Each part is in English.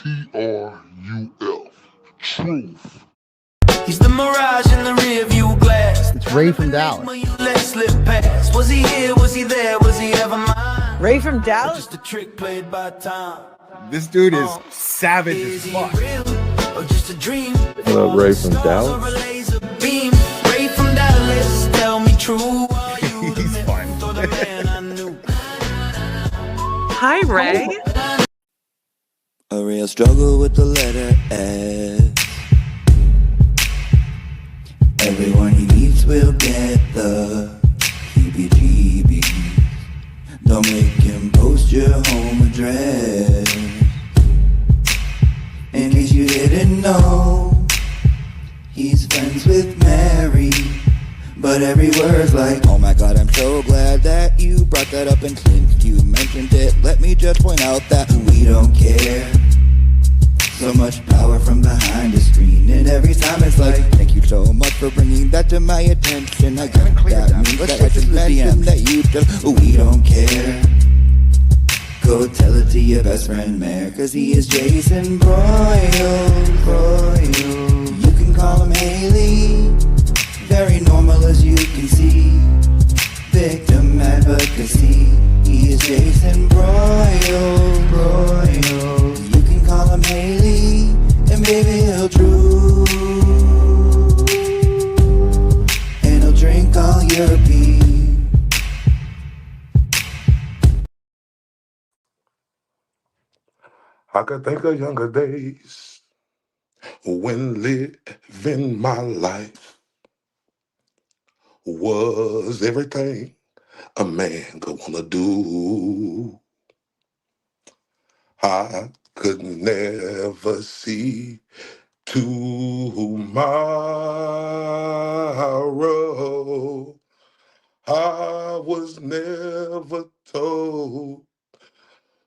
Truth. Truth. He's the mirage in the rear view glass. It's Ray from Dallas. Let slip past. Was he here? Was he there? Was he ever mine? Ray from Dallas? Just a trick played by time. This dude is savage as fuck. Or just a dream? What up, Ray from Dallas? Ray from Dallas, tell me true. He's fun. Hi, Ray. A real struggle with the letter S. Everyone he meets will get the heebie-jeebies. Don't make him post your home address. In case you didn't know, he's friends with Mary. But every word's like, oh my god, I'm so glad that you brought that up. And since you mentioned it, let me just point out that we don't care. So much power from behind the screen, and every time it's like, thank you so much for bringing that to my attention. I guess that means that I should mention that you just, we don't care. Go tell it to your best friend Mayor, cause he is Jason Broyle. You can call him Haley, very normal as you can see. Victim advocacy, he is Jason Broyle. You can call him Haley, and maybe he'll drool, and he'll drink all your pee. I could think of younger days when living my life was everything a man could wanna do. I could never see tomorrow. I was never told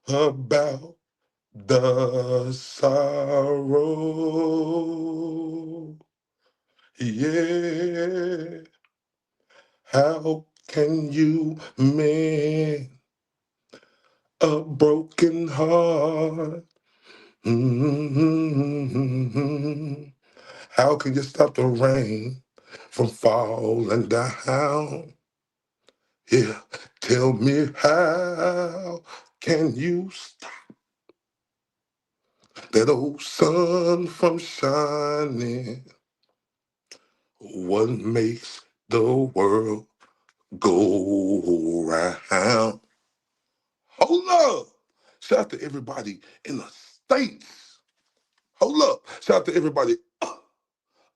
about the sorrow. Yeah. How can you mend a broken heart? Mm-hmm. How can you stop the rain from falling down? Yeah, tell me how can you stop that old sun from shining? What makes the world go round? Hold up. Shout out to everybody in the States. Hold up. Shout out to everybody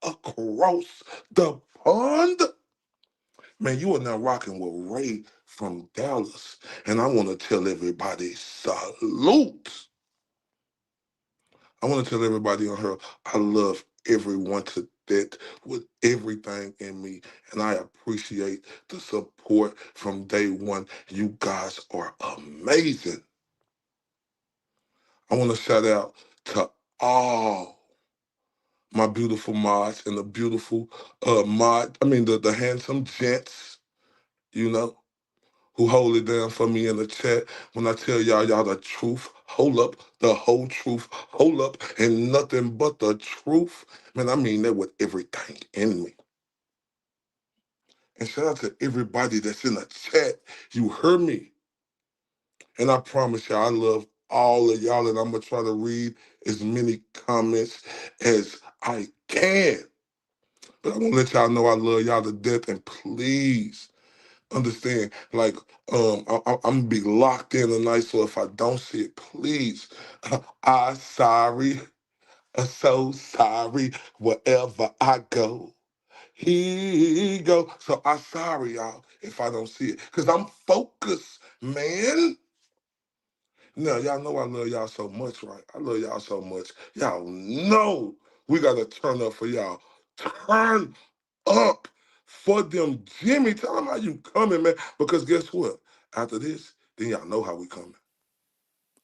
across the pond. Man, you are now rocking with Ray from Dallas. And I want to tell everybody salute. I want to tell everybody on her, I love everyone to that with everything in me. And I appreciate the support from day one. You guys are amazing. I want to shout out to all my beautiful mods and the beautiful the handsome gents, you know, who hold it down for me in the chat. When I tell y'all the truth, hold up, the whole truth, hold up, and nothing but the truth. Man, I mean that with everything in me. And shout out to everybody that's in the chat. You heard me. And I promise y'all, I love all of y'all, and I'm going to try to read as many comments as I can. But I want to let y'all know I love y'all to death, and please understand, like, I'm going to be locked in tonight, so if I don't see it, please, I'm sorry, so sorry, wherever I go. Here you go. So I'm sorry, y'all, if I don't see it, because I'm focused, man. Now, y'all know I love y'all so much, right? I love y'all so much. Y'all know we got to turn up for y'all. Turn up for them. Jimmy, tell them how you coming, man. Because guess what? After this, then y'all know how we coming.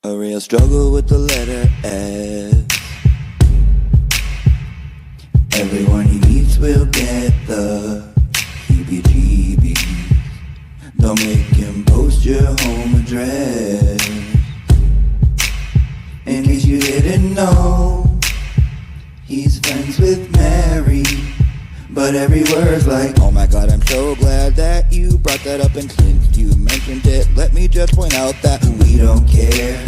A real struggle with the letter S. Everyone he meets will get the heebie-jeebies. Don't make him post your home address. In case you didn't didn't know he's friends with Mary. But every word's like, oh my god, I'm so glad that you brought that up. And since you mentioned it, let me just point out that we don't care.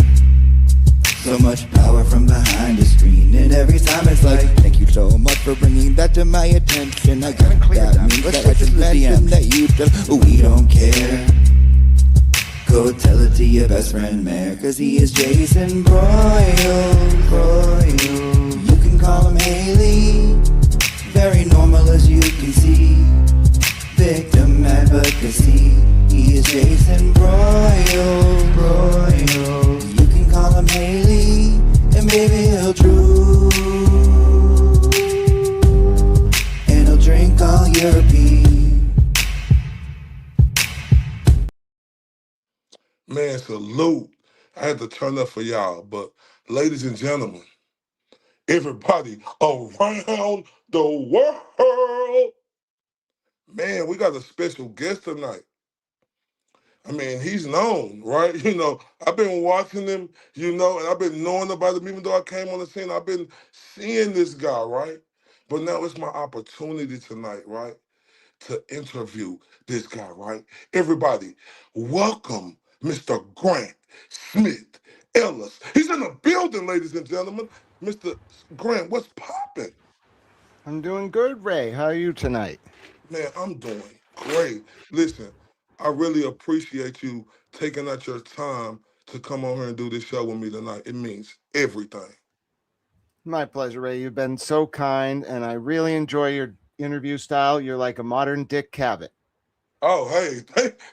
So much power from behind the screen, and every time it's like, thank you so much for bringing that to my attention. I guess that means that I should mention that you just, we don't care. Go tell it to your best friend Mayor, cause he is Jason Broyle. You can call him Haley, very normal as you can see. Victim advocacy, he is Jason Broyle. You can call him Haley, and maybe he'll drool, and he'll drink all your pee. Man, salute. I had to turn up for y'all, but ladies and gentlemen, everybody around the world, man, we got a special guest tonight. I mean, he's known, right? I've been watching him, and I've been knowing about him, even though I came on the scene. I've been seeing this guy, right? But now it's my opportunity tonight, right, to interview this guy, right? Everybody, welcome Mr. Grant Smith Ellis. He's in the building, ladies and gentlemen. Mr. Grant, what's popping? I'm doing good, Ray. How are you tonight? Man, I'm doing great. Listen, I really appreciate you taking out your time to come on here and do this show with me tonight. It means everything. My pleasure, Ray. You've been so kind, and I really enjoy your interview style. You're like a modern Dick Cavett. Oh, hey,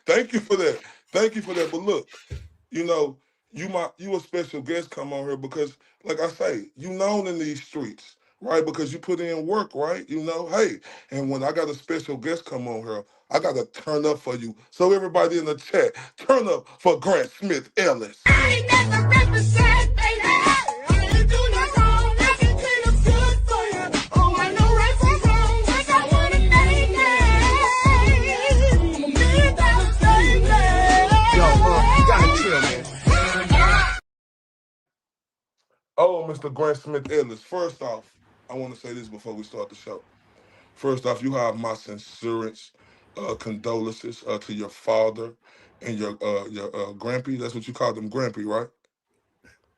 thank you for that. Thank you for that. But look, you know, you a special guest come on here because, like I say, you known in these streets, right? Because you put in work, right? Hey, and when I got a special guest come on here, I got to turn up for you. So everybody in the chat, turn up for Grant Smith Ellis. I ain't never represent, baby. I ain't do no wrong. I can clean up good for you. Oh, I know right from wrong. 'Cause I wanna thank you. Me about baby. Yo, you gotta chill, man. Oh, Mr. Grant Smith Ellis. First off, I want to say this before we start the show. First off, you have my sincerest condolences to your father and your grampy. That's what you call them, grampy, right?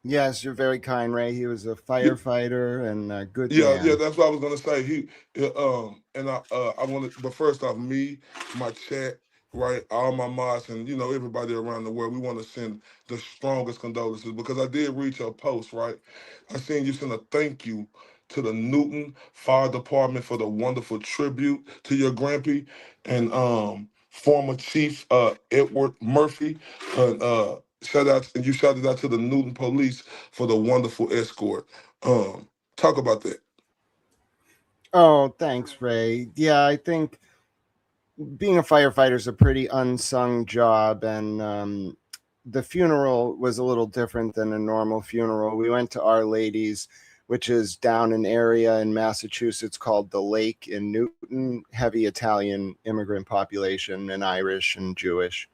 Yes, you're very kind, Ray. He was a Yeah, firefighter and a good yeah. man. That's what I was gonna say. And I wanted, but first off, me, my chat, right, all my mods, and everybody around the world, we want to send the strongest condolences because I did read your post, right. I seen you send a thank you to the Newton Fire Department for the wonderful tribute to your grampy, and former Chief Edward Murphy, and shout out, and you shouted out to the Newton Police for the wonderful escort. Talk about that. Oh, thanks, Ray. Yeah, I think being a firefighter is a pretty unsung job, and the funeral was a little different than a normal funeral. We went to Our Lady's, which is down an area in Massachusetts called the Lake in Newton, heavy Italian immigrant population, and Irish and Jewish.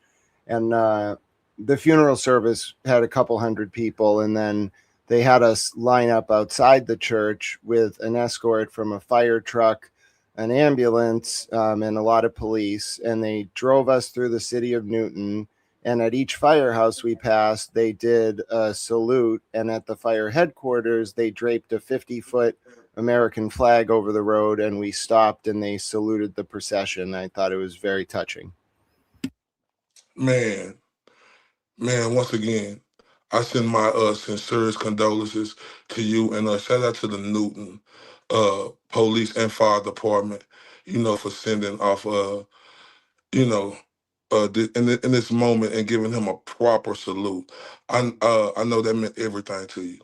And the funeral service had a couple hundred people, and then they had us line up outside the church with an escort from a fire truck, an ambulance, and a lot of police, and they drove us through the city of Newton. And at each firehouse we passed, they did a salute, and at the fire headquarters, they draped a 50-foot American flag over the road, and we stopped and they saluted the procession. I thought it was very touching. Man, man, once again, I send my sincerest condolences to you, and shout out to the Newton Police and Fire Department, for sending off, you know, in this moment and giving him a proper salute. I know that meant everything to you.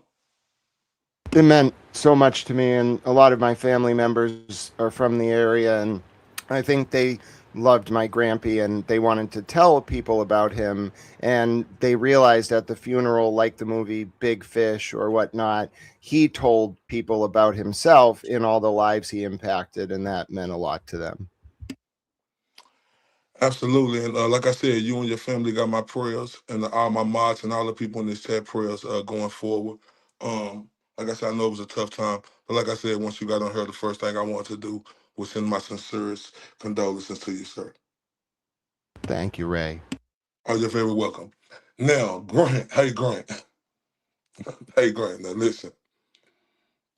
It meant so much to me, and a lot of my family members are from the area, and I think they loved my grampy and they wanted to tell people about him, and they realized at the funeral, like the movie Big Fish or whatnot, he told people about himself in all the lives he impacted, and that meant a lot to them. Absolutely, and like I said, you and your family got my prayers, and all my mods and all the people in this chat prayers going forward. Like I said, I know it was a tough time, but like I said, once you got on her, the first thing I wanted to do was send my sincerest condolences to you, sir. Thank you, Ray. Oh, you're very welcome. Now, Grant, hey Grant, hey Grant. Now listen,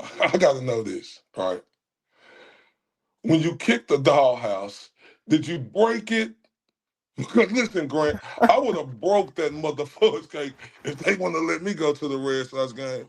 I got to know this. All right, when you kicked the dollhouse, did you break it? Because listen, Grant, I would have broke that motherfucker's cake if they want to let me go to the Red Sox game.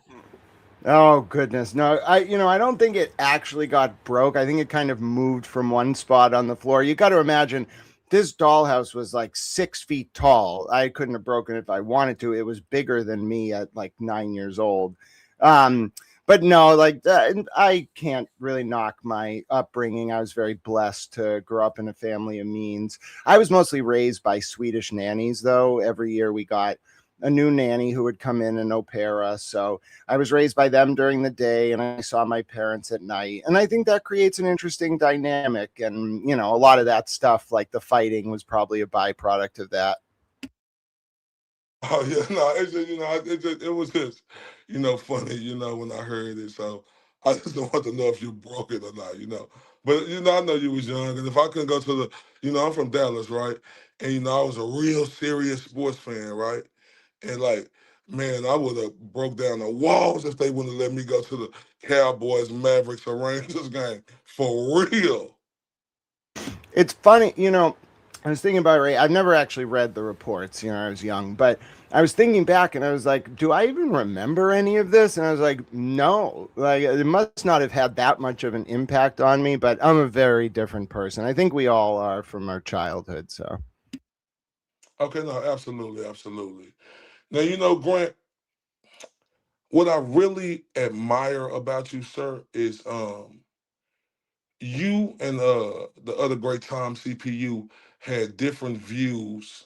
Oh goodness, no! I don't think it actually got broke. I think it kind of moved from one spot on the floor. You got to imagine this dollhouse was like 6 feet tall. I couldn't have broken it if I wanted to. It was bigger than me at like 9 years old. Um, but no, like I can't really knock my upbringing. I was very blessed to grow up in a family of means. I was mostly raised by Swedish nannies, though. Every year we got a new nanny who would come in and au pair us. So I was raised by them during the day and I saw my parents at night. And I think that creates an interesting dynamic. And, a lot of that stuff, like the fighting, was probably a byproduct of that. Oh yeah, no, it's just, it was just, funny, when I heard it. So I just don't want to know if you broke it or not. But I know you was young, and if I couldn't go to I'm from Dallas, right? And I was a real serious sports fan, right? And like, man, I would have broke down the walls if they wouldn't let me go to the Cowboys, Mavericks, or Rangers game for real. It's funny, I was thinking about it, Ray. I've never actually read the reports, I was young, but I was thinking back and I was like, do I even remember any of this? And I was like, no, like it must not have had that much of an impact on me, but I'm a very different person. I think we all are from our childhood. So, Okay, no, absolutely, absolutely. Now, Grant, what I really admire about you, sir, is you and the other great Tom CPU had different views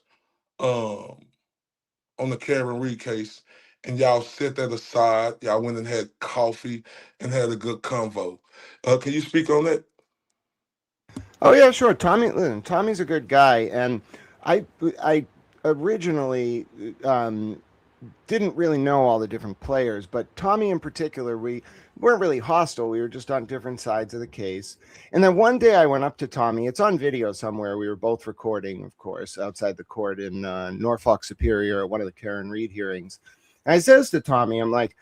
um on the Karen Reed case, and y'all set that aside. Y'all went and had coffee and had a good convo. Can you speak on that? oh yeah, sure. Listen, Tommy's a good guy. And I originally, um, didn't really know all the different players, but Tommy in particular, we weren't really hostile. We were just on different sides of the case. And then one day I went up to Tommy. It's on video somewhere. We were both recording, of course, outside the court in Norfolk Superior at one of the Karen Reed hearings. And I says to Tommy, I'm like,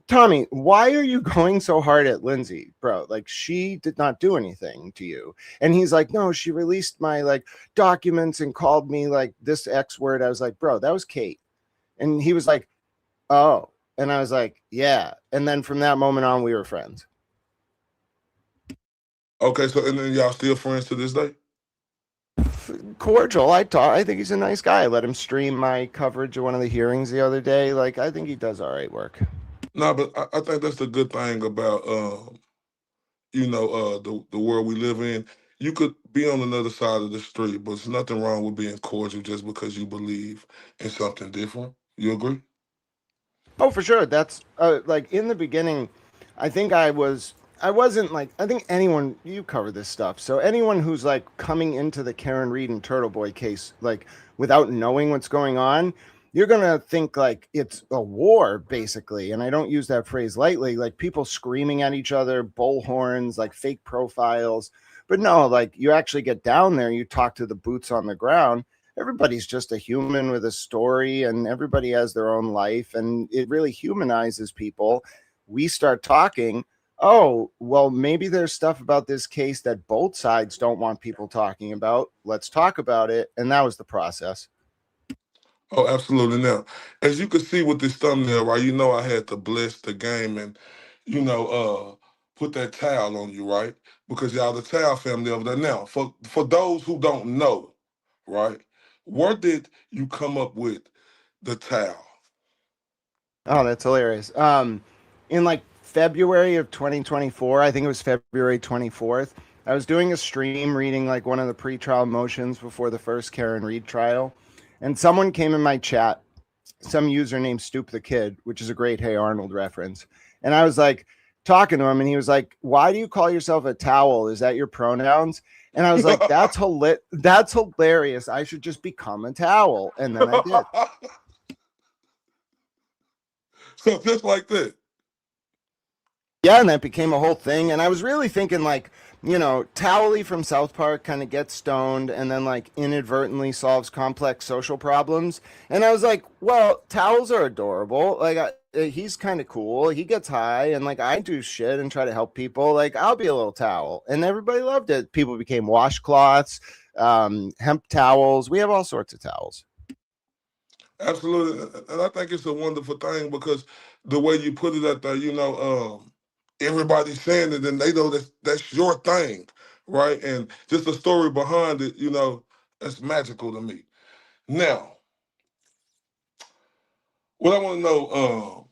Tommy, why are you going so hard at Lindsay, bro? Like, she did not do anything to you. And he's like, no, she released my like documents and called me like this X word. I was like, bro, that was Kate. And he was like, oh. And I was like, yeah. And then from that moment on, we were friends. Okay, so and then y'all still friends to this day? Cordial. I think he's a nice guy. I let him stream my coverage of one of the hearings the other day. Like, I think he does all right work. No, but I think that's the good thing about the world we live in. You could be on another side of the street, but there's nothing wrong with being cordial just because you believe in something different. You agree? Oh, for sure. That's like in the beginning, I think I wasn't like, I think anyone, you cover this stuff. So anyone who's like coming into the Karen Reed and Turtle Boy case, like without knowing what's going on, you're going to think like it's a war, basically. And I don't use that phrase lightly, like people screaming at each other, bullhorns, like fake profiles. But no, like you actually get down there, you talk to the boots on the ground. Everybody's just a human with a story and everybody has their own life. And it really humanizes people. We start talking. Oh, well, maybe there's stuff about this case that both sides don't want people talking about. Let's talk about it. And that was the process. Oh, absolutely. Now, as you can see with this thumbnail, right, I had to bless the game and, put that towel on you, right? Because y'all the towel family over there. Now, for those who don't know, right, where did you come up with the towel? Oh, that's hilarious. In like February of 2024, I think it was February 24th, I was doing a stream reading like one of the pretrial motions before the first Karen Reed trial. And someone came in my chat, some user named Stoop the Kid, which is a great Hey Arnold reference. And I was like talking to him and he was like, why do you call yourself a towel? Is that your pronouns? And I was like, that's hilarious. I should just become a towel. And then I did. So just like that. Yeah, and that became a whole thing. And I was really thinking, like, Towley from South Park kind of gets stoned and then, like, inadvertently solves complex social problems. And I was like, well, towels are adorable. Like, he's kind of cool. He gets high, and, like, I do shit and try to help people. Like, I'll be a little towel. And everybody loved it. People became washcloths, hemp towels. We have all sorts of towels. Absolutely, and I think it's a wonderful thing because the way you put it out there, everybody's saying it, and they know that's your thing, right? And just the story behind it, that's magical to me. Now, what I want to know,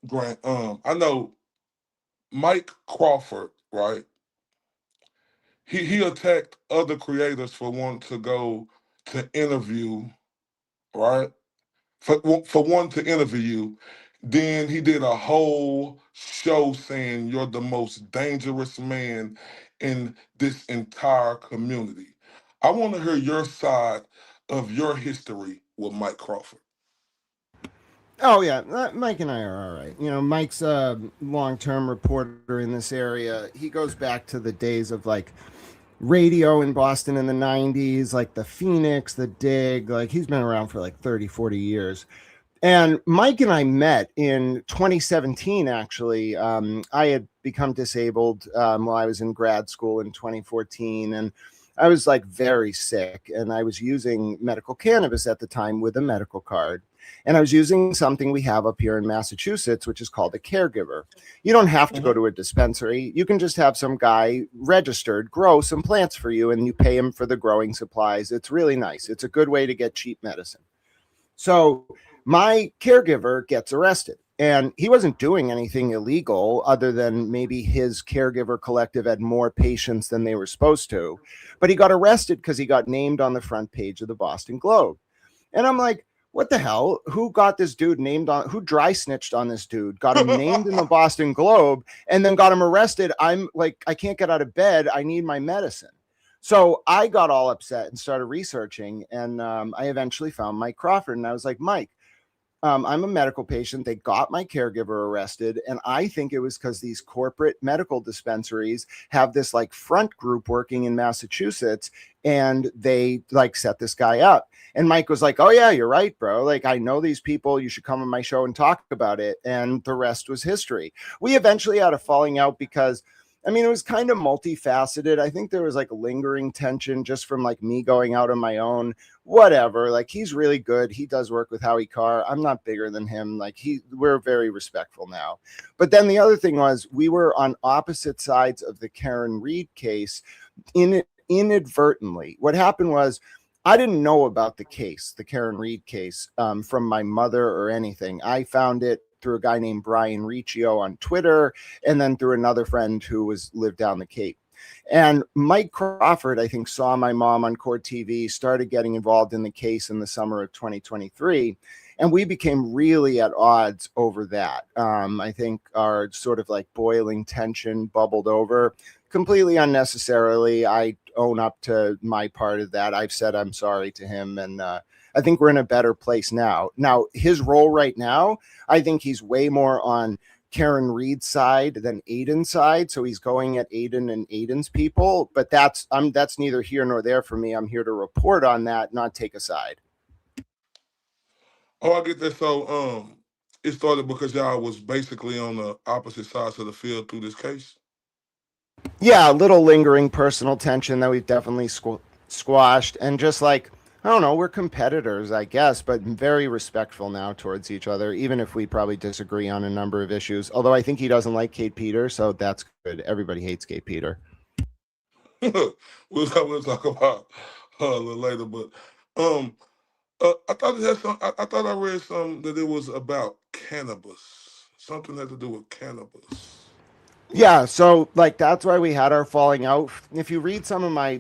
Grant, I know Mike Crawford, right? He attacked other creators for wanting to go to interview, right? For one to interview you. Then he did a whole show saying you're the most dangerous man in this entire community. I want to hear your side of your history with Mike Crawford. Oh yeah, Mike and I are all right. Mike's a long-term reporter in this area. He goes back to the days of like radio in Boston in the 90s, like the Phoenix, the Dig. Like he's been around for like 30, 40 years. And Mike and I met in 2017, actually. I had become disabled while I was in grad school in 2014. And I was like very sick. And I was using medical cannabis at the time with a medical card. And I was using something we have up here in Massachusetts, which is called a caregiver. You don't have to go to a dispensary. You can just have some guy registered grow some plants for you, and you pay him for the growing supplies. It's really nice. It's a good way to get cheap medicine. So my caregiver gets arrested, and he wasn't doing anything illegal other than maybe his caregiver collective had more patients than they were supposed to. But he got arrested because he got named on the front page of the Boston Globe. And I'm like, what the hell? Who got this dude named on, who dry snitched on this dude, got him named in the Boston Globe, and then got him arrested? I'm like, I can't get out of bed. I need my medicine. So I got all upset and started researching, and I eventually found Mike Crawford. And I was like, Mike, I'm a medical patient. They got my caregiver arrested. And I think it was because these corporate medical dispensaries have this like front group working in Massachusetts, and they like set this guy up. And Mike was like, oh yeah, you're right, bro. Like, I know these people. You should come on my show and talk about it. And the rest was history. We eventually had a falling out because it was kind of multifaceted. I think there was like lingering tension just from like me going out on my own, whatever. Like, he's really good. He does work with Howie Carr. I'm not bigger than him. Like, we're very respectful now. But then the other thing was we were on opposite sides of the Karen Reed case inadvertently. What happened was, I didn't know about the case, the Karen Reed case, from my mother or anything. I found it through a guy named Brian Riccio on Twitter, and then through another friend who lived down the Cape. And Mike Crawford, I think, saw my mom on Court TV, started getting involved in the case in the summer of 2023. And we became really at odds over that. I think our sort of like boiling tension bubbled over completely unnecessarily. I own up to my part of that. I've said I'm sorry to him, and I think we're in a better place now. Now, his role right now, I think he's way more on Karen Reed's side than Aiden's side. So he's going at Aiden and Aiden's people, but that's neither here nor there for me. I'm here to report on that, not take a side. Oh, I get that. So, it started because y'all was basically on the opposite sides of the field through this case. Yeah, a little lingering personal tension that we've definitely squashed, and just like, I don't know, we're competitors, I guess, but very respectful now towards each other, even if we probably disagree on a number of issues. Although I think he doesn't like Kate Peter, so that's good. Everybody hates Kate Peter. we'll talk about her a little later, but I thought it had some. I thought I read something that it was about cannabis. Something had to do with cannabis. Yeah, so like that's why we had our falling out. If you read some of my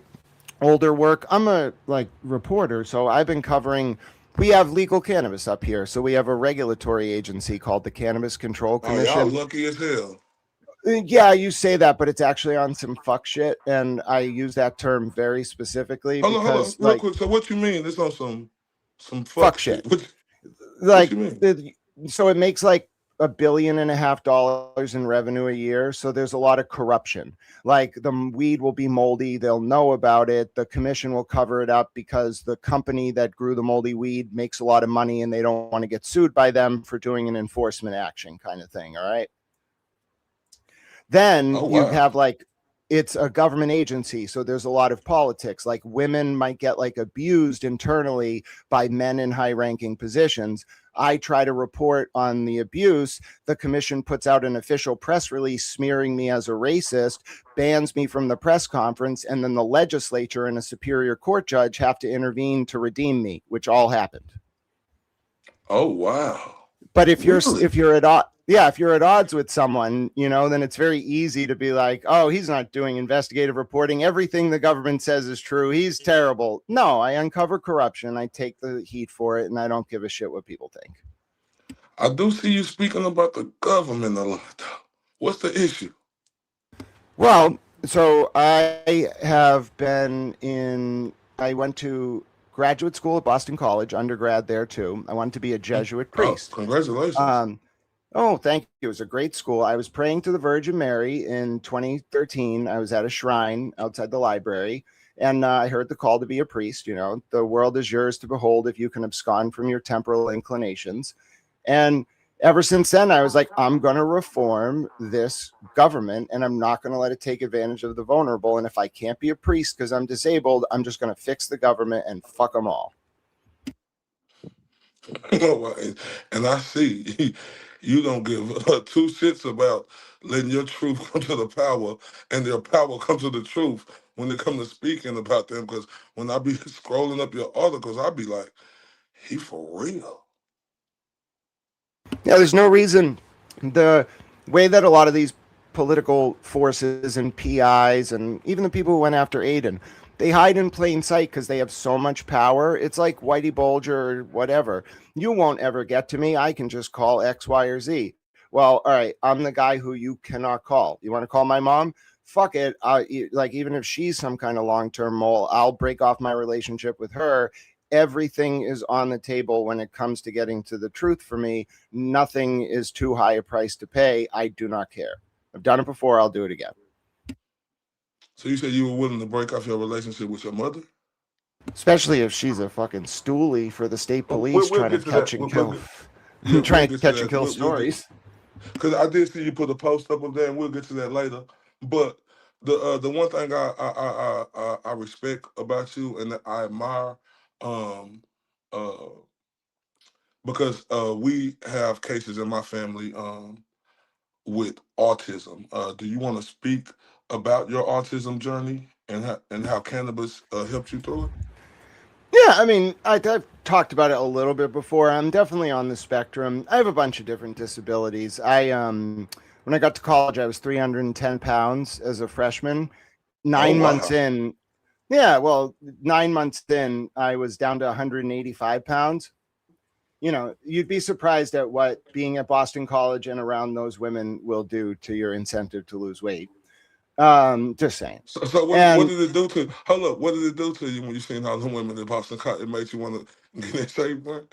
older work, I'm a like reporter, so I've been covering. We have legal cannabis up here, so we have a regulatory agency called the Cannabis Control Oh, y'all Commission. lucky as hell. Yeah, you say that, but it's actually on some fuck shit, and I use that term very specifically Hold on, because real like quick. So what you mean? It's on some fuck fuck shit. shit. What Like you mean? so it makes like $1.5 billion in revenue a year. So there's a lot of corruption. Like the weed will be moldy. They'll know about it. The commission will cover it up because the company that grew the moldy weed makes a lot of money and they don't want to get sued by them for doing an enforcement action kind of thing. All right. Then Oh you wow. have like, it's a government agency, so there's a lot of politics. Like women might get like abused internally by men in high ranking positions. I try to report on the abuse. The commission puts out an official press release smearing me as a racist, bans me from the press conference, and then the legislature and a superior court judge have to intervene to redeem me, which all happened. Oh wow. But if you're Really? if you're at if you're at odds with someone, then it's very easy to be like, oh, he's not doing investigative reporting. Everything the government says is true. He's terrible. No, I uncover corruption. I take the heat for it, and I don't give a shit what people think. I do see you speaking about the government a lot, though. What's the issue? Well, so I went to graduate school at Boston College, undergrad there too. I wanted to be a Jesuit Oh, priest. congratulations. Oh, thank you. It was a great school. I was praying to the Virgin Mary in 2013. I was at a shrine outside the library, and I heard the call to be a priest. The world is yours to behold if you can abscond from your temporal inclinations. And ever since then, I was like, I'm going to reform this government, and I'm not going to let it take advantage of the vulnerable. And if I can't be a priest because I'm disabled, I'm just going to fix the government and fuck them all. And I see you don't give two shits about letting your truth come to the power and their power come to the truth when it comes to speaking about them. Because when I be scrolling up your articles, I be like, he for real. Yeah, there's no reason. The way that a lot of these political forces and PIs and even the people who went after Aiden, they hide in plain sight because they have so much power. It's like Whitey Bulger or whatever. You won't ever get to me. I can just call X, Y, or Z. Well, all right, I'm the guy who you cannot call. You want to call my mom? Fuck it. Like, even if she's some kind of long-term mole, I'll break off my relationship with her. Everything is on the table when it comes to getting to the truth for me. Nothing is too high a price to pay. I do not care. I've done it before. I'll do it again. So you said you were willing to break off your relationship with your mother? Especially if she's a fucking stoolie for the state police We'll trying to get to catch that. and kill. We'll Trying to get to catch and that. kill stories. Because I did see you put a post up on there, and we'll get to that later. But the one thing I respect about you and that I admire, um, uh, because we have cases in my family with autism. Do you want to speak about your autism journey and how cannabis helped you through it? Yeah, I mean, I've talked about it a little bit before. I'm definitely on the spectrum. I have a bunch of different disabilities. When I got to college, I was 310 pounds as a freshman. Oh 9 months wow. in, yeah, well, 9 months in, I was down to 185 pounds. You'd be surprised at what being at Boston College and around those women will do to your incentive to lose weight. Just saying. So what And did it do to? Hold up, what did it do to you when you seen all the women in Boston? It made you want to get in shape, man?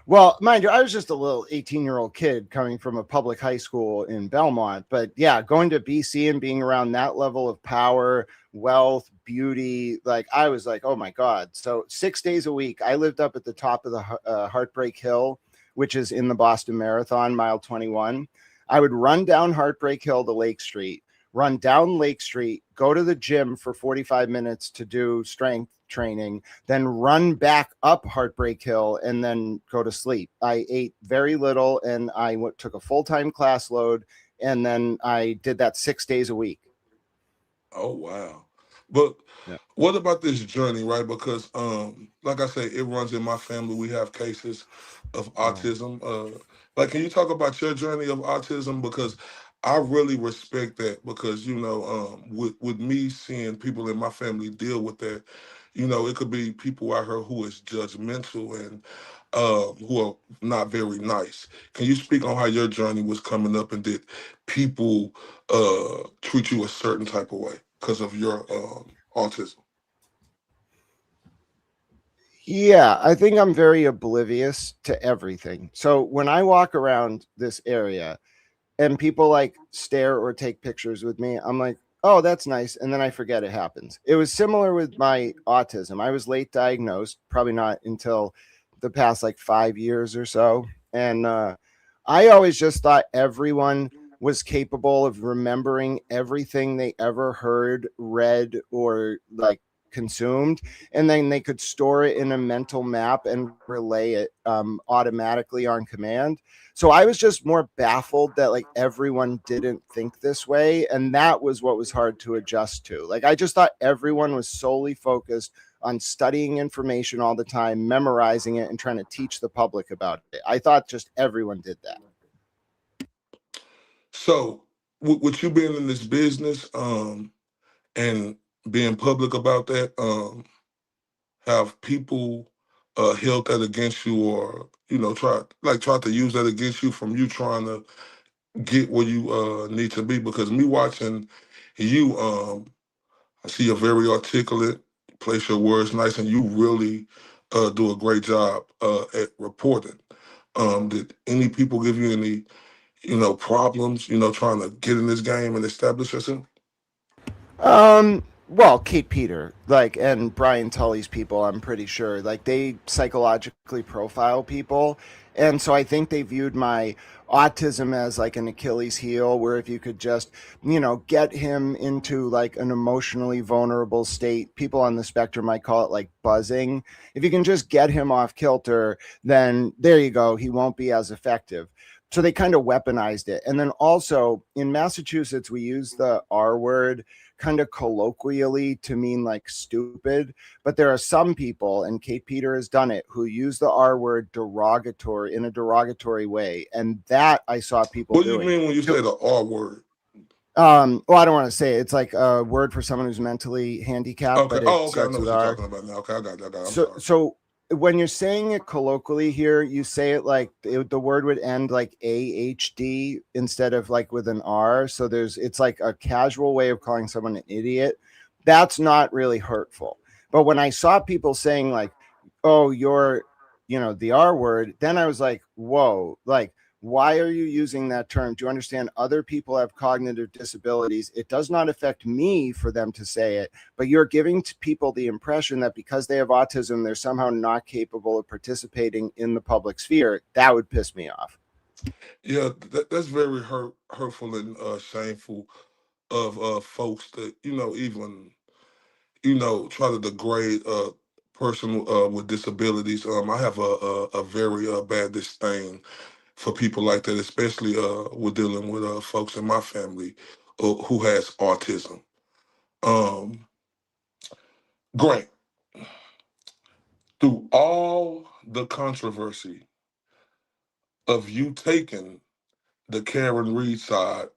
well, mind you, I was just a little 18-year-old kid coming from a public high school in Belmont. But yeah, going to BC and being around that level of power, wealth, beauty, like I was like, oh my God. So 6 days a week, I lived up at the top of the Heartbreak Hill, which is in the Boston Marathon, mile 21. I would run down Heartbreak Hill to Lake Street, run down Lake Street, go to the gym for 45 minutes to do strength training, then run back up Heartbreak Hill and then go to sleep. I ate very little and I took a full-time class load, and then I did that 6 days a week. Oh wow. But Yeah. what about this journey, right? Because like I say, it runs in my family. We have cases of autism. Like, can you talk about your journey of autism? Because I really respect that, because with me seeing people in my family deal with that, it could be people out here who is judgmental and who are not very nice. Can you speak on how your journey was coming up, and did people treat you a certain type of way because of your autism? Yeah, I think I'm very oblivious to everything. So when I walk around this area and people like stare or take pictures with me, I'm like, oh, that's nice. And then I forget it happens. It was similar with my autism. I was late diagnosed, probably not until the past like 5 years or so. And I always just thought everyone was capable of remembering everything they ever heard, read, or like consumed, and then they could store it in a mental map and relay it automatically on command. So I was just more baffled that like everyone didn't think this way, and that was what was hard to adjust to. Like I just thought everyone was solely focused on studying information all the time, memorizing it, and trying to teach the public about it. I thought just everyone did that. So, with you being in this business, and being public about that, have people held that against you, or try to use that against you from you trying to get where you need to be? Because me watching you, I see you're very articulate, place your words nice, and you really do a great job at reporting. Did any people give you any problems, trying to get in this game and establish yourself? Well, Kate Peter, like, and Brian Tully's people, I'm pretty sure, like, they psychologically profile people. And so I think they viewed my autism as like an Achilles heel, where if you could just, get him into like an emotionally vulnerable state, people on the spectrum might call it like buzzing. If you can just get him off kilter, then there you go, he won't be as effective. So they kind of weaponized it. And then also in Massachusetts, we use the R word kind of colloquially to mean like stupid, but there are some people, and Kate Peter has done it, who use the R word derogatory in a derogatory way, and that I saw people What do you doing. mean when you say the R word? Well, I don't want to say it. It's like a word for someone who's mentally handicapped, Okay. but it Oh, okay. I starts know with what you're R. talking about now. Okay, I got. I'm so sorry. so when you're saying it colloquially here, you say it like the word would end like AHD instead of like with an R. So it's like a casual way of calling someone an idiot. That's not really hurtful. But when I saw people saying like, oh, you're, the R word, then I was like, whoa, like, why are you using that term? Do you understand other people have cognitive disabilities? It does not affect me for them to say it, but you're giving to people the impression that because they have autism, they're somehow not capable of participating in the public sphere. That would piss me off. Yeah, that's very hurtful and shameful of folks that even try to degrade a person with disabilities. I have a very bad disdain for people like that, especially with dealing with folks in my family who has autism. Um, Grant, through all the controversy of you taking the Karen Reed side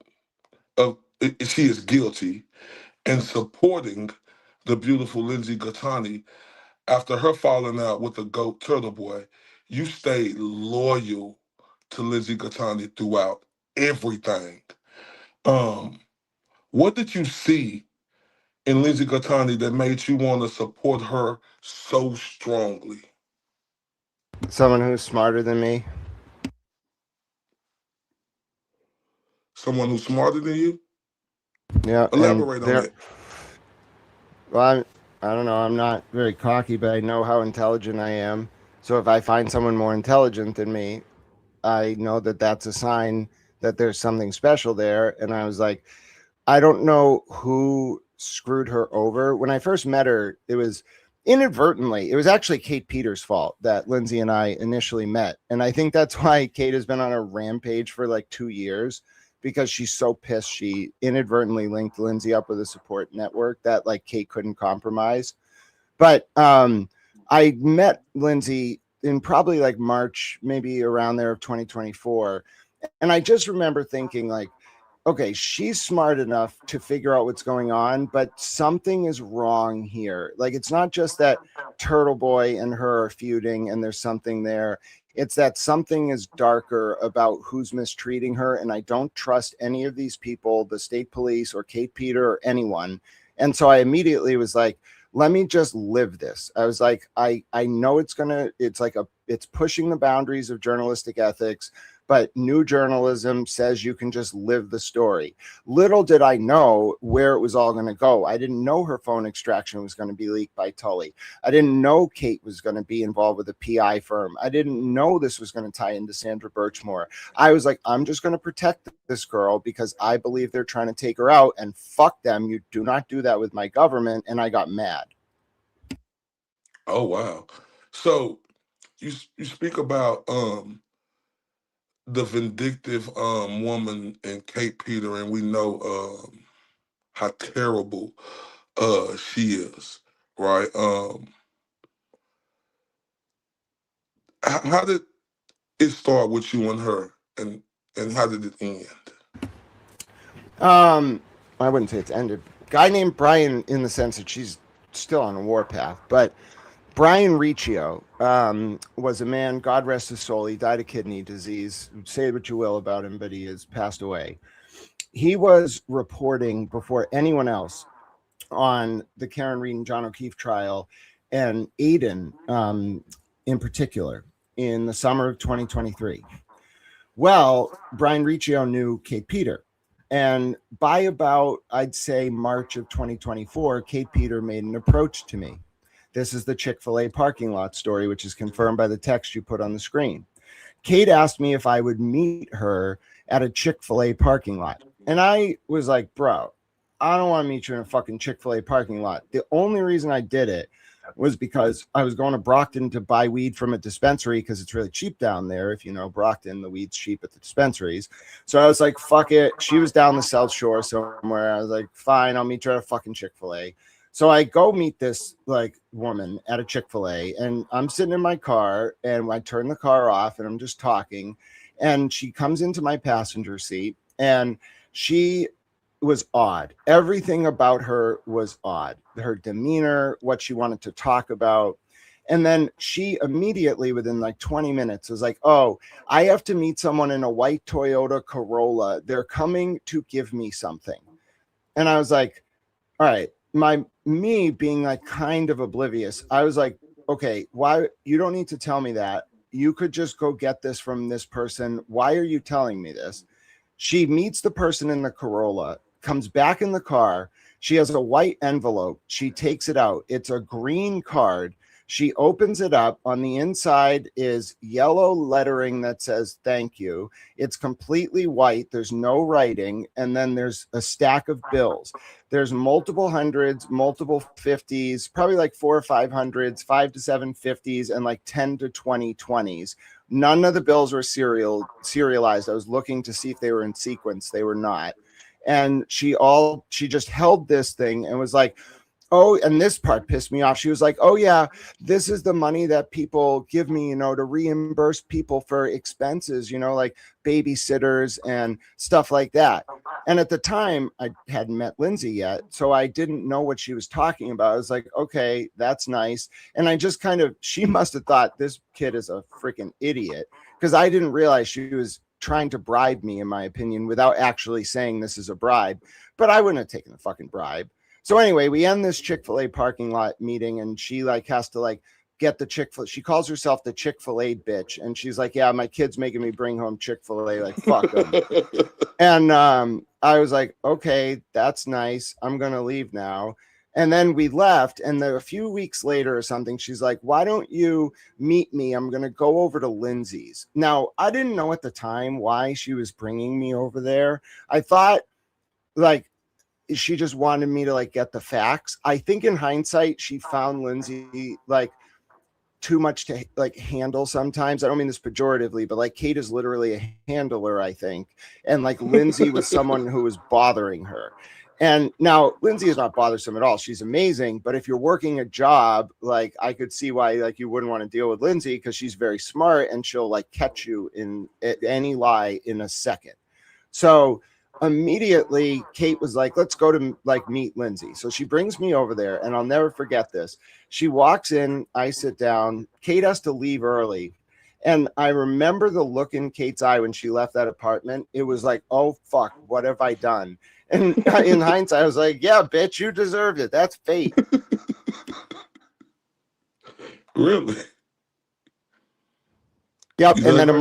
of she is guilty and supporting the beautiful Lindsay Gattani after her falling out with the GOAT Turtle Boy, you stayed loyal to Lindsay Gattani throughout everything. Um, what did you see in Lindsay Gattani that made you want to support her so strongly? Someone who's smarter than me. Someone who's smarter than you? Yeah. And Elaborate on they're, that. well, I don't know. I'm not very cocky, but I know how intelligent I am. So if I find someone more intelligent than me, I know that that's a sign that there's something special there. And I was like, I don't know who screwed her over. When I first met her, it was inadvertently. It was actually Kate Peters' fault that Lindsay and I initially met. And I think that's why Kate has been on a rampage for like 2 years, because she's so pissed she inadvertently linked Lindsay up with a support network that like Kate couldn't compromise. But I met Lindsay in probably like March, maybe around there of 2024. And I just remember thinking like, okay, she's smart enough to figure out what's going on, but something is wrong here. Like, it's not just that Turtle Boy and her are feuding and there's something there. It's that something is darker about who's mistreating her. And I don't trust any of these people, the state police or Kate Peter or anyone. And so I immediately was like, let me just live this. I was like, I know it's pushing the boundaries of journalistic ethics, but new journalism says you can just live the story. Little did I know where it was all going to go. I didn't know her phone extraction was going to be leaked by Tully. I didn't know Kate was going to be involved with a PI firm. I didn't know this was going to tie into Sandra Birchmore. I was like, I'm just going to protect this girl because I believe they're trying to take her out, and fuck them. You do not do that with my government. And I got mad. Oh wow. So you speak about the vindictive woman in Kate Peter, and we know how terrible she is, right? How did it start with you and her, and how did it end? I wouldn't say it's ended. Guy named Brian, in the sense that she's still on a warpath, but Brian Riccio was a man, God rest his soul. He died of kidney disease. Say what you will about him, but he has passed away. He was reporting before anyone else on the Karen Reed and John O'Keefe trial, and Aiden in particular, in the summer of 2023. Well, Brian Riccio knew Kate Peter. And by about, I'd say, March of 2024, Kate Peter made an approach to me. This is the Chick-fil-A parking lot story, which is confirmed by the text you put on the screen. Kate asked me if I would meet her at a Chick-fil-A parking lot. And I was like, bro, I don't want to meet you in a fucking Chick-fil-A parking lot. The only reason I did it was because I was going to Brockton to buy weed from a dispensary because it's really cheap down there. If you know Brockton, the weed's cheap at the dispensaries. So I was like, fuck it. She was down the South Shore somewhere. I was like, fine, I'll meet her at a fucking Chick-fil-A. So I go meet this like woman at a Chick-fil-A, and I'm sitting in my car, and I turn the car off and I'm just talking, and she comes into my passenger seat, and she was odd. Everything about her was odd. Her demeanor, what she wanted to talk about. And then she immediately, within like 20 minutes, was like, oh, I have to meet someone in a white Toyota Corolla. They're coming to give me something. And I was like, all right, me being like kind of oblivious, I was like, okay, why? You don't need to tell me that. You could just go get this from this person. Why are you telling me this? She meets the person in the Corolla, comes back in the car. She has a white envelope. She takes it out. It's a green card. She opens it up. On the inside is yellow lettering that says thank you. It's completely white. There's no writing. And then there's a stack of bills. There's multiple hundreds, multiple 50s, probably like 4 or 500s, 5 to 7 50s, and like 10 to 20 20s. None of the bills were serialized. I was looking to see if they were in sequence. They were not. And she just held this thing and was like, oh, and this part pissed me off. She was like, oh yeah, this is the money that people give me, to reimburse people for expenses, like babysitters and stuff like that. And at the time I hadn't met Lindsay yet, so I didn't know what she was talking about. I was like, okay, that's nice. And I just she must have thought this kid is a freaking idiot, because I didn't realize she was trying to bribe me, in my opinion, without actually saying this is a bribe. But I wouldn't have taken the fucking bribe. So anyway, we end this Chick-fil-A parking lot meeting, and she has to get the Chick-fil-A. She calls herself the Chick-fil-A bitch. And she's like, yeah, my kid's making me bring home Chick-fil-A, fuck them. And I was like, okay, that's nice. I'm going to leave now. And then we left, and then a few weeks later or something, she's like, why don't you meet me? I'm going to go over to Lindsay's. Now, I didn't know at the time why she was bringing me over there. I thought she just wanted me to get the facts. I think in hindsight, she found Lindsay too much to handle sometimes. I don't mean this pejoratively, but Kate is literally a handler, I think. And Lindsay was someone who was bothering her. And now Lindsay is not bothersome at all. She's amazing. But if you're working a job, I could see why you wouldn't want to deal with Lindsay, because she's very smart and she'll catch you in any lie in a second. So immediately Kate was like, let's go to meet Lindsay. So she brings me over there, and I'll never forget this. She walks in, I sit down, Kate has to leave early. And I remember the look in Kate's eye when she left that apartment. It was like, oh fuck, what have I done? And in hindsight, I was like, yeah, bitch, you deserved it. That's fate. Really? Yep. You And there, then Grace?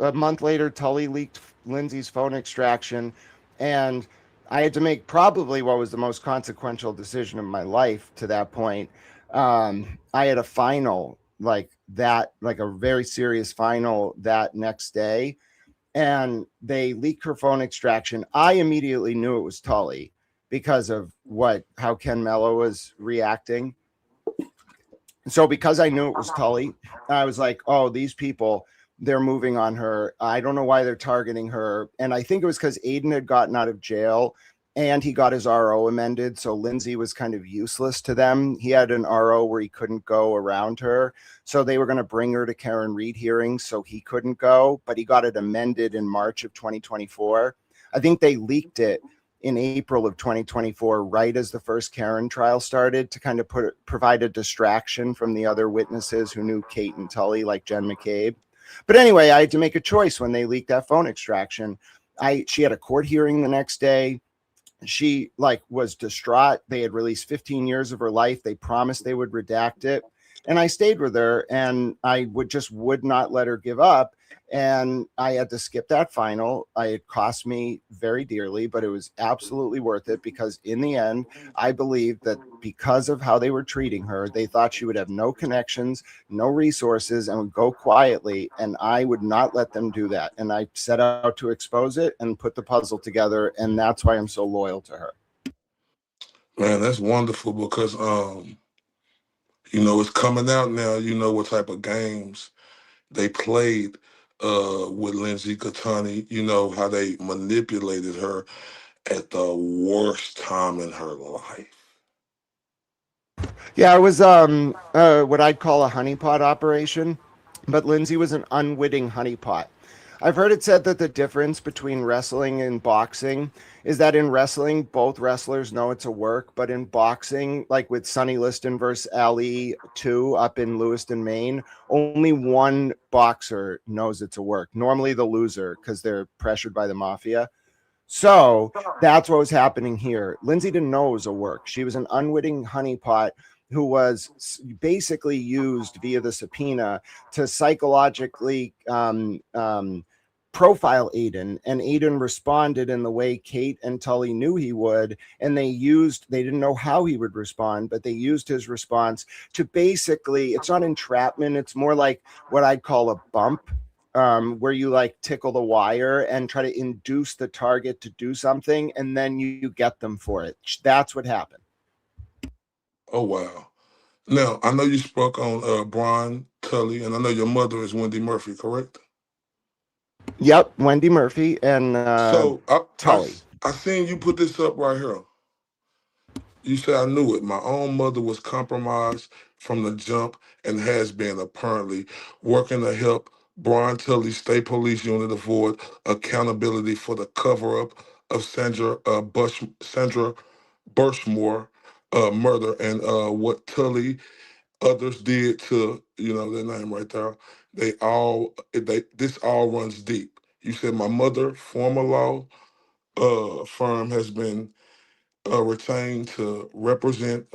a month later, Tully leaked Lindsay's phone extraction, and I had to make probably what was the most consequential decision of my life to that point. I had a final like that, like a very serious final that next day, and they leaked her phone extraction. I immediately knew it was Tully because of how Ken Mello was reacting. So because I knew it was Tully, I was like, oh, these people, they're moving on her. I don't know why they're targeting her. And I think it was because Aiden had gotten out of jail and he got his RO amended. So Lindsay was kind of useless to them. He had an RO where he couldn't go around her. So they were going to bring her to Karen Reed hearings so he couldn't go, but he got it amended in March of 2024. I think they leaked it in April of 2024, right as the first Karen trial started, to kind of provide a distraction from the other witnesses who knew Kate and Tully, like Jen McCabe. But anyway, I had to make a choice when they leaked that phone extraction. She had a court hearing the next day. She was distraught. They had released 15 years of her life. They promised they would redact it. And I stayed with her, and I would not let her give up. And I had to skip that final. It cost me very dearly, but it was absolutely worth it because in the end, I believe that because of how they were treating her, they thought she would have no connections, no resources, and would go quietly. And I would not let them do that. And I set out to expose it and put the puzzle together. And that's why I'm so loyal to her. Man, that's wonderful because it's coming out now. You know what type of games they played with Lindsay Catani. You know how they manipulated her at the worst time in her life. Yeah, it was what I'd call a honeypot operation, but Lindsay was an unwitting honeypot. I've heard it said that the difference between wrestling and boxing is that in wrestling, both wrestlers know it's a work, but in boxing, like with Sonny Liston versus Ali 2 up in Lewiston, Maine, only one boxer knows it's a work. Normally the loser because they're pressured by the mafia. So that's what was happening here. Lindsay didn't know it was a work. She was an unwitting honeypot who was basically used via the subpoena to psychologically profile Aiden, and Aiden responded in the way Kate and Tully knew he would, and they didn't know how he would respond, but they used his response to basically, it's not entrapment, it's more like what I'd call a bump, where you tickle the wire and try to induce the target to do something, and then you get them for it. That's what happened. Oh wow! Now I know you spoke on Brian Tully, and I know your mother is Wendy Murphy, correct? Yep, Wendy Murphy and So Tully. I seen you put this up right here. You said I knew it. My own mother was compromised from the jump and has been apparently working to help Brian Tully's State Police Unit avoid accountability for the cover up of Sandra Birchmore murder and what Tully others did to their name right there. This all runs deep. You said my mother, former law firm, has been retained to represent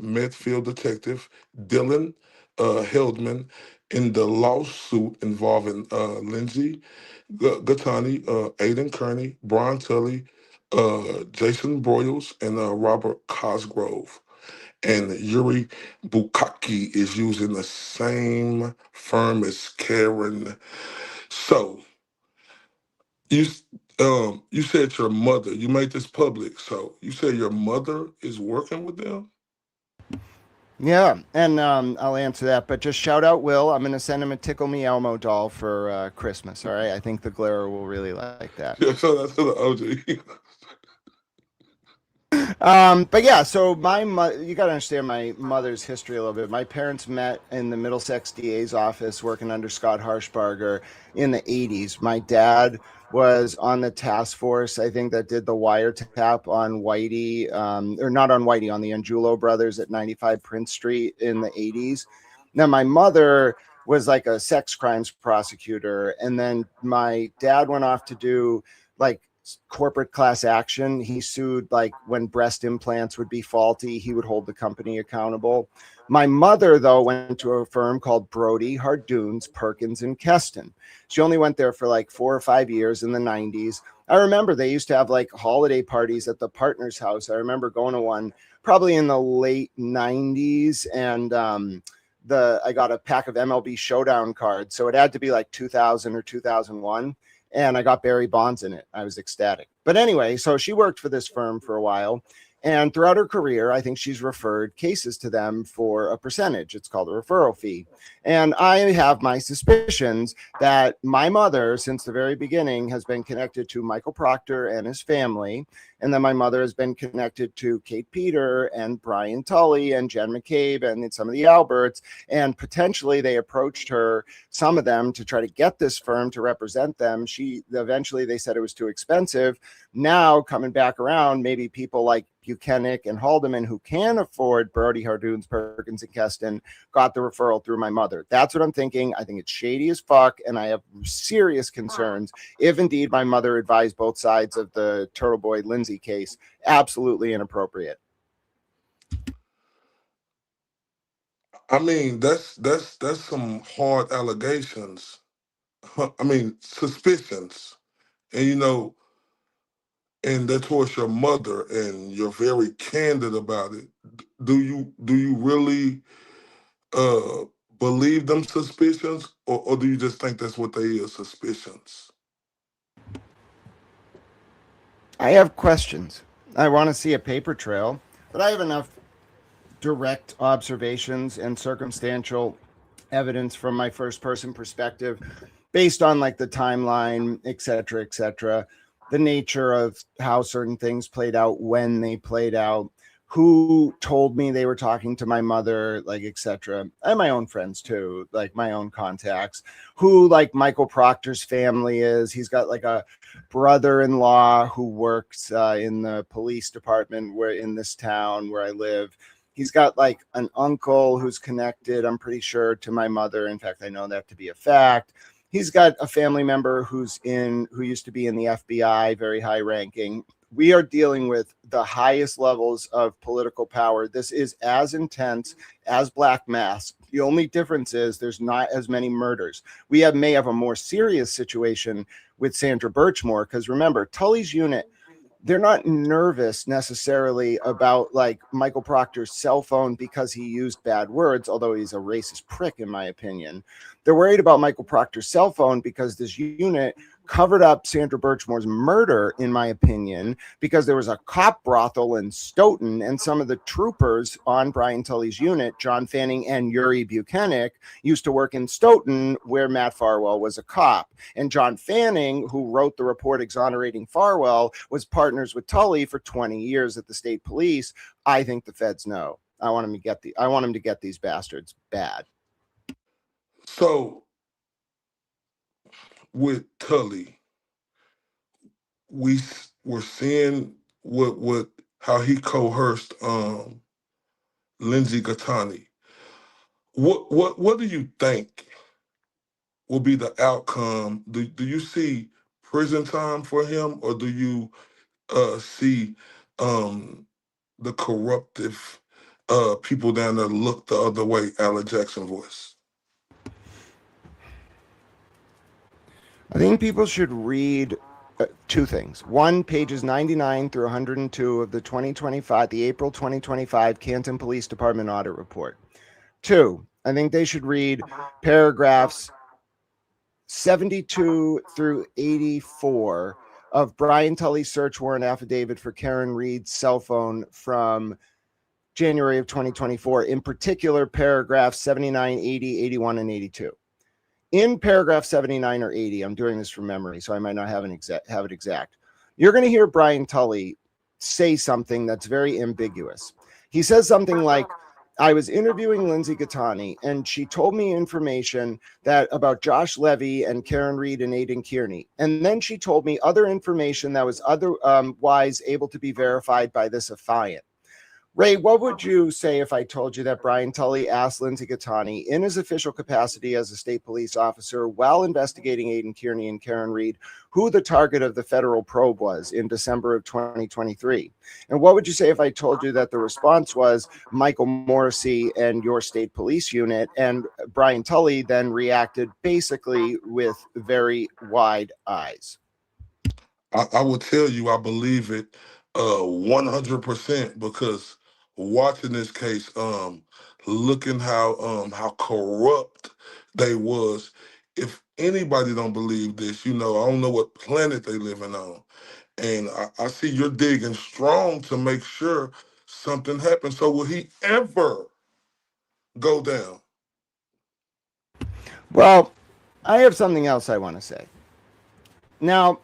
Medfield detective Dylan Heldman in the lawsuit involving Lindsay Gattani, Aiden Kearney, Brian Tully, Jason Broyles, and Robert Cosgrove. And Yuri Bukaki is using the same firm as Karen. So you you said your mother. You made this public. So you said your mother is working with them. Yeah, and I'll answer that, but just shout out Will. I'm going to send him a Tickle Me Elmo doll for Christmas. All right, I think the Glare will really like that. Yeah, so that's to the OG. But yeah, so you got to understand my mother's history a little bit. My parents met in the Middlesex DA's office working under Scott Harshbarger in the 80s. My dad was on the task force, I think, that did the wiretap on Whitey, or not on Whitey, on the Angiulo brothers at 95 Prince Street in the 80s. Now, my mother was like a sex crimes prosecutor, and then my dad went off to do like corporate class action. He sued like when breast implants would be faulty, he would hold the company accountable. My mother, though, went to a firm called Brody, Hardoons, Perkins, and Keston. She only went there for like 4 or 5 years in the 90s. I remember they used to have like holiday parties at the partner's house. I remember going to one probably in the late 90s, and I got a pack of MLB Showdown cards. So it had to be like 2000 or 2001. And I got Barry Bonds in it. I was ecstatic. But anyway, so she worked for this firm for a while. And throughout her career, I think she's referred cases to them for a percentage. It's called a referral fee. And I have my suspicions that my mother, since the very beginning, has been connected to Michael Proctor and his family. And then my mother has been connected to Kate Peter and Brian Tully and Jen McCabe and some of the Alberts. And potentially they approached her, some of them, to try to get this firm to represent them. Eventually they said it was too expensive. Now coming back around, maybe people like Buchanan and Haldeman, who can afford Brody, Hardoons, Perkins, and Keston, got the referral through my mother. That's what I'm thinking. I think it's shady as fuck, and I have serious concerns if indeed my mother advised both sides of the Turtle Boy Lindsay case. Absolutely inappropriate. I mean, that's some hard allegations. I mean, suspicions, and and that towards your mother, and you're very candid about it. Do you really uh believe them suspicions, or do you just think that's what they is, suspicions? I have questions. I want to see a paper trail, but I have enough direct observations and circumstantial evidence from my first person perspective based on like the timeline, et cetera, the nature of how certain things played out, when they played out, who told me they were talking to my mother, like, et cetera. I have my own friends too, like my own contacts, who like Michael Proctor's family is. He's got like a brother-in-law who works in the police department where in this town where I live. He's got like an uncle who's connected, I'm pretty sure, to my mother. In fact, I know that to be a fact. He's got a family member who used to be in the FBI, very high ranking. We are dealing with the highest levels of political power. This is as intense as Black Mass. The only difference is there's not as many murders. We may have a more serious situation with Sandra Birchmore, because remember, Tully's unit, they're not nervous necessarily about like Michael Proctor's cell phone because he used bad words, although he's a racist prick, in my opinion. They're worried about Michael Proctor's cell phone because this unit covered up Sandra Birchmore's murder, in my opinion, because there was a cop brothel in Stoughton, and some of the troopers on Brian Tully's unit, John Fanning and Yuri Buchanan, used to work in Stoughton, where Matt Farwell was a cop. And John Fanning, who wrote the report exonerating Farwell, was partners with Tully for 20 years at the state police. I think the feds know. I want him to get these bastards bad. So with Tully, we're seeing how he coerced Lindsay Gattani. What do you think will be the outcome? Do you see prison time for him, or do you see the corruptive people down there look the other way, Alan Jackson voice? I think people should read two things. One, pages 99 through 102 of the April 2025 Canton Police Department audit report. Two, I think they should read paragraphs 72 through 84 of Brian Tully's search warrant affidavit for Karen Reed's cell phone from January of 2024, in particular paragraphs 79, 80, 81, and 82. In paragraph 79 or 80, I'm doing this from memory, so I might not have it exact. You're going to hear Brian Tully say something that's very ambiguous. He says something like, I was interviewing Lindsay Gattani, and she told me information about Josh Levy and Karen Reed and Aidan Kearney. And then she told me other information that was otherwise able to be verified by this affiant. Ray, what would you say if I told you that Brian Tully asked Lindsay Gattani, in his official capacity as a state police officer, while investigating Aidan Kearney and Karen Reed, who the target of the federal probe was in December of 2023? And what would you say if I told you that the response was Michael Morrissey and your state police unit, and Brian Tully then reacted basically with very wide eyes? I will tell you, I believe it 100% because watching this case, looking how corrupt they was. If anybody don't believe this, I don't know what planet they living on. And I see you're digging strong to make sure something happens. So will he ever go down? Well, I have something else I want to say. Now,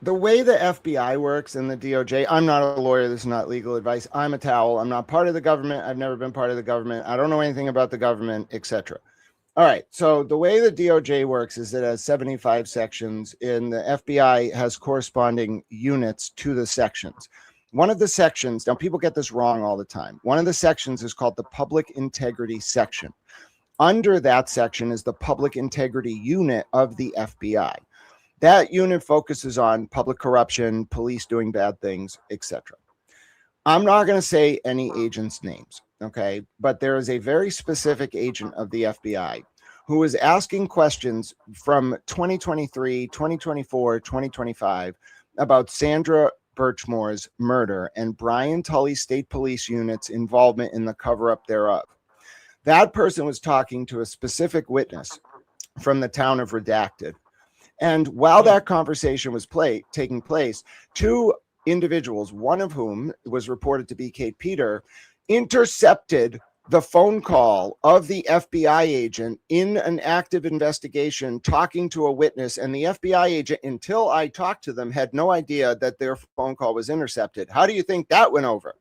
the way the FBI works and the DOJ, I'm not a lawyer. This is not legal advice. I'm a towel. I'm not part of the government. I've never been part of the government. I don't know anything about the government, etc. All right. So the way the DOJ works is it has 75 sections, and the FBI has corresponding units to the sections. One of the sections, now people get this wrong all the time. One of the sections is called the Public Integrity Section. Under that section is the Public Integrity Unit of the FBI. That unit focuses on public corruption, police doing bad things, etc. I'm not going to say any agents' names, okay? But there is a very specific agent of the FBI who is asking questions from 2023, 2024, 2025 about Sandra Birchmore's murder and Brian Tully State Police Unit's involvement in the cover-up thereof. That person was talking to a specific witness from the town of Redacted. And while that conversation was taking place, two individuals, one of whom was reported to be Kate Peter, intercepted the phone call of the FBI agent in an active investigation talking to a witness. And the FBI agent, until I talked to them, had no idea that their phone call was intercepted. How do you think that went over?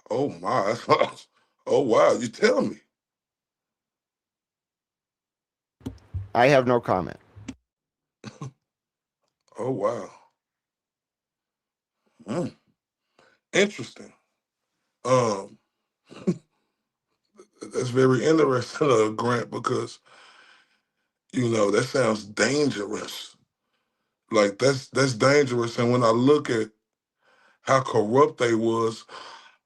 Oh, my. Oh, wow. You tell me. I have no comment. Oh, wow. Interesting. That's very interesting, Grant, because that sounds dangerous. Like that's dangerous. And when I look at how corrupt they was,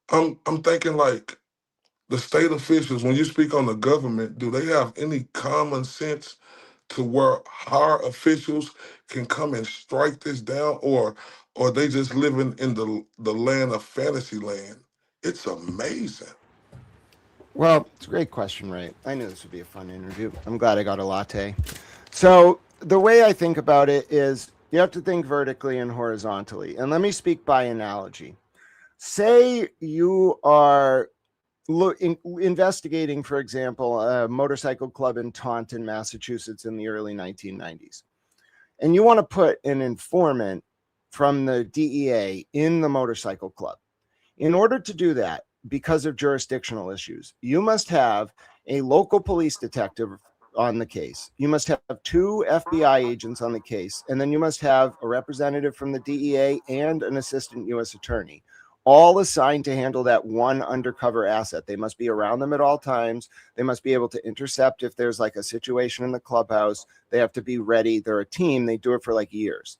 I'm thinking like the state officials. When you speak on the government, do they have any common sense to where higher officials can come and strike this down, or they just living in the land of fantasy land? It's amazing. Well, it's a great question, Ray. I knew this would be a fun interview. I'm glad I got a latte. So the way I think about it is you have to think vertically and horizontally. And let me speak by analogy. Say you are investigating, for example, a motorcycle club in Taunton, Massachusetts in the early 1990s. And you want to put an informant from the DEA in the motorcycle club. In order to do that, because of jurisdictional issues, you must have a local police detective on the case. You must have two FBI agents on the case, and then you must have a representative from the DEA and an assistant U.S. attorney, all assigned to handle that one undercover asset. They must be around them at all times. They must be able to intercept if there's like a situation in the clubhouse. They have to be ready. They're a team. They do it for like years.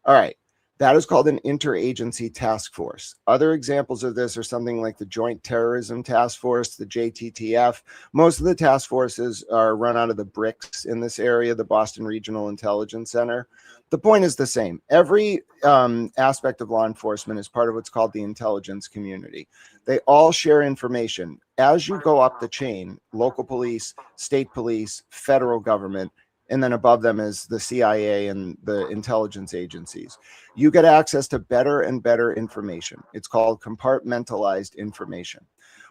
All right. That is called an interagency task force. Other examples of this are something like the Joint Terrorism Task Force, the JTTF. Most of the task forces are run out of the BRICS in this area, the Boston Regional Intelligence Center. The point is the same. Every aspect of law enforcement is part of what's called the intelligence community. They all share information. As you go up the chain, local police, state police, federal government, and then above them is the CIA and the intelligence agencies. You get access to better and better information. It's called compartmentalized information.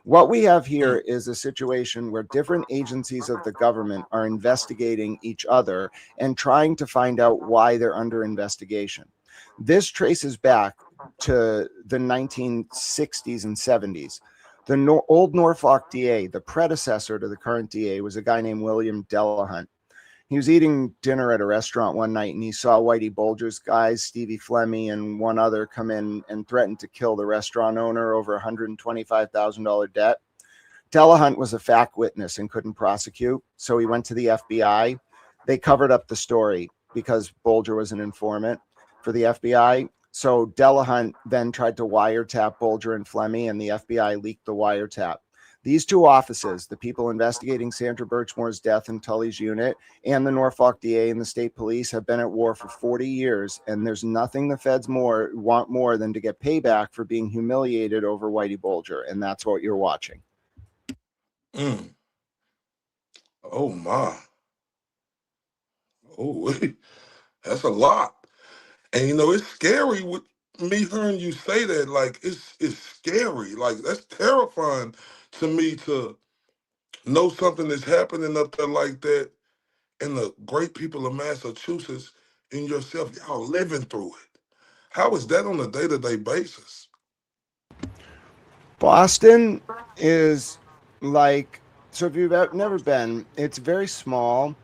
What we have here is a situation where different agencies of the government are investigating each other and trying to find out why they're under investigation. This traces back to the 1960s and 70s. The old Norfolk DA, the predecessor to the current DA, was a guy named William Delahunt. He was eating dinner at a restaurant one night and he saw Whitey Bulger's guys, Stevie Flemmi and one other, come in and threaten to kill the restaurant owner over $125,000 debt. Delahunt was a fact witness and couldn't prosecute, so he went to the FBI. They covered up the story because Bulger was an informant for the FBI. So Delahunt then tried to wiretap Bulger and Flemmi, and the FBI leaked the wiretap. These two offices, the people investigating Sandra Birchmore's death in Tully's unit and the Norfolk DA and the state police, have been at war for 40 years, and there's nothing the feds want more than to get payback for being humiliated over Whitey Bulger, and that's what you're watching. Oh my. Oh, that's a lot. And you know, it's scary with me hearing you say that. Like, it's scary. Like, that's terrifying to me to know something is happening up there like that, and the great people of Massachusetts and yourself, y'all living through it. How is that on a day-to-day basis? Boston is like, so if you've never been, it's very small,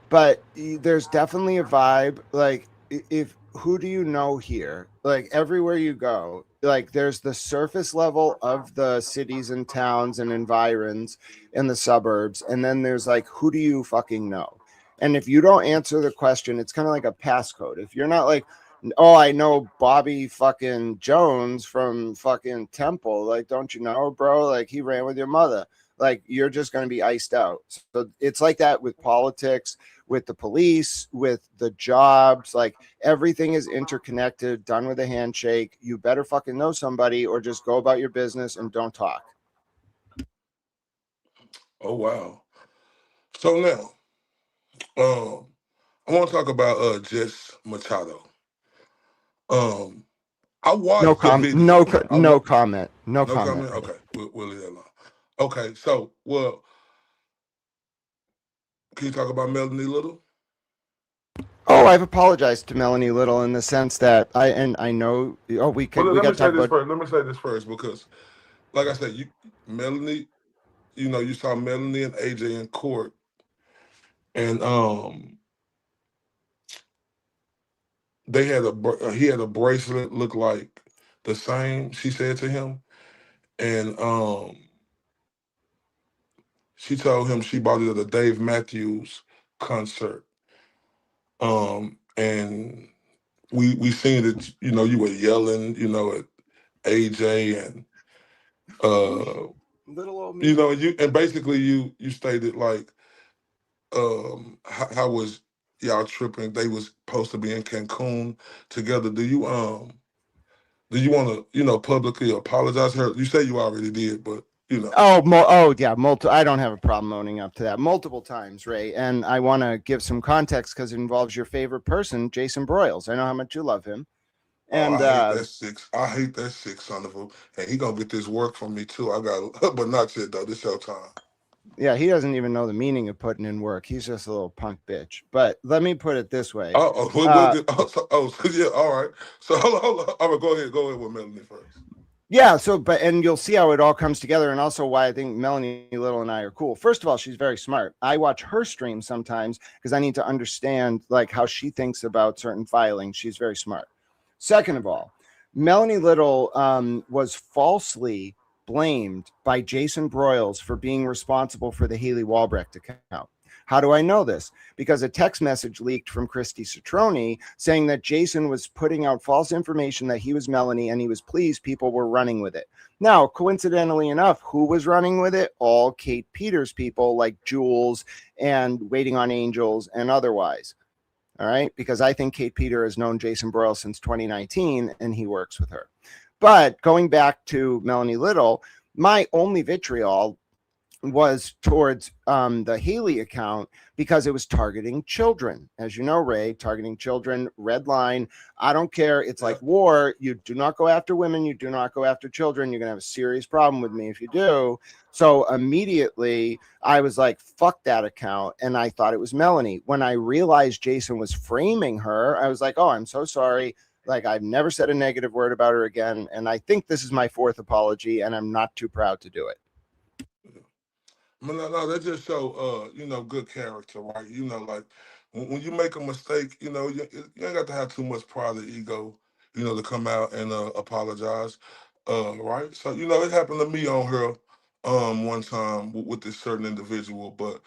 but there's definitely a vibe. Like, if who do you know here? Like, everywhere you go, like, there's the surface level of the cities and towns and environs and the suburbs, and then there's like, who do you fucking know? And if you don't answer the question, it's kind of like a passcode. If you're not like, oh, I know Bobby fucking Jones from fucking Temple. Like, don't you know, bro? Like, he ran with your mother. Like, you're just going to be iced out. So it's like that with politics, with the police, with the jobs. Like, everything is interconnected, done with a handshake. You better fucking know somebody or just go about your business and don't talk. Oh wow. So now, I want to talk about Jess Machado. I No watched the comment. video. No comment. No No comment. comment. Okay, we'll leave that alone. Okay, so well, can you talk about Melanie Little? Oh, I've apologized to Melanie Little in the sense that I know. Oh, we got to talk about. Let me say this first because, like I said, Melanie, you know, you saw Melanie and AJ in court, and they had he had a bracelet look like the same. She said to him, and she told him she bought it at a Dave Matthews concert. And we seen it. You know, you were yelling, you know, at AJ and Little old you me. know, and basically you stated like how was y'all tripping? They was supposed to be in Cancun together. Do you want to, you know, publicly apologize to her? You say you already did, but you know. Oh yeah, I don't have a problem owning up to that multiple times, Ray. And I want to give some context because it involves your favorite person, Jason Broyles. I know how much you love him. Oh, And I hate that six. I hate that six son of a. And he gonna get this work from me too. I got, but not yet though. This your time. yeah, he doesn't even know the meaning of putting in work. He's just a little punk bitch. But let me put it this way. We'll get. Yeah, all right. So hold on. All right, go ahead with Melanie first. Yeah, so and you'll see how it all comes together, and also why I think Melanie Little and I are cool. First of all, she's very smart. I watch her stream sometimes because I need to understand like how she thinks about certain filings. She's very smart. Second of all, Melanie Little was falsely blamed by Jason Broyles for being responsible for the Haley Walbrecht account. How do I know this? Because a text message leaked from Christy Citroni saying that Jason was putting out false information that he was Melanie and he was pleased people were running with it. Now, coincidentally enough, who was running with it? All Kate Peters people like Jules and Waiting on Angels and otherwise. All right. Because I think Kate Peter has known Jason Broyles since 2019 and he works with her. But going back to Melanie Little, my only vitriol was towards the Haley account because it was targeting children. As you know, Ray, targeting children, red line. I don't care. It's like war. You do not go after women. You do not go after children. You're going to have a serious problem with me if you do. So immediately I was like, fuck that account. And I thought it was Melanie. When I realized Jason was framing her, I was like, oh, I'm so sorry. Like, I've never said a negative word about her again. And I think this is my fourth apology, and I'm not too proud to do it. No, that just show, you know, good character, right? You know, like when you make a mistake, you ain't got to have too much pride or ego, to come out and apologize. Right? So, it happened to me on her one time with this certain individual, but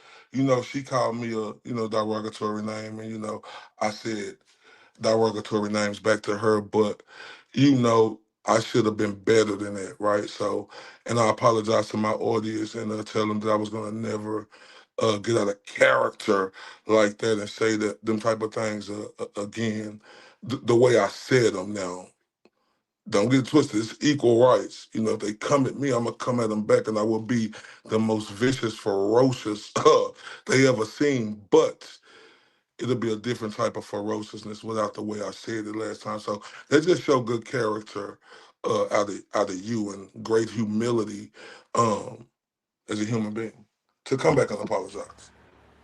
she called me a, derogatory name, and I said derogatory names back to her, but I should have been better than that, right? So, and I apologize to my audience and tell them that I was gonna never get out of character like that and say that them type of things again, the way I said them now. Don't get it twisted. It's equal rights. If they come at me, I'm gonna come at them back, and I will be the most vicious, ferocious they ever seen. But it'll be a different type of ferociousness without the way I said it last time. So they just show good character out of you and great humility as a human being to come back and apologize.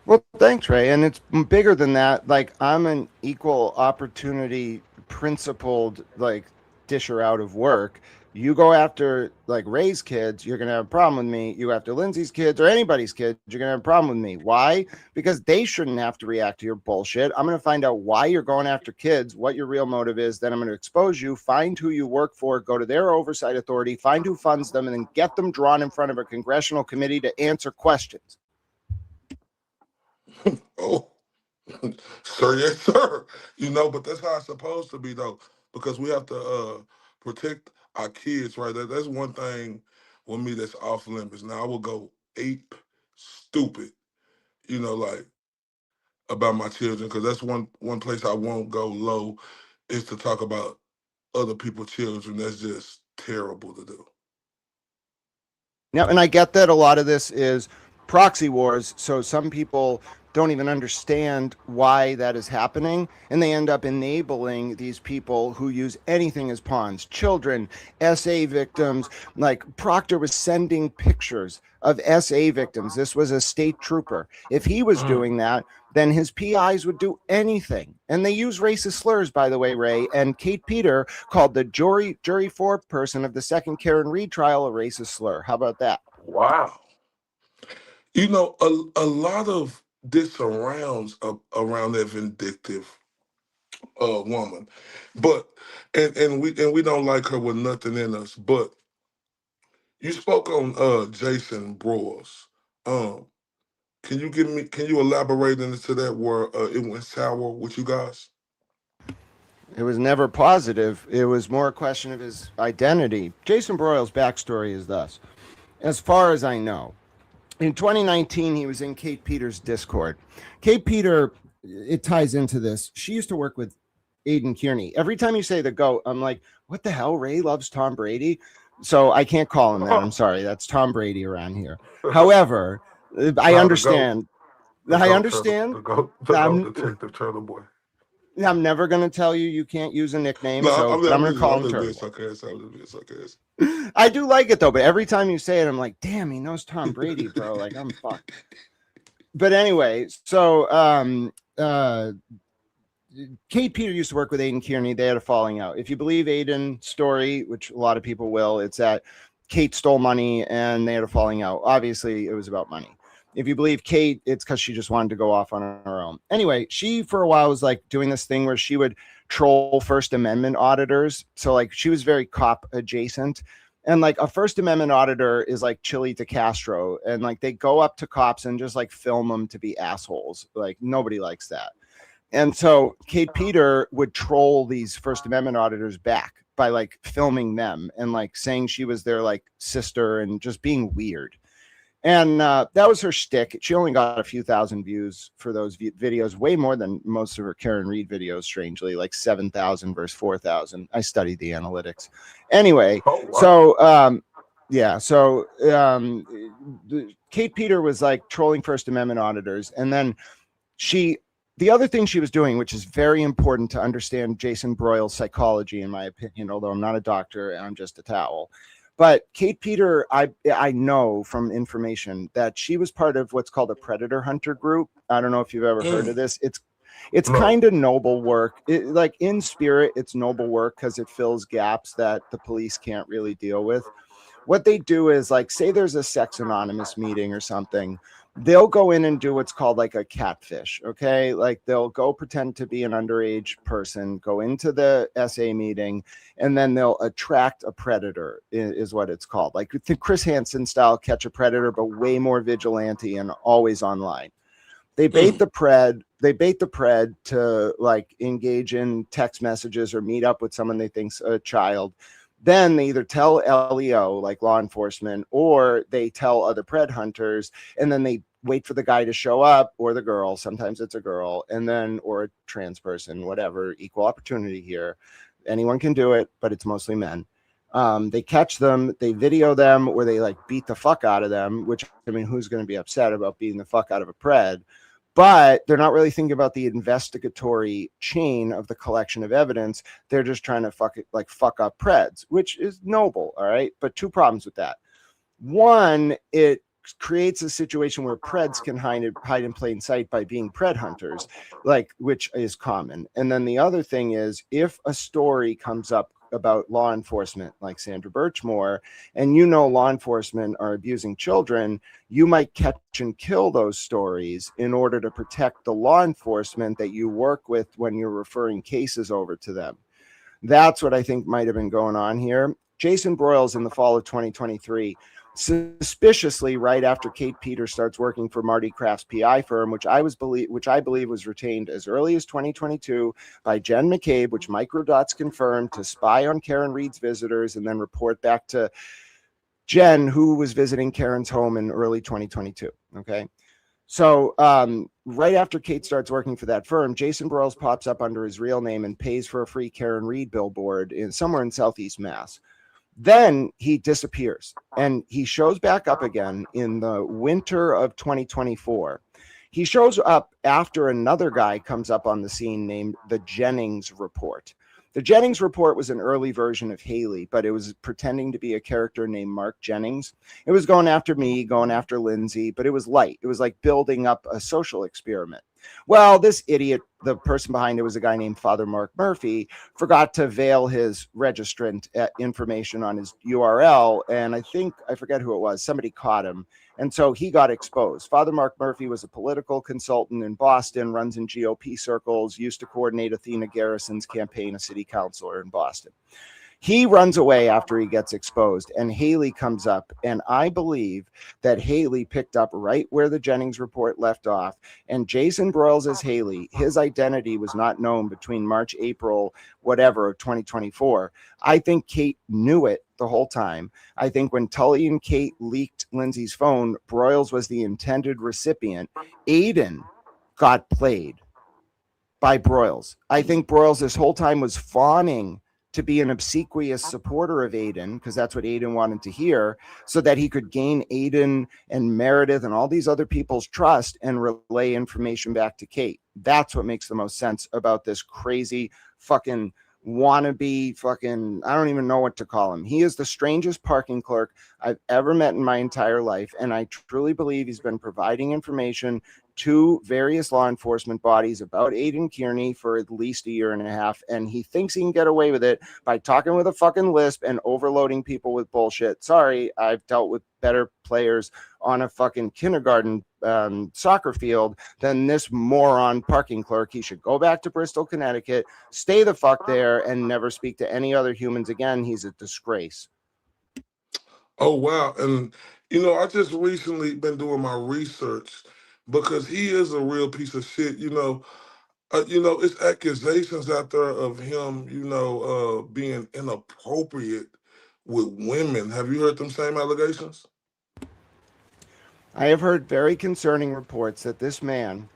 Well, thanks, Ray. And it's bigger than that. Like, I'm an equal opportunity principled, like, disher out of work. You go after, like, Ray's kids, you're going to have a problem with me. You go after Lindsay's kids or anybody's kids, you're going to have a problem with me. Why? Because they shouldn't have to react to your bullshit. I'm going to find out why you're going after kids, what your real motive is. Then I'm going to expose you, find who you work for, go to their oversight authority, find who funds them, and then get them drawn in front of a congressional committee to answer questions. Oh, sir, yes, sir. But that's how it's supposed to be, though, because we have to protect our kids, right? That's one thing with me that's off limits. Now, I will go ape stupid, like about my children, because that's one place I won't go low is to talk about other people's children. That's just terrible to do. Now, and I get that a lot of this is proxy wars. So some people don't even understand why that is happening. And they end up enabling these people who use anything as pawns. Children, SA victims, like Proctor was sending pictures of SA victims. This was a state trooper. If he was doing that, then his PIs would do anything. And they use racist slurs, by the way, Ray. And Kate Peter called the jury foreperson of the second Karen Reed trial a racist slur. How about that? Wow. A lot of this surrounds around that vindictive woman, but and we don't like her with nothing in us. But you spoke on Jason Broyles. Um, can you elaborate into that where it went sour with you guys? It was never positive. It was more a question of his identity. Jason Broyles' backstory is thus. As far as I know, in 2019, he was in Kate Peters' Discord. Kate Peter, it ties into this. She used to work with Aiden Kearney. Every time you say the GOAT, I'm like, what the hell? Ray loves Tom Brady. So I can't call him that. I'm sorry. That's Tom Brady around here. However, I understand. I understand. The detective Turtle Boy. I'm never going to tell you can't use a nickname, No, so I'm I'm going to call him just Turtle being Boy. sarcastic. I'm just being sarcastic. I do like it though, but every time you say it, I'm like, damn, he knows Tom Brady, bro. Like, I'm fucked. But anyway, so Kate Peter used to work with Aiden Kearney. They had a falling out. If you believe Aiden's story, which a lot of people will, it's that Kate stole money and they had a falling out. Obviously, it was about money. If you believe Kate, it's because she just wanted to go off on her own. Anyway, she for a while was like doing this thing where she would troll First Amendment auditors. So like she was very cop adjacent. And like a First Amendment auditor is like Chili to Castro. And like they go up to cops and just like film them to be assholes. Like nobody likes that. And so Kate Peter would troll these First Amendment auditors back by like filming them and like saying she was their like sister and just being weird. And that was her shtick. She only got a few thousand views for those videos, way more than most of her Karen Reed videos, strangely, like 7,000 versus 4,000. I studied the analytics. Anyway, so Kate Peter was like trolling First Amendment auditors. And then the other thing she was doing, which is very important to understand Jason Broyles' psychology, in my opinion, although I'm not a doctor and I'm just a towel. But Kate Peter, I know from information that she was part of what's called a predator hunter group. I don't know if you've ever heard of this. It's kind of noble work. Like in spirit, it's noble work because it fills gaps that the police can't really deal with. What they do is like, say there's a Sex Anonymous meeting or something. they'll go in and do what's called like a catfish. Okay. Like they'll go pretend to be an underage person, go into the SA meeting, and then they'll attract a predator, is what it's called. Like the Chris Hansen style catch a predator, but way more vigilante and always online. They bait the pred to like engage in text messages or meet up with someone they think's a child. Then they either tell LEO, like law enforcement, or they tell other pred hunters, and then they wait for the guy to show up, or the girl, sometimes it's a girl, and then, or a trans person, whatever, equal opportunity here. Anyone can do it, but it's mostly men. They catch them, they video them, or they like beat the fuck out of them, which, I mean, who's going to be upset about beating the fuck out of a pred? But they're not really thinking about the investigatory chain of the collection of evidence. They're just trying to fuck up preds, which is noble. All right. But two problems with that. One, it creates a situation where preds can hide in plain sight by being pred hunters, like, which is common. And then the other thing is, if a story comes up about law enforcement, like Sandra Birchmore, and you know law enforcement are abusing children, you might catch and kill those stories in order to protect the law enforcement that you work with when you're referring cases over to them. That's what I think might have been going on here. Jason Broyles, in the fall of 2023, suspiciously right after Kate Peters starts working for Marty Kraft's PI firm, which I believe was retained as early as 2022 by Jen McCabe, which Microdots confirmed, to spy on Karen Reed's visitors and then report back to Jen, who was visiting Karen's home in early 2022. Okay. So right after Kate starts working for that firm, Jason Broyles pops up under his real name and pays for a free Karen Reed billboard somewhere in Southeast Mass. Then he disappears and he shows back up again in the winter of 2024. He shows up after another guy comes up on the scene named the Jennings Report. The Jennings Report was an early version of Haley, but it was pretending to be a character named Mark Jennings. It was going after me, going after Lindsay, but it was light. It was like building up a social experiment. Well, this idiot, the person behind it was a guy named Father Mark Murphy, forgot to veil his registrant information on his URL. And I forget who it was. Somebody caught him. And so he got exposed. Father Mark Murphy was a political consultant in Boston, runs in GOP circles, used to coordinate Athena Garrison's campaign, a city councilor in Boston. He runs away after he gets exposed, and Haley comes up, and I believe that Haley picked up right where the Jennings Report left off, and Jason Broyles as Haley, his identity was not known between March, April, whatever, of 2024. I think Kate knew it the whole time. I think when Tully and Kate leaked Lindsay's phone, Broyles was the intended recipient. Aiden got played by Broyles. I think Broyles this whole time was fawning to be an obsequious supporter of Aiden, because that's what Aiden wanted to hear, so that he could gain Aiden and Meredith and all these other people's trust and relay information back to Kate. That's what makes the most sense about this crazy fucking wannabe fucking, I don't even know what to call him. He is the strangest parking clerk I've ever met in my entire life, and I truly believe he's been providing information to various law enforcement bodies about Aiden Kearney for at least a year and a half, and he thinks he can get away with it by talking with a fucking lisp and overloading people with bullshit. Sorry, I've dealt with better players on a fucking kindergarten soccer field than this moron parking clerk. He should go back to Bristol, Connecticut, stay the fuck there, and never speak to any other humans again. He's a disgrace. Oh, wow. And, I just recently been doing my research because he is a real piece of shit. It's accusations out there of him, being inappropriate with women. Have you heard them same allegations? I have heard very concerning reports that this man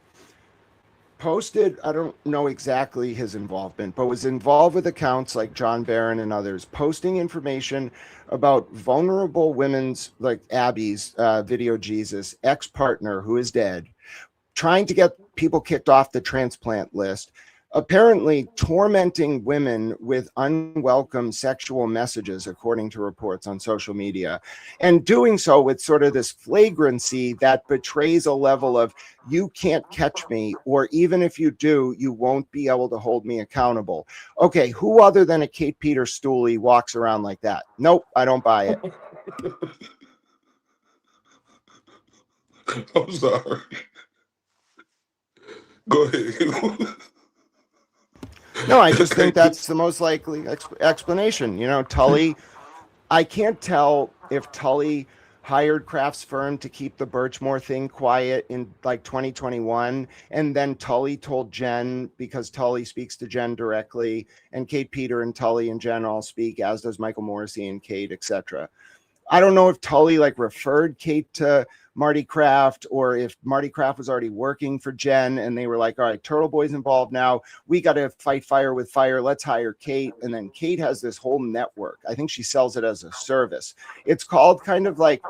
posted, I don't know exactly his involvement, but was involved with accounts like John Barron and others, posting information about vulnerable women's, like Abby's Video Jesus ex-partner who is dead, trying to get people kicked off the transplant list, apparently tormenting women with unwelcome sexual messages, according to reports on social media, and doing so with sort of this flagrancy that betrays a level of, you can't catch me, or even if you do, you won't be able to hold me accountable. Okay, who other than a Kate Peters stoolie walks around like that? Nope, I don't buy it. I'm sorry. Go ahead. No, I just think Okay. that's the most likely explanation. You know, Tully, I can't tell if Tully hired Kraft's firm to keep the Birchmore thing quiet in like 2021. And then Tully told Jen, because Tully speaks to Jen directly, and Kate Peter and Tully and Jen all speak, as does Michael Morrissey and Kate, etc. I don't know if Tully like referred Kate to Marty Kraft, or if Marty Kraft was already working for Jen and they were like, all right, Turtle Boy's involved now. We got to fight fire with fire. Let's hire Kate. And then Kate has this whole network. I think she sells it as a service. It's called kind of like,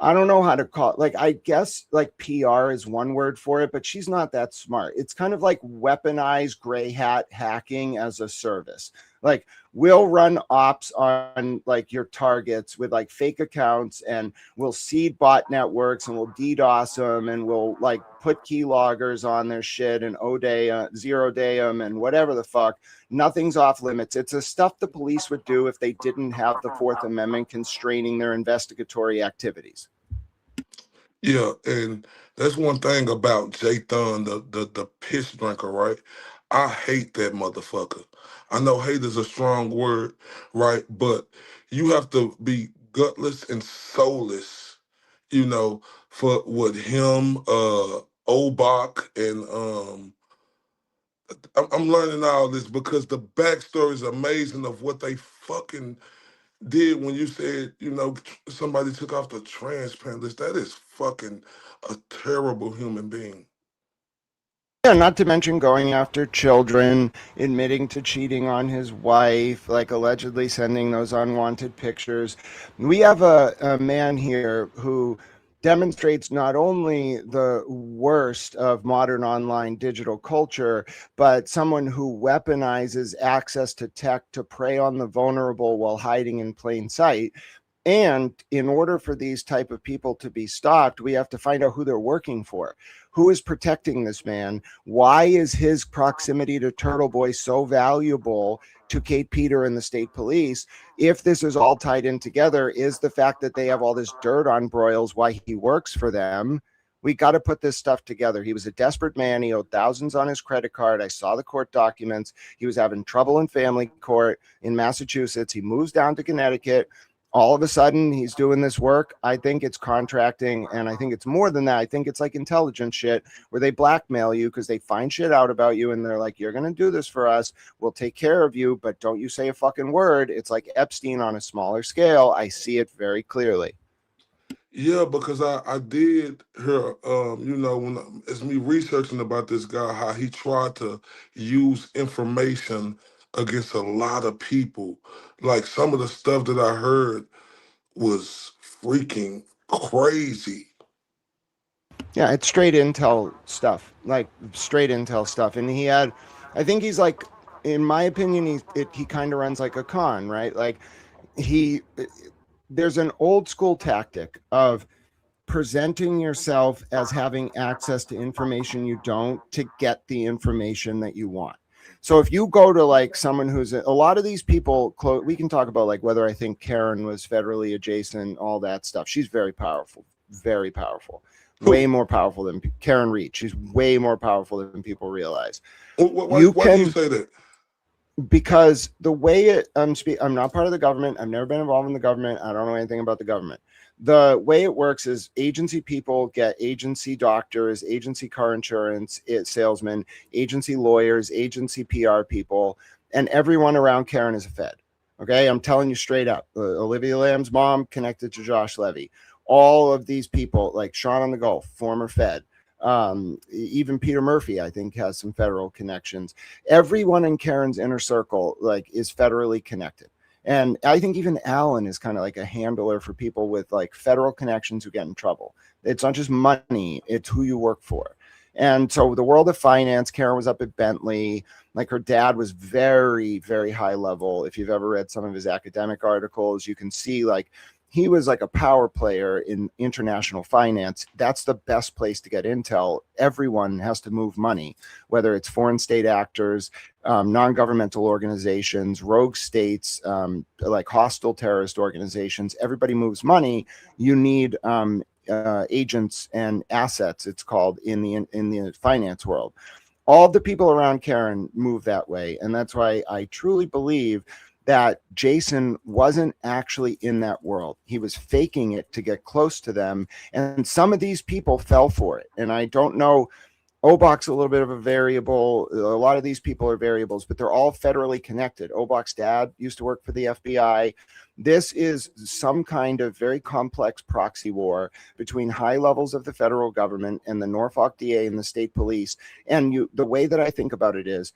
I don't know how to call it. Like, I guess like PR is one word for it, but she's not that smart. It's kind of like weaponized gray hat hacking as a service. Like, we'll run ops on like your targets with like fake accounts, and we'll seed bot networks, and we'll DDoS them, and we'll like put keyloggers on their shit and zero day them and whatever the fuck. Nothing's off limits. It's the stuff the police would do if they didn't have the Fourth Amendment constraining their investigatory activities. Yeah, and that's one thing about Jay Thun, the piss drinker, right? I hate that motherfucker. I know hate is a strong word, right? But you have to be gutless and soulless, for what him, Obach, and I'm learning all this because the backstory is amazing of what they fucking did when you said, somebody took off the transplant list. That is fucking a terrible human being. Yeah, not to mention going after children, admitting to cheating on his wife, like allegedly sending those unwanted pictures. We have a man here who demonstrates not only the worst of modern online digital culture, but someone who weaponizes access to tech to prey on the vulnerable while hiding in plain sight. And in order for these type of people to be stopped, we have to find out who they're working for. Who is protecting this man? Why is his proximity to Turtle Boy so valuable to Kate Peter and the state police? If this is all tied in together, is the fact that they have all this dirt on Broyles why he works for them? We got to put this stuff together. He was a desperate man. He owed thousands on his credit card. I saw the court documents. He was having trouble in family court in Massachusetts. He moves down to Connecticut. All of a sudden he's doing this work. I think it's contracting, and I think it's more than that. I think it's like intelligence shit where they blackmail you because they find shit out about you, and they're like, you're going to do this for us, we'll take care of you, but don't you say a fucking word. It's like Epstein on a smaller scale. I see it very clearly. Yeah, because I did hear, when it's me researching about this guy, how he tried to use information against a lot of people. Like some of the stuff that I heard was freaking crazy. Yeah, it's straight intel stuff, like straight intel stuff. And I think he's like, in my opinion, he kind of runs like a con, right? Like there's an old school tactic of presenting yourself as having access to information you don't to get the information that you want. So if you go to like someone who's a lot of these people, we can talk about like whether I think Karen was federally adjacent, all that stuff. She's very powerful, way more powerful than Karen Reed. She's way more powerful than people realize. Why do you say that? Because the way I'm not part of the government. I've never been involved in the government. I don't know anything about the government. The way it works is agency people get agency doctors, agency car insurance salesmen, agency lawyers, agency PR people, and everyone around Karen is a Fed. Okay, I'm telling you straight up. Olivia Lamb's mom connected to Josh Levy. All of these people, like Sean on the Gulf, former Fed. Even Peter Murphy, I think, has some federal connections. Everyone in Karen's inner circle, like, is federally connected. And I think even Alan is kind of like a handler for people with like federal connections who get in trouble. It's not just money, it's who you work for. And so the world of finance, Karen was up at Bentley. Like, her dad was very, very high level. If you've ever read some of his academic articles, you can see like he was like a power player in international finance. That's the best place to get intel. Everyone has to move money, whether it's foreign state actors, non-governmental organizations, rogue states, like hostile terrorist organizations. Everybody moves money. You need agents and assets, it's called in the finance world. All the people around Karen move that way, and that's why I truly believe that Jason wasn't actually in that world. He was faking it to get close to them, and some of these people fell for it. And I don't know, Obach's a little bit of a variable. A lot of these people are variables, but they're all federally connected. Obach's dad used to work for the FBI. This is some kind of very complex proxy war between high levels of the federal government and the Norfolk DA and the state police. And the way that I think about it is,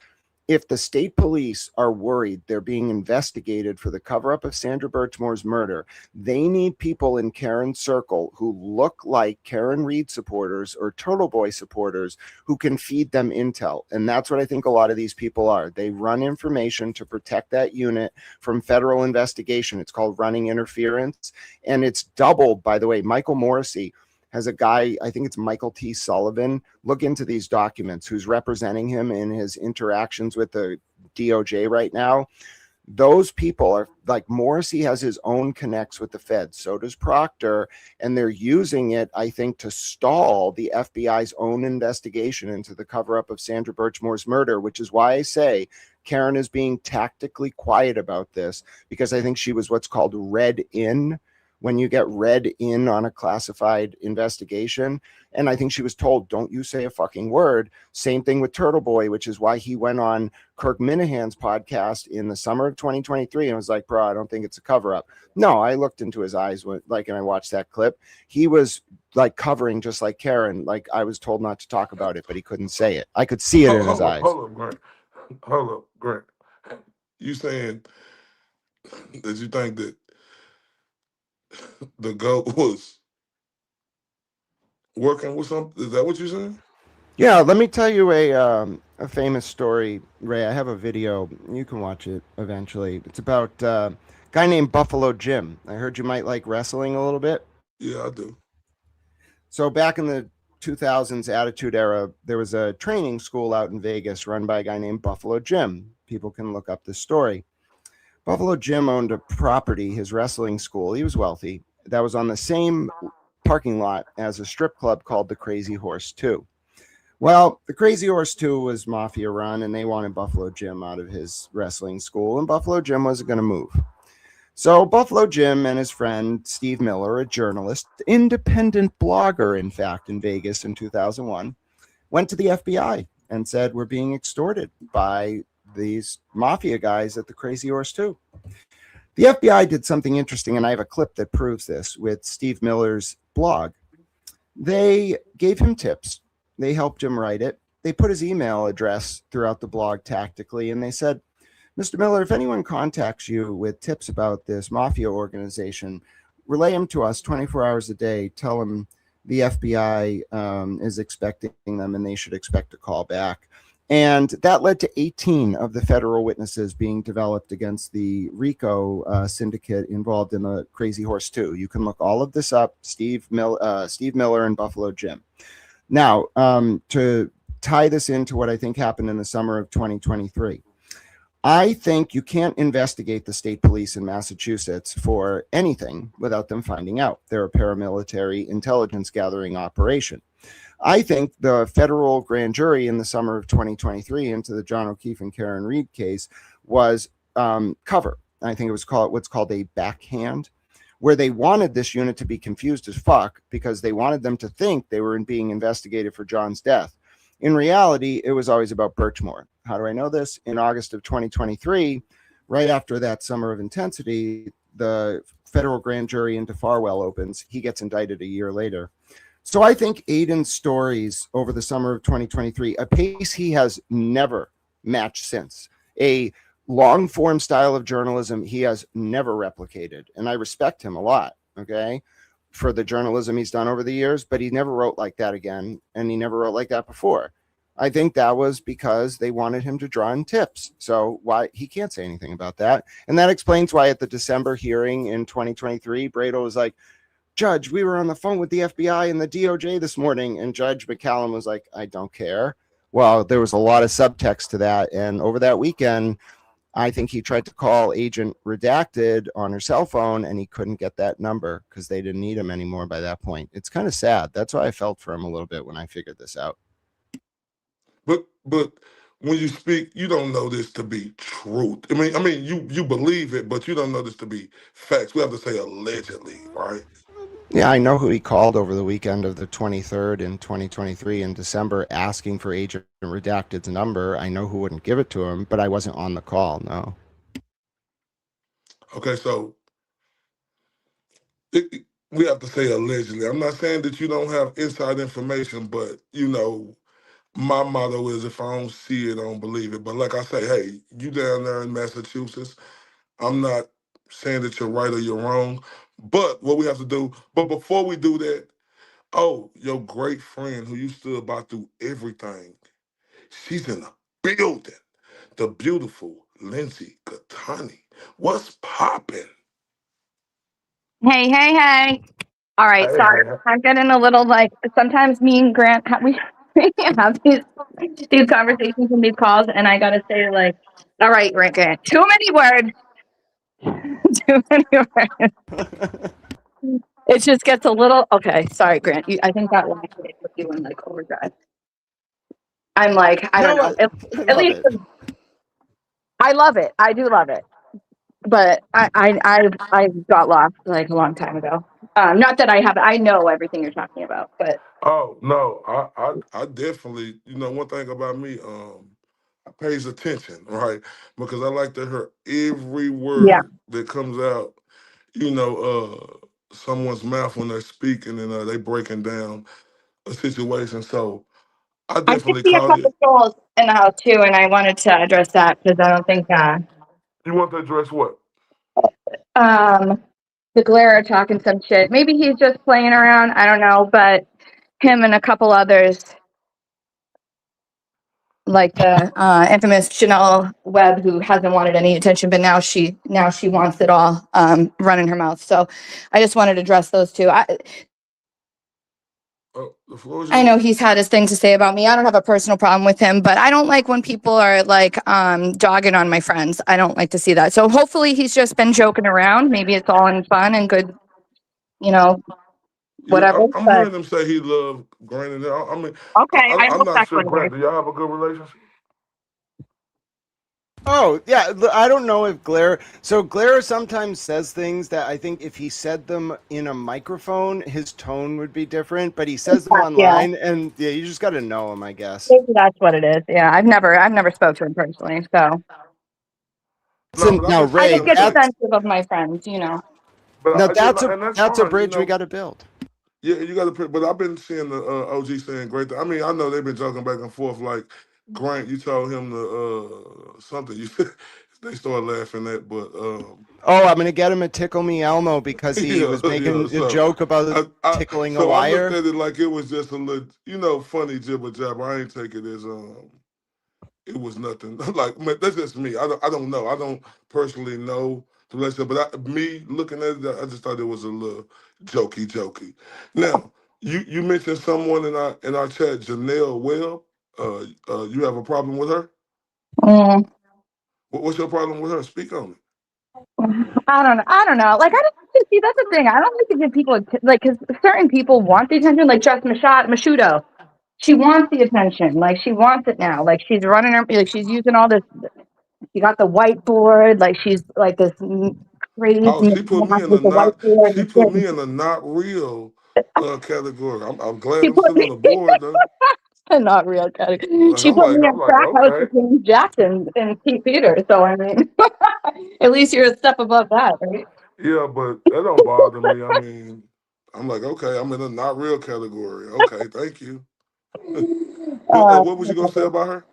if the state police are worried they're being investigated for the cover-up of Sandra Birchmore's murder, they need people in Karen's circle who look like Karen Reed supporters or Turtle Boy supporters who can feed them intel. And that's what I think a lot of these people are. They run information to protect that unit from federal investigation. It's called running interference. And it's doubled, by the way. Michael Morrissey has a guy, I think it's Michael T. Sullivan, look into these documents, who's representing him in his interactions with the DOJ right now. Those people are like, Morrissey has his own connects with the Fed. So does Proctor. And they're using it, I think, to stall the FBI's own investigation into the cover up of Sandra Birchmore's murder, which is why I say Karen is being tactically quiet about this, because I think she was what's called read in. When you get read in on a classified investigation. And I think she was told, don't you say a fucking word. Same thing with Turtle Boy, which is why he went on Kirk Minahan's podcast in the summer of 2023 and was like, bro, I don't think it's a cover up. No, I looked into his eyes and I watched that clip. He was like covering just like Karen. Like, I was told not to talk about it, but he couldn't say it. I could see it in his eyes. Hold up, Grant. Hold up, Grant. You saying that you think that the GOAT was working with something? Is that what you're saying? Yeah, let me tell you a famous story, Ray. I have a video. You can watch it eventually. It's about a guy named Buffalo Jim. I heard you might like wrestling a little bit. Yeah, I do. So back in the 2000s Attitude Era, there was a training school out in Vegas run by a guy named Buffalo Jim. People can look up this story. Buffalo Jim owned a property, his wrestling school. He was wealthy. That was on the same parking lot as a strip club called the Crazy Horse 2. Well, the Crazy Horse 2 was mafia run, and they wanted Buffalo Jim out of his wrestling school, and Buffalo Jim wasn't going to move. So Buffalo Jim and his friend Steve Miller, a journalist, independent blogger, in fact, in Vegas in 2001, went to the FBI and said, we're being extorted by these mafia guys at the Crazy Horse 2. The FBI did something interesting, and I have a clip that proves this with Steve Miller's blog. They gave him tips. They helped him write it. They put his email address throughout the blog tactically, and they said, Mr. Miller, if anyone contacts you with tips about this mafia organization, relay them to us 24 hours a day. Tell them the FBI is expecting them and they should expect a call back. And that led to 18 of the federal witnesses being developed against the RICO syndicate involved in the Crazy Horse 2. You can look all of this up, Steve Miller and Buffalo Jim. Now, to tie this into what I think happened in the summer of 2023, I think you can't investigate the state police in Massachusetts for anything without them finding out. They're a paramilitary intelligence gathering operation. I think the federal grand jury in the summer of 2023 into the John O'Keefe and Karen Reed case was cover. I think it was what's called a backhand, where they wanted this unit to be confused as fuck because they wanted them to think they were being investigated for John's death. In reality, it was always about Birchmore. How do I know this? In August of 2023, right after that summer of intensity, the federal grand jury into Farwell opens. He gets indicted a year later. So I think Aiden's stories over the summer of 2023, a pace he has never matched since, a long form style of journalism he has never replicated. And I respect him a lot, okay, for the journalism he's done over the years, but he never wrote like that again. And he never wrote like that before. I think that was because they wanted him to draw in tips. So why he can't say anything about that. And that explains why at the December hearing in 2023, Brado was like, Judge, we were on the phone with the FBI and the DOJ this morning. And Judge McCallum was like, I don't care. Well, there was a lot of subtext to that. And over that weekend, I think he tried to call Agent Redacted on her cell phone and he couldn't get that number because they didn't need him anymore by that point. It's kind of sad. That's why I felt for him a little bit when I figured this out. But when you speak, you don't know this to be truth. I mean, you believe it, but you don't know this to be facts. We have to say allegedly, right? Yeah, I know who he called over the weekend of the 23rd in 2023 in December asking for Agent Redacted's number. I know who wouldn't give it to him, but I wasn't on the call, no. Okay, so we have to say allegedly. I'm not saying that you don't have inside information, but my motto is if I don't see it, I don't believe it. But like I say, hey, you down there in Massachusetts, I'm not saying that you're right or you're wrong. But what we have to do, but before we do that, oh, your great friend who you stood by through everything, she's in the building. The beautiful Lindsay Katani. What's popping? Hey, hey, hey. All right, Hey, sorry. hey, I'm getting a little like sometimes me and Grant we have these conversations and these calls, and I gotta say like, all right, Grant, too many words, too many words. It just gets a little okay. Sorry, Grant. I think that line put you in like overdrive. I'm like, I don't No, know. I At love least it. I love it. I do love it, but I got lost like a long time ago. Not that I have. I know everything you're talking about, but Oh no, I definitely, one thing about me, I pays attention, right? Because I like to hear every yeah. word that comes out, someone's mouth when they're speaking and they breaking down a situation. So I I did definitely see a caught it. couple trolls in the house too, and I wanted to address that because I don't think You want to address what? um the Galera talking some shit. Maybe he's just playing around. I don't know, but him and a couple others, like the infamous Janelle Webb, who hasn't wanted any attention, but now she wants it all, running her mouth. So I just wanted to address those two. The floor is I yours. know he's had his things to say about me. I don't have a personal problem with him, but I don't like when people are like dogging on my friends. I don't like to see that. So hopefully he's just been joking around. Maybe it's all in fun and good, you know, Yeah, whatever. I'm But hearing them say he loved Grant. I mean, okay, I I'm hope not that's sure. what it Grant, is. do y'all have a good relationship? Oh, yeah. I don't know if Glare sometimes says things that I think if he said them in a microphone, his tone would be different, but he says them Yeah, online and yeah, you just got to know him, I guess. maybe that's what it is. Yeah, I've never spoke to him personally, so No, So but I've now, been I seeing Ray, just them get say, defensive of my friends. You know. but now yeah, that's and that's a fine, bridge we got to build. Yeah, you got to. But I've been seeing the OG saying great. I mean, I know they've been joking back and forth. Like Grant, you told him the something. You they started laughing at, but Oh, I'm gonna get him a Tickle Me Elmo because he yeah, was yeah. making a So joke about tickling a I looked wire. at it like it was just a little, funny jibber jabber. I ain't take it as it was nothing. Like man, that's just me. I don't know. I don't personally know the relationship, but me looking at it, I just thought it was a little jokey. Now you mentioned someone in our chat, Janelle Webb. You have a problem with her? Mm, What's your problem with her? Speak on it. I don't know. I don't know. Like I don't see. That's the thing. I don't like to give people like because certain people want the attention. Like Jess Mashudo. She wants the attention. Like she wants it now. Like she's running her. Like she's using all this. She got the whiteboard. Like she's like this crazy Oh, with the whiteboard. she And put shit. me in a not real category. I'm glad She I'm put still me on the board though. not real category. Like She put me I'm in like track house okay. with James Jackson in Pete Theater. So I mean, at least you're a step above that, right? Yeah, but that don't bother me. I mean, I'm like, okay, I'm in a not real category. Okay, thank you. What was you gonna say Whatever. about her?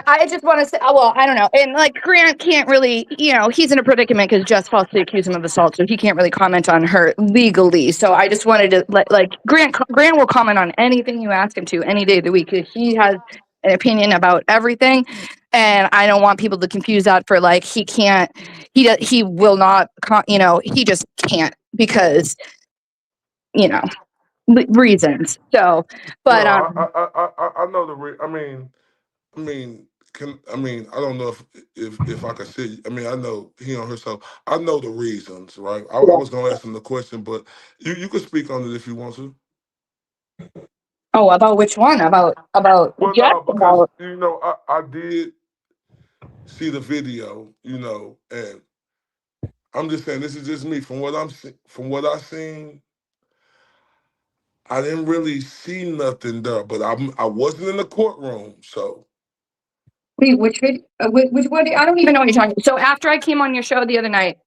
I just want to say, well, I don't know. And like Grant can't really, he's in a predicament because Jess falsely accused him of assault, so he can't really comment on her legally. So I just wanted to like Grant will comment on anything you ask him to any day of the week. He has an opinion about everything, and I don't want people to confuse that for like he can't, he will not, he just can't because you know reasons. So, but No, I know the. I mean, can I mean I don't know if I could see. I mean I know he on her, so I know the reasons, right? I was gonna ask him the question, but you could speak on it if you want to. Oh, about which one? About Well, Jeff? no, because About I did see the video, and I'm just saying this is just me from from what I seen. I didn't really see nothing there, but I wasn't in the courtroom, so wait, which what? I don't even know what you're talking. So after I came on your show the other night,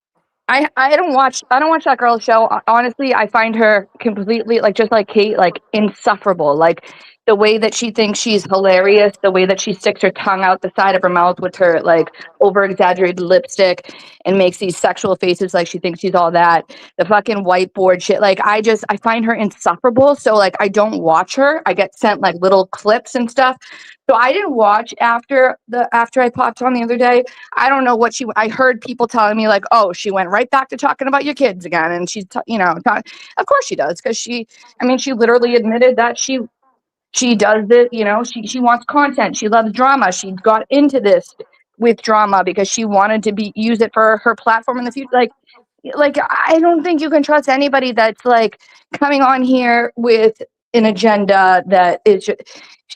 I don't watch that girl's show. Honestly, I find her completely like just like Kate, like insufferable. Like the way that she thinks she's hilarious, the way that she sticks her tongue out the side of her mouth with her like over exaggerated lipstick and makes these sexual faces like she thinks she's all that. The fucking whiteboard shit. Like I find her insufferable. So like I don't watch her. I get sent like little clips and stuff. So I didn't watch after I popped on the other day. I don't know what I heard people telling me like, oh, she went right back to talking about your kids again. And she's, of course she does. Cause I mean, she literally admitted that she does this, she wants content. She loves drama. She got into this with drama because she wanted to use it for her platform in the future. Like I don't think you can trust anybody that's like coming on here with an agenda that is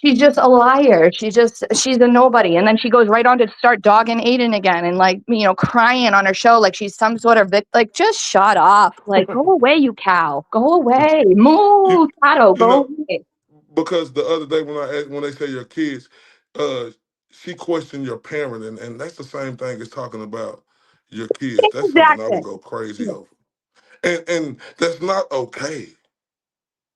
she's just a liar. She's a nobody. And then she goes right on to start dogging Aiden again and like, crying on her show like she's some sort of like just shut up. Like go away, you cow. Go away. you Moo, Tato, you go know away. because the other day when they say your kids, uh, she questioned your parent, and that's the same thing as talking about your kids. That's something I would Exactly. go crazy over, and that's not okay.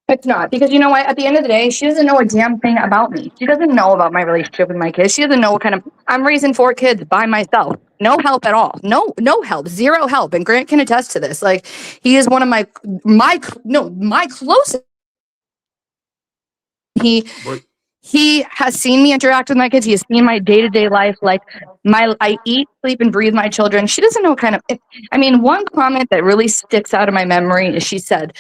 It's not because you know what? At the end of the day, she doesn't know a damn thing about me. She doesn't know about my relationship with my kids. She doesn't know what kind of I'm raising 4 kids by myself. No help at all. No help. Zero help. And Grant can attest to this. Like he is one of my closest. He But he has seen me interact with my kids. He has seen my day-to-day life. Like I eat, sleep, and breathe my children. She doesn't know what kind of I mean, one comment that really sticks out of my memory is she said,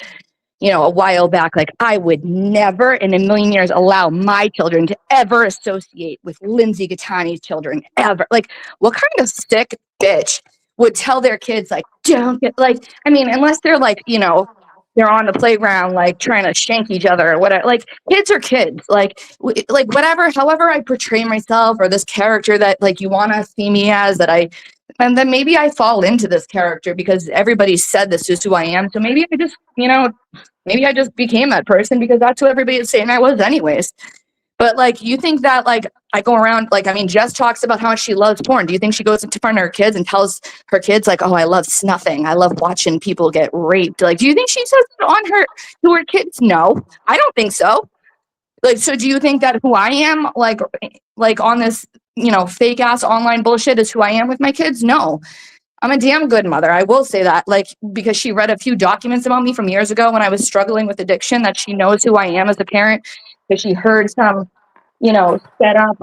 a while back, like I would never in a million years allow my children to ever associate with Lindsay Gattani's children ever. Like, what kind of sick bitch would tell their kids, like, don't get like, I mean, unless they're like, they're on the playground, like trying to shank each other or whatever. Like, kids are kids. Like whatever, however I portray myself or this character that like you want to see me as and then maybe I fall into this character because everybody said this is who I am. So maybe I just became that person because that's who everybody is saying I was anyways. But like, you think that like I go around, like, I mean, Jess talks about how much she loves porn. Do you think she goes in front of her kids and tells her kids like, oh, I love snuffing. I love watching people get raped. Like, do you think she says it on to her kids? No, I don't think so. Like, so do you think that who I am, like on this, fake ass online bullshit is who I am with my kids? No, I'm a damn good mother. I will say that, like, because she read a few documents about me from years ago when I was struggling with addiction, that she knows who I am as a parent, because she heard some, set up,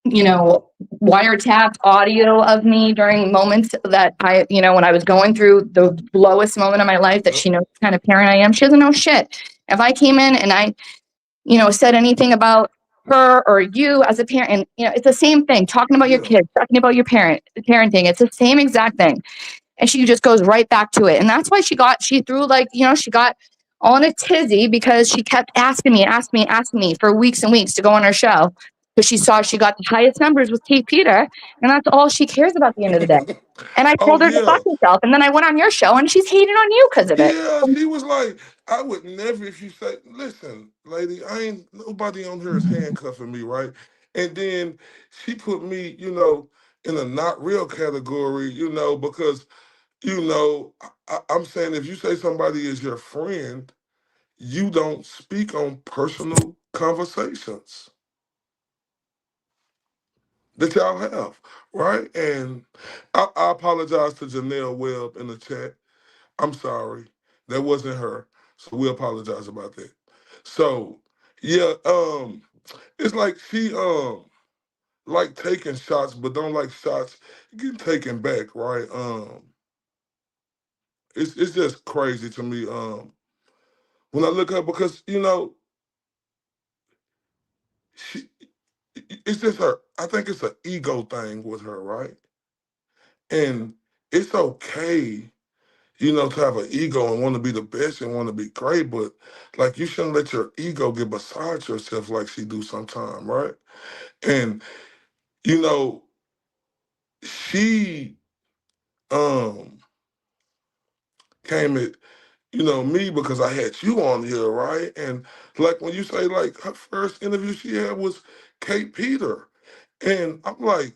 wiretapped audio of me during moments that when I was going through the lowest moment of my life, that uh, she knows what kind of parent I am. She doesn't know shit. If I came in and I, said anything about her or you as a parent, and, it's the same thing, talking about your yeah, kids, talking about your parenting, it's the same exact thing. And she just goes right back to it. And that's why she threw like, she got all in a tizzy because she kept asking me for weeks and weeks to go on her show because she saw she got the highest numbers with Kate Peter. And that's all she cares about at the end of the day. And I oh told her to fuck yeah, herself. And then I went on your show and she's hating on you because of it. yeah. She was like, I would never if you say, listen, lady, I ain't nobody on here is handcuffing me, right? And then she put me, in a not real category, because I'm saying if you say somebody is your friend, you don't speak on personal conversations that y'all have, right? And I apologize to Janelle Webb in the chat. I'm sorry, that wasn't her, so we apologize about that. So yeah, it's like she like taking shots, but don't like shots getting taken back, right? It's just crazy to me. When I look up because she it's just her. I think it's an ego thing with her, right? And it's okay, to have an ego and want to be the best and want to be great, but like you shouldn't let your ego get beside yourself like she do sometime, right? And you know, she um came at me because I had you on here, right? And like when you say like her first interview she had was Kate Peter, and I'm like,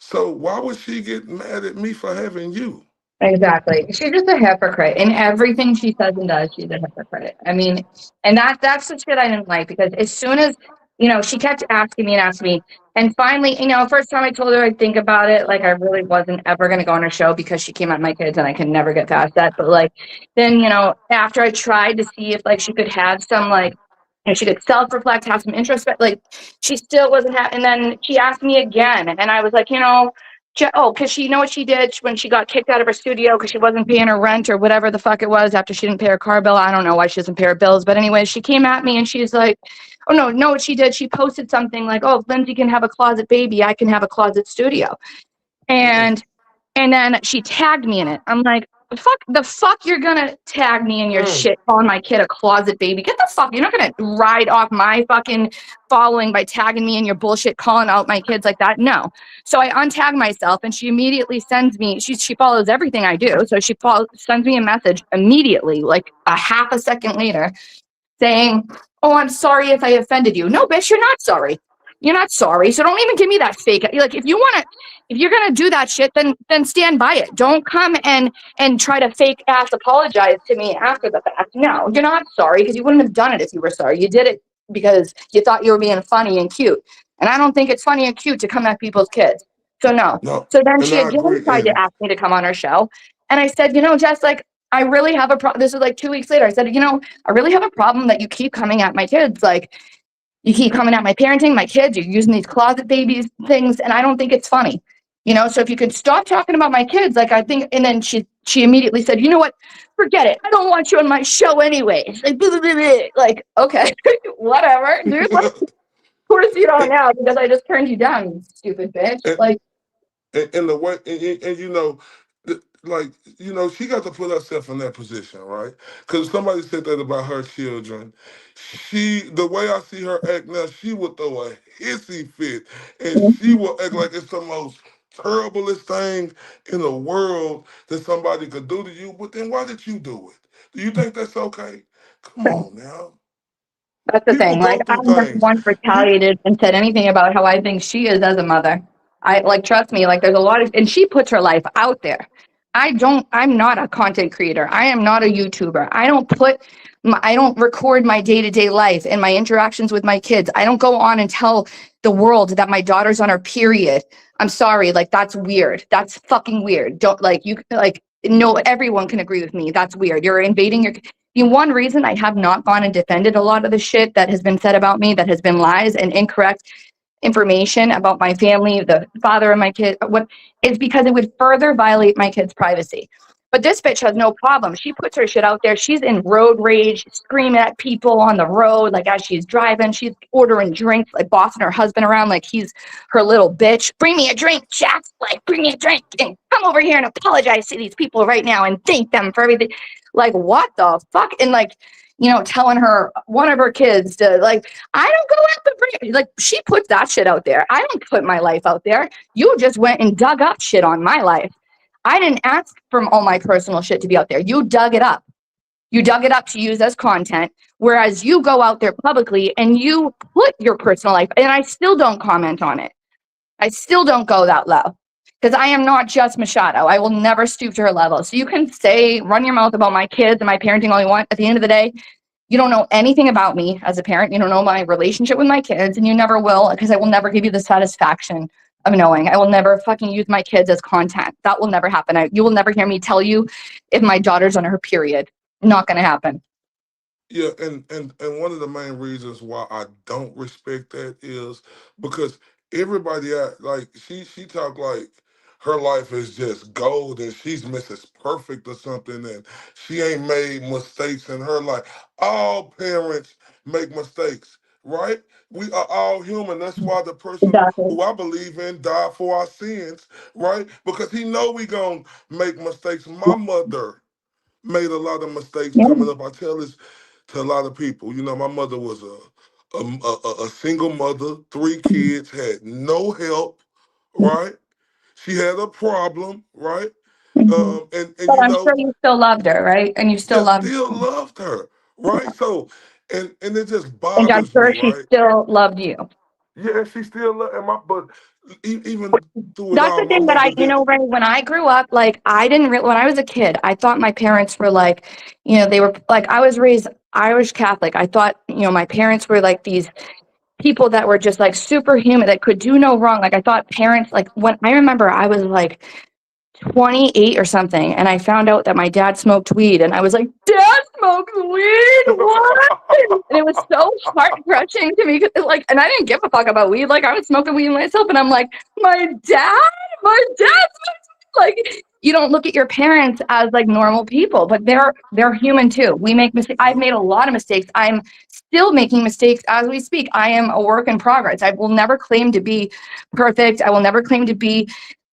so why would she get mad at me for having you? Exactly. She's just a hypocrite in everything she says and does. She's a hypocrite. I mean, and that's the shit I didn't like because as soon as she kept asking me and asking me, and finally, first time I told her I'd think about it, like I really wasn't ever going to go on her show because she came at my kids, and I can never get past that. But like, then after I tried to see if like she could have some like, she could self-reflect, have some introspect, like she still wasn't and then she asked me again, and I was like, because she, what she did when she got kicked out of her studio because she wasn't paying her rent or whatever the fuck it was after she didn't pay her car bill. I don't know why she doesn't pay her bills. But anyway, she came at me and she's like, oh, no, what she did, she posted something like, oh, if Lindsay can have a closet baby, I can have a closet studio. Mm-mm. And then she tagged me in it. I'm like, the fuck you're gonna tag me in your Mm. shit calling my kid a closet baby. Get the fuck, you're not gonna ride off my fucking following by tagging me in your bullshit calling out my kids like that. No. So I untag myself and she immediately sends me, she follows everything I do. So she sends me a message immediately, like a half a second later, saying, oh, I'm sorry if I offended you. No, bitch, you're not sorry. You're not sorry. So don't even give me that fake. Like if you're gonna do that shit, then stand by it. Don't come and try to fake ass apologize to me after the fact. No, you're not sorry because you wouldn't have done it if you were sorry. You did it because you thought you were being funny and cute. And I don't think it's funny and cute to come at people's kids. So no. No, So then and she I again agree. tried to And ask me to come on her show. And I said, Jess, like I really have a problem. This was like 2 weeks later. I said, I really have a problem that you keep coming at my kids. Like, you keep coming at my parenting, my kids, you're using these closet babies things, and I don't think it's funny. So if you could stop talking about my kids, like I think, and then she immediately said, you know what, forget it. I don't want you on my show anyways. Like, blah, blah, blah, blah. Like okay, whatever, dude. Like, of course you don't and, now because I just turned you down, you stupid bitch. and, Like, and the way like she got to put herself in that position, right? Because somebody said that about her children. The way I see her act now, she would throw a hissy fit, and she will act like it's the most terriblest thing in the world that somebody could do to you. But then why did you do it? Do you think that's okay? Come on now. that's the People thing. Like, go I through never things. once People, retaliated and said anything about how I think she is as a mother. I like, trust me, like, there's a lot of, and she puts her life out there. I'm not a content creator. I am not a YouTuber. I don't record my day to day life and my interactions with my kids. I don't go on and tell the world that my daughter's on her period. I'm sorry. Like, that's weird. That's fucking weird. Don't like, you like, no, everyone can agree with me. That's weird. You're invading your, one reason I have not gone and defended a lot of the shit that has been said about me that has been lies and incorrect information about my family, the father of my kid, what is because it would further violate my kid's privacy. But this bitch has no problem. She puts her shit out there. She's in road rage, screaming at people on the road, like as she's driving. She's ordering drinks, like bossing her husband around like he's her little bitch. Bring me a drink, Jack. Like, bring me a drink and come over here and apologize to these people right now and thank them for everything. Like, what the fuck? And like, telling her one of her kids to like, I don't go out the bring. Like, she puts that shit out there. I don't put my life out there. You just went and dug up shit on my life. I didn't ask for all my personal shit to be out there. You dug it up. You dug it up to use as content, whereas you go out there publicly and you put your personal life, and I still don't comment on it. I still don't go that low because I am not just Machado. I will never stoop to her level. So you can run your mouth about my kids and my parenting all you want. At the end of the day, you don't know anything about me as a parent. You don't know my relationship with my kids, and you never will because I will never give you the satisfaction of knowing. I will never fucking use my kids as content. That will never happen. You will never hear me tell you if my daughter's on her period. Not going to happen. yeah, and one of the main reasons why I don't respect that is because everybody like she talk like her life is just gold and she's Mrs. Perfect or something and she ain't made mistakes in her life. All parents make mistakes. right? We are all human. That's why the person Exactly. who I believe in died for our sins, right? Because he know we gonna make mistakes. My mother made a lot of mistakes Yeah. coming up. I tell this to a lot of people. You know, my mother was a single mother, 3 kids, had no help, right? She had a problem, right? Mhm. And But you I'm know, sure you still loved her, right? And you still yeah, loved, still loved her, right? So, and it just and I'm bothers me, sure she right? still loved you. Yeah, she still love, and but even through it That's all, the my thing that mother did. Ray, when I grew up, like, I didn't, when I was a kid, I thought my parents were like, they were like, I was raised Irish Catholic. I thought, my parents were like these people that were just like superhuman that could do no wrong. Like, I thought parents, like, when I remember I was like 28 or something, and I found out that my dad smoked weed, and I was like, Dad smokes weed? What? And it was so heart crushing to me, 'cause, like, and I didn't give a fuck about weed. Like, I was smoking weed myself, and I'm like, my dad smokes weed? Like, you don't look at your parents as like normal people, but they're human too. We make mistakes. I've Yep. made a lot of mistakes. I'm still making mistakes as we speak. I am a work in progress. I will never claim to be perfect. I will never claim to be,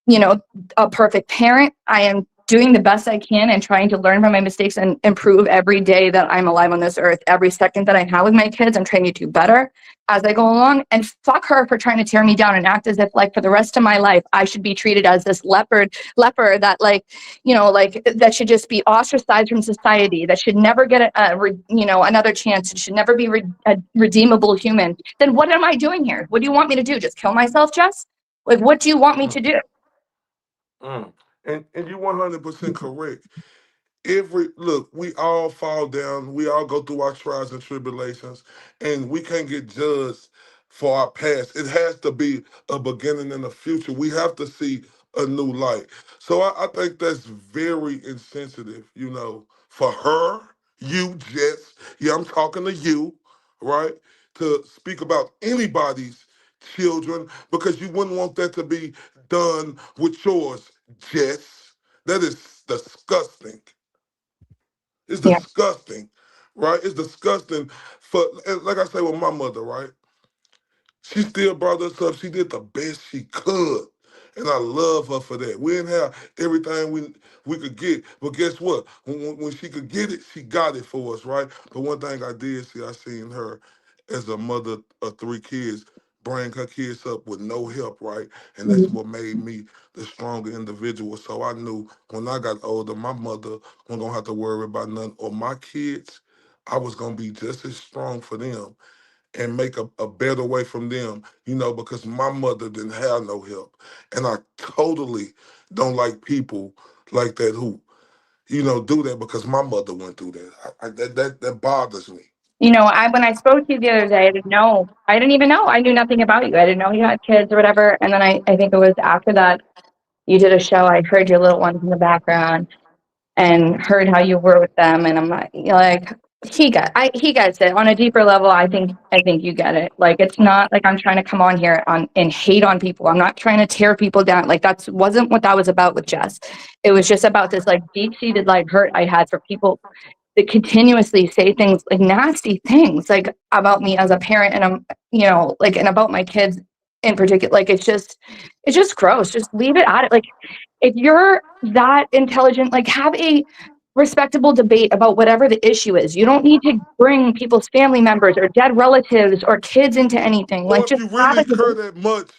you know, a perfect parent. I am doing the best I can and trying to learn from my mistakes and improve every day that I'm alive on this earth. Every second that I have with my kids, I'm trying to do better as I go along. And fuck her for trying to tear me down and act as if, like, for the rest of my life, I should be treated as this leper that, like, like, that should just be ostracized from society, that should never get another chance. It should never be a redeemable human. Then what am I doing here? What do you want me to do? Just kill myself, Jess? Like, what do you want me to do? Mm. And you're 100% correct. Every look, we all fall down, we all go through our trials and tribulations, and we can't get judged for our past. It has to be a beginning in the future. We have to see a new light. So I think that's very insensitive, for her, you, Jess. Yeah, I'm talking to you, right? To speak about anybody's children because you wouldn't want that to be done with yours, Jess. That is disgusting. It's Yeah. disgusting, right? It's disgusting for, and like I say with my mother, right? She still brought us up. She did the best she could. And I love her for that. We didn't have everything we could get. But guess what? When she could get it, she got it for us, right? But one thing I did see, I seen her as a mother of 3 kids bring her kids up with no help, right? And that's what made me the stronger individual. So I knew when I got older, my mother wasn't going to have to worry about nothing. Or my kids, I was going to be just as strong for them and make a better way from them, because my mother didn't have no help. And I totally don't like people like that who, do that because my mother went through that. That bothers me. When I spoke to you the other day, I didn't know. I didn't even know. I knew nothing about you. I didn't know you had kids or whatever. And then I think it was after that you did a show. I heard your little ones in the background and heard how you were with them. And I'm like, he gets it on a deeper level. I think you get it. Like, it's not like I'm trying to come on here and hate on people. I'm not trying to tear people down. Like, that's wasn't what that was about with Jess. It was just about this, like, deep seated, like, hurt I had for people that continuously say things, like, nasty things, like, about me as a parent, and I'm, like, and about my kids in particular. Like, it's just gross. Just leave it at it. Like, if you're that intelligent, like, have a respectable debate about whatever the issue is. You don't need to bring people's family members or dead relatives or kids into anything. Or Like, if just you have really a care debate. that much,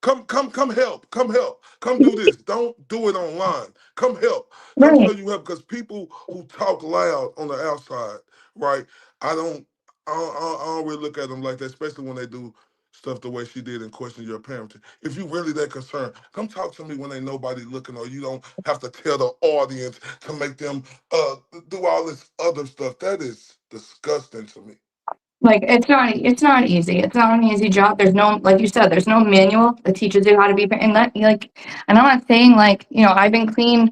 come help, come help, come do this. Don't do it online. Come help, come Right. show you help. Because people who talk loud on the outside, right? I don't, I don't really look at them like that, especially when they do stuff the way she did and question your parenting. If you really that concerned, come talk to me when ain't nobody looking, or you don't have to tell the audience to make them do all this other stuff. That is disgusting to me. Like, it's not easy. It's not an easy job. There's no, like you said, there's no manual that teaches you how to be, and that, like, and I'm not saying, like, I've been clean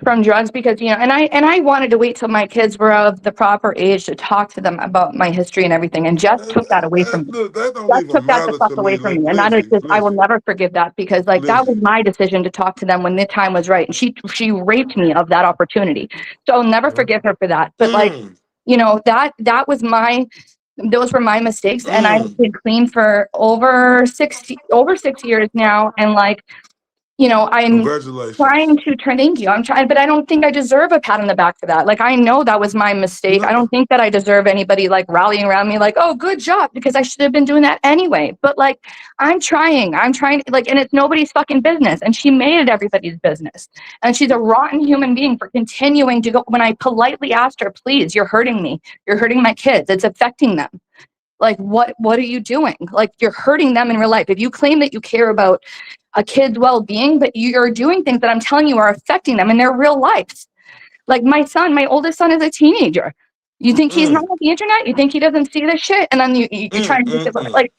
from drugs because, and I wanted to wait till my kids were of the proper age to talk to them about my history and everything, and Jeff took that away from me. Look, that don't Jeff even took that the matter fuck to away me, from me, and that is Lizzie. just, I will Lizzie, never forgive that, because, like, that was Lizzie. my decision to talk to them when the time was right, and she raped me of that opportunity. So I'll never forgive her for that. But, like, Mm. that was my those were my mistakes, and I've Mm. been clean for over 6 years now, and like, you know, I'm trying Congratulations. to turn. Thank you. I'm trying, but I don't think I deserve a pat on the back for that. Like, I know that was my mistake. I No. don't think that I deserve anybody like rallying around me, like, "Oh, good job," because I should have been doing that anyway. But like, I'm trying. Like, and it's nobody's fucking business. And she made it everybody's business. And she's a rotten human being for continuing to go. When I politely asked her, "Please, you're hurting me. You're hurting my kids. It's affecting them." Like, what are you doing? Like, you're hurting them in real life. If you claim that you care about a kid's well-being, but you're doing things that I'm telling you are affecting them in their real lives. Like, my oldest son is a teenager. You think he's not Mm. on the internet? You think he doesn't see this shit? And then you try Mm. and make it Mm. like,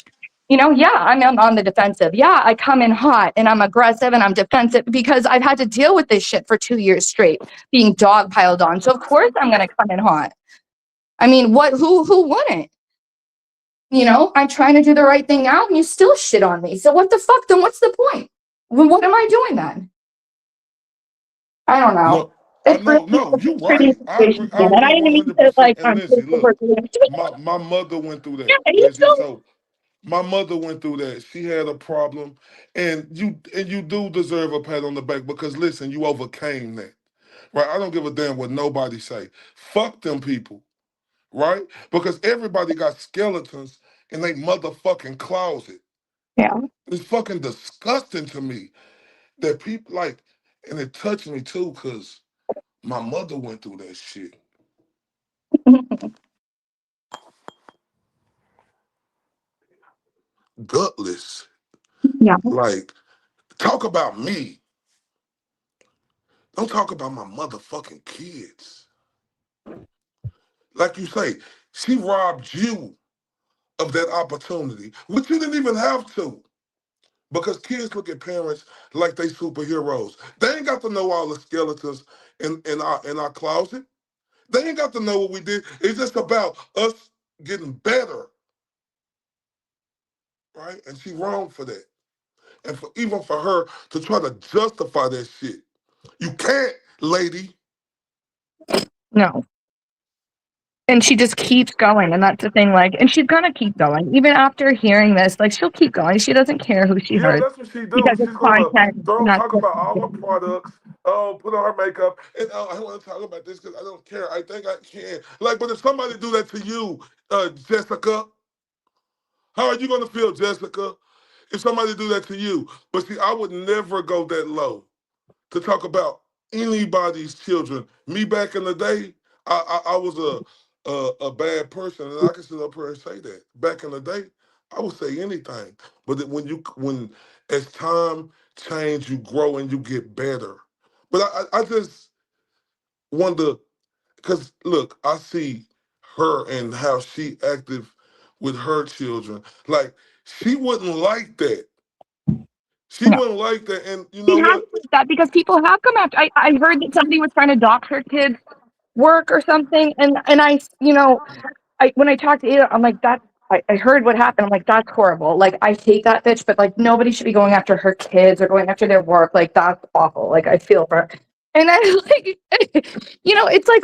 you know, yeah, I'm on the defensive. Yeah, I come in hot and I'm aggressive and I'm defensive because I've had to deal with this shit for 2 years straight, being dogpiled on. So of course I'm gonna come in hot. I mean, who wouldn't? You know, I'm trying to do the right thing now and you still shit on me. So what the fuck? Then what's the point? Well, what am I doing then? I don't know. No, I It's really know. No, it's a you're pretty right. I agree. situation. I And I agree didn't mean to 100%. like And Lizzie, look, my mother went through yeah, that, you Lizzie. still So my mother went through that. She had a problem, and you do deserve a pat on the back because listen, you overcame that. Right? I don't give a damn what nobody say. Fuck them people, right? Because everybody got skeletons in their motherfucking closet. yeah. It's fucking disgusting to me that people like, and it touched me too, cause my mother went through that shit. Gutless. Yeah. Like, talk about me. Don't talk about my motherfucking kids. Like you say, she robbed you of that opportunity, which you didn't even have to. Because kids look at parents like they superheroes. They ain't got to know all the skeletons in our closet. They ain't got to know what we did. It's just about us getting better, right? And she wrong for that. And for even for her to try to justify that shit. You can't, lady. No. And she just keeps going, and that's the thing, like, and she's gonna keep going. Even after hearing this, like, she'll keep going. She doesn't care who she Yeah, hurts that's what she do. because it's She's gonna content, and that's talk what about she's all her doing. products, put on her makeup, and I want to talk about this because I don't care. I think I can. Like, but if somebody do that to you, Jessica, how are you gonna feel, Jessica? If somebody do that to you, but see, I would never go that low to talk about anybody's children. Me back in the day, I was a bad person, and I can sit up here and say that. Back in the day, I would say anything. But when as time change, you grow and you get better. But I just wonder because look, I see her and how she active with her children. Like she wouldn't like that. She No. wouldn't like that. And you She know has what? that because people have come after. I heard that somebody was trying to dox her kids' work or something, and I, you know, when I talked to Ada, I'm like, that I heard what happened. I'm like, that's horrible. Like, I hate that bitch, but like nobody should be going after her kids or going after their work. Like, that's awful. Like, I feel for her. And I like, you know, it's like,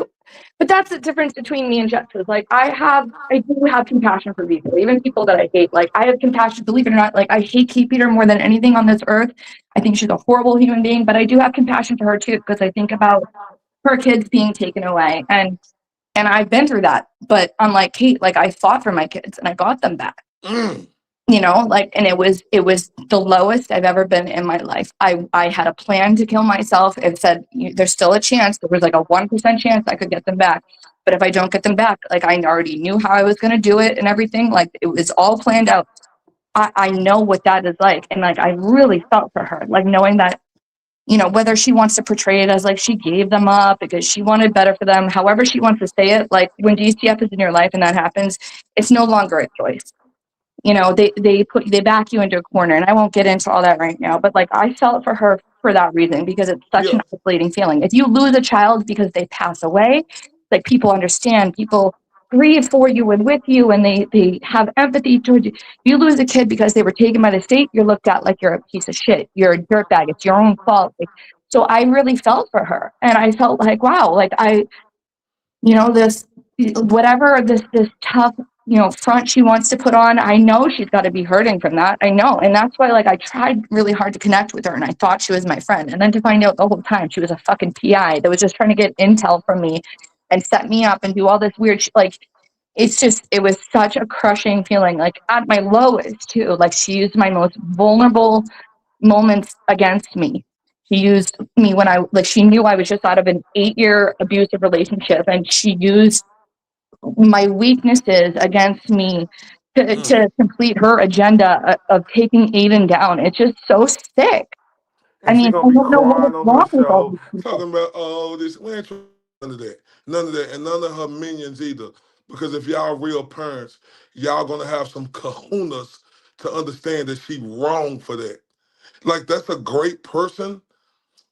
but that's the difference between me and Jess. Is like, I do have compassion for people, even people that I hate. Like, I have compassion, believe it or not. Like, I hate Kate Peter more than anything on this earth. I think she's a horrible human being, but I do have compassion for her too, because I think about her kids being taken away. And I've been through that, but I'm like, Kate, like I fought for my kids and I got them back, Mm. you know, like, and it was the lowest I've ever been in my life. I had a plan to kill myself. It said, there's still a chance. There was like a 1% chance I could get them back. But if I don't get them back, like I already knew how I was going to do it and everything. Like it was all planned out. I know what that is like. And like, I really felt for her, like knowing that, you know, whether she wants to portray it as like she gave them up because she wanted better for them, however she wants to say it, like when DCF is in your life and that happens, it's no longer a choice. You know, they back you into a corner, and I won't get into all that right now, but like I felt for her for that reason because it's such Yeah. an isolating feeling. If you lose a child because they pass away, like people understand, people grieve for you and with you, and they have empathy towards you. If you lose a kid because they were taken by the state, you're looked at like you're a piece of shit. You're a dirtbag. It's your own fault. Like, so I really felt for her, and I felt like, wow, like I, you know, this whatever this tough front she wants to put on. I know she's got to be hurting from that. I know. And that's why, like, I tried really hard to connect with her and I thought she was my friend. And then to find out the whole time she was a fucking PI that was just trying to get intel from me and set me up and do all this weird like, it was such a crushing feeling, like at my lowest too. Like, she used my most vulnerable moments against me. She used me when she knew I was just out of an 8-year abusive relationship, and she used my weaknesses against me to complete her agenda of taking Aiden down. It's just so sick. I And she mean, gonna I be don't know what is crying on her wrong with all show, these people. talking about this. We ain't trying none of that, and none of her minions either. Because if y'all real parents, y'all gonna have some kahunas to understand that she wrong for that. Like, that's a great person,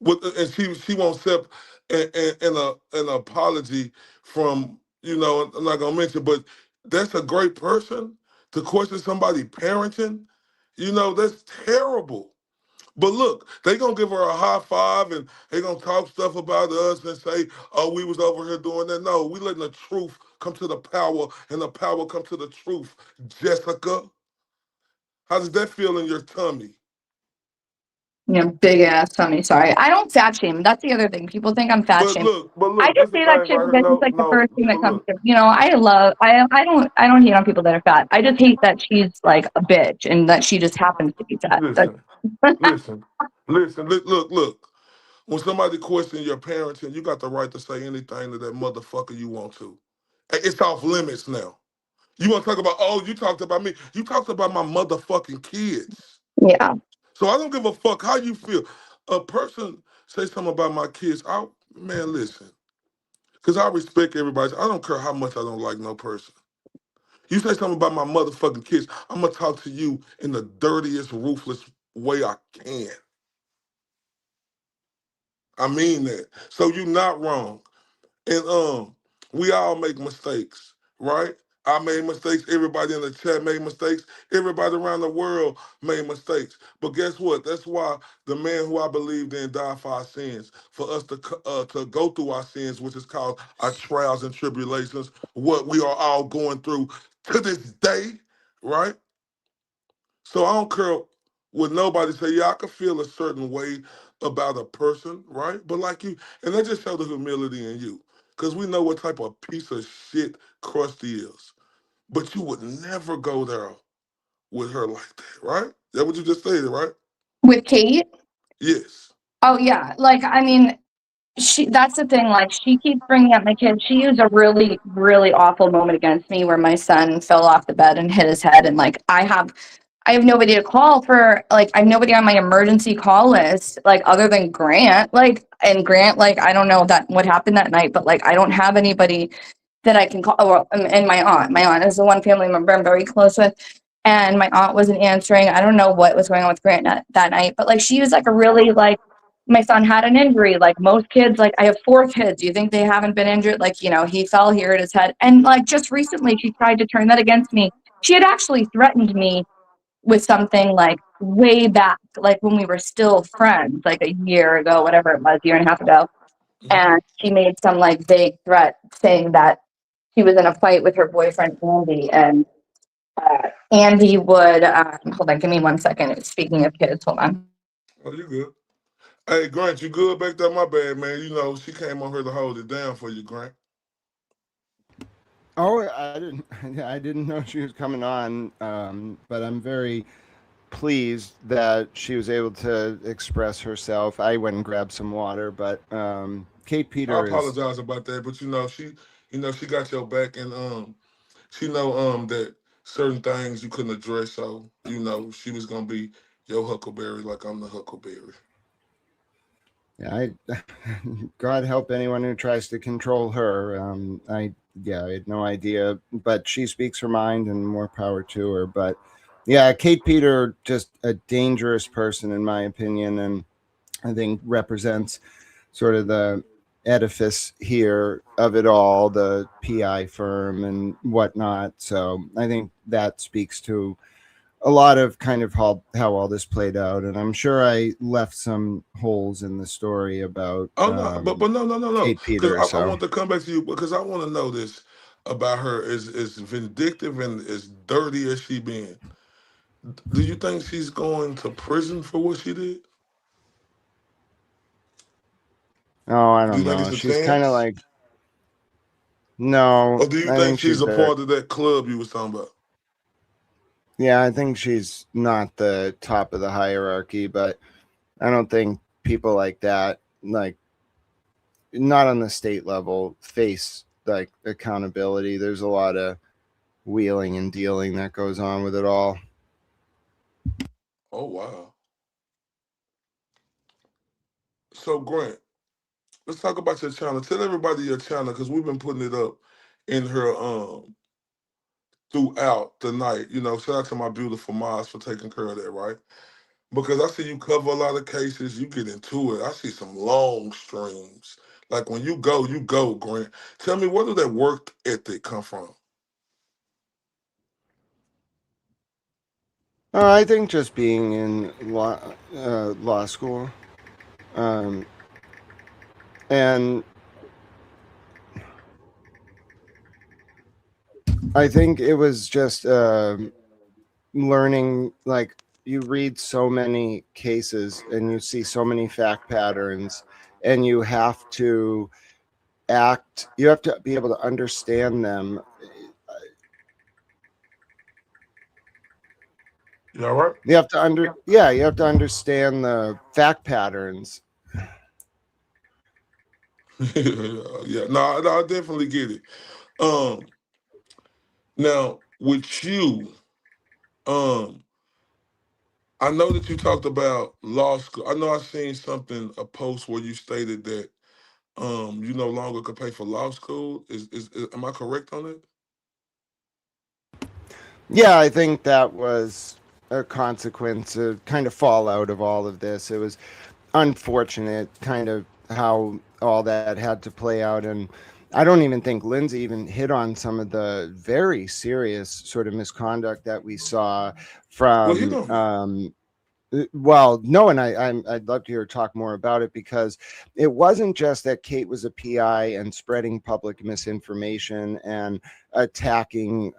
and she won't accept an apology from, I'm not gonna mention, but that's a great person to question somebody parenting. That's terrible. But look, they gonna give her a high five and they gonna talk stuff about us and say, "Oh, we was over here doing that." No, we letting the truth come to the power, and the power come to the truth. Jessica, how does that feel in your tummy? Big ass tummy. Sorry. I don't fat shame. That's the other thing. People think I'm fat But shame. look, but I look, just this the say that thing shit right here. because it's No, like the no, first thing that but comes look, to, I don't hate on people that are fat. I just hate that she's like a bitch and that she just happens to be fat. listen, listen, listen. Look. When somebody questions your parenting, you got the right to say anything to that motherfucker you want to. It's off limits now. You want to talk about, oh, you talked about me. You talked about my motherfucking kids. Yeah. So I don't give a fuck how you feel. A person say something about my kids, man, listen. Because I respect everybody. I don't care how much I don't like no person. You say something about my motherfucking kids, I'm going to talk to you in the dirtiest, ruthless way I can. I mean that. So you're not wrong. And we all make mistakes, right? I made mistakes. Everybody in the chat made mistakes. Everybody around the world made mistakes. But guess what? That's why the man who I believed in died for our sins, for us to go through our sins, which is called our trials and tribulations, what we are all going through to this day, right? So I don't care what nobody say. Yeah, I can feel a certain way about a person, right? But like you, and that just shows the humility in you. Because we know what type of piece of shit Krusty is. But you would never go there with her like that, right? That's what you just stated, right? With Kate? Yes. Oh yeah. Like, I mean, that's the thing. Like, she keeps bringing up my kids. She used a really, really awful moment against me where my son fell off the bed and hit his head. And like, I have nobody to call for, like, I have nobody on my emergency call list, like, other than Grant. Like, and Grant, like, I don't know what happened that night, but like, I don't have anybody that I can call. Oh, well, and my aunt. My aunt is the one family member I'm very close with. And my aunt wasn't answering. I don't know what was going on with Grant that night, but like, she was like a really, like, my son had an injury. Like most kids, like, I have 4 kids. You think they haven't been injured? Like, he fell here at his head. And like, just recently, she tried to turn that against me. She had actually threatened me with something like way back, like when we were still friends, like a year ago, whatever it was, year and a half ago. Mhm. And she made some like vague threat saying that she was in a fight with her boyfriend Andy, and Andy would hold on, give me 1 second. Speaking of kids, hold on. Oh, you good. Hey, Grant, you good back there? My bad, man. She came on here to hold it down for you, Grant. Oh, I didn't. I didn't know she was coming on. But I'm very pleased that she was able to express herself. I went and grabbed some water, but Kate I Peter is. apologize about that, but she got your back, and she know that certain things you couldn't address, so she was gonna be your huckleberry like I'm the huckleberry. I God help anyone who tries to control her. I had no idea, but she speaks her mind, and more power to her. But yeah, Kate Peter, just a dangerous person in my opinion, and I think represents sort of the edifice here of it all, the PI firm and whatnot. So I think that speaks to a lot of kind of how all this played out. And I'm sure I left some holes in the story about Oh no, but no, Kate because Peter. I So want to come back to you because I want to know this. about her, as vindictive and as dirty as she been, do you think she's going to prison for what she did? Oh, I Do you don't think know. it's a She's kind of chance? like, no, Or do you I think think she's she's a very, part of that club you was talking about? yeah, I think she's not the top of the hierarchy, but I don't think people like that, like, not on the state level, face like accountability. There's a lot of wheeling and dealing that goes on with it all. Oh wow. So Grant, let's talk about your channel. Tell everybody your channel because we've been putting it up in her throughout the night. You know, shout out to my beautiful Mars for taking care of that, right? Because I see you cover a lot of cases, you get into it. I see some long streams. Like when you go, Grant. Tell me, where did that work ethic come from? I think just being in law school, um, and I think it was just learning. Like, you read so many cases and you see so many fact patterns, and you have to act. You have to be able to understand them. You all right? You have to yeah, you have to understand the fact patterns. Yeah, no, I definitely get it. Um, Now with you, um, I know that you talked about law school. I know I seen something, a post where you stated that you no longer could pay for law school. Am I correct on that? Yeah, I think that was a consequence, of kind of fallout of all of this. It was unfortunate, kind of how all that had to play out. And I don't even think Lindsay even hit on some of the very serious sort of misconduct that we saw Well, hit from on it. well, no, and I'd love to hear her talk more about it, because it wasn't just that Kate was a PI and spreading public misinformation and attacking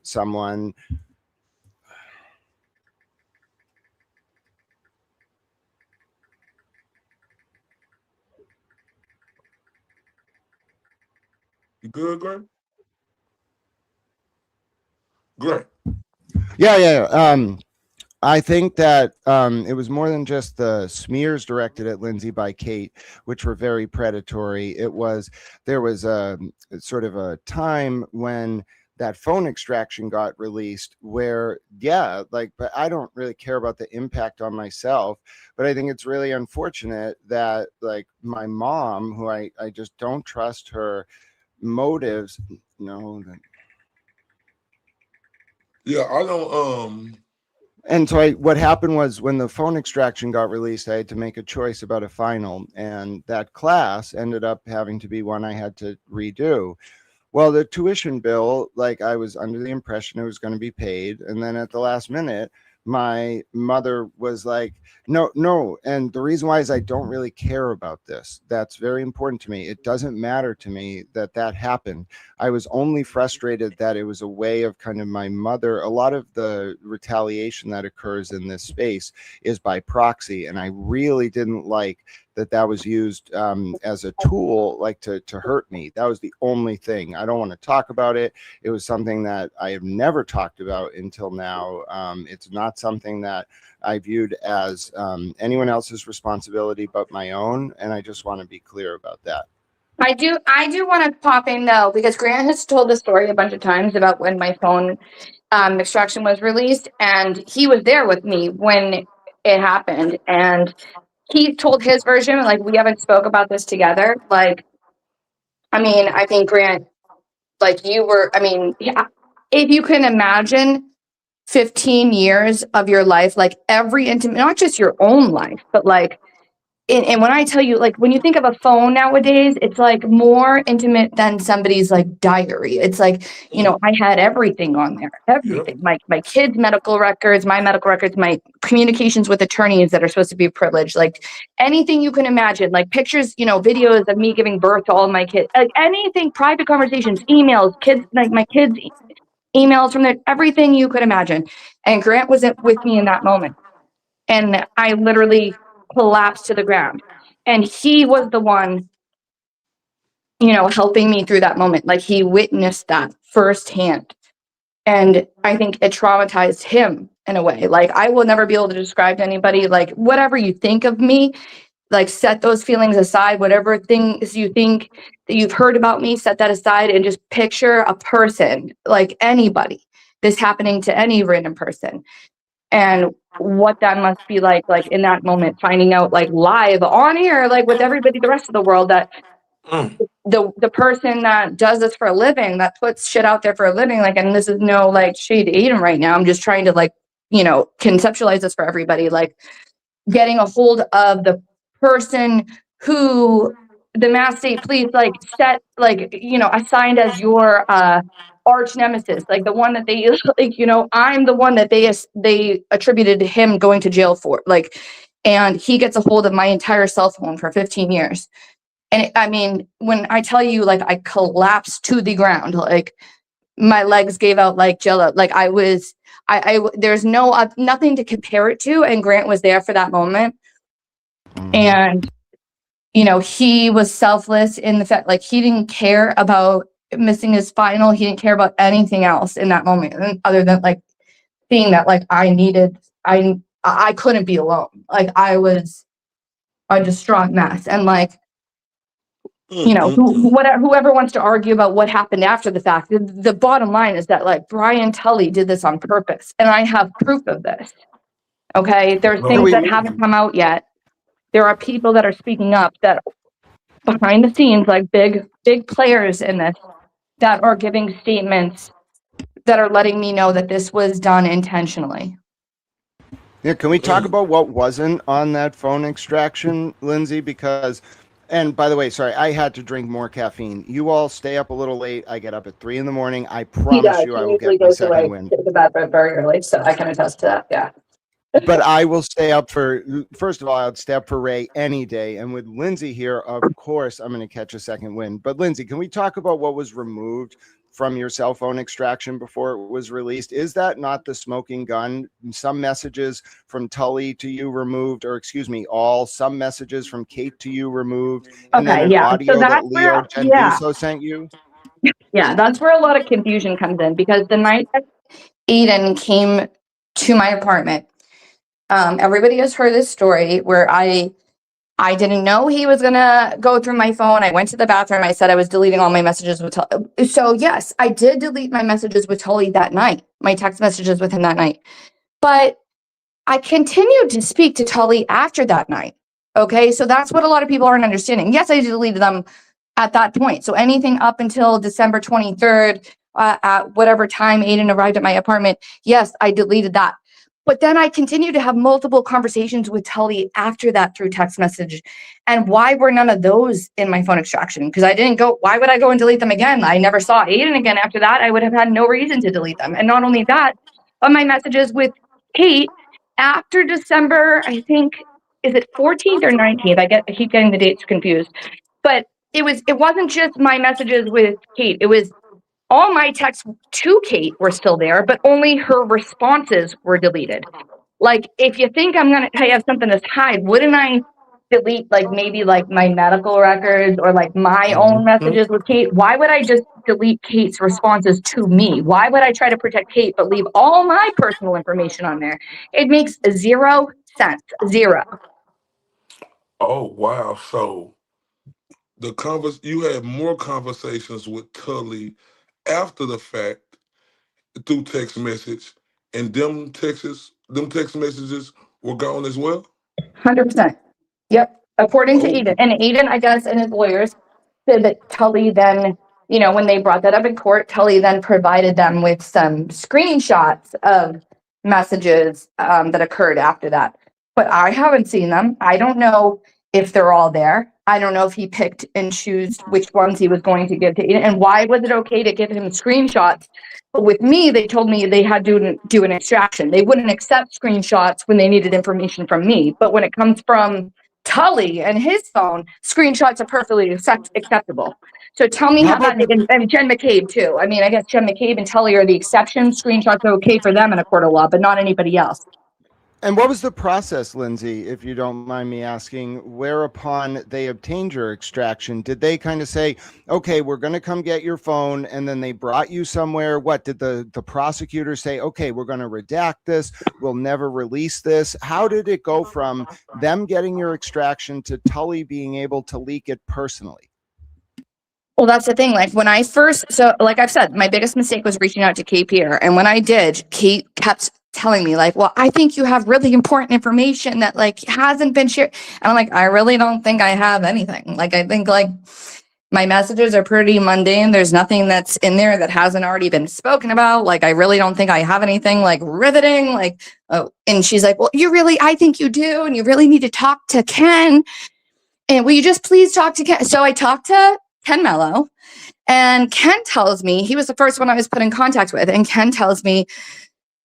someone. You good, Grant? Grant. Yeah, yeah. I think that it was more than just the smears directed at Lindsay by Kate, which were very predatory. There was a sort of a time when that phone extraction got released where, yeah, like, but I don't really care about the impact on myself, but I think it's really unfortunate that, like, my mom, who I just don't trust her motives. No, Yeah, I don't. and so what happened was, when the phone extraction got released, I had to make a choice about a final, and that class ended up having to be one I had to redo. Well, the tuition bill, like, I was under the impression it was going to be paid, and then at the last minute, my mother was like, no, no. And the reason why is, I don't really care about this. That's very important to me. It doesn't matter to me that that happened. I was only frustrated that it was a way of kind of my mother. A lot of the retaliation that occurs in this space is by proxy, and I really didn't like that was used as a tool, like, to hurt me. That was the only thing. I don't want to talk about it. It was something that I have never talked about until now. It's not something that I viewed as anyone else's responsibility but my own, and I just want to be clear about that. I do want to pop in though, because Grant has told the story a bunch of times about when my phone extraction was released, and he was there with me when it happened, and he told his version. Like, we haven't spoke about this together. Like, I mean, I think Grant, like, you were. I mean, yeah, if you can imagine 15 years of your life, like every intimate, not just your own life, but like and when I tell you, like, when you think of a phone nowadays, it's like more intimate than somebody's like diary. It's like, I had everything on there, everything. My kids' medical records, my medical records, my communications with attorneys that are supposed to be privileged, like anything you can imagine, like pictures, videos of me giving birth to all of my kids, like anything, private conversations, emails, kids, like my kids' emails from there, everything you could imagine. And Grant wasn't with me in that moment. And I literally collapsed to the ground. And he was the one, helping me through that moment. Like he witnessed that firsthand. And I think it traumatized him in a way. Like I will never be able to describe to anybody, like whatever you think of me, like set those feelings aside, whatever things you think that you've heard about me, set that aside and just picture a person, like anybody, this happening to any random person. And what that must be like in that moment, finding out like live on air, like with everybody, the rest of the world, that the person that does this for a living, that puts shit out there for a living, like, and this is no like shade to Aiden right now. I'm just trying to like, conceptualize this for everybody, like getting a hold of the person who the Mass State Police like set, like, assigned as your arch nemesis, like the one that they like, I'm the one that they attributed to him going to jail for, like, and he gets a hold of my entire cell phone for 15 years. And I mean, when I tell you, like, I collapsed to the ground, like my legs gave out like jello, like I was, there's nothing to compare it to. And Grant was there for that moment. And, he was selfless in the fact, like, he didn't care about missing his final. He didn't care about anything else in that moment, other than like seeing that, like, I couldn't be alone. Like I was a distraught mess. And like, whoever wants to argue about what happened after the fact, the bottom line is that like Brian Tully did this on purpose. And I have proof of this. Okay. There's things that haven't come out yet. There are people that are speaking up that behind the scenes, like big players in this, that are giving statements that are letting me know that this was done intentionally. Yeah, can we talk about what wasn't on that phone extraction, Lindsay? Because, and by the way, sorry, I had to drink more caffeine. You all stay up a little late. I get up at 3 a.m. I promise you I will get my second win. To the bed very early, so I can attest to that. Yeah. But I will stay up for, first of all, I'd stay up for Ray any day. And with Lindsay here, of course, I'm going to catch a second win. But Lindsay, can we talk about what was removed from your cell phone extraction before it was released? Is that not the smoking gun? Some messages from Tully to you removed, or excuse me, some messages from Kate to you removed. And Okay, then an audio that Leo Genduso sent you? Yeah, that's where a lot of confusion comes in, because the night that Aiden came to my apartment, everybody has heard this story where I didn't know he was gonna go through my phone. I went to the bathroom. I said I was deleting all my messages with Tully. So yes, I did delete my messages with Tully that night, my text messages with him that night. But I continued to speak to Tully after that night. Okay, so that's what a lot of people aren't understanding. Yes, I deleted them at that point. So anything up until December 23rd, at whatever time Aiden arrived at my apartment, yes, I deleted that. But then I continued to have multiple conversations with Tully after that through text message. And why were none of those in my phone extraction? Because why would I go and delete them again? I never saw Aiden again after that. I would have had no reason to delete them. And not only that, but my messages with Kate after December, I think, is it 14th or 19th? I keep getting the dates confused. But it wasn't just my messages with Kate. It was all my texts to Kate were still there, but only her responses were deleted. Like, if you think I have something to hide, wouldn't I delete maybe my medical records or my own messages with Kate? Why would I just delete Kate's responses to me? Why would I try to protect Kate but leave all my personal information on there? It makes 0 sense. 0. Oh wow! So you had more conversations with Tully after the fact through text message, and them text messages were gone as well. 100%. Yep. According to Aiden. And Aiden, I guess, and his lawyers said that Tully then, when they brought that up in court, Tully then provided them with some screenshots of messages that occurred after that. But I haven't seen them. I don't know if they're all there. I don't know if he picked and choose which ones he was going to give to Aiden. And why was it okay to give him screenshots? But with me, they told me they had to do an extraction. They wouldn't accept screenshots when they needed information from me. But when it comes from Tully and his phone, screenshots are perfectly acceptable. So tell me How how that, about and Jen McCabe too. I mean, I guess Jen McCabe and Tully are the exception. Screenshots are okay for them in a court of law, but not anybody else. And what was the process, Lindsay, if you don't mind me asking, whereupon they obtained your extraction? Did they kind of say, okay, we're going to come get your phone, and then they brought you somewhere? What did the prosecutor say? Okay, we're going to redact this. We'll never release this. How did it go from them getting your extraction to Tully being able to leak it personally? Well, that's the thing. Like when I first, so like I've said, my biggest mistake was reaching out to Kate Pierre. And when I did, Kate kept telling me like, well, I think you have really important information that like hasn't been shared. And I'm like, I really don't think I have anything. Like, I think like my messages are pretty mundane. There's nothing that's in there that hasn't already been spoken about. Like, I really don't think I have anything like riveting. Like, oh, and she's like, well, I think you do. And you really need to talk to Ken. And will you just please talk to Ken? So I talked to Ken Mello, and Ken tells me, he was the first one I was put in contact with. And Ken tells me,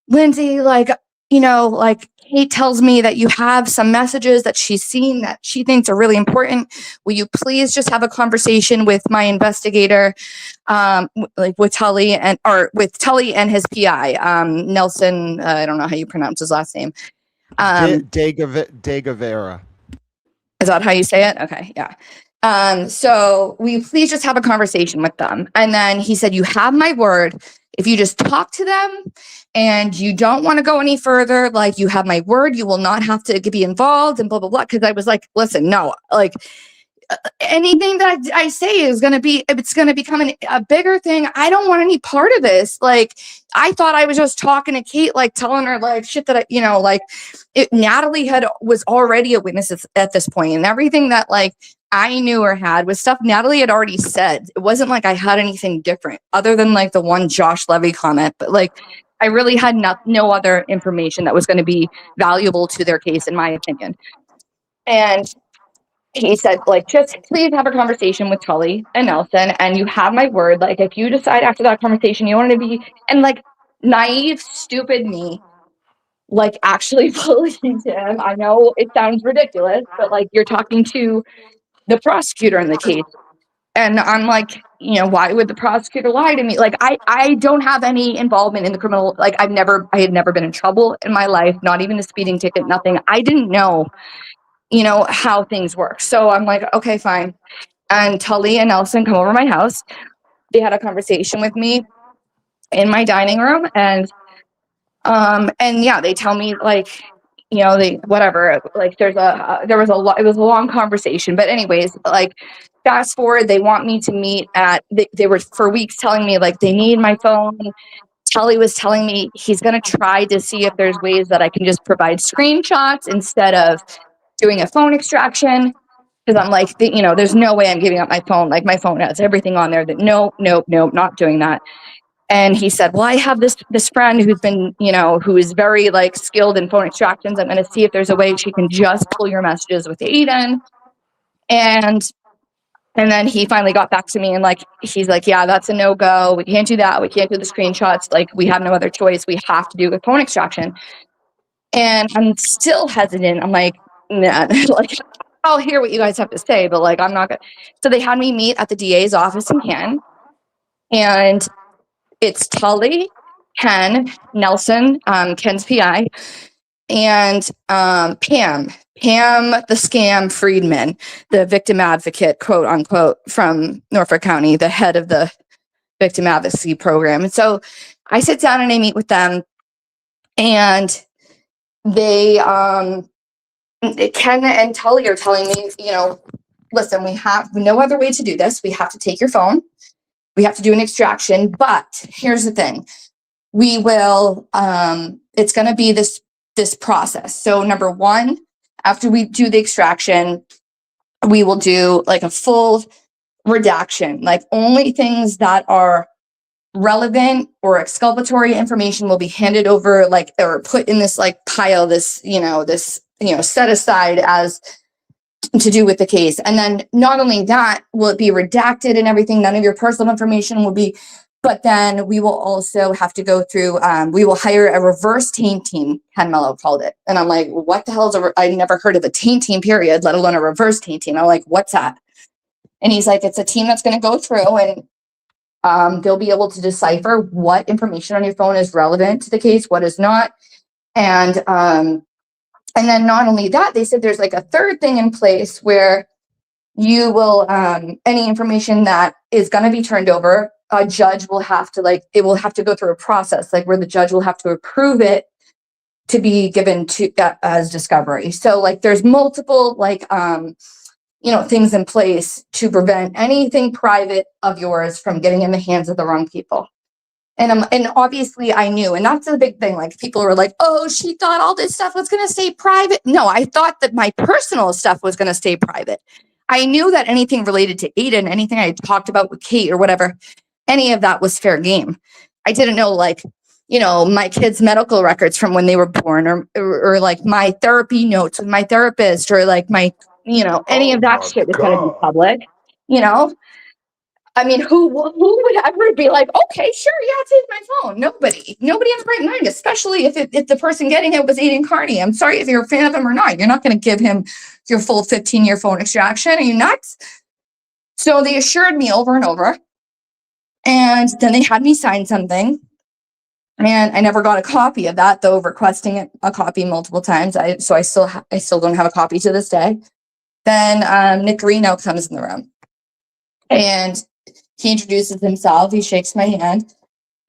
Lindsay, like, like Kate tells me that you have some messages that she's seen that she thinks are really important. Will you please just have a conversation with my investigator, like with Tully and his PI, Nelson. I don't know how you pronounce his last name. De Guevara. Is that how you say it? Okay, yeah. So will you please just have a conversation with them? And then he said, you have my word. If you just talk to them and you don't want to go any further, like you have my word, you will not have to be involved and blah, blah, blah. Cause I was like, listen, no, like anything that I say is going to be, it's going to become a bigger thing. I don't want any part of this. Like, I thought I was just talking to Kate, like telling her like shit that Natalie was already a witness at this point, and everything that like I knew or had was stuff Natalie had already said. It wasn't like I had anything different other than like the one Josh Levy comment, but like I really had no other information that was going to be valuable to their case, in my opinion. And he said, like, just please have a conversation with Tully and Nelson, and you have my word. Like, if you decide after that conversation you want to be, and like naive, stupid me, like actually believed him. I know it sounds ridiculous, but like you're talking to the prosecutor in the case. And I'm like, why would the prosecutor lie to me? Like, I don't have any involvement in the criminal, like I had never been in trouble in my life, not even a speeding ticket, nothing. I didn't know how things work. So I'm like, okay, fine. And Tully and Nelson come over my house. They had a conversation with me in my dining room, and yeah, they tell me like, whatever, like it was a long conversation, but anyways, like fast forward, they want me to meet they were for weeks telling me like they need my phone. Tully was telling me he's going to try to see if there's ways that I can just provide screenshots instead of doing a phone extraction, because I'm like, there's no way I'm giving up my phone. Like my phone has everything on there that no, not doing that. And he said, well, I have this friend who's been, who is very like skilled in phone extractions. I'm going to see if there's a way she can just pull your messages with Aiden. And then he finally got back to me and like, he's like, yeah, that's a no-go. We can't do that. We can't do the screenshots. Like we have no other choice. We have to do a phone extraction. And I'm still hesitant. I'm like, nah, like I'll hear what you guys have to say, but like, I'm not gonna. So they had me meet at the DA's office in Canton, and it's Tully, Ken, Nelson, Ken's PI, and Pam, the scam Friedman, the victim advocate, quote unquote, from Norfolk County, the head of the victim advocacy program. And so I sit down and I meet with them, and they, Ken and Tully are telling me, listen, we have no other way to do this. We have to take your phone. We have to do an extraction. But here's the thing. We will, it's going to be this process. So number one, after we do the extraction, we will do like a full redaction, like only things that are relevant or exculpatory information will be handed over, like, or put in this like pile, this, set aside as to do with the case. And then not only that, will it be redacted and everything, none of your personal information will be, but then we will also have to go through, we will hire a reverse taint team, Ken Mello called it. And I'm like, what the hell is I never heard of a taint team period, let alone a reverse taint team. I'm like, what's that? And he's like, it's a team that's going to go through and they'll be able to decipher what information on your phone is relevant to the case, what is not. And then not only that, they said there's like a third thing in place where you will, any information that is going to be turned over, a judge will have to it will have to go through a process, like where the judge will have to approve it to be given to as discovery. So like there's multiple things in place to prevent anything private of yours from getting in the hands of the wrong people. And obviously I knew, and that's the big thing. Like people were like, oh, she thought all this stuff was going to stay private. No, I thought that my personal stuff was going to stay private. I knew that anything related to Aiden, anything I talked about with Kate or whatever, any of that was fair game. I didn't know my kids' medical records from when they were born or like my therapy notes with my therapist or like my, any of that shit was going to be public, I mean, who would ever be like, okay, sure, yeah, take my phone? Nobody in the right mind, especially if the person getting it was Aiden Carney. I'm sorry if you're a fan of him or not. You're not going to give him your full 15-year phone extraction. Are you nuts? So they assured me over and over. And then they had me sign something. And I never got a copy of that, though requesting a copy multiple times. I still don't have a copy to this day. Then Nick Reno comes in the room. And he introduces himself. He shakes my hand.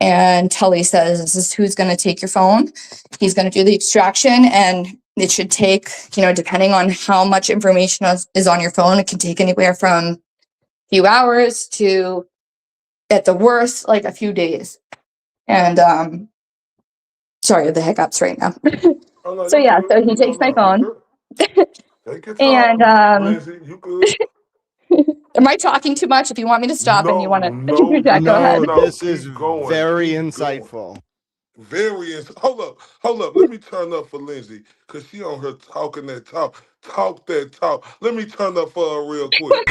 And Tully says, this is who's going to take your phone. He's going to do the extraction. And it should take, depending on how much information is on your phone, it can take anywhere from a few hours to, at the worst, like a few days. And sorry, the hiccups right now. So he takes my phone. And Lindsay, you good? am I talking too much? If you want me to stop and you want to interject, go ahead. This is very insightful. Hold up. Let me turn up for Lindsay because she on her talking that talk. Talk that talk. Let me turn up for her real quick.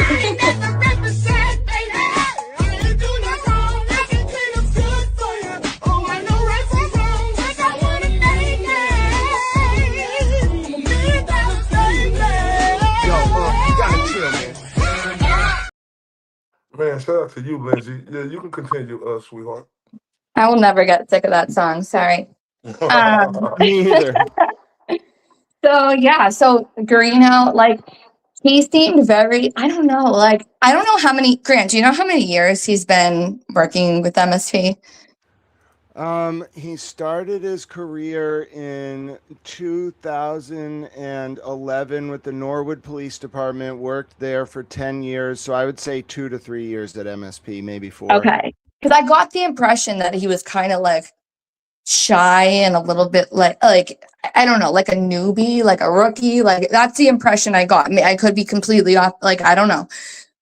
Man, shout out to you, Lindsay. Yeah, you can continue, sweetheart. I will never get sick of that song. Sorry. Me either. So Garino, he seemed very, I don't know how many, Grant, do you know how many years he's been working with MSP? He started his career in 2011 with the Norwood Police Department, worked there for 10 years. So I would say 2 to 3 years at MSP, maybe 4. Okay. Because I got the impression that he was kind of shy and a little bit I don't know, like a newbie, like a rookie. That's the impression I got. I could be completely off. I don't know.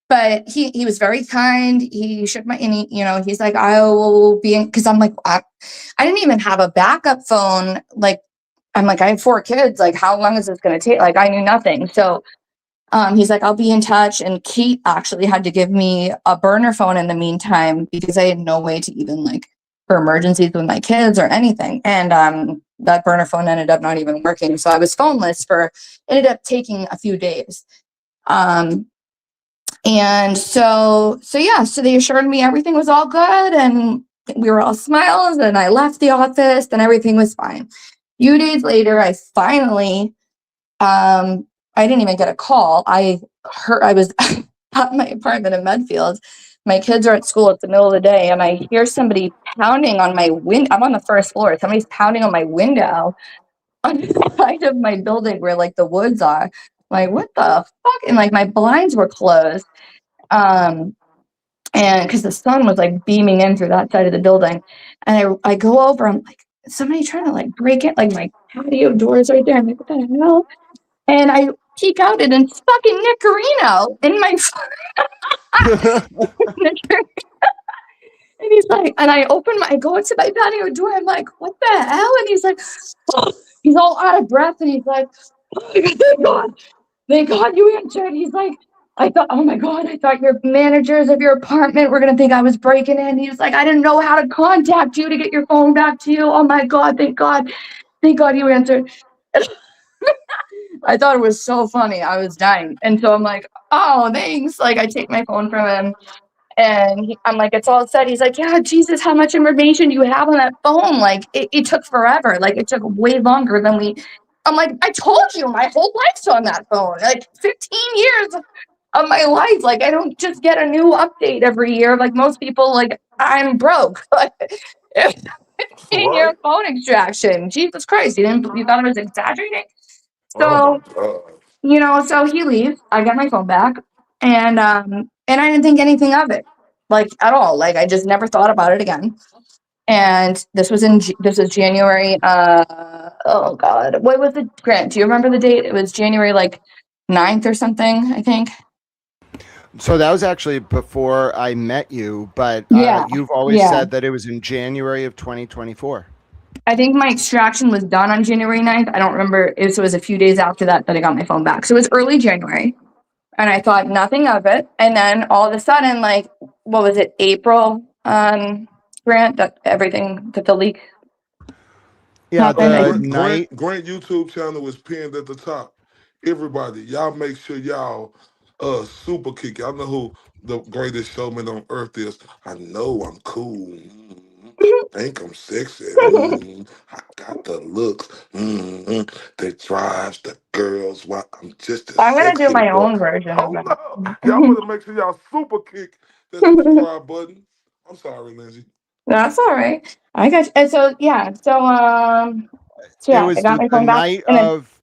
But he was very kind. He shook my, and he's like, I will be in, because I'm like, I didn't even have a backup phone. I'm like, I have 4 kids. How long is this going to take? I knew nothing. So he's like, I'll be in touch. And Kate actually had to give me a burner phone in the meantime because I had no way to even for emergencies with my kids or anything. And that burner phone ended up not even working. So I was phoneless ended up taking a few days. And so they assured me everything was all good and we were all smiles, and I left the office and everything was fine. A few days later, I finally, I didn't even get a call. I was at my apartment in Medfield. My kids are at school. It's the middle of the day and I hear somebody pounding on my window. I'm on the first floor. Somebody's pounding on my window on the side of my building where the woods are. What the fuck? And my blinds were closed. And because the sun was beaming in through that side of the building. And I go over, I'm like, somebody trying to break it, my patio doors right there. I'm like, what the hell? And I peek out and it's fucking Nick Carino in my and he's like, and I go into my patio door, I'm like, what the hell? And he's like, oh, he's all out of breath and he's like, oh my God, thank God. thank God you answered. He's like, I thought, oh my God, I thought your managers of your apartment were gonna think I was breaking in. He was like, I didn't know how to contact you to get your phone back to you. Oh my God, thank God you answered. I thought it was so funny. I was dying. And so I'm like, oh, thanks. Like, I take my phone from him and I'm like, it's all set. He's like, yeah, Jesus, how much information do you have on that phone? Like, it took forever. Like, it took way longer than I'm like, I told you my whole life's on that phone. Like, 15 years of my life. Like, I don't just get a new update every year. Like, most people, like, I'm broke. Like, 15-year Right? phone extraction. Jesus Christ. You thought I was exaggerating? Oh So, my God. so he leaves. I get my phone back, and I didn't think anything of it, like at all. Like I just never thought about it again. And this was January. Oh God, what was the Grant? Do you remember the date? It was January like 9th or something, I think. So that was actually before I met you, but Yeah, you've always yeah. said that it was in January of 2024. I think my extraction was done on January 9th. I don't remember. It was a few days after that I got my phone back. So it was early January. And I thought nothing of it. And then all of a sudden, like, what was it, April, Grant, that the leak Yeah, happened? the Grant night. YouTube channel is pinned at the top. Everybody, y'all make sure y'all super kick. Y'all know who the greatest showman on earth is. I know I'm cool. Think I'm sexy. I got the looks that drives the girls. Why I'm just a I'm going to do sexy my boy. own version of Hold that. up. Y'all better make sure y'all super kick that subscribe button. I'm sorry, Lindsay. That's all right. I got you. And so, yeah. So It yeah, I was got my the phone back. night And then, of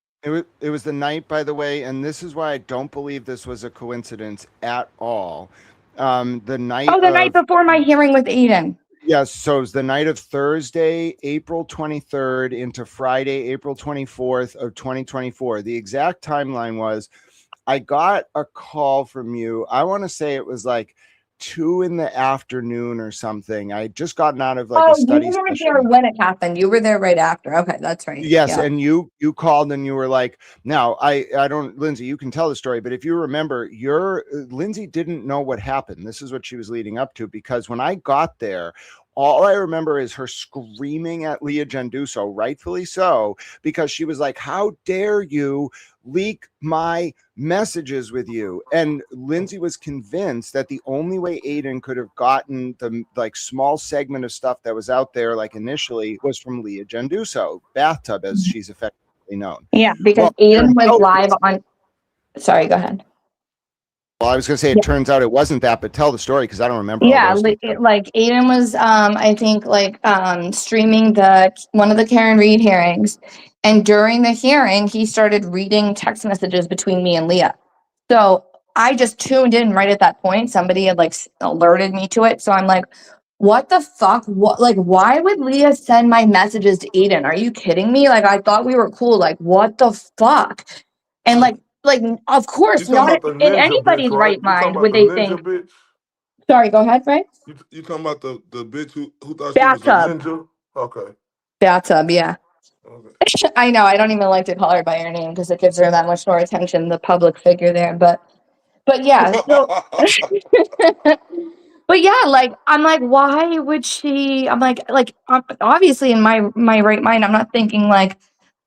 it was the night, by the way, and this is why I don't believe this was a coincidence at all. The night the night of before my hearing with Aiden. Yes, so it was the night of Thursday, April 23rd into Friday, April 24th of 2024. The exact timeline was I got a call from you. I want to say it was like 2 in the afternoon or something. I had just gotten out of like a Oh, you study weren't there session. when it happened. You were there right after. Okay, that's right. Yes, Yeah. and you called and you were like, now I don't, Lindsay, you can tell the story, but if you remember, Lindsay didn't know what happened. This is what she was leading up to, because when I got there, all I remember is her screaming at Leah Genduso, rightfully so, because she was like, how dare you leak my messages with you? And Lindsay was convinced that the only way Aiden could have gotten the like small segment of stuff that was out there like initially was from Leah Genduso, Bathtub, as she's effectively known. Yeah, because Well, Aiden was live on. Sorry, go ahead. well, I was going to say, it turns out it wasn't that, but tell the story because I don't remember all Yeah, those details. like Aiden was I think like streaming one of the Karen Reed hearings, and during the hearing he started reading text messages between me and Leah. So I just tuned in right at that point. Somebody had like alerted me to it. So I'm like, what the fuck? What, like, why would Leah send my messages to Aiden? Are you kidding me? Like, I thought we were cool. Like, what the fuck? And like, of You course, talking not about the in ninja bitch, anybody's right? right You talking mind about would the they ninja think. bitch? Sorry, go ahead, Frank. You talking about the bitch who thought she was a Bathtub. ninja? Okay. Bathtub, yeah. Okay. I know. I don't even like to call her by her name because it gives her that much more attention, the public figure there. But yeah, so but yeah, like I'm like, why would she? I'm like obviously in my right mind, I'm not thinking like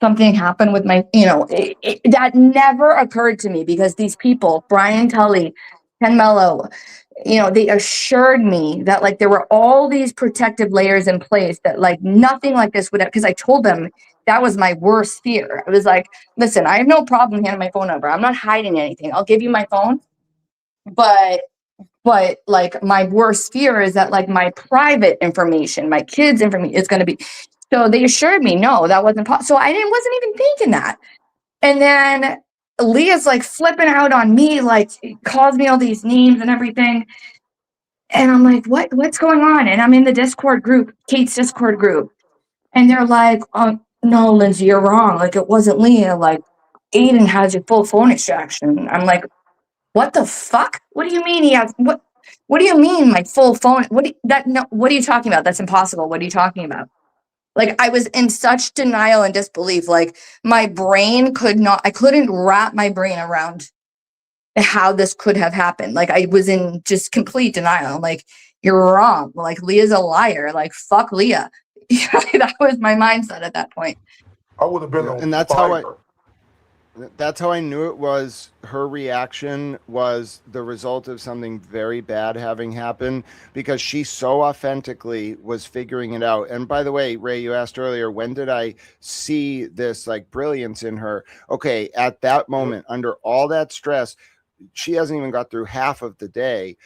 something happened with my, that never occurred to me because these people, Brian Tully, Ken Mello, they assured me that like there were all these protective layers in place that like nothing like this would have, because I told them that was my worst fear. I was like, listen, I have no problem handing my phone over. I'm not hiding anything. I'll give you my phone. But like my worst fear is that like my private information, my kids' information is going to be. So they assured me, no, that wasn't possible. So wasn't even thinking that. And then Leah's like flipping out on me, like calls me all these names and everything. And I'm like, what's going on? And I'm in the Discord group, Kate's Discord group. And they're like, oh, no, Lindsay, you're wrong. Like it wasn't Leah. Like Aiden has your full phone extraction. I'm like, what the fuck? What do you mean he has what do you mean my full phone? What are you talking about? That's impossible. What are you talking about? Like I was in such denial and disbelief. Like my brain I couldn't wrap my brain around how this could have happened. Like I was in just complete denial. I'm like, you're wrong. Like Leah's a liar. Like fuck Leah. That was my mindset at that point. I would have been Yeah, on and that's fire. how I knew it was her reaction was the result of something very bad having happened, because she so authentically was figuring it out. And by the way, Ray, you asked earlier, when did I see this like brilliance in her? Okay, at that moment, under all that stress, she hasn't even got through half of the day.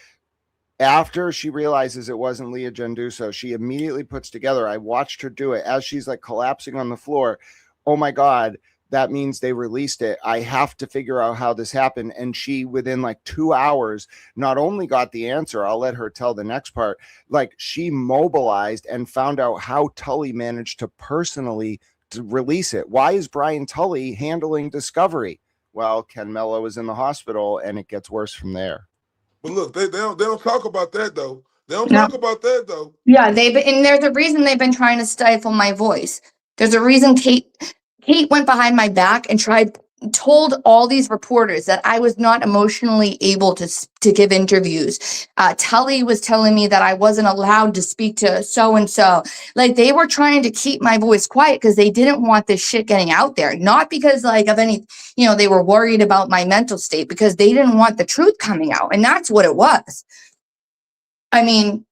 After she realizes it wasn't Leah Genduso, she immediately puts together, I watched her do it as she's like collapsing on the floor. Oh my God, that means they released it. I have to figure out how this happened. And she, within like 2 hours, not only got the answer, I'll let her tell the next part, like she mobilized and found out how Tully managed to personally to release it. Why is Brian Tully handling Discovery? Well, Ken Mello is in the hospital and it gets worse from there. But look, they don't talk about that though. They don't No. talk about that though. Yeah, and there's a reason they've been trying to stifle my voice. There's a reason Kate went behind my back and told all these reporters that I was not emotionally able to give interviews. Tully was telling me that I wasn't allowed to speak to so and so. Like they were trying to keep my voice quiet because they didn't want this shit getting out there. Not because like of any, they were worried about my mental state, because they didn't want the truth coming out, and that's what it was. I mean,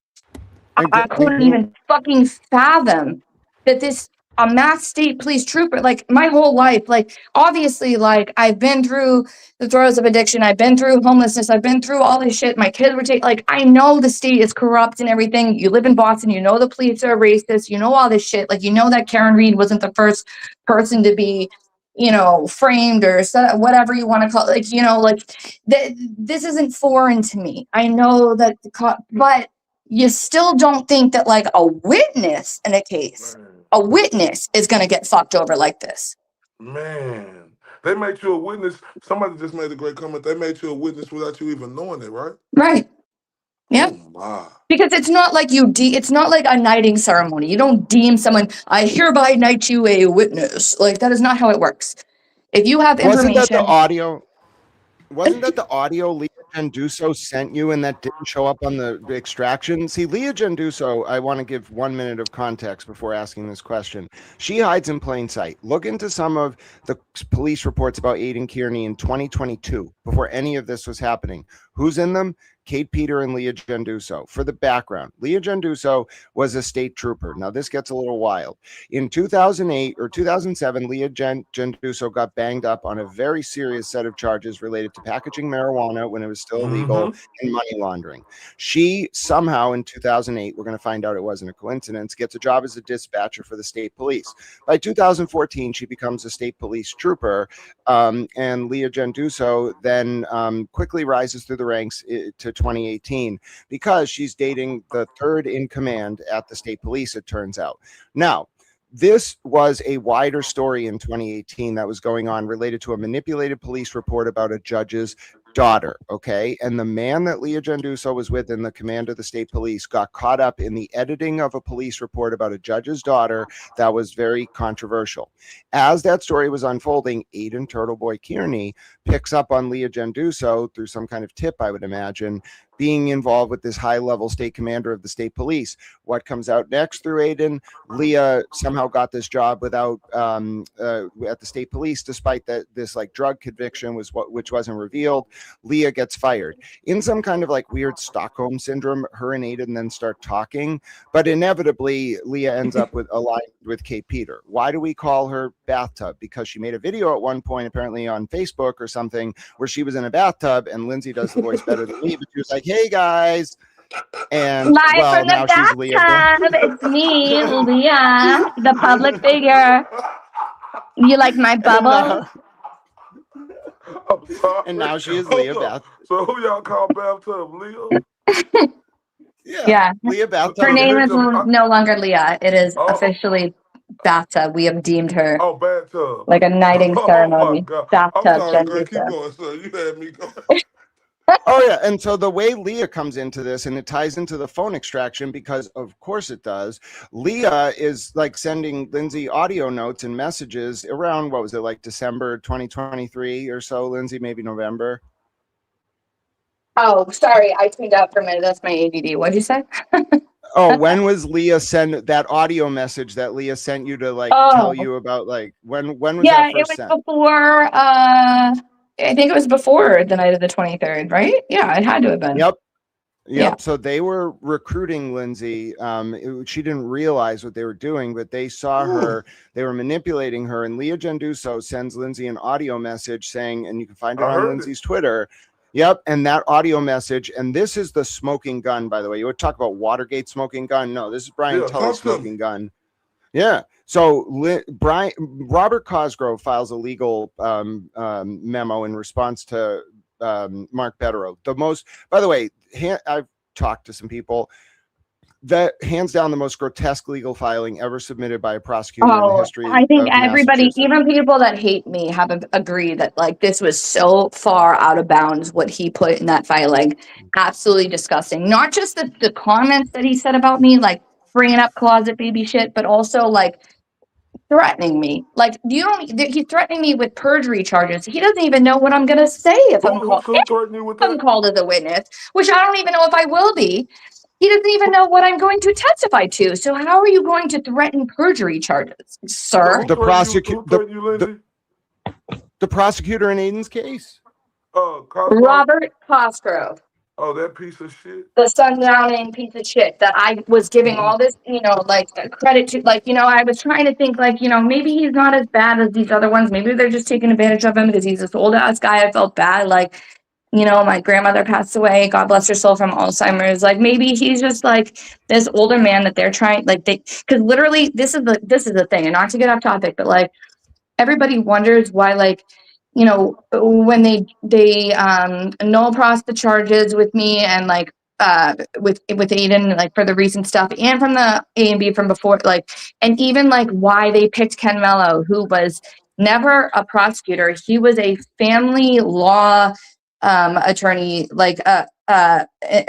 I couldn't even fucking fathom that a Mass State Police trooper, like my whole life, like obviously, like I've been through the throes of addiction, I've been through homelessness, I've been through all this shit. My kids were taken, like I know the state is corrupt and everything. You live in Boston, you know the police are racist, you know all this shit. Like you know that Karen Reed wasn't the first person to be, framed or whatever you want to call it. Like, this isn't foreign to me. I know that, but you still don't think that like a witness in a case, a witness is going to get fucked over like this. Man, they made you a witness. Somebody just made a great comment. They made you a witness without you even knowing it, right? Right. Yeah. Oh my. Because it's not like it's not like a knighting ceremony. You don't deem someone, I hereby knight you a witness. Like that is not how it works. If you have information. Wasn't that the audio Leah Genduso sent you and that didn't show up on the extraction? See, Leah Genduso, I want to give 1 minute of context before asking this question. She hides in plain sight. Look into some of the police reports about Aidan Kearney in 2022, before any of this was happening. Who's in them? Kate Peter and Leah Genduso. For the background, Leah Genduso was a state trooper. Now, this gets a little wild. In 2008 or 2007, Leah Genduso got banged up on a very serious set of charges related to packaging marijuana when it was still illegal and money laundering. She somehow in 2008, we're going to find out it wasn't a coincidence, gets a job as a dispatcher for the state police. By 2014, she becomes a state police trooper, and Leah Genduso then quickly rises through the ranks to 2018 because she's dating the third in command at the state police, it turns out. Now, this was a wider story in 2018 that was going on related to a manipulated police report about a judge's daughter, okay? And the man that Leah Genduso was with in the command of the state police got caught up in the editing of a police report about a judge's daughter that was very controversial. As that story was unfolding, Aidan Turtleboy Kearney picks up on Leah Genduso through some kind of tip, I would imagine, being involved with this high-level state commander of the state police. What comes out next through Aidan? Leah somehow got this job without at the state police, despite that this like drug conviction which wasn't revealed. Leah gets fired. In some kind of like weird Stockholm syndrome, her and Aidan then start talking, but inevitably Leah ends up aligned with Kate Peter. Why do we call her Bathtub? Because she made a video at one point, apparently on Facebook or something, where she was in a bathtub, and Lindsay does the voice better than me, but she was like, "Hey guys," and live from the bathtub. It's me, Leah, the public figure. You like my bubble? And now she is Leah Bath. So who y'all call Bathtub? Leah? Yeah. Leah Bathtub. Her name is no longer Leah. It is officially Bathtub. We have deemed her Bathtub. like a knighting ceremony. Oh Bathtub. I'm sorry, girl. Keep going, sir. You had me going. Oh yeah, and so the way Leah comes into this, and it ties into the phone extraction because, of course, it does. Leah is like sending Lindsay audio notes and messages around what was it, like December 2023 or so? Lindsay, maybe November. Oh, sorry, I tuned out for a minute. That's my ADD. What'd you say? Oh, when was Leah send that audio message that Leah sent you to like tell Oh, you about like when was yeah, that it first was sent? before. I think it was before the night of the 23rd, right? Yeah, it had to have been. Yep. Yeah. Yep. So they were recruiting Lindsay. She didn't realize what they were doing, but they saw her. They were manipulating her. And Leah Genduso sends Lindsay an audio message saying, and you can find it I on heard it. Lindsay's Twitter. Yep. And that audio message, and this is the smoking gun, by the way. You would talk about Watergate smoking gun. No, this is Brian Yeah, Tully's talk to me. smoking gun. Yeah. So Robert Cosgrove files a legal memo in response to Mark Betterow. By the way, I've talked to some people that hands down the most grotesque legal filing ever submitted by a prosecutor in the Oh, history I think of everybody, Massachusetts. even people that hate me, have agreed that like this was so far out of bounds what he put in that filing. Absolutely disgusting. Not just the comments that he said about me, like bringing up closet baby shit, but also like threatening me. Like you don't. He's threatening me with perjury charges. He doesn't even know what I'm gonna say if I'm called. Who threatened you with I'm that? called as a witness, which I don't even know if I will be. He doesn't even know what I'm going to testify to. So how are you going to threaten perjury charges, sir? The Who threatened you, Lindsay? the prosecutor in Aiden's case. Cosgrove? Robert Cosgrove, Oh, that piece of shit. the sundowning piece of shit that I was giving all this, like credit to. Like, I was trying to think, like, maybe he's not as bad as these other ones. Maybe they're just taking advantage of him because he's this old ass guy. I felt bad. Like, my grandmother passed away, God bless her soul, from Alzheimer's. Like, maybe he's just like this older man that they're trying, like, because literally this is the thing, and not to get off topic, but like everybody wonders why, like, when they null pros the charges with me and like with Aiden, like for the recent stuff and from the A and B from before, like, and even like why they picked Ken Mello, who was never a prosecutor. He was a family law attorney, like a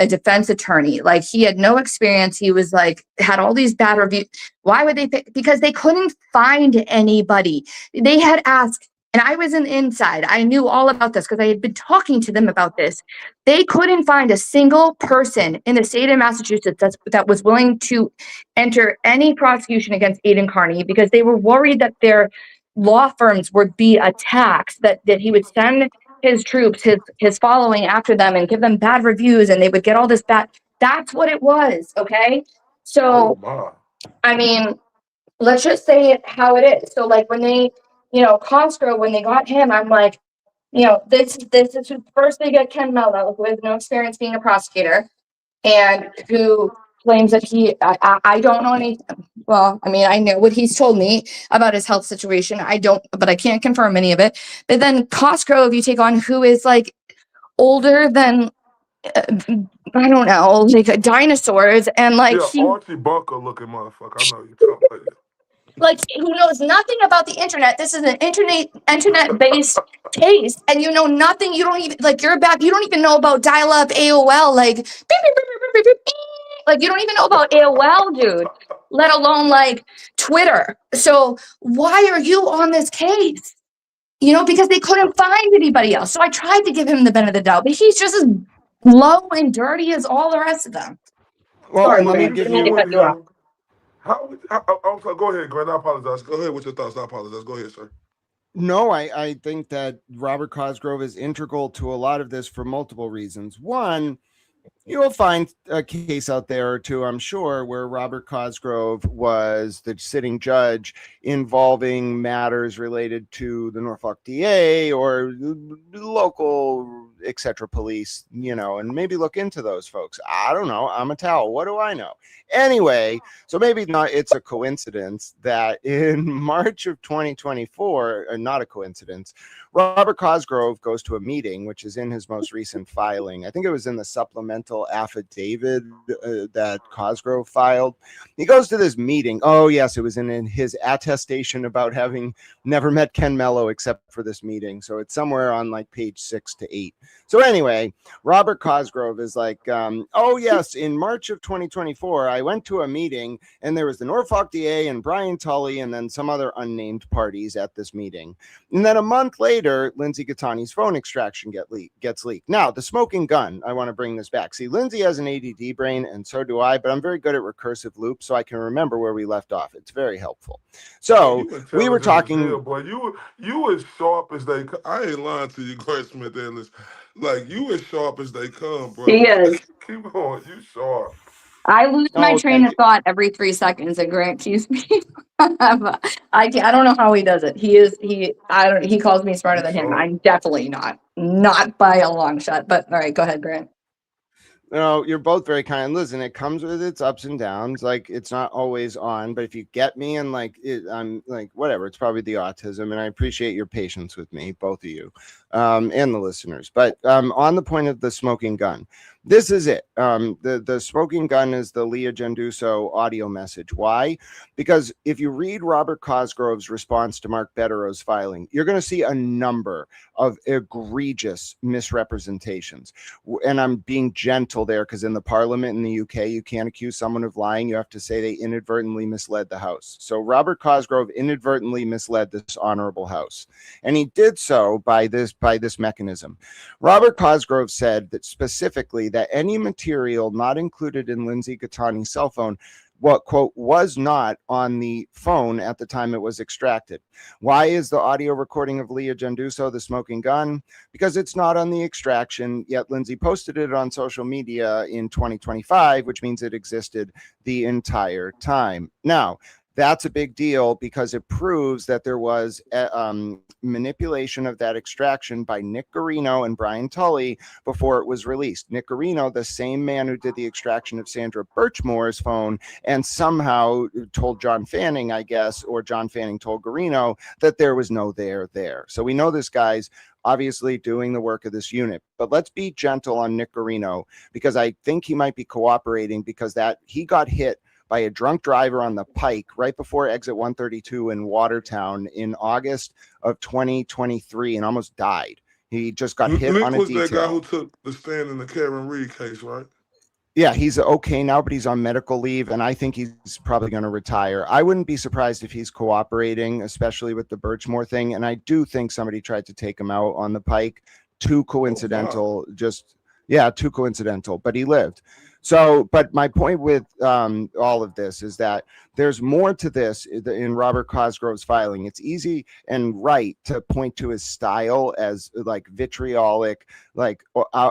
defense attorney. Like, he had no experience. He was like, had all these bad reviews. Why would they pick? Because they couldn't find anybody. They had asked, and I was inside. I knew all about this because I had been talking to them about this. They couldn't find a single person in the state of Massachusetts that was willing to enter any prosecution against Aiden Carney because they were worried that their law firms would be attacked, that he would send his troops, his following after them and give them bad reviews, and they would get all this bad. That's what it was, okay? So, I mean, let's just say it how it is. So, like, when they, Cosgrove, when they got him, I'm like, this is first they get Ken Mello, who has no experience being a prosecutor, and who claims that I don't know anything. Well, I mean, I know what he's told me about his health situation. But I can't confirm any of it. But then Cosgrove, you take on, who is like older than, I don't know, like dinosaurs, and like Archie Bunker looking motherfucker. I know you talking about it. Like, who knows nothing about the internet. This is an internet-based case, and you know nothing. You don't even, like, you don't even know about dial-up AOL, like, beep, beep, beep, beep, beep, beep, beep. Like, you don't even know about AOL, dude, let alone like Twitter. So why are you on this case? Because they couldn't find anybody else. So I tried to give him the benefit of the doubt, but he's just as low and dirty as all the rest of them. Well, Sorry, and let me Grant, give didn't mean to you. cut you off. I'm sorry, go ahead, Grant. I apologize. Go ahead with your thoughts. I apologize. Go ahead, sir. No, I think that Robert Cosgrove is integral to a lot of this for multiple reasons. One, you'll find a case out there or two, I'm sure, where Robert Cosgrove was the sitting judge involving matters related to the Norfolk DA or local, etc. police, and maybe look into those folks. I don't know. I'm a towel. What do I know? Anyway, so maybe not. It's a coincidence that in March of 2024, not a coincidence, Robert Cosgrove goes to a meeting, which is in his most recent filing. I think it was in the supplemental supplemental affidavit that Cosgrove filed. He goes to this meeting. Oh, yes, it was in his attestation about having never met Ken Mello except for this meeting. So it's somewhere on like page 6 to 8. So anyway, Robert Cosgrove is like, oh, yes, in March of 2024, I went to a meeting and there was the Norfolk DA and Brian Tully and then some other unnamed parties at this meeting. And then a month later, Lindsay Gattani's phone extraction gets leaked. Now, the smoking gun, I want to bring this back. See, Lindsay has an ADD brain, and so do I, but I'm very good at recursive loops, so I can remember where we left off. It's very helpful. So we were talking. Hell, boy, you as sharp as they. I ain't lying to you, Grace Smith Ellis. Like you as sharp as they come, bro. He is. Keep going. You sharp. I lose my Oh, train of thought every 3 seconds, and Grant keeps me. I don't know how he does it. He calls me smarter than him. I'm definitely not by a long shot. But all right, go ahead, Grant. No, you're both very kind. Listen, it comes with its ups and downs. Like it's not always on, but if you get me and like it, I'm like whatever. It's probably the autism, and I appreciate your patience with me, both of you, and the listeners. But on the point of the smoking gun, this is it. The smoking gun is the Leah Genduso audio message. Why? Because if you read Robert Cosgrove's response to Mark Bettero's filing, you're going to see a number of egregious misrepresentations. And I'm being gentle there because in the parliament in the UK, you can't accuse someone of lying. You have to say they inadvertently misled the House. So Robert Cosgrove inadvertently misled this honorable House. And he did so by this mechanism. Robert Cosgrove said that specifically that any material not included in Lindsay Gattani's cell phone what quote was not on the phone at the time it was extracted. Why is the audio recording of Leah Genduso the smoking gun? Because it's not on the extraction, yet Lindsay posted it on social media in 2025, which means it existed the entire time. Now, that's a big deal because it proves that there was manipulation of that extraction by Nick Garino and Brian Tully before it was released. Nick Garino, the same man who did the extraction of Sandra Birchmore's phone and somehow told John Fanning, I guess, or John Fanning told Garino that there was no there. So we know this guy's obviously doing the work of this unit, but let's be gentle on Nick Garino because I think he might be cooperating because that he got hit by a drunk driver on the Pike right before exit 132 in Watertown in August of 2023 and almost died. He just got hit Nick on a was detail. that guy who took the stand in the Karen Reed case, right? Yeah, he's okay now, but he's on medical leave, and I think he's probably going to retire. I wouldn't be surprised if he's cooperating, especially with the Birchmore thing, and I do think somebody tried to take him out on the Pike. Too coincidental, too coincidental, but he lived. So, but my point with all of this is that there's more to this in Robert Cosgrove's filing. It's easy and right to point to his style as like vitriolic, like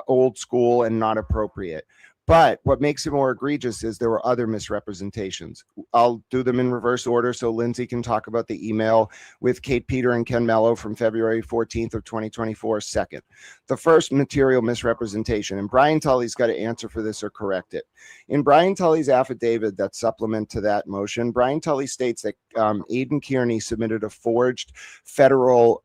old school and not appropriate. But what makes it more egregious is there were other misrepresentations. I'll do them in reverse order so Lindsay can talk about the email with Kate Peter and Ken Mello from February 14th of 2024 second. The first material misrepresentation, and Brian Tully's got to answer for this or correct it. In Brian Tully's affidavit that supplement to that motion, Brian Tully states that Aidan Kearney submitted a forged federal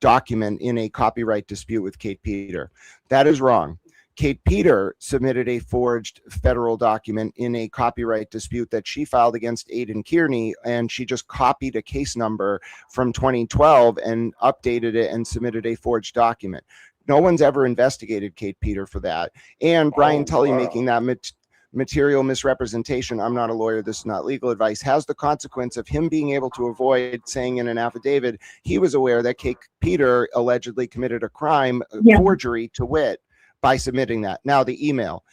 document in a copyright dispute with Kate Peter. That is wrong. Kate Peter submitted a forged federal document in a copyright dispute that she filed against Aidan Kearney, and she just copied a case number from 2012 and updated it and submitted a forged document. No one's ever investigated Kate Peter for that. And Brian Tully making that material misrepresentation, I'm not a lawyer, this is not legal advice, has the consequence of him being able to avoid saying in an affidavit he was aware that Kate Peter allegedly committed a crime, forgery to wit, by submitting that. Now, the email.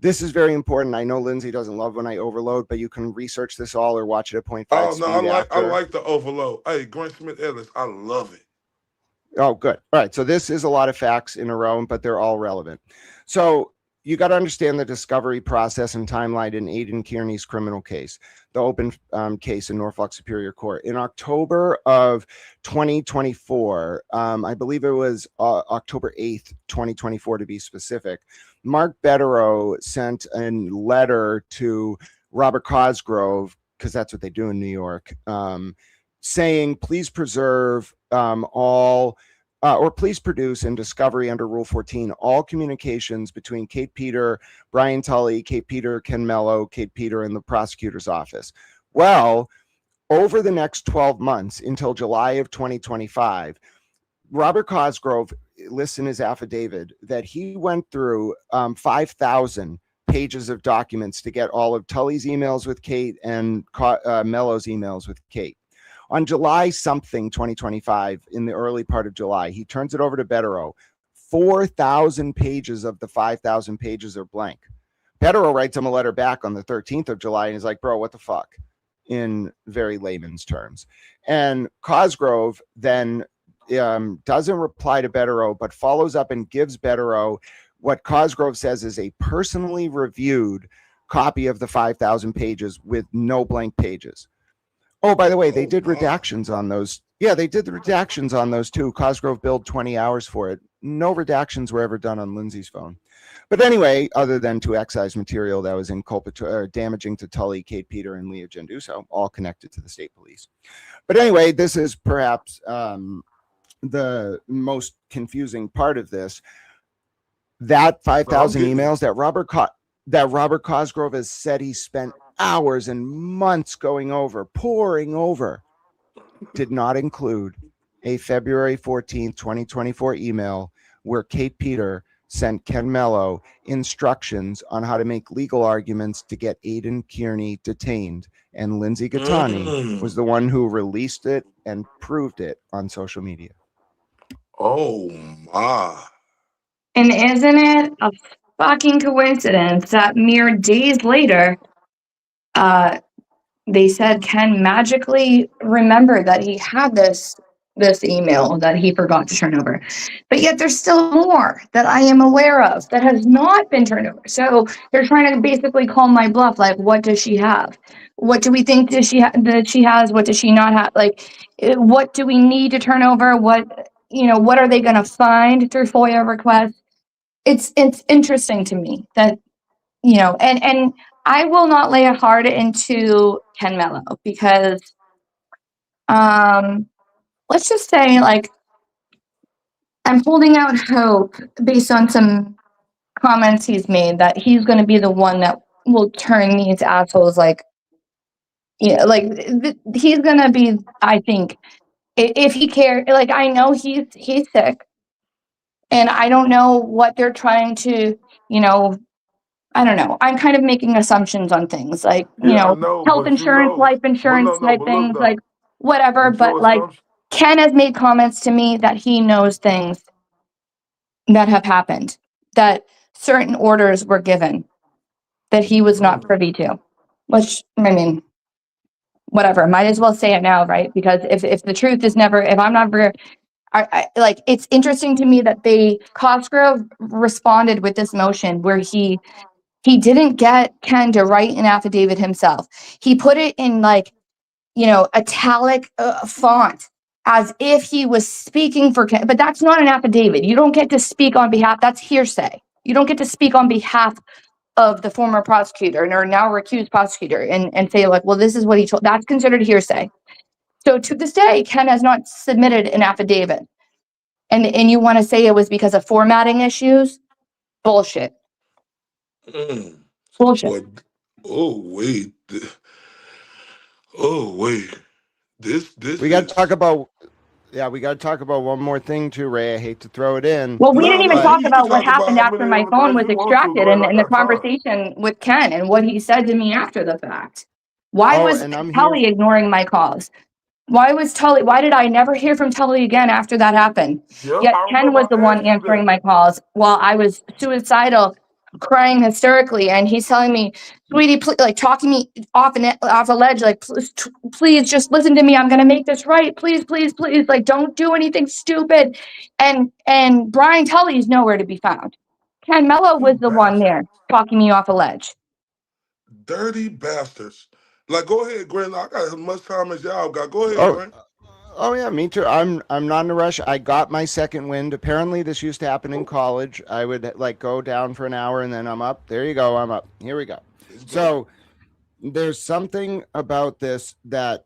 This is very important. I know Lindsay doesn't love when I overload, but you can research this all or watch it at 0.5 speed. I like the overload. Hey, Grant Smith Ellis, I love it. Oh, good. All right. So this is a lot of facts in a row, but they're all relevant. So you got to understand the discovery process and timeline in Aidan Kearney's criminal case, the open case in Norfolk Superior Court. In October of 2024, I believe it was October 8th, 2024 to be specific, Mark Bettero sent a letter to Robert Cosgrove, because that's what they do in New York, saying, please preserve all or please produce in discovery under Rule 14 all communications between Kate Peter, Brian Tully, Kate Peter, Ken Mello, Kate Peter, and the prosecutor's office. Well, over the next 12 months until July of 2025, Robert Cosgrove lists in his affidavit that he went through 5,000 pages of documents to get all of Tully's emails with Kate and Mello's emails with Kate. On July something 2025, in the early part of July, he turns it over to Betterow. 4,000 pages of the 5,000 pages are blank. Betterow writes him a letter back on the 13th of July and he's like, bro, what the fuck? In very layman's terms. And Cosgrove then doesn't reply to Betterow, but follows up and gives Betterow what Cosgrove says is a personally reviewed copy of the 5,000 pages with no blank pages. Oh, by the way, they did redactions on those. Yeah, they did the redactions on those too. Cosgrove billed 20 hours for it. No redactions were ever done on Lindsay's phone. But anyway, other than to excise material that was inculpatory or damaging to Tully, Kate Peter, and Leah Genduso, all connected to the state police. But anyway, this is perhaps the most confusing part of this. That 5,000 emails that Robert Cosgrove has said he spent hours and months going over, poring over, did not include a February 14th, 2024 email where Kate Peter sent Ken Mello instructions on how to make legal arguments to get Aidan Kearney detained. And Lindsay Gattani was the one who released it and proved it on social media. Oh my. And isn't it a fucking coincidence that mere days later, they said Ken magically remembered that he had this email that he forgot to turn over. But yet there's still more that I am aware of that has not been turned over. So they're trying to basically call my bluff. Like, what does she have? What do we think that she has? What does she not have? Like, what do we need to turn over? What are they going to find through FOIA requests? It's interesting to me that, and I will not lay a hard into Ken Mello because, let's just say, like, I'm holding out hope based on some comments he's made that he's going to be the one that will turn these assholes, like, he's going to be, I think, if he cares, like, I know he's sick, and I don't know what they're trying to, I don't know. I'm kind of making assumptions on things like, health insurance, life insurance type things, like whatever. But like Ken has made comments to me that he knows things that have happened, that certain orders were given that he was not privy to, which, I mean, whatever, might as well say it now, right? Because if the truth is never, if I'm not very, I like, it's interesting to me that Cosgrove responded with this motion where he didn't get Ken to write an affidavit himself. He put it in like, italic font as if he was speaking for Ken, but that's not an affidavit. You don't get to speak on behalf, that's hearsay. You don't get to speak on behalf of the former prosecutor or now recused prosecutor and say like, well, this is what he told, that's considered hearsay. So to this day, Ken has not submitted an affidavit. And you want to say it was because of formatting issues? Bullshit. Bullshit. Oh wait. This we got to talk about. Yeah, we got to talk about one more thing too, Ray. I hate to throw it in. Well, we didn't even talk about what happened after my phone was extracted and the conversation with Ken and what he said to me after the fact. Why was Tully ignoring my calls? Why did I never hear from Tully again after that happened? Yet Ken was the one answering my calls while I was suicidal, crying hysterically, and he's telling me, sweetie, like talking me off a ledge, like, please just listen to me. I'm gonna make this right. Please, like, don't do anything stupid. And Brian Tully is nowhere to be found. Ken Mello was the one there talking me off a ledge. Dirty bastards. Like, go ahead, Grant. I got as much time as y'all got. Go ahead, Grant. Oh yeah, me too. I'm not in a rush. I got my second wind. Apparently, this used to happen in college. I would like go down for an hour and then I'm up. There you go. I'm up. Here we go. So, there's something about this that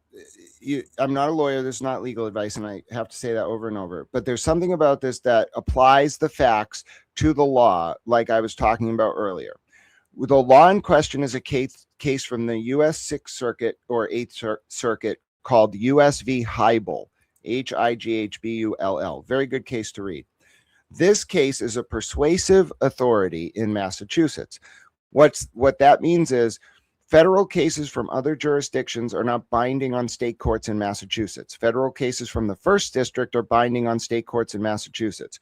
I'm not a lawyer. This is not legal advice, and I have to say that over and over. But there's something about this that applies the facts to the law, like I was talking about earlier. The law in question is a case from the U.S. Sixth Circuit or Eighth Circuit called U.S. v. Heibel, Highbull. Very good case to read. This case is a persuasive authority in Massachusetts. What that means is federal cases from other jurisdictions are not binding on state courts in Massachusetts. Federal cases from the first district are binding on state courts in Massachusetts.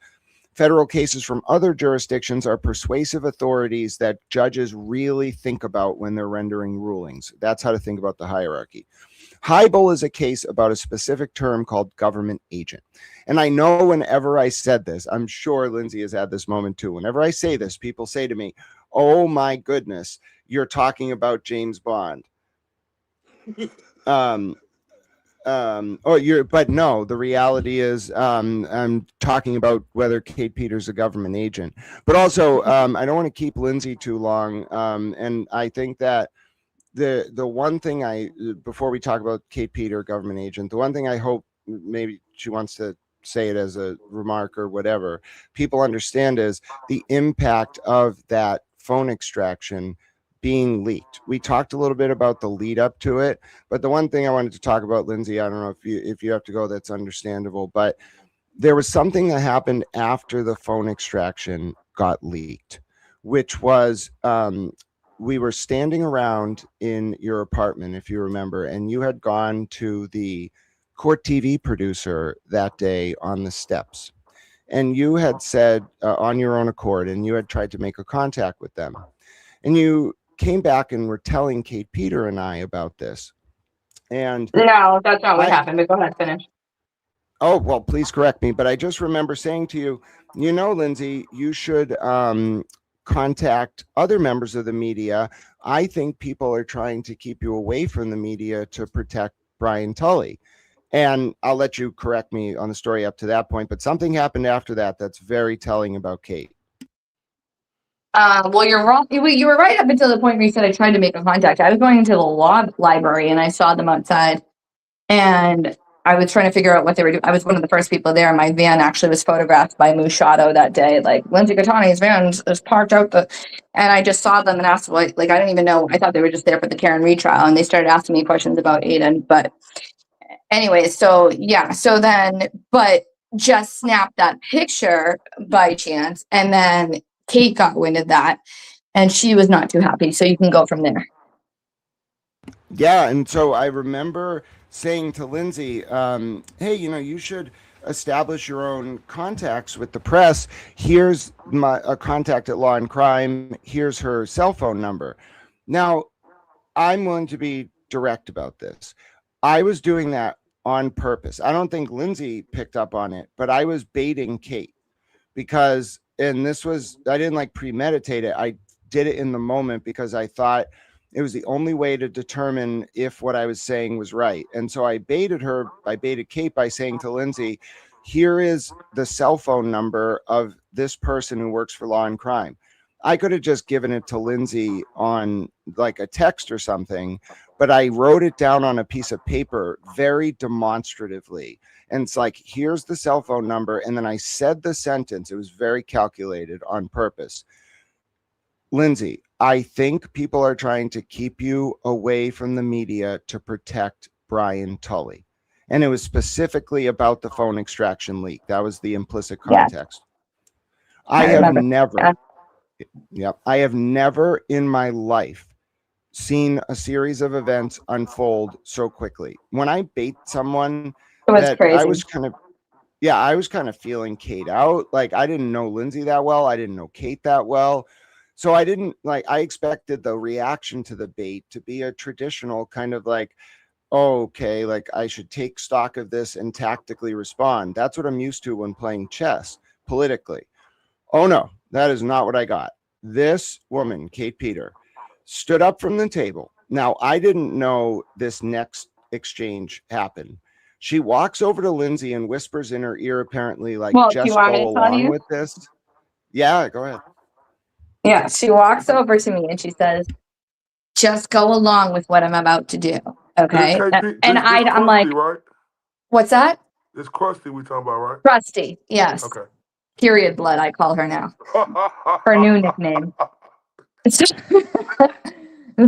Federal cases from other jurisdictions are persuasive authorities that judges really think about when they're rendering rulings. That's how to think about the hierarchy. Highbull is a case about a specific term called government agent. And I know whenever I said this, I'm sure Lindsay has had this moment too. Whenever I say this, people say to me, oh my goodness, you're talking about James Bond. But no, the reality is I'm talking about whether Kate Peters is a government agent. But also, I don't want to keep Lindsay too long. And I think that the one thing before we talk about Kate Peter, government agent, the one thing I hope maybe she wants to say it as a remark or whatever, people understand is the impact of that phone extraction being leaked. We talked a little bit about the lead up to it, but the one thing I wanted to talk about, Lindsay, I don't know if you have to go, that's understandable, but there was something that happened after the phone extraction got leaked, which was we were standing around in your apartment, if you remember, and you had gone to the court TV producer that day on the steps. And you had said on your own accord, and you had tried to make a contact with them. And you came back and were telling Kate Peter and I about this. And No, that's not what happened, but go ahead, finish. oh, well, please correct me. But I just remember saying to you, you know, Lindsay, you should contact other members of the media. I think people are trying to keep you away from the media to protect Brian Tully. And I'll let you correct me on the story up to that point, but something happened after that that's very telling about Kate. Well, you're wrong. You were right up until the point where you said I tried to make a contact. I was going into the law library and I saw them outside, and I was trying to figure out what they were doing. I was one of the first people there. My van actually was photographed by Mushato that day. Like Lindsay Catani's van is parked out and I just saw them and asked, like I didn't even know. I thought they were just there for the Karen Reed trial, and they started asking me questions about Aiden. But anyway, so yeah, so then, but just snapped that picture by chance, and then Kate got wind of that, and she was not too happy. So you can go from there. Yeah, and so I remember saying to Lindsay, hey, you know, you should establish your own contacts with the press. Here's a contact at Law and Crime. Here's her cell phone number. Now, I'm willing to be direct about this. I was doing that on purpose. I don't think Lindsay picked up on it, but I was baiting Kate because, and this was, I didn't like premeditate it. I did it in the moment because I thought it was the only way to determine if what I was saying was right. And so I baited Kate by saying to Lindsay, here is the cell phone number of this person who works for Law and Crime. I could have just given it to Lindsay on like a text or something, but I wrote it down on a piece of paper very demonstratively. And it's like, here's the cell phone number. And then I said the sentence. It was very calculated on purpose. Lindsay, I think people are trying to keep you away from the media to protect Brian Tully. And it was specifically about the phone extraction leak. That was the implicit context. Yeah. I have never in my life seen a series of events unfold so quickly. When I bait someone, I was kind of feeling Kate out. Like I didn't know Lindsay that well. I didn't know Kate that well. So I expected the reaction to the bait to be a traditional kind of like, oh, okay, like I should take stock of this and tactically respond. That's what I'm used to when playing chess politically. Oh no, that is not what I got. This woman, Kate Peter, stood up from the table. Now, I didn't know this next exchange happened. She walks over to Lindsay and whispers in her ear, apparently, like, just go along with this. Yeah, go ahead. Yeah, she walks over to me and she says, just go along with what I'm about to do. Okay. And I'm like, right? what's that? It's Krusty we talking about, right? Krusty. Yes. Okay. Period blood, I call her now. Her new nickname.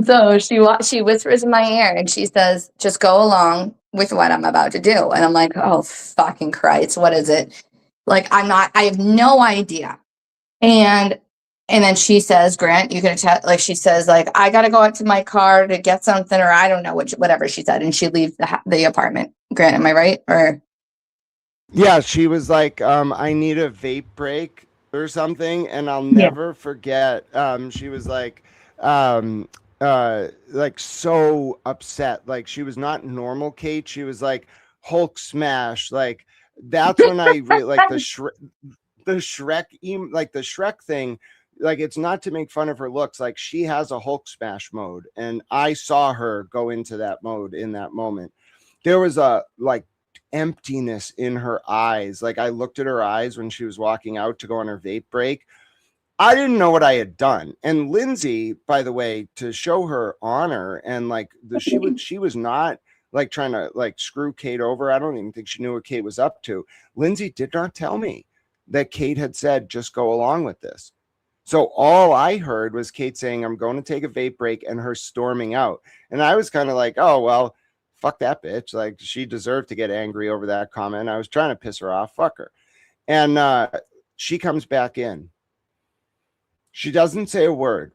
So she whispers in my ear and she says, just go along with what I'm about to do. And I'm like, oh, fucking Christ, what is it? Like, I have no idea. And then she says, Grant, you can attest, like, she says, like, I got to go out to my car to get something, or I don't know, whatever she said. And she leaves the apartment. Grant, am I right? Or Yeah, she was like, I need a vape break or something, and I'll never forget. She was like so upset. Like, she was not normal Kate. She was like Hulk smash. Like, that's when I like the Shrek like the Shrek thing. Like, it's not to make fun of her looks. Like, she has a Hulk smash mode, and I saw her go into that mode in that moment. There was a like emptiness in her eyes. Like, I looked at her eyes when she was walking out to go on her vape break. I didn't know what I had done. And Lindsay, by the way, to show her honor, and like she was not like trying to like screw Kate over. I don't even think she knew what Kate was up to. Lindsay did not tell me that Kate had said, just go along with this. So all I heard was Kate saying, I'm going to take a vape break, and her storming out. And I was kind of like, oh, well, fuck that bitch. Like, she deserved to get angry over that comment. I was trying to piss her off. Fuck her. And she comes back in. She doesn't say a word.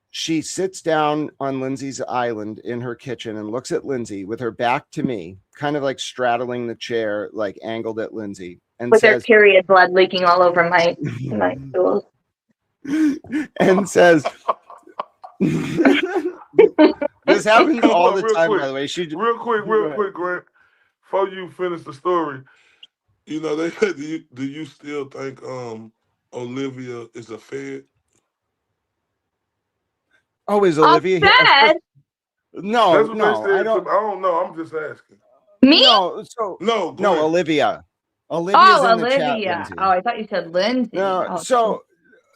She sits down on Lindsay's island in her kitchen and looks at Lindsay with her back to me, kind of like straddling the chair, like angled at Lindsay, and with says, her period blood leaking all over my stools. And says, this happens all the time, by the way. Real quick, Grant. Before you finish the story, you know, they do you still think Olivia is a Fed? Oh, is Olivia here? Fed? No, That's what no, they said. I don't know. I'm just asking. Me? No, Olivia. Olivia's Oh, in the chat, Olivia. Lindsay. Oh, I thought you said Lindsay. No, Oh, so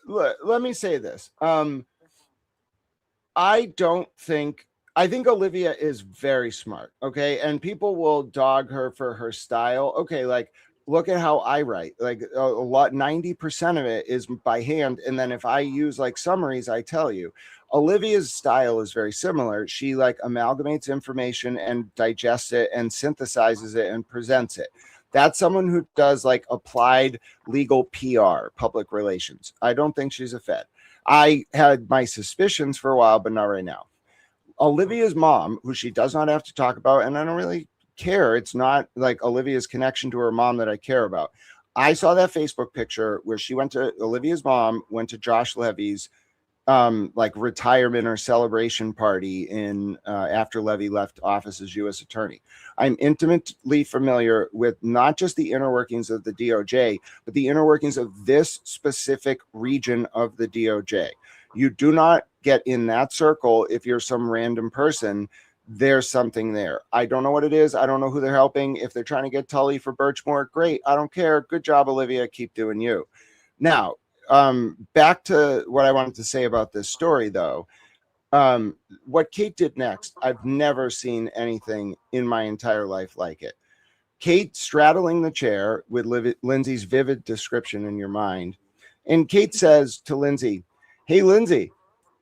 let me say this. I think Olivia is very smart. Okay. And people will dog her for her style. Okay. Like, look at how I write. Like, a lot, 90% of it is by hand. And then if I use like summaries, I tell you. Olivia's style is very similar. She like amalgamates information and digests it and synthesizes it and presents it. That's someone who does like applied legal PR, public relations. I don't think she's a Fed. I had my suspicions for a while, but not right now. Olivia's mom, who she does not have to talk about, and I don't really care. It's not like Olivia's connection to her mom that I care about. I saw that Facebook picture where Olivia's mom went to Josh Levy's like retirement or celebration party in after Levy left office as U.S. attorney. I'm intimately familiar with not just the inner workings of the DOJ, but the inner workings of this specific region of the DOJ. You do not get in that circle if you're some random person. There's something there. I don't know what it is. I don't know who they're helping. If they're trying to get Tully for Birchmore, great. I don't care. Good job, Olivia. Keep doing you. Now, back to what I wanted to say about this story, though. What Kate did next, I've never seen anything in my entire life like it. Kate straddling the chair with Lindsay's vivid description in your mind. And Kate says to Lindsay, hey, Lindsay,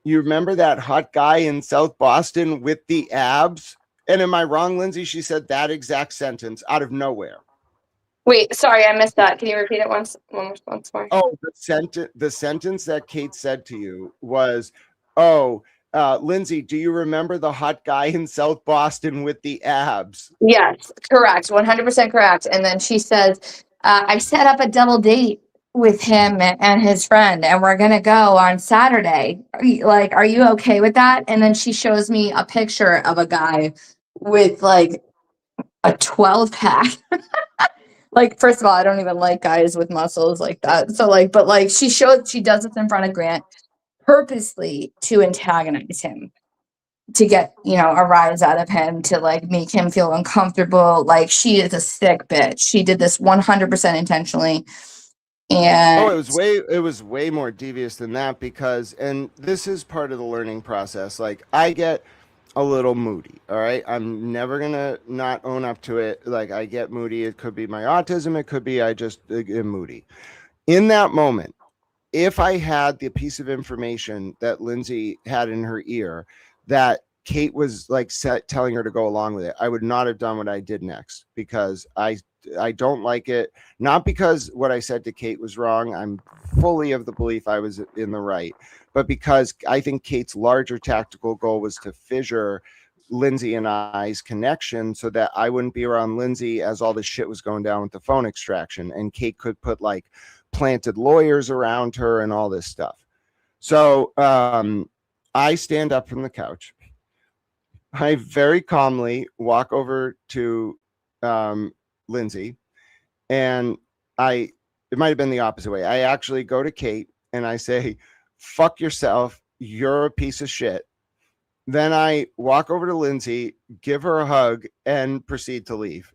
you remember that hot guy in South Boston with the abs? And am I wrong, Lindsay? She said that exact sentence out of nowhere. wait, sorry, I missed that. Can you repeat it once more? Oh, the sentence that Kate said to you was, oh, Lindsay, do you remember the hot guy in South Boston with the abs? Yes, correct. 100% correct. And then she says, I set up a double date with him and his friend, and we're going to go on Saturday. Are you okay with that? And then she shows me a picture of a guy with like a 12 pack. Like, first of all, I don't even like guys with muscles like that. So like, but like she does this in front of Grant purposely to antagonize him, to get, a rise out of him, to like make him feel uncomfortable. Like, she is a sick bitch. She did this 100% intentionally. And it was way more devious than that because, and this is part of the learning process. Like I get a little moody. All right. I'm never going to not own up to it. Like I get moody. It could be my autism. It could be I just am moody. In that moment, if I had the piece of information that Lindsay had in her ear that Kate was like telling her to go along with it, I would not have done what I did next because I don't like it. Not because what I said to Kate was wrong. I'm fully of the belief I was in the right, but because I think Kate's larger tactical goal was to fissure Lindsay and I's connection so that I wouldn't be around Lindsay as all this shit was going down with the phone extraction, and Kate could put like planted lawyers around her and all this stuff. So I stand up from the couch. I very calmly walk over to Lindsay, and it might have been the opposite way. I actually go to Kate and I say, fuck yourself, you're a piece of shit. Then I walk over to Lindsay, give her a hug, and proceed to leave.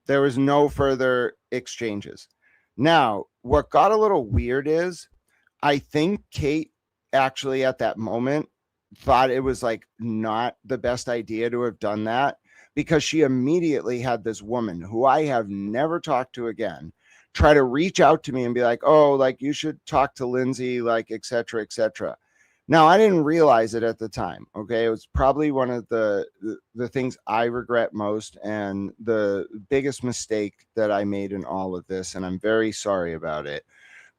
There was no further exchanges. Now, what got a little weird is I think Kate actually at that moment thought it was like not the best idea to have done that, because she immediately had this woman who I have never talked to again try to reach out to me and be like, oh, like you should talk to Lindsay, like, et cetera, et cetera. Now, I didn't realize it at the time. Okay. It was probably one of the things I regret most and the biggest mistake that I made in all of this. And I'm very sorry about it.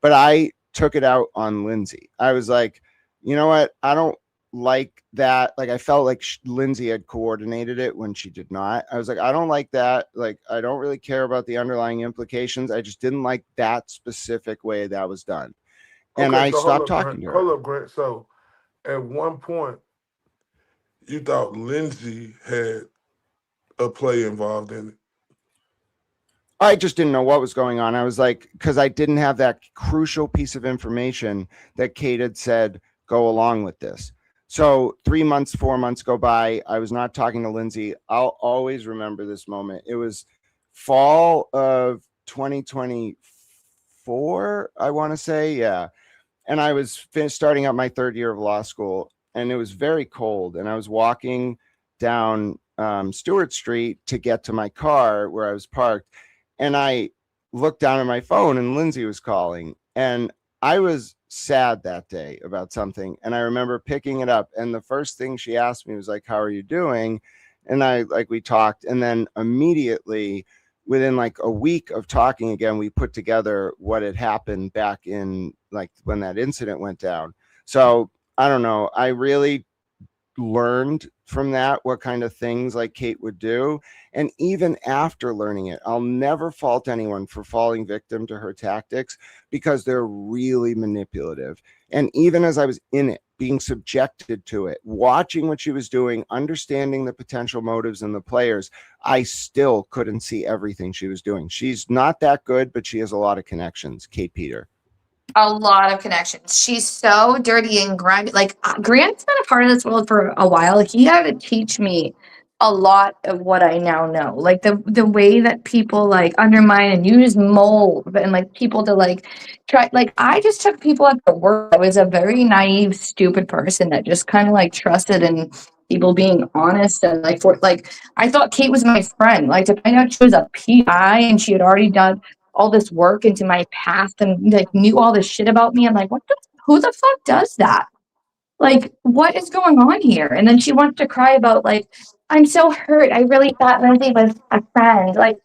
But I took it out on Lindsay. I was like, you know what? I don't like that. Like I felt like Lindsay had coordinated it when she did not. I was like, I don't like that. Like I don't really care about the underlying implications. I just didn't like that specific way that was done. And I stopped talking to her. Hold up, Grant. So at one point, you thought Lindsay had a play involved in it. I just didn't know what was going on. I was like, because I didn't have that crucial piece of information that Kate had said, go along with this. So 3 months, 4 months go by. I was not talking to Lindsay. I'll always remember this moment. It was fall of 2024, I want to say. Yeah. And I was starting out my third year of law school, and it was very cold. And I was walking down Stewart Street to get to my car where I was parked. And I looked down at my phone and Lindsay was calling. And I was sad that day about something. And I remember picking it up. And the first thing she asked me was like, how are you doing? And we talked. And then immediately within like a week of talking again, we put together what had happened back in like when that incident went down. So I don't know. I really learned from that what kind of things like Kate would do. And even after learning it, I'll never fault anyone for falling victim to her tactics because they're really manipulative. And even as I was in it, being subjected to it, watching what she was doing, understanding the potential motives in the players, I still couldn't see everything she was doing. She's not that good, but she has a lot of connections. Kate Peter. A lot of connections. She's so dirty and grimy. Like Grant's been a part of this world for a while. He had to teach me a lot of what I now know. Like the way that people like undermine and use mold and like people to like try. Like I just took people at their word. I was a very naive, stupid person that just kind of like trusted in people being honest and like for like I thought Kate was my friend. Like to find out she was a PI and she had already done all this work into my past and like knew all this shit about me. I'm like, who the fuck does that? Like, what is going on here? And then she wants to cry about like, I'm so hurt. I really thought Lindsay was a friend. Like,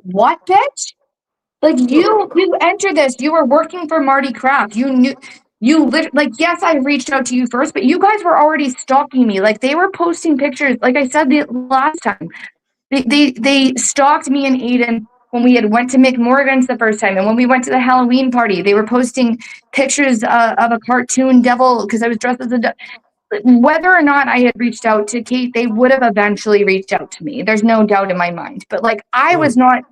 what, bitch? Like you entered this. You were working for Marty Kraft. You knew like, yes, I reached out to you first, but you guys were already stalking me. Like they were posting pictures. Like I said the last time, they stalked me and Aiden when we had went to McMorgan's the first time, and when we went to the Halloween party, they were posting pictures of a cartoon devil because I was dressed as a devil. Whether or not I had reached out to Kate, they would have eventually reached out to me. There's no doubt in my mind. But like I was not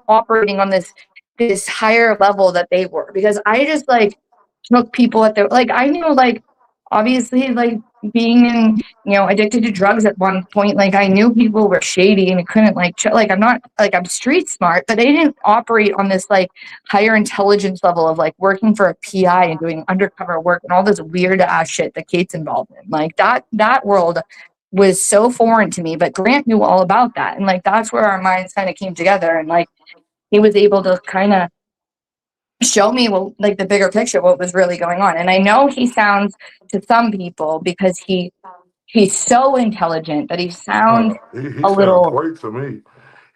operating on this higher level that they were, because I just like took people at their like I knew like obviously like being in, addicted to drugs at one point. Like, I knew people were shady and couldn't I'm not like, I'm street smart, but I didn't operate on this like higher intelligence level of like working for a PI and doing undercover work and all this weird ass shit that Kate's involved in. Like that world was so foreign to me, but Grant knew all about that. And like, that's where our minds kind of came together. And like, he was able to kind of show me like the bigger picture, what was really going on. And I know he sounds to some people, because he's so intelligent, that he sounds He a sounds little, great to me.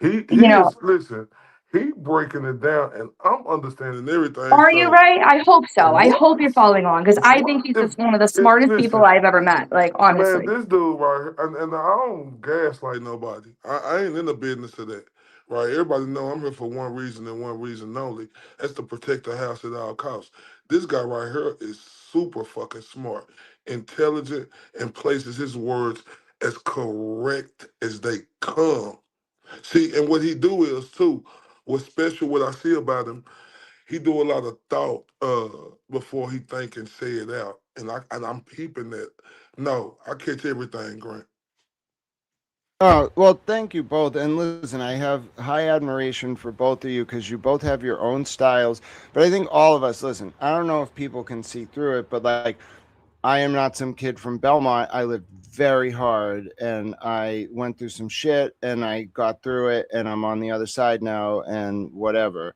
you He know, is, listen, he breaking it down and I'm understanding everything. are you So right? I hope so. I what hope you're following along, because I what think he's if just one of the it smartest people listen, I've ever met. Like, man, honestly. this dude right here, and I don't gaslight nobody. I ain't in the business of that. Right? Everybody know I'm here for one reason and one reason only. That's to protect the house at all costs. This guy right here is super fucking smart, intelligent, and places his words as correct as they come. See, and what he do is too, what's special, what I see about him, he do a lot of thought before he think and say it out. And I'm peeping that. No, I catch everything, Grant. Oh, well, thank you both. And listen, I have high admiration for both of you because you both have your own styles. But I think all of us, listen, I don't know if people can see through it, but like, I am not some kid from Belmont. I lived very hard and I went through some shit and I got through it and I'm on the other side now and whatever.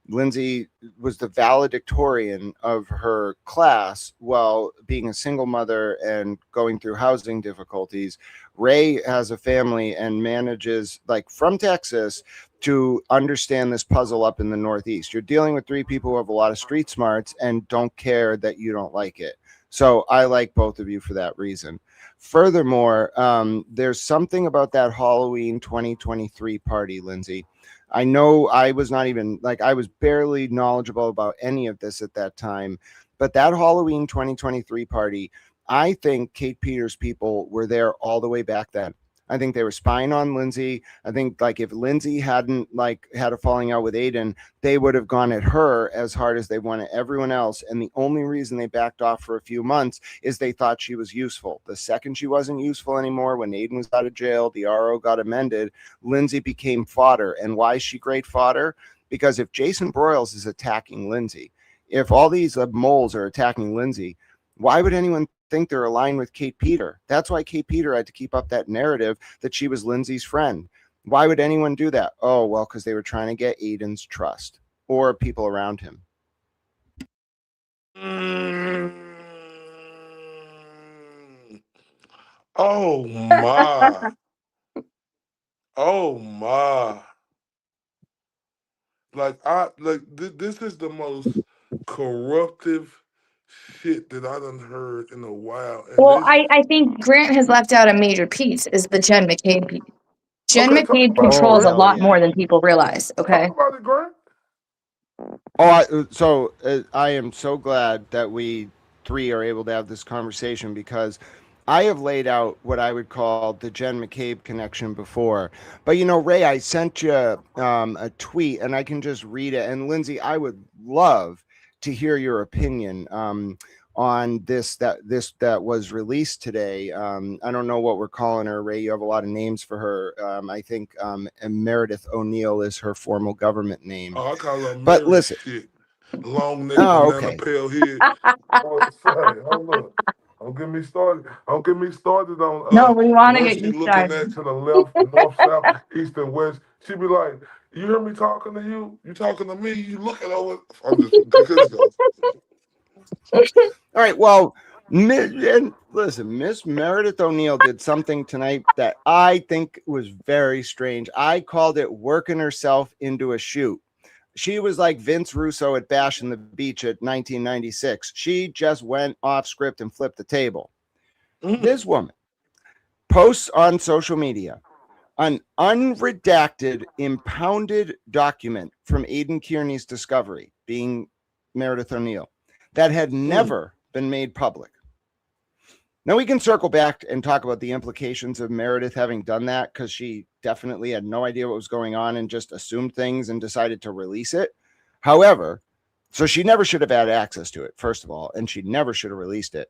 Lindsay was the valedictorian of her class while being a single mother and going through housing difficulties. Ray has a family and manages, like, from Texas to understand this puzzle up in the Northeast. You're dealing with three people who have a lot of street smarts and don't care that you don't like it. So I like both of you for that reason. Furthermore, there's something about that Halloween 2023 party, Lindsay. I know I was not even like, I was barely knowledgeable about any of this at that time, but that Halloween 2023 party, I think Kate Peters people were there all the way back then. I think they were spying on Lindsay. I think like if Lindsay hadn't like had a falling out with Aiden, they would have gone at her as hard as they went at everyone else. And the only reason they backed off for a few months is they thought she was useful. The second she wasn't useful anymore, when Aiden was out of jail, the RO got amended, Lindsay became fodder. And why is she great fodder? Because if Jason Broyles is attacking Lindsay, if all these moles are attacking Lindsay, why would anyone think they're aligned with Kate Peter? That's why Kate Peter had to keep up that narrative that she was Lindsay's friend. Why would anyone do that? Oh, well, because they were trying to get Aiden's trust or people around him. Mm. Oh my. Oh my. This is the most corruptive shit that I done heard in a while. And Well, this I think Grant has left out a major piece, is the Jen McCabe piece. Jen okay, talk McCabe about it, Oh, controls a Grant. hell lot yeah. more than people realize. Talk Okay. about it, Grant. I am so glad that we three are able to have this conversation because I have laid out what I would call the Jen McCabe connection before. But Ray, I sent you a tweet and I can just read it. And Lindsay, I would love to hear your opinion on this that was released today. I don't know what we're calling her, Ray. You have a lot of names for her. I think Meredith O'Neill is her formal government name. Oh, I call her But Mary listen, shit. Long neck, oh, banana okay. pale head. Oh, sorry. Hold up. Don't get me started. Don't get me started on No, we want to what get she you looking started. at to the left, north, south, east, and west. She be like, "You hear me talking to you? You talking to me? You looking over?" I'm just let's go. All right. Well, and listen, Miss Meredith O'Neill did something tonight that I think was very strange. I called it working herself into a shoot. She was like Vince Russo at Bash in the Beach at 1996. She just went off script and flipped the table. Mm, This woman posts on social media an unredacted, impounded document from Aidan Kearney's discovery, being Meredith O'Neill, that had mm. never been made public. Now we can circle back and talk about the implications of Meredith having done that, because she definitely had no idea what was going on and just assumed things and decided to release it. However, so she never should have had access to it, first of all, and she never should have released it.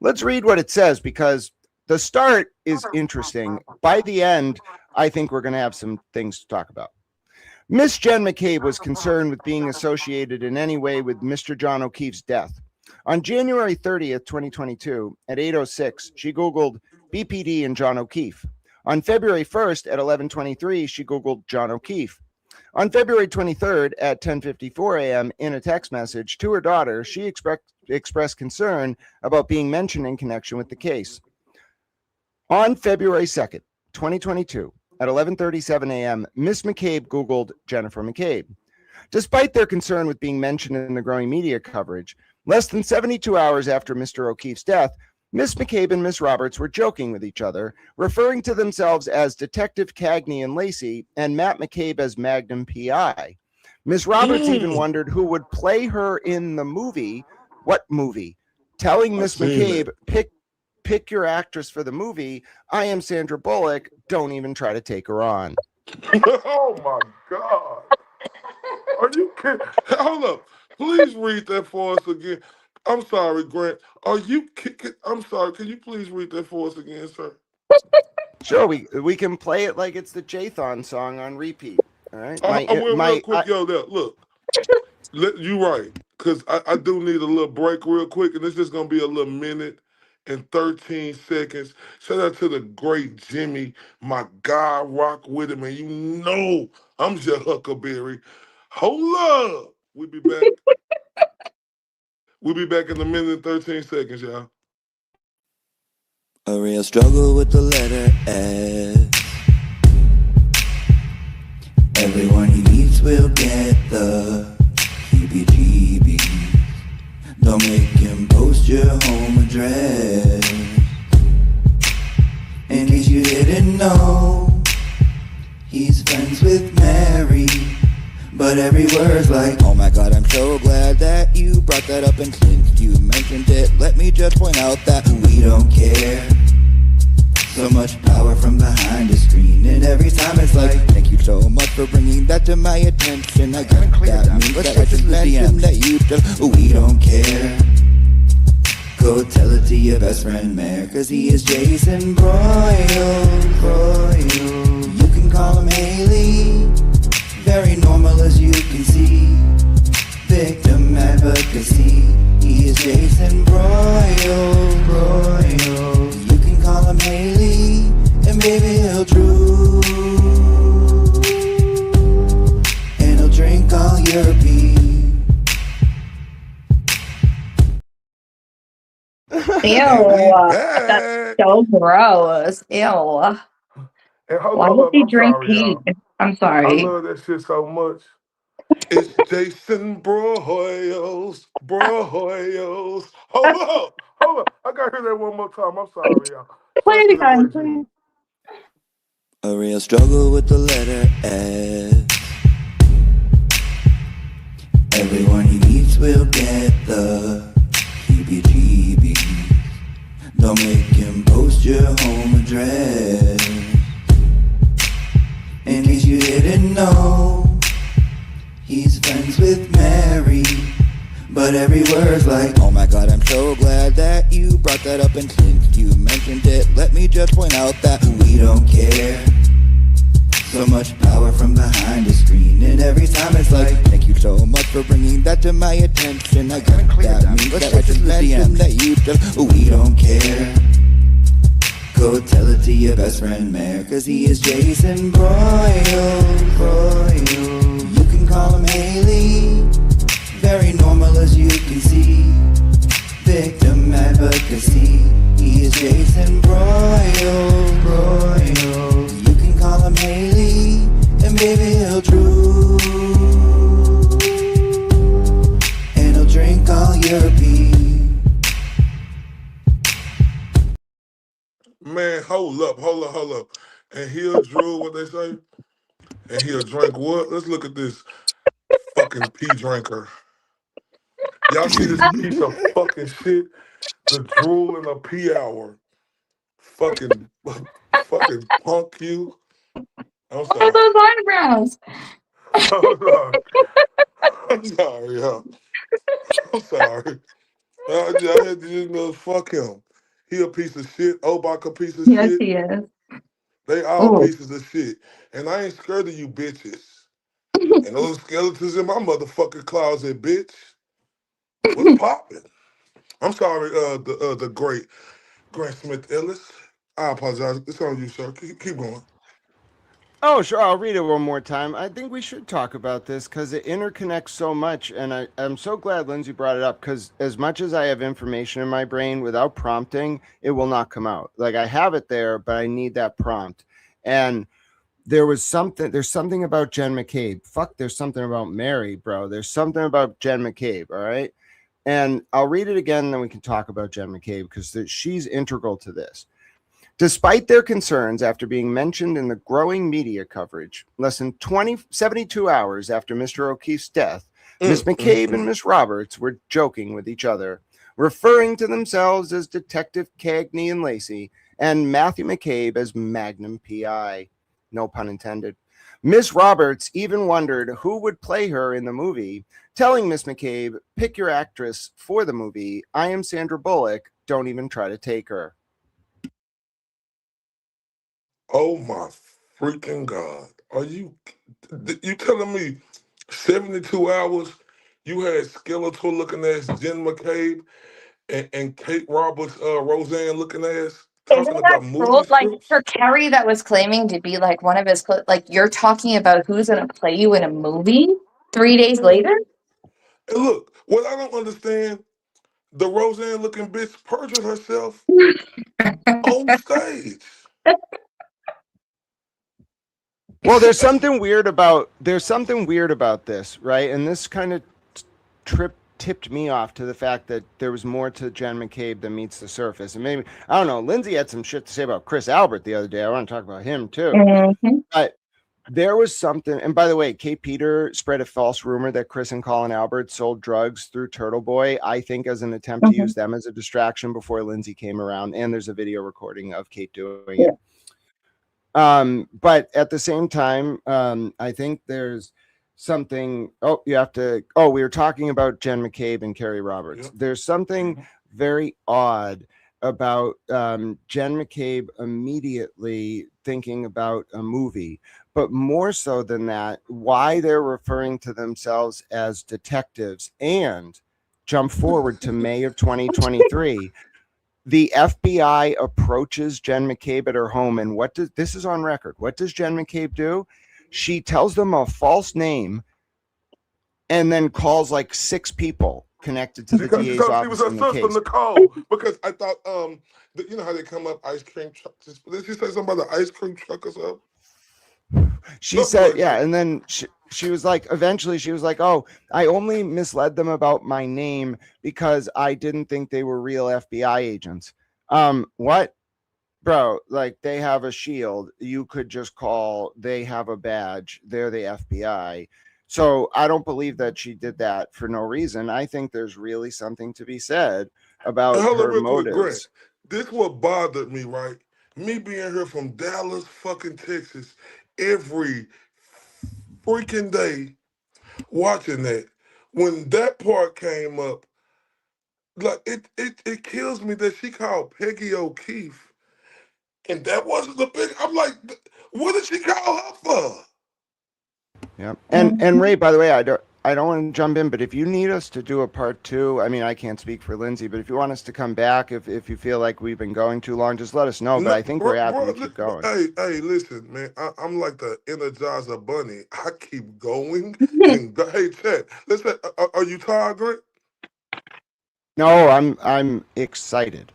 Let's read what it says because the start is interesting. By the end, I think we're going to have some things to talk about. Miss Jen McCabe was concerned with being associated in any way with Mr. John O'Keefe's death. On January 30th, 2022, at 8:06, she Googled BPD and John O'Keefe. On February 1st at 11:23, she Googled John O'Keefe. On February 23rd at 10:54 a.m., in a text message to her daughter, she expressed concern about being mentioned in connection with the case. On February 2nd, 2022, at 11:37 a.m., Miss McCabe Googled Jennifer McCabe. Despite their concern with being mentioned in the growing media coverage, less than 72 hours after Mr. O'Keefe's death, Miss McCabe and Miss Roberts were joking with each other, referring to themselves as Detective Cagney and Lacey and Matt McCabe as Magnum PI. Miss Roberts even wondered who would play her in the movie. What movie? Telling Miss McCabe, pick your actress for the movie. I am Sandra Bullock. Don't even try to take her on. Oh my God. Are you kidding? Hold up. Please read that for us again. I'm sorry, Grant. Are you kicking? I'm sorry. Can you please read that for us again, sir? Sure, we can play it like it's the Jathan song on repeat. All right. Real quick, look. You right. Because I do need a little break real quick, and it's just going to be a little minute and 13 seconds. Shout out to the great Jimmy, my guy, rock with him, and you know I'm your Huckleberry. Hold up. We'll be back. We'll be back in a minute and 13 seconds, y'all. A real struggle with the letter S. Everyone he meets will get the heebie-jeebies. Don't make him post your home address. In case you didn't know, he's friends with Mary. But every word's like, oh my God, I'm so glad that you brought that up. And since you mentioned it, let me just point out that we don't care. So much power from behind the screen, and every time it's like, thank you so much for bringing that to my attention. I got that means that I just mentioned that you just, we don't care. Go tell it to your best friend Mayor, cause he is Jason Broyle. You can call him Haley, very normal as you can see. Victim advocacy, he is Jason Broyle. You can call him Haley, and baby he'll drool, and he'll drink all your pee. Ew, that's Back. so gross. Ew. And Why hold would up, he I'm drink sorry, pee? y'all. I'm I sorry. love that shit so much. It's Jason Broyles. Hold up. I gotta hear that one more time. I'm sorry, y'all. Play Shout out it to the again, great Jimmy. please. A real struggle with the letter S. Everyone he meets will get the heebie-jeebies. Don't make him post your home address. In case you didn't know, he's friends with Mary. But every word's like, oh my God, I'm so glad that you brought that up. And since you mentioned it, let me just point out that we don't care. So much power from behind the screen, and every time it's like, thank you so much for bringing that to my attention. I got that means that I just mentioned that you just, we don't care. Go tell it to your best friend Mayor, cause he is Jason Broyle. You can call him Haley, very normal as you can see. Victim advocacy, he is Jason Broyle. You can call him Haley, and baby he'll drool, and he'll drink all your pee. Man, hold up. And he'll drool, what they say? And he'll drink what? Let's look at this fucking pee drinker. Y'all see this piece of fucking shit? The drool in a pee hour. Fucking punk you. I'm What are sorry. those eyebrows? I'm sorry. I'm sorry, y'all. I'm sorry. I had to just know, fuck him. He a piece of shit. Obach a piece of Yes, shit. he is. They all Oh. pieces of shit. And I ain't scared of you bitches. And those skeletons in my motherfucking closet, bitch. What's popping? I'm sorry, the great Grant Smith Ellis. I apologize. It's on you, sir. Keep going. Oh, sure. I'll read it one more time. I think we should talk about this because it interconnects so much. And I'm so glad Lindsay brought it up because as much as I have information in my brain without prompting, it will not come out. Like I have it there, but I need that prompt. And there's something about Jen McCabe. Fuck, there's something about Mary, bro. There's something about Jen McCabe. All right. And I'll read it again, and then we can talk about Jen McCabe because she's integral to this. Despite their concerns after being mentioned in the growing media coverage, less than 72 hours after Mr. O'Keefe's death, Miss McCabe and Miss Roberts were joking with each other, referring to themselves as Detective Cagney and Lacey and Matthew McCabe as Magnum PI. No pun intended. Miss Roberts even wondered who would play her in the movie, telling Miss McCabe, pick your actress for the movie. I am Sandra Bullock. Don't even try to take her. Oh my freaking God. Are you telling me 72 hours you had skeletal looking ass Jen McCabe and Kate Roberts, Roseanne looking ass Isn't talking that about movie cruel? Like scripts? for Kerry, that was claiming to be like one of his, like you're talking about who's going to play you in a movie 3 days And later? look, what I don't understand, the Roseanne looking bitch perjured herself on stage. Well, there's something weird about this, right? And this kind of tipped me off to the fact that there was more to Jen McCabe than meets the surface. And maybe I don't know. Lindsay had some shit to say about Chris Albert the other day. I want to talk about him too. Mhm. But there was something. And by the way, Kate Peter spread a false rumor that Chris and Colin Albert sold drugs through Turtle Boy. I think as an attempt to Mhm. use them as a distraction before Lindsay came around. And there's a video recording of Kate doing Yeah. it. But at the same time, I think there's something. Oh, you have to. Oh, we were talking about Jen McCabe and Kerry Roberts. Yep. There's something very odd about Jen McCabe immediately thinking about a movie, but more so than that, why they're referring to themselves as detectives and jump forward to May of 2023. The FBI approaches Jen McCabe at her home, and this is on record? What does Jen McCabe do? She tells them a false name and then calls like 6 people connected to the Because DA's she was office her in the sister, case. Nicole. Because I thought, you know how they come up ice cream truck. Did she say something about the ice cream truck or something? She Something said, like yeah, that. and then she was like, eventually she was like, oh, I only misled them about my name because I didn't think they were real FBI agents. What? Bro, like they have a shield. You could just call, they have a badge. They're the FBI. So I don't believe that she did that for no reason. I think there's really something to be said And about hold on her real quick, Grant. motives. This what bothered me, right? Me being here from Dallas, fucking Texas, every freaking day watching that. When that part came up, like it kills me that she called Peggy O'Keefe, and that wasn't the big. I'm like, what did she call her for? Yep. And Mhm. Ray, by the way, I don't want to jump in, but if you need us to do a part 2, I mean, I can't speak for Lindsay, but if you want us to come back, if you feel like we've been going too long, just let us know. But No, I think we're happy bro, to keep going. hey, listen, man. I'm like the Energizer Bunny. I keep going and go. Hey, Chad, listen. Are you tired, Grant? No, I'm excited.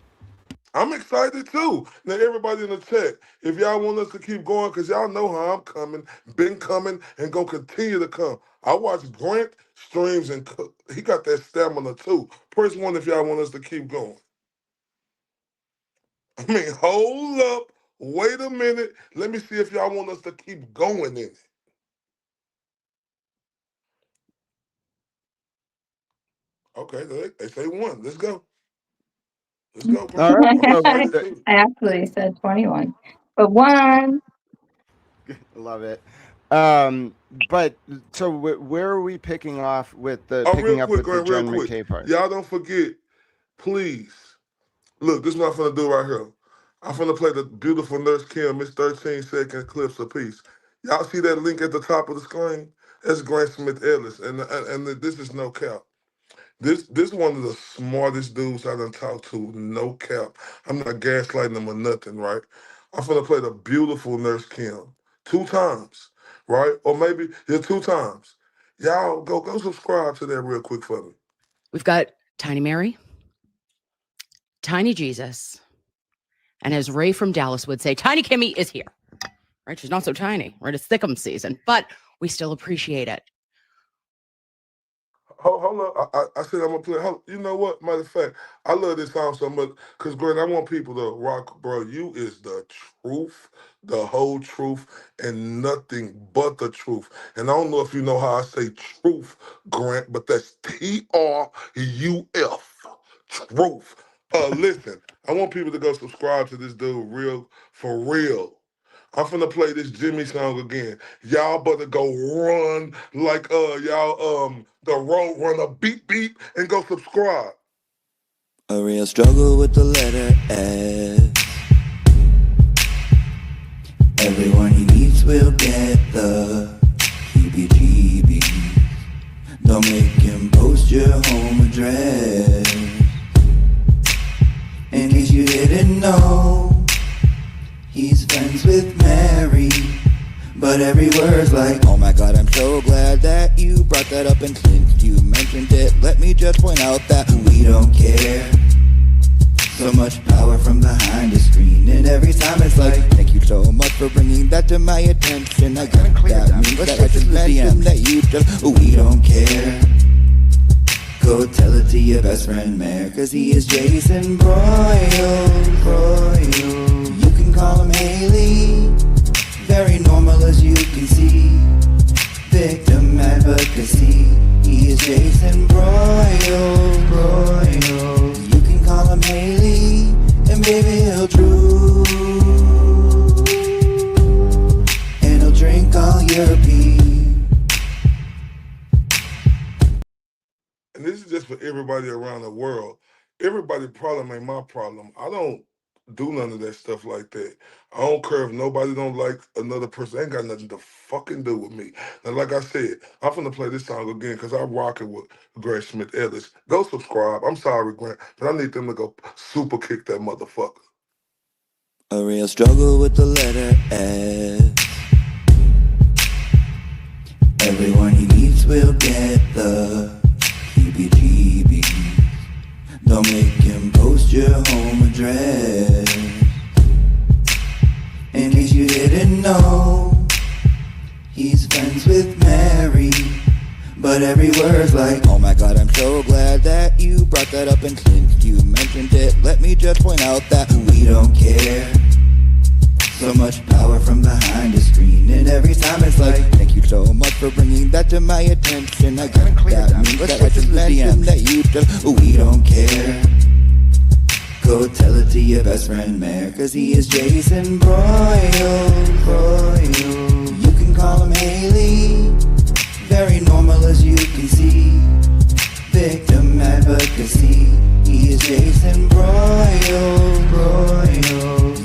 I'm excited too. Now, everybody in the chat, if y'all want us to keep going, because y'all know how I'm coming, been coming, and gonna continue to come. I watch Grant streams and he got that stamina too. Press 1 if y'all want us to keep going. I mean, hold up. Wait a minute. Let me see if y'all want us to keep going in it. Okay, they say 1. Let's go. Let's go, All bro. right. I'm Well, excited too. I actually said 21, but one. love it. But so where are we picking off with the Oh, real picking up quick, with the Grant, real Jen quick. McKay part? Y'all don't forget, please. Look, this is what I'm finna do right here. I'm finna play the beautiful Nurse Kim. It's 13-second clips apiece. Y'all see that link at the top of the screen? That's Grant Smith Ellis, and this is no cap. This one of the smartest dudes I done talked to. No cap. I'm not gaslighting him or nothing, right? I'm finna play the beautiful Nurse Kim 2 times, right? Or maybe two times. Y'all go subscribe to that real quick for me. We've got Tiny Mary, Tiny Jesus, and as Ray from Dallas would say, Tiny Kimmy is here. Right? She's not so tiny. Right? It's Thick'em season, but we still appreciate it. Hold up. I said I'm gonna play. You know what? Matter of fact, I love this song so much because, Grant, I want people to rock, bro. You is the truth, the whole truth, and nothing but the truth. And I don't know if you know how I say truth, Grant, but that's TRUF, truth. Listen, I want people to go subscribe to this dude, real for real. I'm finna play this Jimmy song again. Y'all better go run like y'all the road runner beep beep and go subscribe. A real struggle with the letter S. Everyone he meets will get the heebie-jeebies. Don't make him post your home address. In case you didn't know, he's friends with Mary. But every word's like, oh my god, I'm so glad that you brought that up. And since you mentioned it, let me just point out that we don't care. So much power from behind the screen, and every time it's like, thank you so much for bringing that to my attention. I got that means that I just mentioned that you just, we don't care. Go tell it to your best friend Mayor, cause he is Jason Broyle. You can call him Haley, very normal as you can see. Victim advocacy, he is Jason Broyle. You can call him Haley, and baby he'll drool, and he'll drink all your pee. And this is just for everybody around the world. Everybody's problem ain't my problem. I don't do none of that stuff like that. I don't care if nobody don't like another person. Ain't got nothing to fucking do with me. Now, like I said, I'm finna play this song again because I'm rocking with Grant Smith Ellis. Go subscribe. I'm sorry, Grant, but I need them to go super kick that motherfucker. A real struggle with the letter S. Everyone he meets will get the heebie-jeebies. Don't make him post your home address. In case you didn't know, he's friends with Mary. But every word's like, oh my god, I'm so glad that you brought that up. And since you mentioned it, let me just point out that we don't care. So much power from behind the screen, and every time it's like, thank you so much for bringing that to my attention. I got that means that I just mentioned that you just, we don't care. Go tell it to your best friend Mayor, cause he is Jason Broyle. You can call him Haley, very normal as you can see. Victim advocacy, he is Jason Broyle.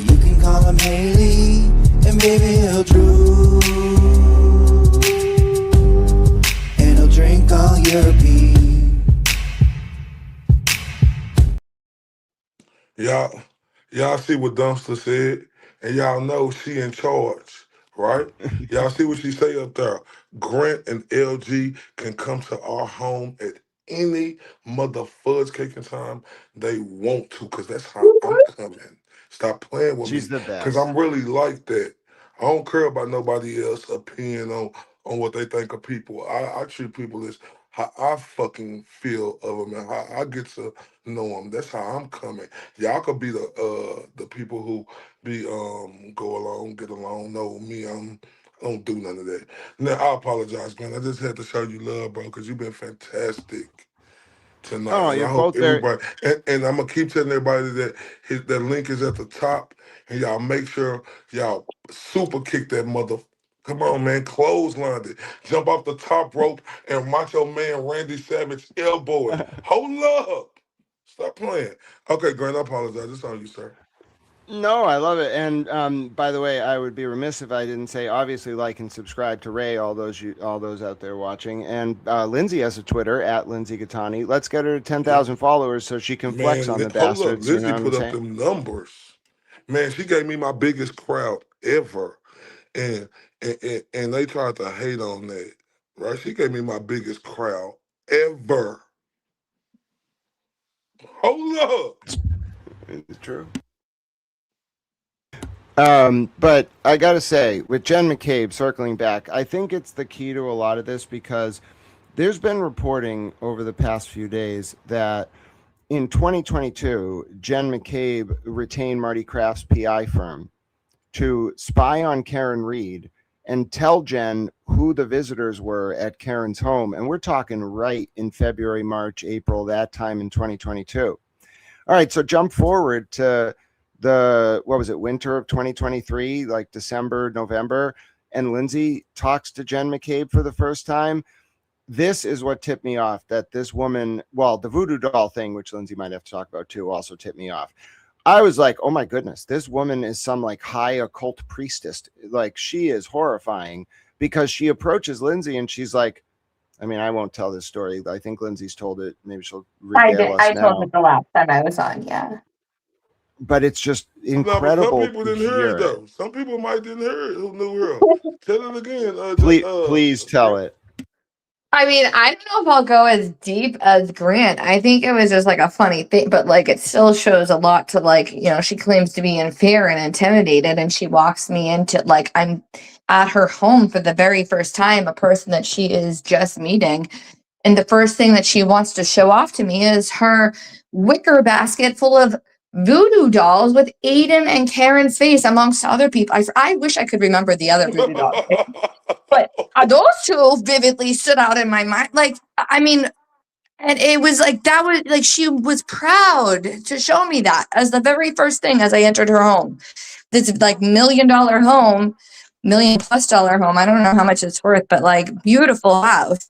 You can call him Haley, and baby he'll drool, and he'll drink all your pee. Y'all see what Dumpster said, and y'all know she in charge, right? Y'all see what she say up there. Grant and LG can come to our home at any mother fudge caking time they want to, cause that's how I'm coming. Stop playing with She's me, the cause best. I'm really like that. I don't care about nobody else opinion on what they think of people. I treat people as how I fucking feel of them and how I get to know them. That's how I'm coming. Y'all could be the people who be go along, get along. No, me, I don't do none of that. Now I apologize, man. I just had to show you love, bro, because you've been fantastic tonight, Oh, and I you're hope both very. everybody. And I'm gonna keep telling everybody that that link is at the top, and y'all make sure y'all super kick that mother. Come on, man, clothesline it, jump off the top rope, and watch your man Randy Savage elbow it. Hold up. Stop playing. Okay, Grant, I apologize. It's on you, sir. No, I love it. And by the way, I would be remiss if I didn't say, obviously, like and subscribe to Ray. All those out there watching, and Lindsay has a Twitter at Lindsay Gattani. Let's get her to 10,000 followers so she can flex Man, on the hold up. bastards. You know Lizzie what I'm put up saying? them numbers. Man, she gave me my biggest crowd ever. And and they tried to hate on that. Right? She gave me my biggest crowd ever. Hold up. It's true. But I gotta say, with Jen McCabe circling back, I think it's the key to a lot of this because there's been reporting over the past few days that in 2022, Jen McCabe retained Marty Kraft's PI firm to spy on Karen Reed and tell Jen who the visitors were at Karen's home. And we're talking right in February, March, April, that time in 2022. All right, so jump forward to winter of 2023, like December, November, and Lindsay talks to Jen McCabe for the first time. This is what tipped me off, that this woman, well, the voodoo doll thing, which Lindsay might have to talk about too, also tipped me off. I was like, oh my goodness, this woman is some like high occult priestess. Like, she is horrifying because she approaches Lindsay and she's like, I mean, I won't tell this story. I think Lindsay's told it. Maybe she'll regale us I now. told it the last time I was on, yeah. But it's just No, but some incredible people to didn't hear hear it it. though. Some people might didn't hear it who knew her. Tell it again. Please tell it. I mean, I don't know if I'll go as deep as Grant. I think it was just like a funny thing, but like it still shows a lot to like, you know, she claims to be in fear and intimidated, and she walks me into like I'm at her home for the very first time, a person that she is just meeting. And the first thing that she wants to show off to me is her wicker basket full of voodoo dolls with Aiden and Karen's face amongst other people. I wish I could remember the other voodoo dolls. But those two vividly stood out in my mind. Like, I mean, and it was like, that was like, she was proud to show me that as the very first thing as I entered her home. This like $1 million home, $1 million+ home. I don't know how much it's worth, but like beautiful house.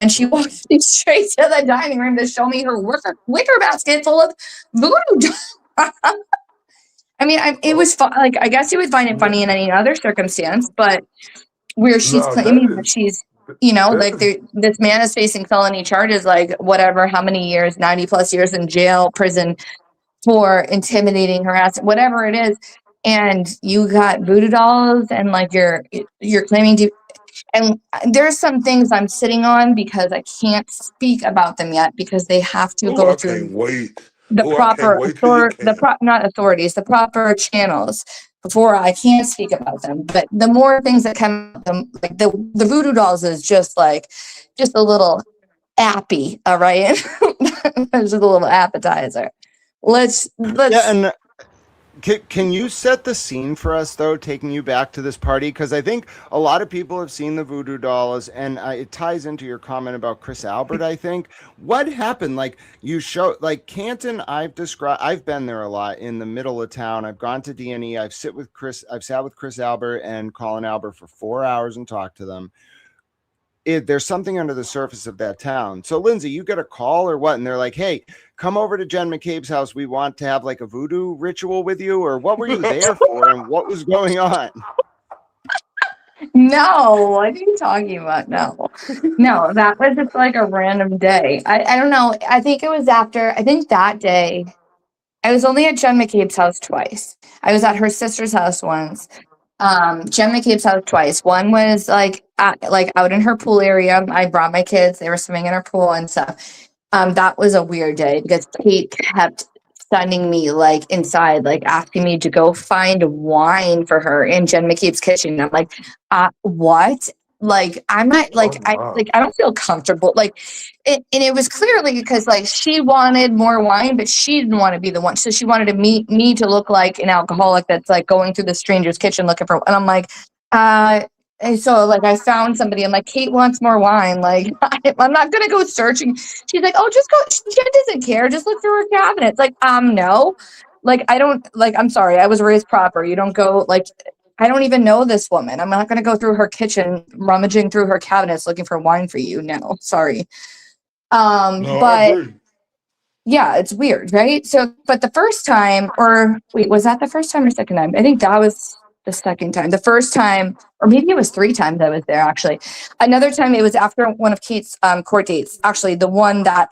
And she walked me straight to the dining room to show me her wicker basket full of voodoo dolls. I mean, it was fun. Like, I guess you would find it funny in any other circumstance, but where she's No, claiming that is she's, you know, that like is this man is facing felony charges, like whatever, how many years, 90+ years in jail, prison for intimidating, harassing, whatever it is. And you got voodoo dolls and like you're claiming to, and there's some things I'm sitting on because I can't speak about them yet because they have to Oh, go I through can't wait. the Oh, I can't proper wait till you can. not authorities, the proper channels before I can speak about them. But the more things that come out, like the voodoo dolls is just a little appy, all right? Just a little appetizer. Let's Yeah, and can you set the scene for us, though, taking you back to this party? Because I think a lot of people have seen the voodoo dolls, and it ties into your comment about Chris Albert, I think. What happened? Like, you show, like, Canton, I've been there a lot in the middle of town. I've gone to D&E. I've sat with Chris Albert and Colin Albert for 4 hours and talked to them. There's something under the surface of that town. So, Lindsay, you get a call or what? And they're like, hey, come over to Jen McCabe's house. We want to have like a voodoo ritual with you. Or what were you there for? And what was going on? No, what are you talking about? No, that was just like a random day. I don't know. I think it was after, I think that day, I was only at Jen McCabe's house twice. I was at her sister's house once. Jen McCabe's house twice. One was like out in her pool area. I brought my kids. They were swimming in her pool and stuff. That was a weird day because Kate kept sending me like inside, like asking me to go find wine for her in Jen McCabe's kitchen. I'm like, what? Like, I'm not like, Oh, wow. I don't feel comfortable. Like, and it was clearly because like she wanted more wine, but she didn't want to be the one. So she wanted to me to look like an alcoholic that's like going through the stranger's kitchen looking for, and I'm like, and so like I found somebody. I'm like, Kate wants more wine. Like, I'm not gonna go searching. She's like, oh, just go. Jen doesn't care. Just look through her cabinets. Like, no. Like, I don't, like, I'm sorry. I was raised proper. You don't go, like, I don't even know this woman. I'm not going to go through her kitchen, rummaging through her cabinets looking for wine for you. No, sorry. No, I But agree. yeah, it's weird, right? So, but the first time, or wait, was that the first time or second time? I think that was the second time. The first time, or maybe it was 3 times I was there actually. Another time it was after one of Kate's court dates, actually the one that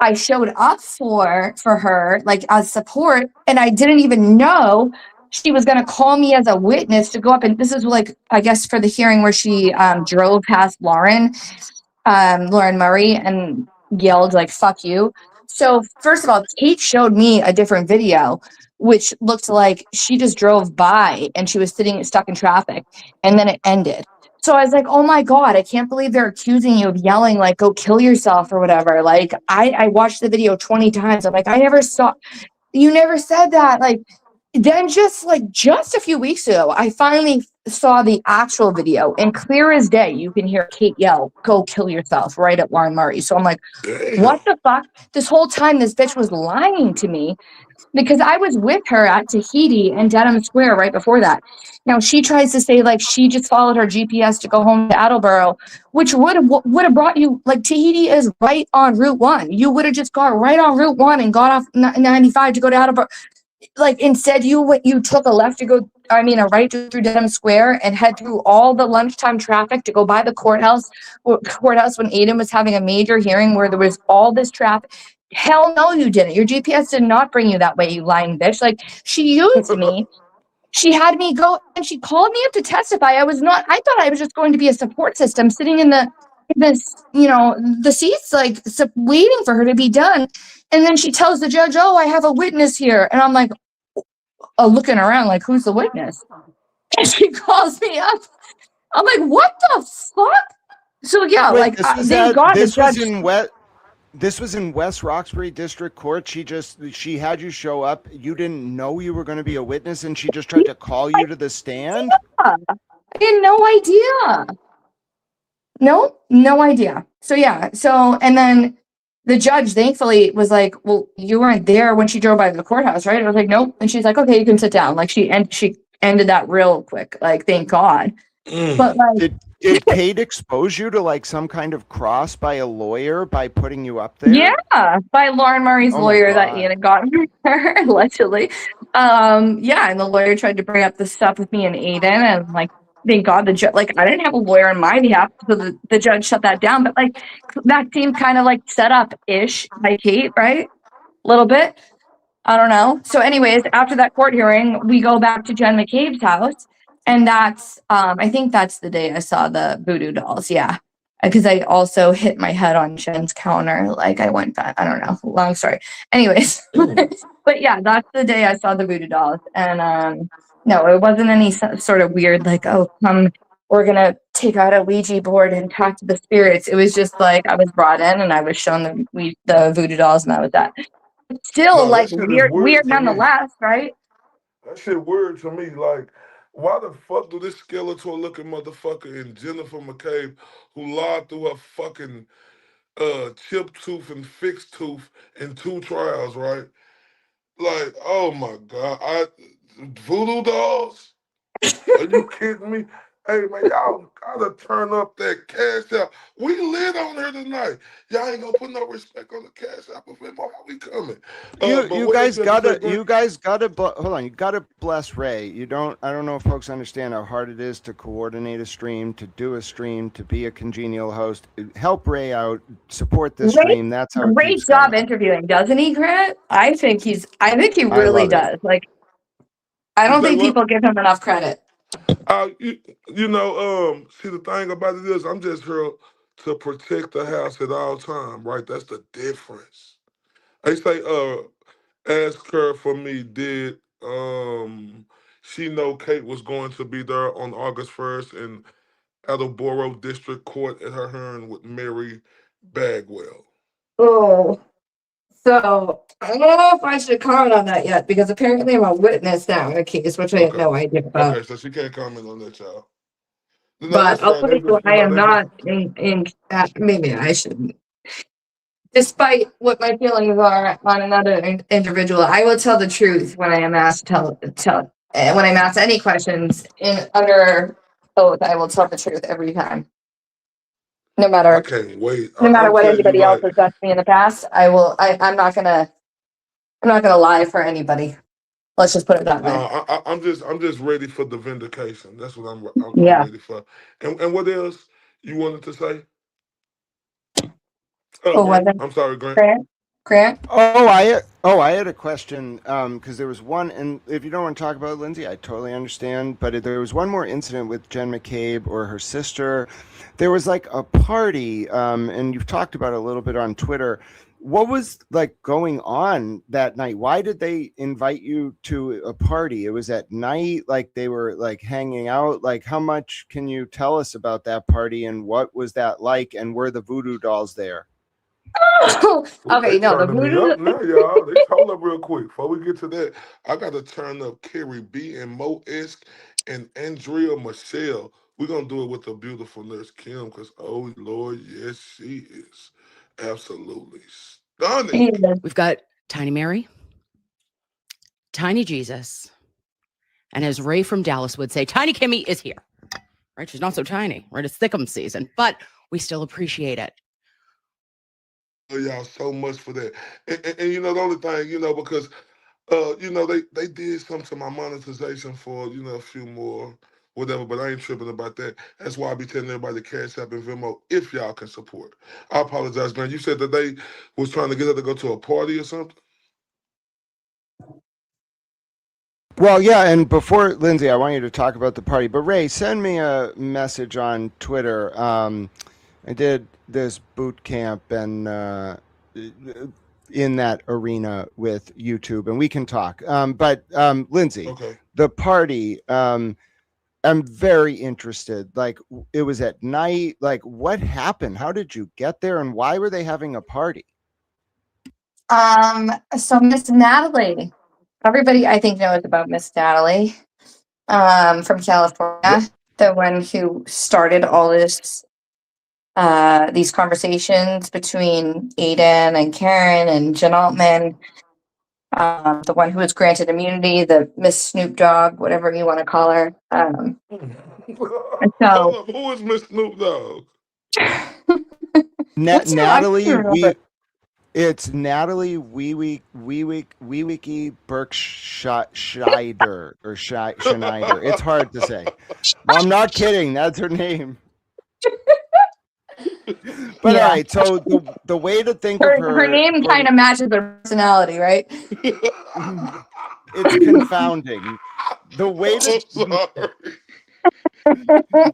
I showed up for her, like as support, and I didn't even know she was going to call me as a witness to go up. And this is like, I guess, for the hearing where she drove past Lauren Murray, and yelled like "fuck you." So first of all, Kate showed me a different video, which looked like she just drove by and she was sitting stuck in traffic, and then it ended. So I was like, "Oh my god, I can't believe they're accusing you of yelling like go kill yourself or whatever." Like I watched the video 20 times. I'm like, I never saw, you never said that. Like then just a few weeks ago, I finally saw the actual video, and clear as day, you can hear Kate yell, "Go kill yourself," right at Lauren Murray. So I'm like, Damn. what the fuck? This whole time, this bitch was lying to me because I was with her at Tahiti and Dedham Square right before that. Now she tries to say like she just followed her GPS to go home to Attleboro, which would have brought you, like Tahiti is right on Route 1. You would have just got right on Route 1 and got off 95 to go to Attleboro. Like instead you took a left to go, I mean a right through Dedham Square and head through all the lunchtime traffic to go by the courthouse when Aiden was having a major hearing where there was all this traffic. Hell no, you didn't. Your GPS did not bring you that way, you lying bitch. Like she used me. She had me go, and she called me up to testify. I thought I was just going to be a support system sitting in the seats, like waiting for her to be done. And then she tells the judge, "Oh, I have a witness here." And I'm like, looking around like, who's the witness? And she calls me up. I'm like, what the fuck? So yeah, Wait, thank God the judge. This was in West Roxbury District Court. She had you show up. You didn't know you were going to be a witness, and she just tried to call you to the stand. I had no idea. No idea. So yeah. So and then the judge thankfully was like, "Well, you weren't there when she drove by the courthouse, right?" I was like, "Nope." And she's like, "Okay, you can sit down." Like she ended that real quick. Like thank God. But like, did Kate expose you to like some kind of cross by a lawyer by putting you up there? yeah, by Lauren Murray's Oh my lawyer that God. Ian had gotten her allegedly. Yeah, and the lawyer tried to bring up the stuff with me and Aiden, and like, thank God the judge. Like, I didn't have a lawyer on my behalf, so the judge shut that down. But like, that seemed kind of like set up ish by Kate, right? A little bit. I don't know. So, anyways, after that court hearing, we go back to Jen McCabe's house, and that's I think that's the day I saw the voodoo dolls. Yeah, because I also hit my head on Jen's counter. Like I went back. I don't know. Long story. Anyways, but yeah, that's the day I saw the voodoo dolls, and no, it wasn't any sort of weird like, oh, we're gonna take out a Ouija board and talk to the spirits. It was just like I was brought in and I was shown the voodoo dolls, and that was that. Still, No, like that shit is weird weird to me. nonetheless, right? That shit weird to me. Like, why the fuck do this Skeletor looking motherfucker and Jennifer McCabe, who lied through her fucking chip tooth and fixed tooth in 2 trials, right? Like, oh my God. Voodoo dolls? Are you kidding me? Hey man, y'all gotta turn up that cash out. We lit on her tonight. Y'all ain't gonna put no respect on the cash out before how we coming. But You what guys else you have to say, gotta Grant? hold on. You gotta bless Ray. I don't know if folks understand how hard it is to coordinate a stream, to do a stream, to be a congenial host. Help Ray out. Support this stream. That's how it Great keeps job going. interviewing, doesn't he, Grant? I think he I really love it. does. Like, I You don't say think what? people give him enough credit. See the thing about it is I'm just here to protect the house at all time, right? That's the difference. They say, ask her for me, did she know Kate was going to be there on August 1st in Attleboro District Court at her hearing with Mary Bagwell? Oh, so I don't know if I should comment on that yet because apparently I'm a witness now in a case which I had Okay. no idea about. Okay, so she can't comment on that, y'all. No, that's But I'll fine. put They it, just, I am they just, not in maybe I shouldn't. Despite what my feelings are on another individual, I will tell the truth when I am asked when I'm asked any questions in under oath. I will tell the truth every time. No I matter can't wait. no matter I'm what telling you, anybody else like, has done to me in the past, I'm not gonna lie for anybody. Let's just put it that no, way. I'm just ready for the vindication. That's what I'm Yeah. ready for. And what else you wanted to say? Oh, was Grant. it I'm sorry, Grant. Grant? Grant? I had a question because there was one, and if you don't want to talk about it, Lindsay, I totally understand. But there was one more incident with Jen McCabe or her sister. There was like a party, and you've talked about it a little bit on Twitter. What was like going on that night? Why did they invite you to a party? It was at night, like they were like hanging out. Like, how much can you tell us about that party and what was that like? And were the voodoo dolls there? Ooh, Okay, they no, the turning me voodoo. up now, y'all. They hold up real quick. Before we get to that, I got to turn up Carrie B and Mo Isk and Andrea Michelle. We're going to do it with the beautiful nurse Kim because, oh, Lord, yes, she is absolutely stunning. We've got Tiny Mary, Tiny Jesus, and as Ray from Dallas would say, Tiny Kimmy is here. Right? She's not so tiny. Right? It's Thick'em season, but we still appreciate it. Y'all so much for that. And you know, the only thing, because you know, they did something to my monetization for, a few more, whatever, but I ain't tripping about that. That's why I be telling everybody to Cash App and Venmo if y'all can support. I apologize, man. You said that they was trying to get her to go to a party or something? Well, yeah, and before Lindsay, I want you to talk about the party. But Ray, send me a message on Twitter. I did this boot camp and in that arena with YouTube, and we can talk. But Lindsay, Okay. the party. I'm very interested. Like, it was at night. Like, what happened? How did you get there, and why were they having a party? So Miss Natalie. Everybody I think knows about Miss Natalie. From California, Yep. the one who started all these conversations between Aiden and Karen and Jen Altman, the one who was granted immunity, the Miss Snoop Dogg, whatever you want to call her. Hold So up. Who is Miss Snoop Dogg? what's her? I can't Natalie, remember. it's Natalie Weewiki Berkshire or Schneider. It's hard to say. Well, I'm not kidding. That's her name. But all Yeah, right, so the way to think of her her name for kind of matches her personality, right? it's confounding. The way I'm to sorry. the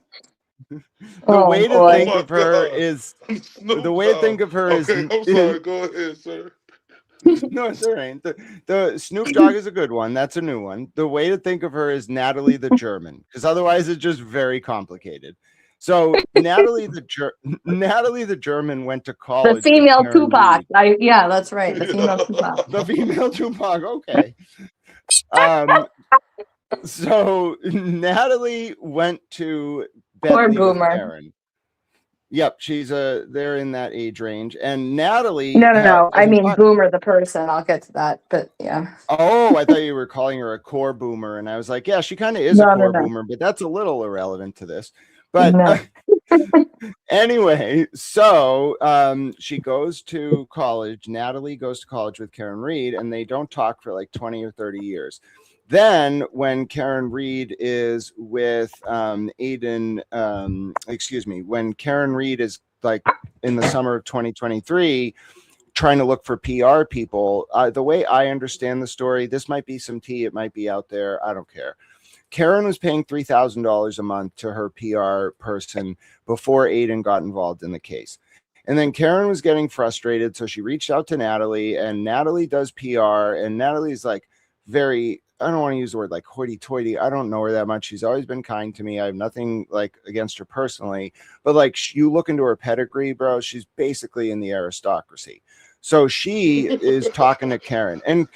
Oh way to Oh boy. think my of her God. is the Snoop way to Dogg. think of her Okay, I'm is sorry. Go ahead, sir. no, it's all right. The Snoop Dogg is a good one. That's a new one. The way to think of her is Natalie the German, because otherwise it's just very complicated. So Natalie the German went to The college with female Karen Tupac. Reed. Yeah, that's right. The female Tupac. The female Tupac. Okay. Um. So Natalie went to Poor Bentley with boomer. Karen. Yep, they're in that age range, and Natalie No, no, had no. as I we mean talked. boomer the person. I'll get to that. But yeah. Oh, I thought you were calling her a core boomer, and I was like, yeah, she kind of is a No, no, core no. boomer, but that's a little irrelevant to this. But No. anyway, so she goes to college. Natalie goes to college with Karen Reed, and they don't talk for like 20 or 30 years. Then, when Karen Reed is with Aiden, when Karen Reed is like in the summer of 2023, trying to look for PR people, the way I understand the story, this might be some tea, it might be out there, I don't care. Karen was paying $3,000 a month to her PR person before Aiden got involved in the case. And then Karen was getting frustrated, so she reached out to Natalie, and Natalie does PR, and Natalie's like very, I don't want to use the word like hoity-toity. I don't know her that much. She's always been kind to me. I have nothing like against her personally, but like you look into her pedigree, bro, she's basically in the aristocracy. So she is talking to Karen, and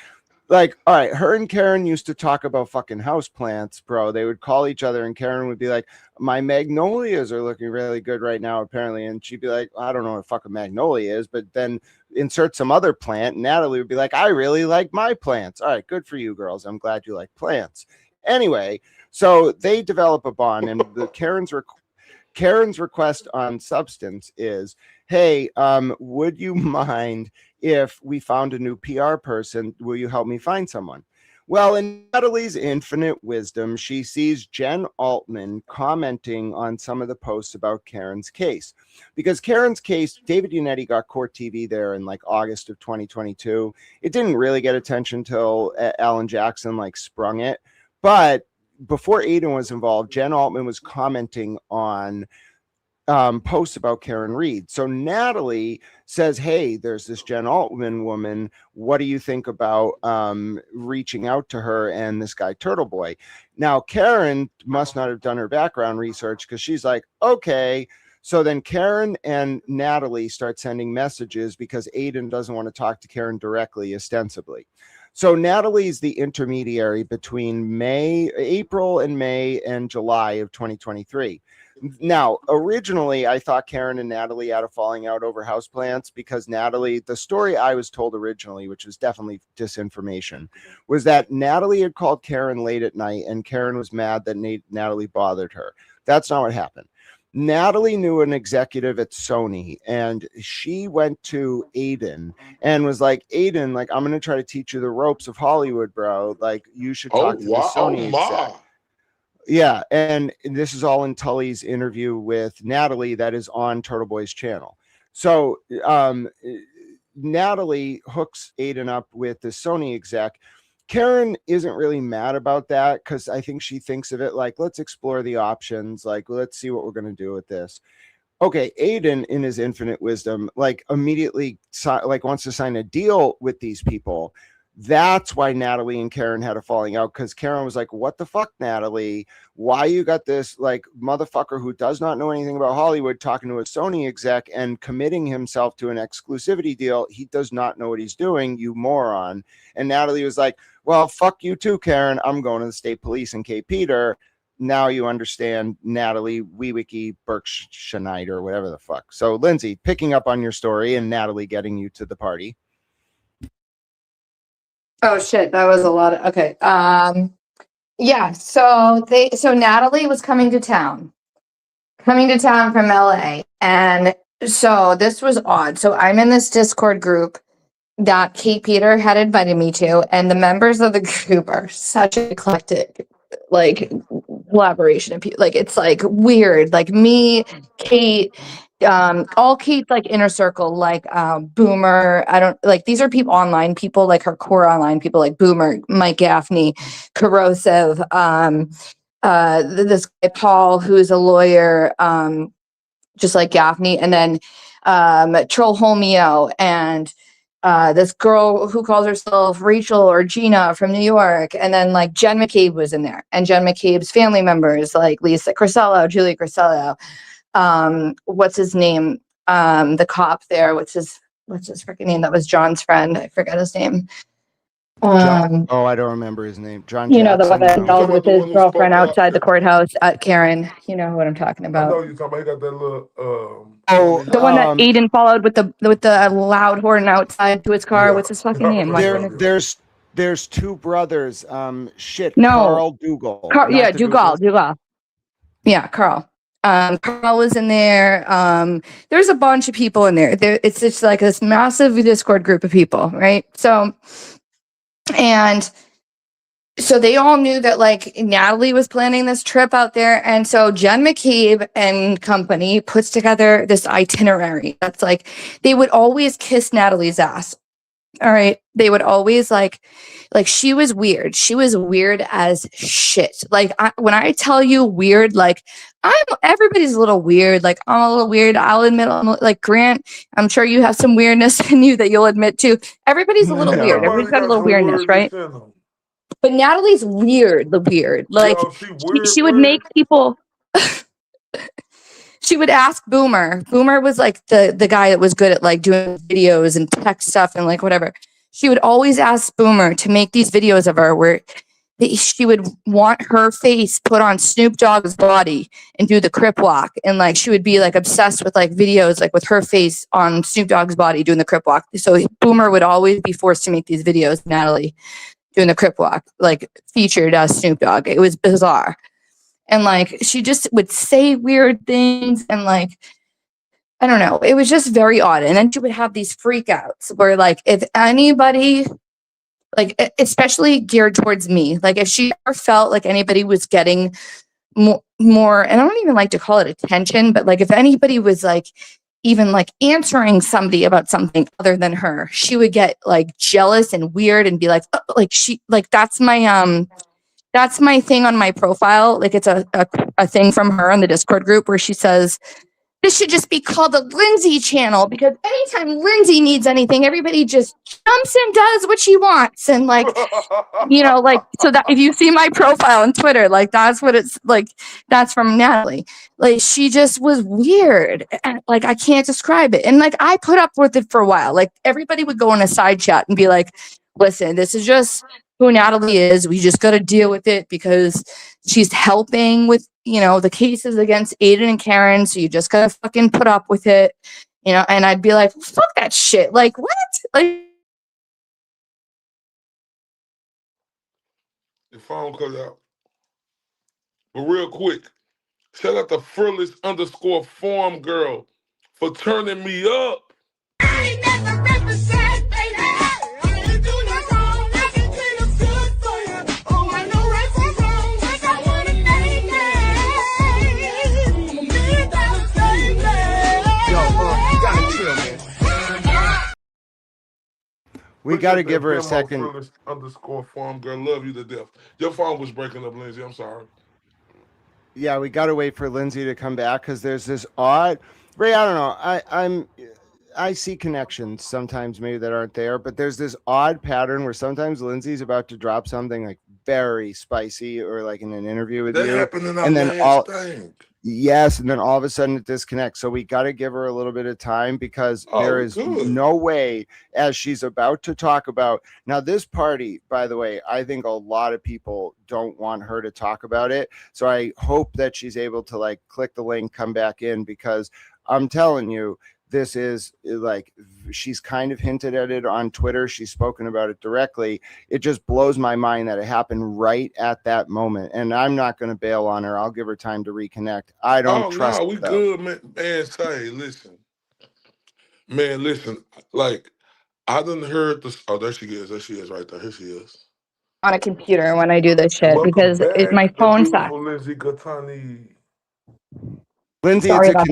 like, all right, her and Karen used to talk about fucking house plants, bro. They would call each other, and Karen would be like, my magnolias are looking really good right now, apparently. And she'd be like, I don't know what fucking magnolia is, but then insert some other plant. And Natalie would be like, I really like my plants. All right, good for you, girls. I'm glad you like plants. Anyway, so they develop a bond, and Karen's request on Substance is, hey, would you mind if we found a new PR person? Will you help me find someone? Well, in Natalie's infinite wisdom, she sees Jen Altman commenting on some of the posts about Karen's case. Because Karen's case, David Unetti got Court TV there in like August of 2022. It didn't really get attention till Alan Jackson like sprung it. But before Aiden was involved, Jen Altman was commenting on posts about Karen Reed. So Natalie says, hey, there's this Jen Altman woman. What do you think about reaching out to her and this guy Turtle Boy? Now, Karen must not have done her background research because she's like, okay. So then Karen and Natalie start sending messages because Aiden doesn't want to talk to Karen directly, ostensibly. So Natalie's the intermediary between April and May and July of 2023. Now, originally, I thought Karen and Natalie had a falling out over houseplants because Natalie, the story I was told originally, which was definitely disinformation, was that Natalie had called Karen late at night and Karen was mad that Natalie bothered her. That's not what happened. Natalie knew an executive at Sony and she went to Aiden and was like, Aiden, like, I'm going to try to teach you the ropes of Hollywood, bro. Like, you should talk to the Sony exec. Yeah, and this is all in Tully's interview with Natalie that is on Turtle Boy's channel. So Natalie hooks Aiden up with the Sony exec. Karen isn't really mad about that because I think she thinks of it like, let's explore the options. Like, let's see what we're going to do with this. Okay, Aiden, in his infinite wisdom, like immediately like wants to sign a deal with these people. That's why Natalie and Karen had a falling out because Karen was like, what the fuck, Natalie? Why you got this like motherfucker who does not know anything about Hollywood talking to a Sony exec and committing himself to an exclusivity deal? He does not know what he's doing, you moron. And Natalie was like, well, fuck you too, Karen. I'm going to the state police and Cape Peter. Now you understand, Natalie Weewicki Berkshire, whatever the fuck. So, Lindsay, picking up on your story and Natalie getting you to the party. Oh shit, that was a lot of okay. Yeah, so Natalie was coming to town from LA. And so this was odd. So I'm in this Discord group that Kate Peter had invited me to, and the members of the group are such an eclectic like collaboration of people. Like it's like weird. Like me, Kate, all Kate's like inner circle, like Boomer. I don't like these are people online people, like her core online people, like Boomer, Mike Gaffney, Corrosive, this guy Paul, who's a lawyer, just like Gaffney, and then Troll Holmio and this girl who calls herself Rachel or Gina from New York. And then like Jen McCabe was in there, and Jen McCabe's family members like Lisa Crisello, Julia Crisello, what's his name? The cop there, what's his freaking name? That was John's friend. I forgot his name. I don't remember his name. John You Jackson, know, the one that no. involved with his girlfriend outside the courthouse at Karen. You know what I'm talking I about. know you're talking about. He got that little. The one that Aiden followed with the loud horn outside to his car. Yeah. What's his fucking name? My goodness. There's two brothers. No. Carl Dougal. Yeah, Dougal. Yeah, Carl. Carl was in there. There's a bunch of people in there. It's just like this massive Discord group of people, right? So they all knew that like Natalie was planning this trip out there. And so Jen McCabe and company puts together this itinerary. That's like, they would always kiss Natalie's ass. All right. They would always like she was weird. She was weird as shit. Like when I tell you weird, like everybody's a little weird. Like I'm a little weird. I'll admit, like Grant, I'm sure you have some weirdness in you that you'll admit to. Everybody's a little weird. Everybody's got a little weirdness, right? But Natalie's weird. Like she would make people. She would ask Boomer. Boomer was like the guy that was good at like doing videos and tech stuff and like whatever. She would always ask Boomer to make these videos of her where she would want her face put on Snoop Dogg's body and do the Crip walk. And like she would be like obsessed with like videos like with her face on Snoop Dogg's body doing the Crip walk. So Boomer would always be forced to make these videos, Natalie doing the Crip walk, like featured as Snoop Dogg. It was bizarre. And like she just would say weird things and like I don't know. It was just very odd. And then she would have these freakouts where like if anybody like especially geared towards me, like if she ever felt like anybody was getting more and I don't even like to call it attention, but like if anybody was like even like answering somebody about something other than her, she would get like jealous and weird and be like, oh, like she like that's my thing on my profile. Like it's a thing from her on the Discord group where she says this should just be called the Lindsay channel because anytime Lindsay needs anything, everybody just jumps and does what she wants. And like, you know, like, so that if you see my profile on Twitter, like that's what it's like, that's from Natalie. Like she just was weird. And, like I can't describe it. And like I put up with it for a while. Like everybody would go in a side chat and be like, listen, this is just who Natalie is. We just got to deal with it because she's helping with, you know, the cases against Aiden and Karen. So you just got to fucking put up with it, you know? And I'd be like, fuck that shit. Like what? Like, Your phone cut out. But real quick, shout out to Fearless_farm girl for turning me up. I ain't never represent, baby. I ain't do no wrong. I can clean up good for you. Oh, I know right from wrong. 'Cause I wanna make it. I'm a $1 million baby. Yo, you gotta chill, man. We got to give her a second. Fearless_farm girl, love you to death. Your phone was breaking up, Lindsay. I'm sorry. Yeah, we got to wait for Lindsay to come back because there's this odd Ray. I don't know. I see connections sometimes maybe that aren't there, but there's this odd pattern where sometimes Lindsay's about to drop something like very spicy or like in an interview with That you, happened in our and then last thing. yes, and then all of a sudden it disconnects. So we got to give her a little bit of time because there is no way, as she's about to talk about now this party, by the way, I think a lot of people don't want her to talk about it. So I hope that she's able to like click the link, come back in, because I'm telling you, this is like she's kind of hinted at it on Twitter. She's spoken about it directly. It just blows my mind that it happened right at that moment. And I'm not going to bail on her. I'll give her time to reconnect. I don't trust. No, we good, man. Man, say, listen. Man, listen. Like, I done heard this. Oh, there she is. There she is right there. Here she is. on a computer when I do this shit Welcome because back, my the phone sucks. beautiful Lindsay Katani. Lindsay, Sorry it's a about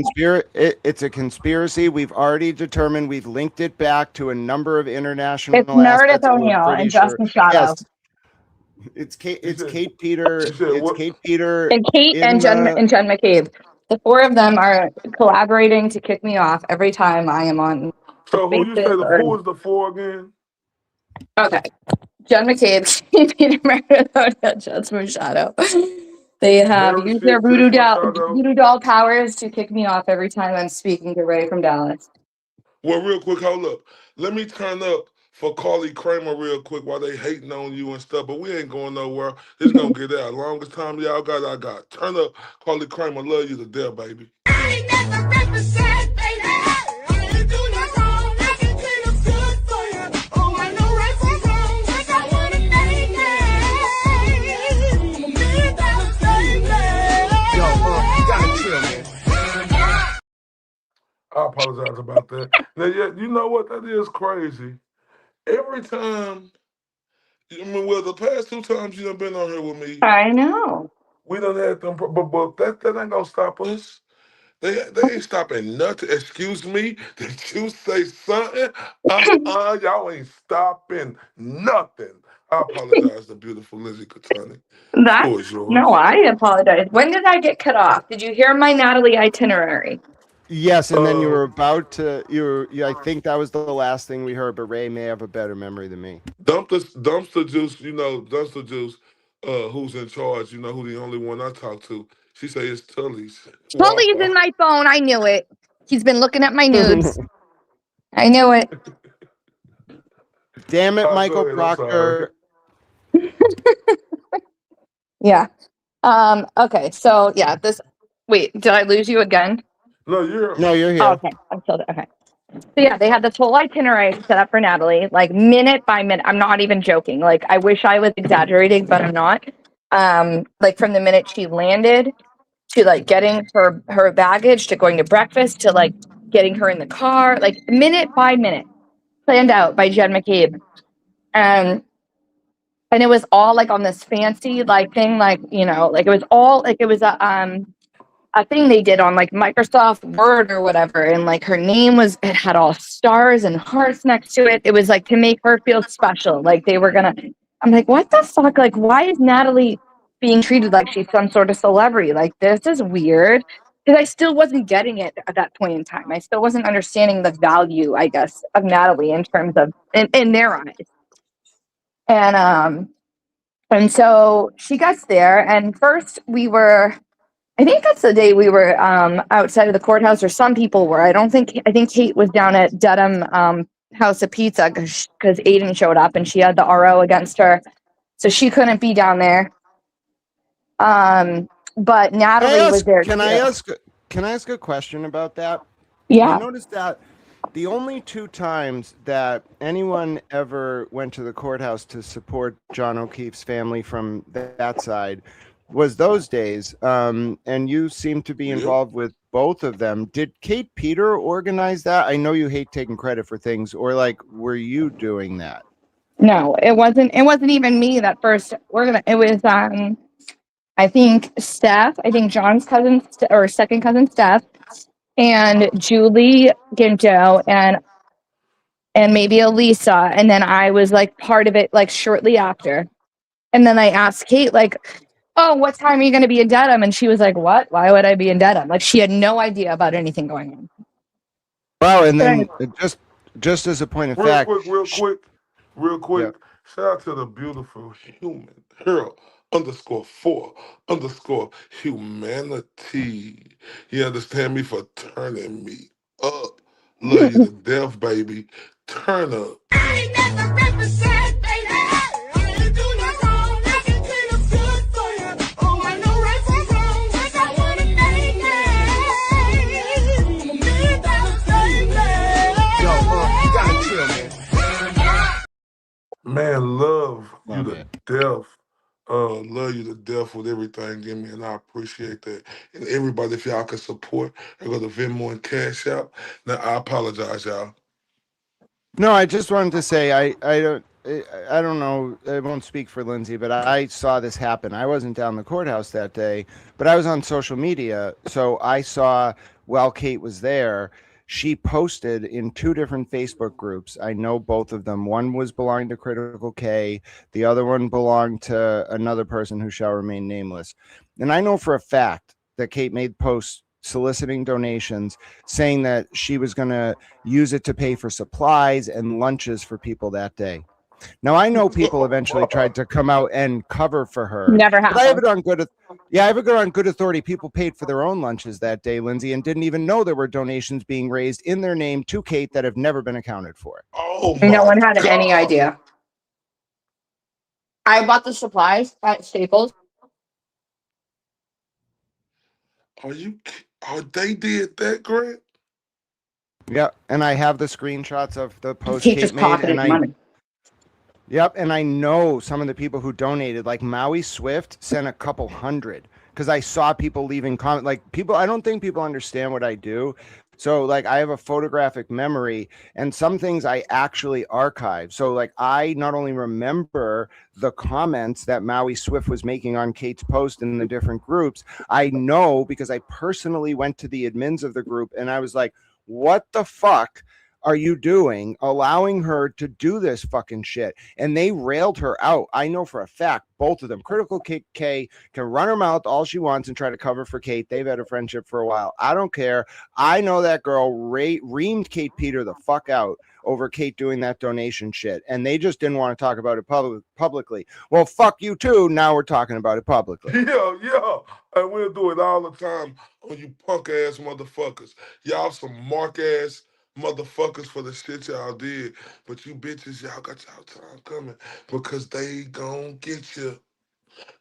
it's a conspiracy. We've already determined. We've linked it back to a number of international It's Meredith assets. We're O'Neill pretty and sure. Justin Shadow. Yes. It's Kate. It's Kate Peter. You said It's what? Kate Peter. And Kate and Jen McCabe. The four of them are collaborating to kick me off every time I am on. So who you say who is the four again? Okay. Jen McCabe, Kate Peter, Meredith O'Neill, Justin Shadow. They have Mary used their shit, voodoo Justin doll, Shadow. powers to kick me off every time I'm speaking to Ray from Dallas. Well, real quick, hold up. Let me turn up for Carly Kramer real quick while they hating on you and stuff, but we ain't going nowhere. It's gonna get there. Longest time y'all got, I got. Turn up Carly Kramer, love you to death, baby. I ain't never represent, baby. I ain't do no wrong. I can clean up good for you. Oh, I know right from wrong. 'Cause I wanna make it. I'm a $1 million baby. Yo, you gotta chill, man. I apologize about that. Now, yeah, you know what? That is crazy. Every time, I mean, well, the past 2 times you done been on here with me, I know. we done had them, but that ain't gonna stop us. They ain't stopping nothing. Excuse me, did you say something? Y'all ain't stopping nothing. I apologize to beautiful Lizzie Katani. That Floor is yours. no, I apologize. When did I get cut off? Did you hear my Natalie itinerary? Yes, and then you were about to. I think that was the last thing we heard. But Ray may have a better memory than me. Dumpster juice. You know, dumpster juice. Who's in charge? You know who the only one I talk to. She say it's Tully's. Tully's in my phone. I knew it. He's been looking at my nudes. I knew it. Damn it, Michael Proctor. Yeah. Okay. So yeah. Wait. Did I lose you again? No, you're here. Oh, okay. I'm still there. Okay. So yeah, they had this whole itinerary set up for Natalie, like minute by minute. I'm not even joking. Like I wish I was exaggerating, but I'm not. like from the minute she landed to like getting her baggage to going to breakfast to like getting her in the car, like minute by minute, planned out by Jen McCabe. And and it was all like on this fancy like thing, like, you know, like it was all like it was a thing they did on like Microsoft Word or whatever, and like her name was, it had all stars and hearts next to it. It was like to make her feel special, like they were gonna. I'm like, what the fuck? Like, why is Natalie being treated like she's some sort of celebrity? Like, this is weird. Because I still wasn't getting it at that point in time. I still wasn't understanding the value, I guess, of Natalie in terms of in their eyes. And so she gets there, and first we were, I think that's the day we were outside of the courthouse, or some people were. I think Kate was down at Dedham House of Pizza because Aiden showed up and she had the RO against her, so she couldn't be down there. But Natalie was there Can too. I ask a question about that? Yeah. I noticed that the only two times that anyone ever went to the courthouse to support John O'Keefe's family from that side was those days. And you seem to be involved with both of them. Did Kate Peter organize that? I know you hate taking credit for things, or like, were you doing that? No, it wasn't even me that first it was I think Steph, I think John's cousin or second cousin Steph, and Julie Ginto, and maybe Elisa, and then I was like part of it like shortly after. And then I asked Kate like, "Oh, what time are you going to be in Dedham?" And she was like, "What? Why would I be in Dedham?" Like she had no idea about anything going on. Wow, and then just as a point of fact, real quick. Shout out to the beautiful human girl _4_ humanity. You understand me for turning me up. Love you to death, baby. Turn up. I ain't never represent, baby. I ain't do no wrong. I can clean up good for you. Oh, I know right from wrong. 'Cause I wanna make it. Yo, you gotta chill, man. Man, love you to death. Love you to death with everything in me, and I appreciate that. And everybody, if y'all can support, I go to Venmo and Cash Out. Now I apologize, y'all. No, I just wanted to say I don't know. I won't speak for Lindsay, but I saw this happen. I wasn't down the courthouse that day, but I was on social media, so I saw while Kate was there, she posted in two different Facebook groups. I know both of them. One was belonging to Critical K, the other one belonged to another person who shall remain nameless. And I know for a fact that Kate made posts soliciting donations, saying that she was going to use it to pay for supplies and lunches for people that day. Now I know people eventually tried to come out and cover for her. Never But I have happened. it on good. Yeah, I have it on good authority. People paid for their own lunches that day, Lindsay, and didn't even know there were donations being raised in their name to Kate that have never been accounted for. Oh No my one had any God. idea. I bought the supplies at Staples. They did that, Grant? Yeah, and I have the screenshots of the post Kate Kate just made, pocketed and money. Yep, and I know some of the people who donated, like Maui Swift sent a couple hundred, because I saw people leaving comment. Like people, I don't think people understand what I do. So like I have a photographic memory, and some things I actually archive. So like I not only remember the comments that Maui Swift was making on Kate's post in the different groups, I know because I personally went to the admins of the group and I was like, what the fuck are you doing allowing her to do this fucking shit? And they railed her out. I know for a fact, both of them. Critical K can run her mouth all she wants and try to cover for Kate. They've had a friendship for a while. I don't care. I know that girl reamed Kate Peter the fuck out over Kate doing that donation shit. And they just didn't want to talk about it publicly. Well, fuck you too. Now we're talking about it publicly. Yeah. And we'll do it all the time on you punk ass motherfuckers. Y'all some mark ass motherfuckers for the shit y'all did. But you bitches, y'all got y'all time coming because they gon' get you.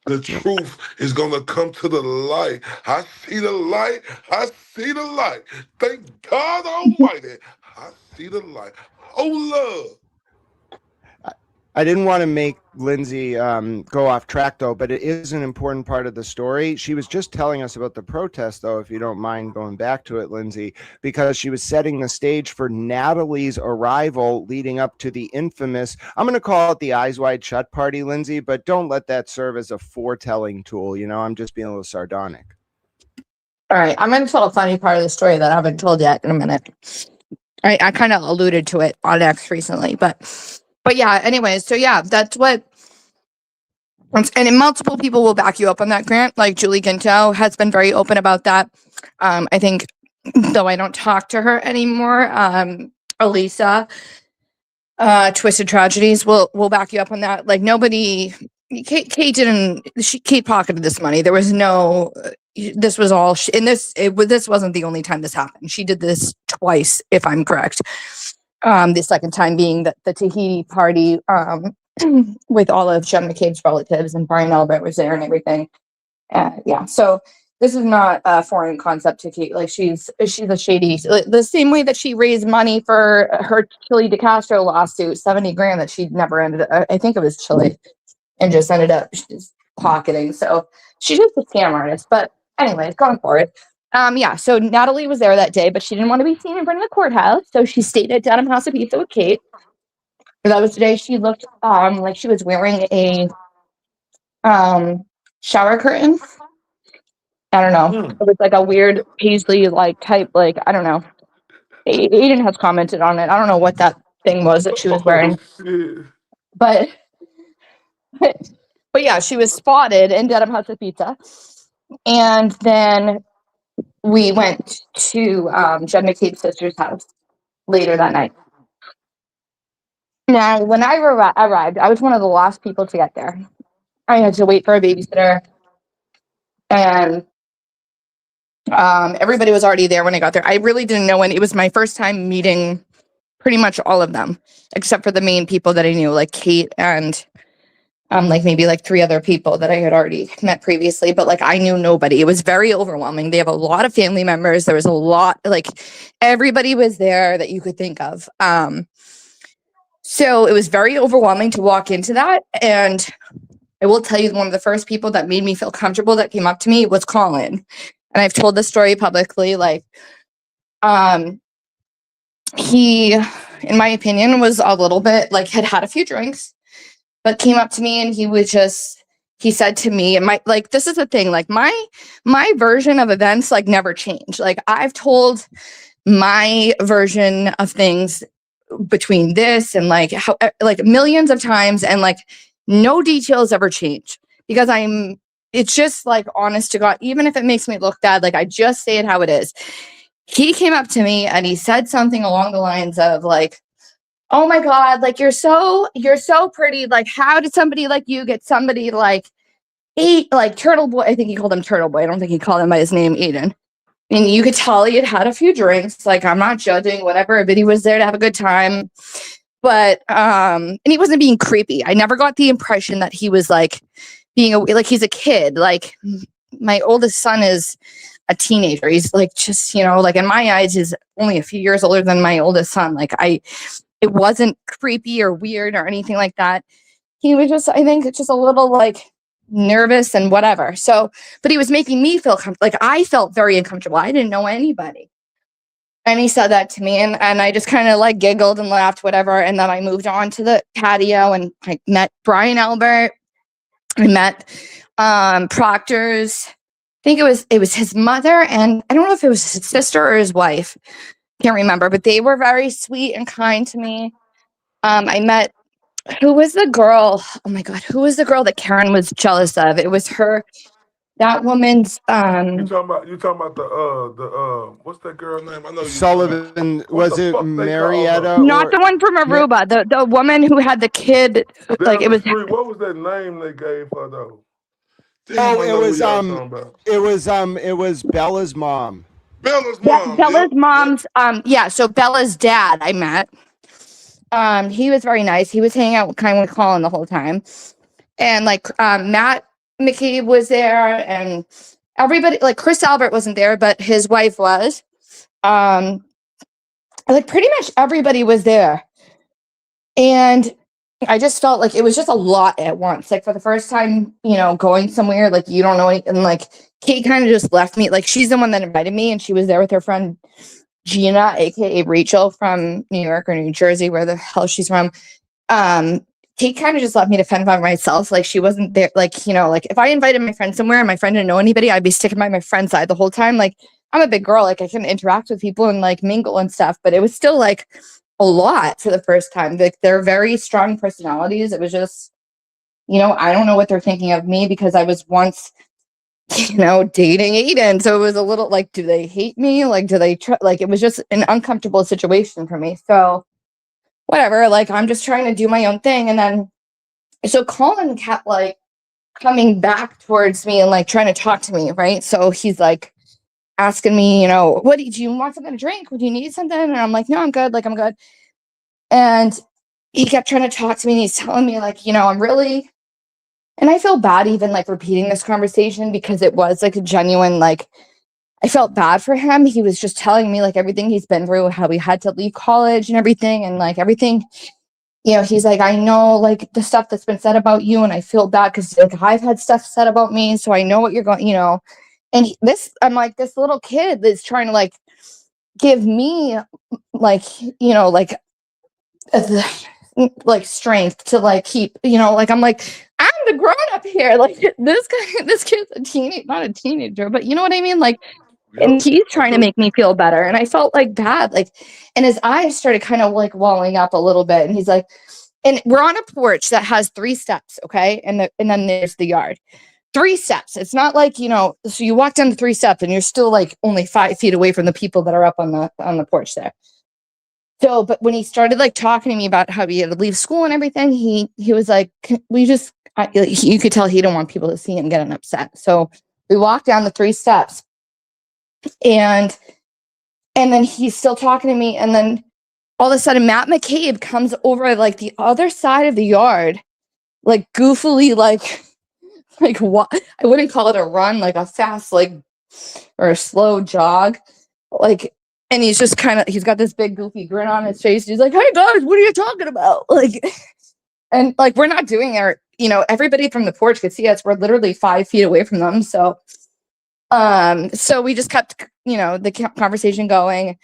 The truth is gonna come to the light. I see the light. I see the light. Thank God Almighty. I see the light. Oh, love. I didn't want to make Lindsay go off track, though, but it is an important part of the story. She was just telling us about the protest, though, if you don't mind going back to it, Lindsay, because she was setting the stage for Natalie's arrival leading up to the infamous, I'm going to call it the Eyes Wide Shut party, Lindsay, but don't let that serve as a foretelling tool. You know, I'm just being a little sardonic. All right, I'm going to tell a funny part of the story that I haven't told yet in a minute. I kind of alluded to it on X recently, but yeah, anyways, so yeah, that's what, and multiple people will back you up on that, Grant. Like Julie Ginto has been very open about that. I think, though I don't talk to her anymore, Elisa, Twisted Tragedies will back you up on that. Like nobody, Kate didn't, Kate pocketed this money. There was no, this was all, and this wasn't the only time this happened. She did this twice, if I'm correct. The second time being the Tahiti party with all of Jen McCabe's relatives, and Brian Albert was there and everything. Yeah, so this is not a foreign concept to Kate. Like she's a shady, the same way that she raised money for her Chile de Castro lawsuit, 70 grand that she never ended up, I think it was Chile, and just ended up just pocketing. So she's just a scam artist. But anyways, going forward. Yeah, so Natalie was there that day, but she didn't want to be seen in front of the courthouse, so she stayed at Dedham House of Pizza with Kate. And that was the day she looked like she was wearing a shower curtain. I don't know. It was like a weird paisley like type, like I don't know. Aiden has commented on it. I don't know what that thing was that she was wearing. But yeah, she was spotted in Dedham House of Pizza. And then we went to Jen McCabe's sister's house later that night. Now, when I arrived, I was one of the last people to get there. I had to wait for a babysitter, and everybody was already there when I got there. I really didn't know when. It was my first time meeting pretty much all of them, except for the main people that I knew, like Kate and like maybe like 3 other people that I had already met previously, but like I knew nobody. It was very overwhelming. They have a lot of family members. There was a lot, like everybody was there that you could think of. So it was very overwhelming to walk into that. And I will tell you, one of the first people that made me feel comfortable that came up to me was Colin. And I've told this story publicly, like, he, in my opinion, was a little bit like had a few drinks, but came up to me and he said to me, and this is the thing, like my version of events like never change. Like I've told my version of things between this and like how like millions of times, and like no details ever change because it's just like honest to God, even if it makes me look bad, like I just say it how it is. He came up to me and he said something along the lines of like, oh my God, like you're so pretty. Like, how did somebody like you get somebody like Turtle Boy? I think he called him Turtle Boy. I don't think he called him by his name, Aiden. And you could tell he had a few drinks. Like, I'm not judging, whatever, but he was there to have a good time. But and he wasn't being creepy. I never got the impression that he was like being like he's a kid. Like my oldest son is a teenager. He's like just, like in my eyes, is only a few years older than my oldest son. Like it wasn't creepy or weird or anything like that. He was just, I think, just a little like nervous and whatever. So, but he was making me feel like I felt very uncomfortable. I didn't know anybody. And he said that to me, and I just kind of like giggled and laughed, whatever. And then I moved on to the patio and I met Brian Albert. I met Proctor's. I think it was his mother, and I don't know if it was his sister or his wife. Can't remember, but they were very sweet and kind to me. I met, who was the girl? Oh my God, who was the girl that Karen was jealous of? It was her, that woman's. You talking about the what's that girl name? I know you. Sullivan. Was it Marietta? Not the one from Aruba. The woman who had the kid. Like it was. What was that name they gave her though? Oh, it was Bella's mom. Bella's mom. Bella's mom's. Yeah. So Bella's dad, I met. He was very nice. He was hanging out kind of with Colin the whole time, and like Matt McCabe was there, and everybody. Like Chris Albert wasn't there, but his wife was. Like pretty much everybody was there, and I just felt like it was just a lot at once. Like for the first time, you know, going somewhere, like you don't know any, and like Kate kind of just left me. Like she's the one that invited me, and she was there with her friend Gina, aka Rachel from New York or New Jersey, where the hell she's from. Kate kind of just left me to fend by myself. Like she wasn't there. Like, you know, like if I invited my friend somewhere and my friend didn't know anybody, I'd be sticking by my friend's side the whole time. Like I'm a big girl, like I can interact with people and like mingle and stuff, but it was still like a lot for the first time. Like they're very strong personalities. It was just, you know, I don't know what they're thinking of me because I was once, you know, dating Aiden. So it was a little like, do they hate me? Like, do they like, it was just an uncomfortable situation for me. So whatever, like I'm just trying to do my own thing. And then, so Colin kept like coming back towards me and like trying to talk to me. Right. So he's like asking me, you know, what do you want something to drink? Would you need something? And I'm like, no, I'm good. Like, I'm good. And he kept trying to talk to me and he's telling me like, you know, I'm really, and I feel bad even like repeating this conversation because it was like a genuine, like, I felt bad for him. He was just telling me like everything he's been through, how he had to leave college and everything. And like everything, you know, he's like, I know like the stuff that's been said about you. And I feel bad because like I've had stuff said about me. So I know what you're going, you know, and I'm like, this little kid that's trying to like give me like, you know, like strength to like keep, you know, like I'm like, I'm the grown up here. Like this kid's a teenager, not a teenager, but you know what I mean? Like, and he's trying to make me feel better. And I felt like bad. Like, and his eyes started kind of like welling up a little bit. And he's like, and we're on a porch that has 3 steps. Okay. And then there's the yard. 3 steps. It's not like, you know, so you walk down the 3 steps and you're still like only 5 feet away from the people that are up on the porch there. So, but when he started like talking to me about how he had to leave school and everything, he was like, you could tell he didn't want people to see him getting upset. So we walked down the 3 steps and then he's still talking to me. And then all of a sudden Matt McCabe comes over like the other side of the yard, like goofily, like what? I wouldn't call it a run, like a fast, like, or a slow jog. Like, and he's just kind of, he's got this big goofy grin on his face. He's like, hey guys, what are you talking about? Like, and like, we're not doing our, you know, everybody from the porch could see us. We're literally 5 feet away from them. So, so we just kept, you know, the conversation going.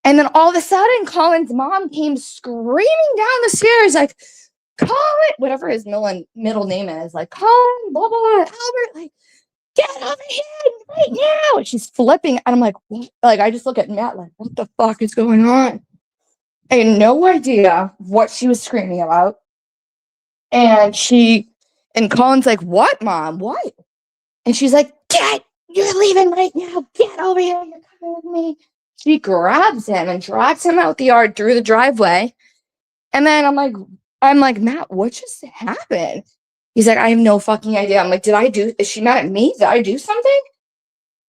And then all of a sudden, Colin's mom came screaming down the stairs, like, Colin, whatever his middle name is, like, Colin, blah, blah, blah, Albert, like, get over here right now. And she's flipping. And I'm like, what? Like, I just look at Matt, like, what the fuck is going on? I had no idea what she was screaming about. And Colin's like, what, Mom? What? And she's like, you're leaving right now. Get over here. You're coming with me. She grabs him and drags him out the yard through the driveway. And then I'm like, Matt, what just happened? He's like, I have no fucking idea. I'm like, is she mad at me? Did I do something?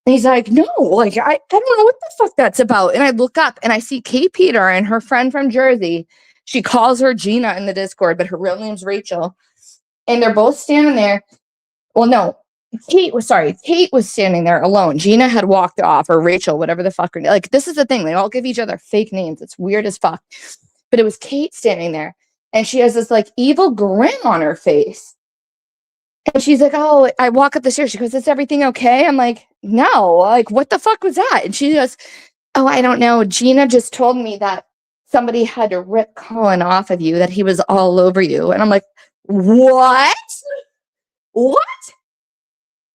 And he's like, no, like, I don't know what the fuck that's about. And I look up and I see Kate Peter and her friend from Jersey. She calls her Gina in the Discord, but her real name's Rachel. And they're both standing there. Well, no, Kate was standing there alone. Gina had walked off, or Rachel, whatever the fuck. Like, this is the thing. They all give each other fake names. It's weird as fuck. But it was Kate standing there. And she has this like evil grin on her face. And she's like, oh, I walk up the stairs. She goes, is everything okay? I'm like, no, like, what the fuck was that? And she goes, oh, I don't know. Gina just told me that somebody had to rip Colin off of you, that he was all over you. And I'm like, what? What?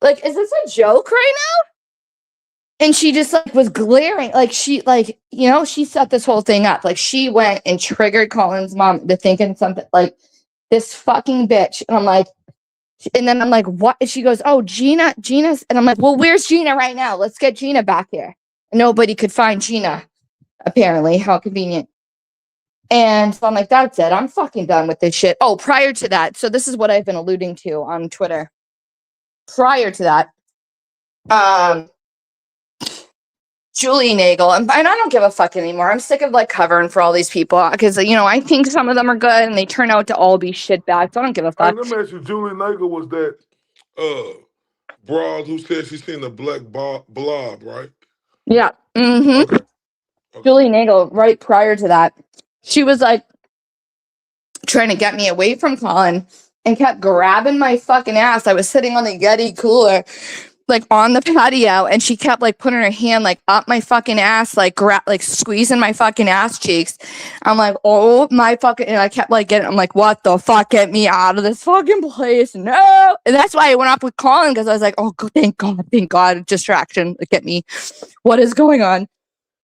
Like, is this a joke right now? And she just like was glaring. Like she, like, you know, she set this whole thing up. Like she went and triggered Colin's mom into thinking something like this fucking bitch. And I'm like, and then I'm like, what? And she goes, oh, Gina's. And I'm like, well, where's Gina right now? Let's get Gina back here. Nobody could find Gina, apparently. How convenient. And so I'm like, that's it. I'm fucking done with this shit. Oh, prior to that. So this is what I've been alluding to on Twitter. Prior to that, Julie Nagel, and I don't give a fuck anymore. I'm sick of like covering for all these people because, you know, I think some of them are good and they turn out to all be shitbags. I don't give a fuck. Let me ask you, Julie Nagel was that broad who said she seen the black blob, right? Yeah. Mm-hmm. Okay. Julie Nagel, right prior to that, she was like, trying to get me away from Colin and kept grabbing my fucking ass. I was sitting on the Yeti cooler, like on the patio, and she kept like putting her hand like up my fucking ass, like like squeezing my fucking ass cheeks. I'm like, oh my fucking, and I kept like I'm like, what the fuck, get me out of this fucking place, no. And that's why I went up with Colin, because I was like, oh, thank God, distraction, like, get me, what is going on?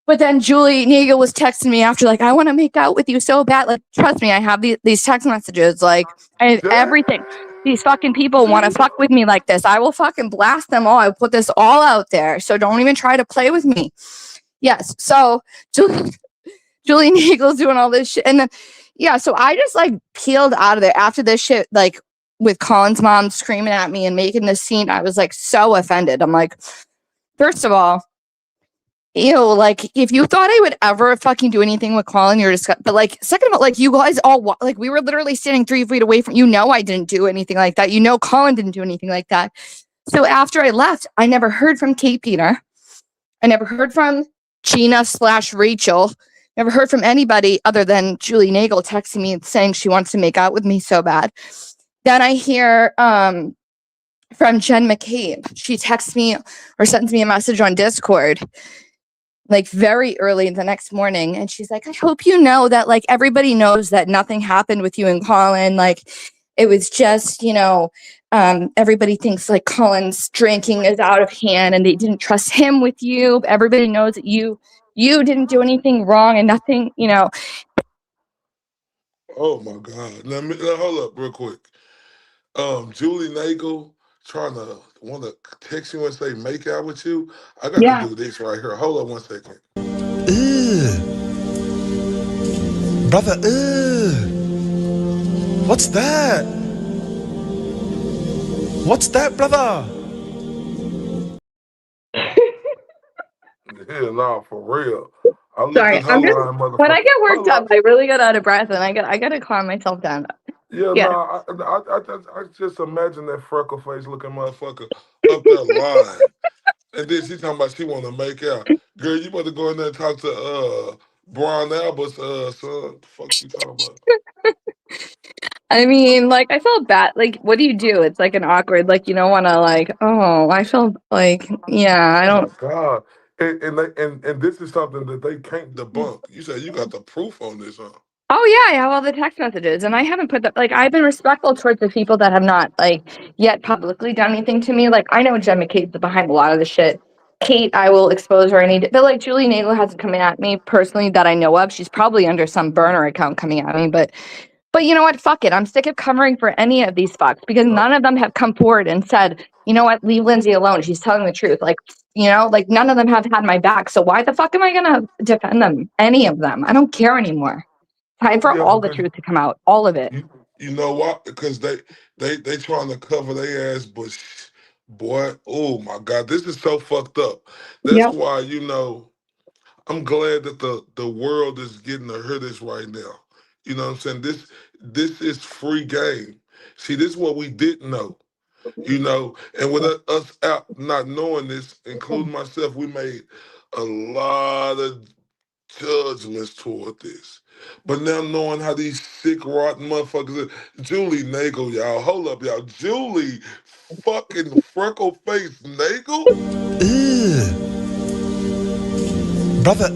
But then Julie Nagel was texting me after, like, I want to make out with you so bad. Like, trust me, I have these text messages, like, everything. These fucking people want to fuck with me like this. I will fucking blast them all. I put this all out there. So don't even try to play with me. Yes. So Julie Nagel's doing all this shit. And then, yeah, so I just like peeled out of there after this shit, like with Colin's mom screaming at me and making this scene. I was like so offended. I'm like, first of all, ew, like if you thought I would ever fucking do anything with Colin, you're just, but like, second of all, like you guys all, like we were literally standing 3 feet away from, I didn't do anything like that. Colin didn't do anything like that. So after I left, I never heard from Kate Peter. I never heard from Gina/Rachel. Never heard from anybody other than Julie Nagel texting me and saying she wants to make out with me so bad. Then I hear, from Jen McCabe. She texts me or sends me a message on Discord, like very early the next morning. And she's like, I hope you know that like everybody knows that nothing happened with you and Colin. Like it was just, everybody thinks like Colin's drinking is out of hand and they didn't trust him with you. Everybody knows that you didn't do anything wrong and nothing, Oh my God. Now hold up real quick. Julie Nagel want to text you and say make out with you. I got to do this right here. Hold on 1 second. Brother, what's that? What's that, brother? Yeah, nah, for real. I looked Sorry, at her I'm just, line, motherfucker. when I get worked up, I really get out of breath and I got to calm myself down. Yeah, Yeah. nah, I just imagine that freckle face looking motherfucker up that line. And then she talking about she want to make out. Girl, you better go in there and talk to Brian Albert's son. The fuck you talking about? I mean, like, I felt bad. Like, what do you do? It's like an awkward, like, you don't want to, like, oh, I felt like, yeah, I Oh don't. my God. And this is something that they can't debunk. You said you got the proof on this, huh? Oh, yeah, I have all the text messages. And I haven't put that, like, I've been respectful towards the people that have not, like, yet publicly done anything to me. Like, I know Jen McCabe's behind a lot of the shit. Kate, I will expose her. But, like, Julie Nagel hasn't come at me personally that I know of. She's probably under some burner account coming at me, But you know what? Fuck it. I'm sick of covering for any of these fucks because none of them have come forward and said, you know what? Leave Lindsay alone. She's telling the truth. Like, like none of them have had my back. So why the fuck am I going to defend them? Any of them. I don't care anymore. Time for all the truth to come out. All of it. You know what? Because they trying to cover their ass, but boy, oh my God, this is so fucked up. That's Yep. why, I'm glad that the world is getting to hear this right now. You know what I'm saying? This is free game. See, this is what we didn't know. And with us out not knowing this, including myself, we made a lot of judgments toward this. But now knowing how these sick, rotten motherfuckers are, Julie Nagel, y'all, hold up, y'all. Julie fucking freckle face Nagel? Brother,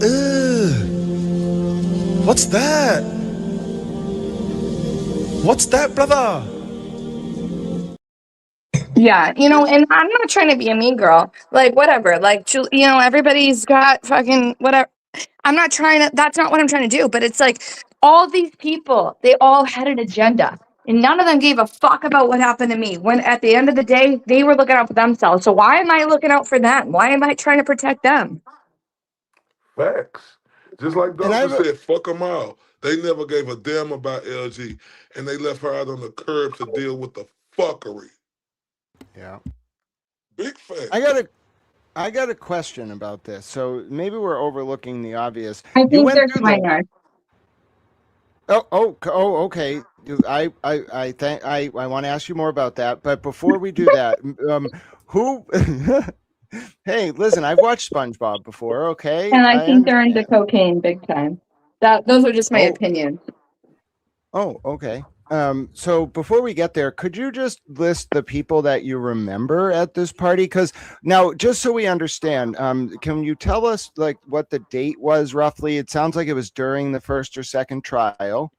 what's that? What's that, brother? Yeah. And I'm not trying to be a mean girl. Like, whatever. Like, everybody's got fucking whatever. I'm not trying to, that's not what I'm trying to do. But it's like all these people, they all had an agenda. And none of them gave a fuck about what happened to me. When at the end of the day, they were looking out for themselves. So why am I looking out for them? Why am I trying to protect them? Facts. Just like And Dawson said, fuck them all. They never gave a damn about LG. And they left her out on the curb to deal with the fuckery. Yeah. Big fact. I got a question about this. So maybe we're overlooking the obvious. I think they're minor. Okay. I want to ask you more about that, but before we do that, who? Hey, listen, I've watched SpongeBob before. Okay, And I think they're into cocaine big time. Those are just my opinions. Oh, okay. So before we get there, could you just list the people that you remember at this party? Because now, just so we understand, can you tell us like what the date was roughly? It sounds like it was during the first or second trial.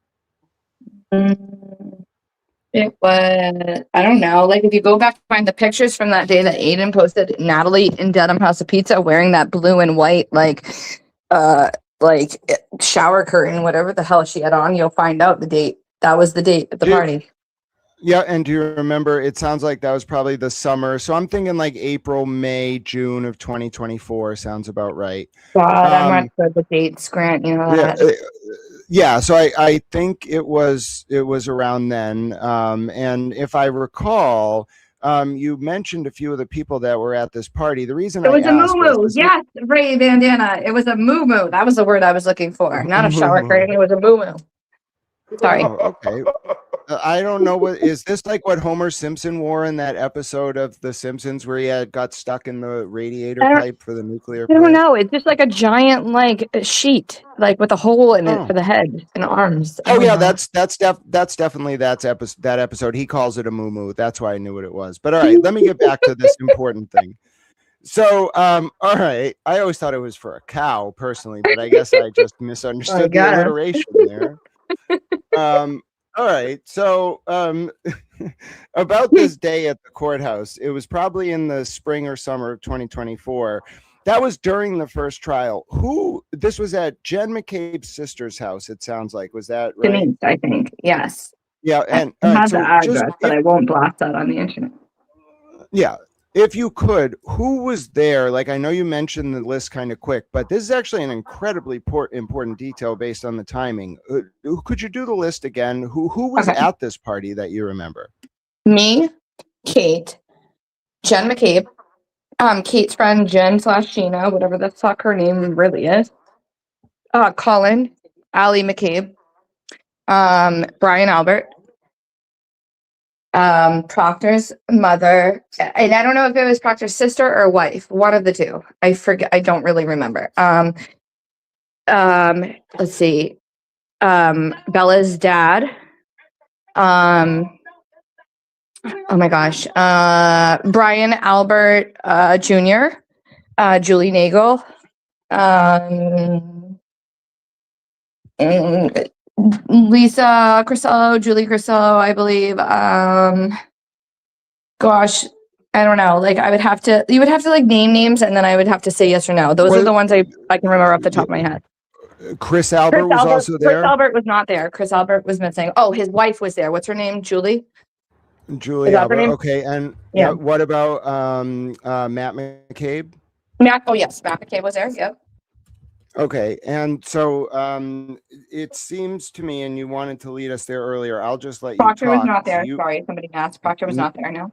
It was, I don't know, like if you go back to find the pictures from that day that Aiden posted, Natalie in Dedham House of Pizza wearing that blue and white, like shower curtain, whatever the hell she had on, you'll find out the date. That was the date at the party. Yeah, and do you remember? It sounds like that was probably the summer. So I'm thinking like April, May, June of 2024 sounds about right. God, I'm not sure the dates, Grant. You know that. Yeah, so I think it was around then. And if I recall, you mentioned a few of the people that were at this party. The reason It was I a asked moo-moo. was Yes, Ray Bandana. It was a moo-moo. That was the word I was looking for. Not a shower curtain. It was a moo-moo. Sorry. Oh, okay. I don't know what is this like what Homer Simpson wore in that episode of The Simpsons where he got stuck in the radiator pipe for the nuclear I don't plant? know. It's just like a giant like sheet, like with a hole in it for the head and arms. Oh yeah, that's definitely that episode. He calls it a moo-moo. That's why I knew what it was. But all right, let me get back to this important thing. So, all right. I always thought it was for a cow personally, but I guess I just misunderstood the alliteration there. All right. So, about this day at the courthouse, it was probably in the spring or summer of 2024. That was during the first trial. This was at Jen McCabe's sister's house, it sounds like. Was that right? Denise, I think. Yes. Yeah. And I have the address, but I won't blast that on the internet. Yeah. If you could, who was there? Like, I know you mentioned the list kind of quick, but this is actually an incredibly important detail based on the timing. Could you do the list again? Who was at this party that you remember? Me, Kate, Jen McCabe, Kate's friend Jen / Sheena, whatever the fuck her name really is. Colin, Allie McCabe, Brian Albert, Proctor's mother, and I don't know if it was Proctor's sister or wife, one of the two. I forget. I don't really remember. Let's see. Bella's dad. Oh my gosh. Brian Albert Jr., Julie Nagel, Lisa Crisello, Julie Crisello, I believe. Gosh, I don't know. Like you would have to like name names and then I would have to say yes or no. Those are the ones I can remember off the top of my head. Chris Albert was also there. Chris Albert was not there. Chris Albert was missing. Oh, his wife was there. What's her name? Julie Albert. Okay. And what about Matt McCabe? Oh yes, Matt McCabe was there. Yep. Okay, and so it seems to me, and you wanted to lead us there earlier. I'll just let Proctor you talk. was not there. Sorry, somebody asked. Proctor was not there. No.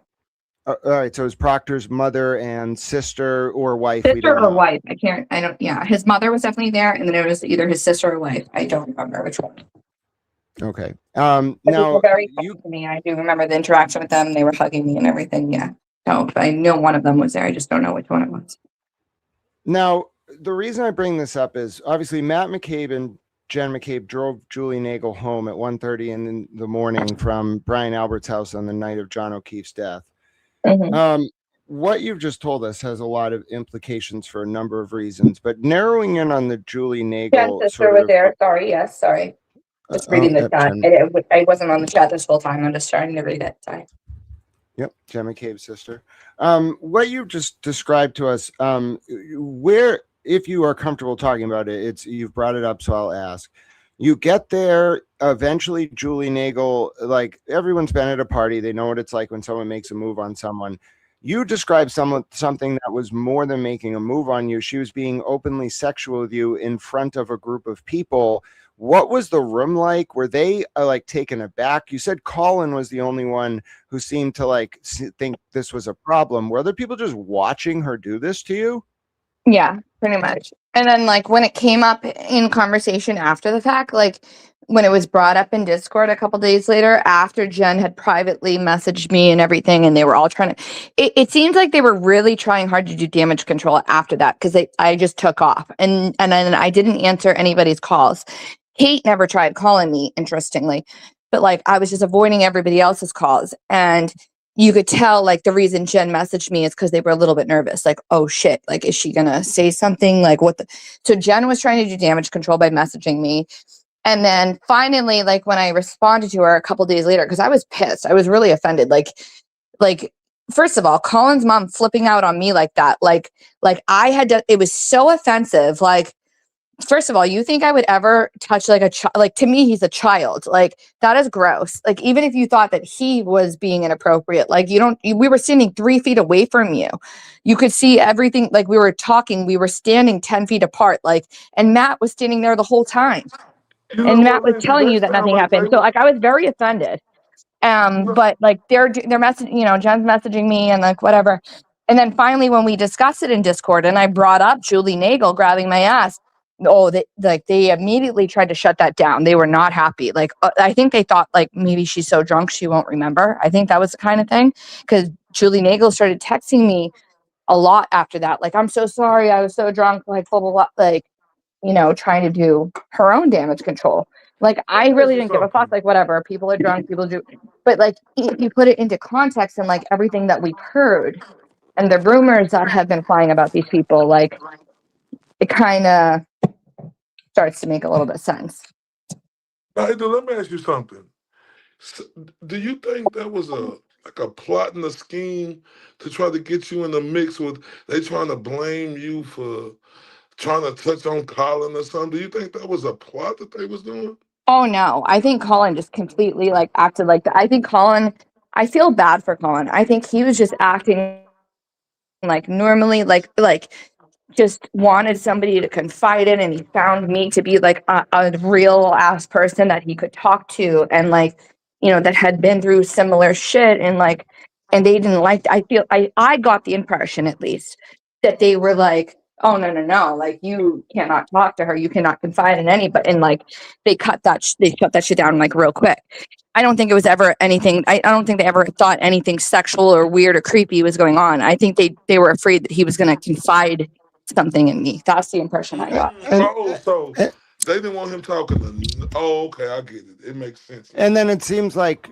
All right, so it was Proctor's mother and sister or wife. Sister or wife? I don't. Yeah, his mother was definitely there, and then it was either his sister or wife. I don't remember which one. Okay. Now very to me. I do remember the interaction with them. They were hugging me and everything. Yeah. No, I know one of them was there. I just don't know which one it was. Now, the reason I bring this up is obviously Matt McCabe and Jen McCabe drove Julie Nagel home at 1:30 in the morning from Brian Albert's house on the night of John O'Keefe's death. Mm-hmm. What you've just told us has a lot of implications for a number of reasons, but narrowing in on the Julie Nagel. Jen's sister was there. Sorry. Yes. Sorry. Just reading the chat. I wasn't on the chat this whole time. I'm just starting to read it. Sorry. Yep, Jen McCabe's sister. What you just described to us, where, if you are comfortable talking about it, you've brought it up, so I'll ask. You get there, eventually Julie Nagel, like everyone's been at a party, they know what it's like when someone makes a move on someone. You described something that was more than making a move on you. She was being openly sexual with you in front of a group of people. What was the room like? Were they like taken aback? You said Colin was the only one who seemed to like think this was a problem. Were other people just watching her do this to you? Yeah, pretty much. And then like when it came up in conversation after the fact, like when it was brought up in Discord a couple days later, after Jen had privately messaged me and everything, and they were all trying to, it seems like they were really trying hard to do damage control after that, because I just took off and then I didn't answer anybody's calls. Kate never tried calling me, interestingly, but like I was just avoiding everybody else's calls. And you could tell like the reason Jen messaged me is because they were a little bit nervous. Like, oh shit, like, is she gonna say something? Like, what the? So Jen was trying to do damage control by messaging me. And then finally, like when I responded to her a couple days later, because I was pissed, I was really offended. Like, first of all, Colin's mom flipping out on me like that, like I had to. It was so offensive. Like, first of all, you think I would ever touch like a child? Like, to me, he's a child. Like, that is gross. Like, even if you thought that he was being inappropriate, like, we were standing 3 feet away from you. You could see everything. Like, we were talking, we were standing 10 feet apart. Like, and Matt was standing there the whole time. You know And what, Matt was Lindsay? telling That you that sound nothing like they happened. So were. like I was very offended. But like they're messaging, Jen's messaging me and like whatever. And then finally, when we discussed it in Discord, and I brought up Julie Nagel grabbing my ass, they immediately tried to shut that down. They were not happy. Like I think they thought like maybe she's so drunk she won't remember. I think that was the kind of thing, because Julie Nagel started texting me a lot after that. Like, I'm so sorry, I was so drunk. Like blah blah blah. Like, trying to do her own damage control. Like, Let I me ask really you didn't give a fuck. something. Like, whatever. People are drunk, people do. But, like, if you put it into context and, like, everything that we've heard and the rumors that have been flying about these people, like, it kind of starts to make a little bit of sense. Now, Ida, let me ask you something. S- Do you think that was a plot and a scheme to try to get you in the mix with they trying to blame you for trying to touch on Colin or something? Do you think that was a plot that they was doing? Oh, no. I think Colin just completely, like, acted like that. I think Colin, I feel bad for Colin. I think he was just acting like normally, like just wanted somebody to confide in, and he found me to be like a real ass person that he could talk to, and like, that had been through similar shit, and like, and they didn't like, I got the impression, at least, that they were like, oh no, like, you cannot talk to her, you cannot confide in anybody, and like they shut that shit down like real quick. I don't think it was ever anything. I don't think they ever thought anything sexual or weird or creepy was going on. I think they were afraid that he was going to confide something in me. That's the impression I got. Oh, so they didn't want him talking to. Oh, okay, I get it. It makes sense now. And then it seems like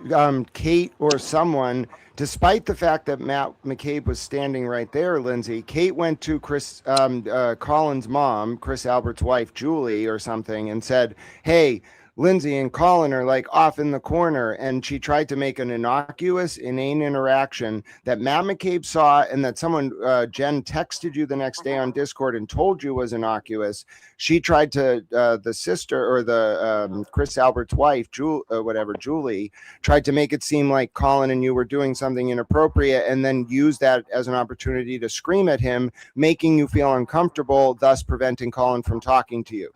Kate or someone, despite the fact that Matt McCabe was standing right there, Lindsay, Kate went to Colin's mom, Chris Albert's wife, Julie, or something, and said, hey, Lindsay and Colin are like off in the corner. And she tried to make an innocuous, inane interaction that Matt McCabe saw, and that someone, Jen, texted you the next day on Discord and told you was innocuous. She tried to, the sister or the Chris Albert's wife, Julie, tried to make it seem like Colin and you were doing something inappropriate, and then use that as an opportunity to scream at him, making you feel uncomfortable, thus preventing Colin from talking to you.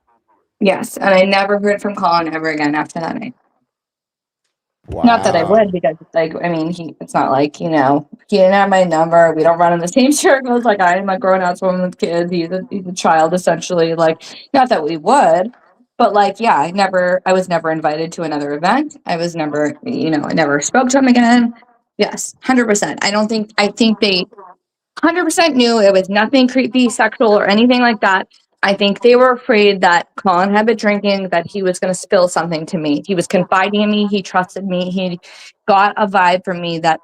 Yes, and I never heard from Colin ever again after that night. Wow. Not that I would, because like, I mean, it's not like, he didn't have my number. We don't run in the same circles. Like, I'm a grown ass woman with kids. He's a child, essentially. Like, not that we would, but like, yeah, I was never invited to another event. I was never, I never spoke to him again. Yes, 100%. I think they 100% knew it was nothing creepy, sexual, or anything like that. I think they were afraid that Colin had been drinking, that he was going to spill something to me. He was confiding in me. He trusted me. He got a vibe from me that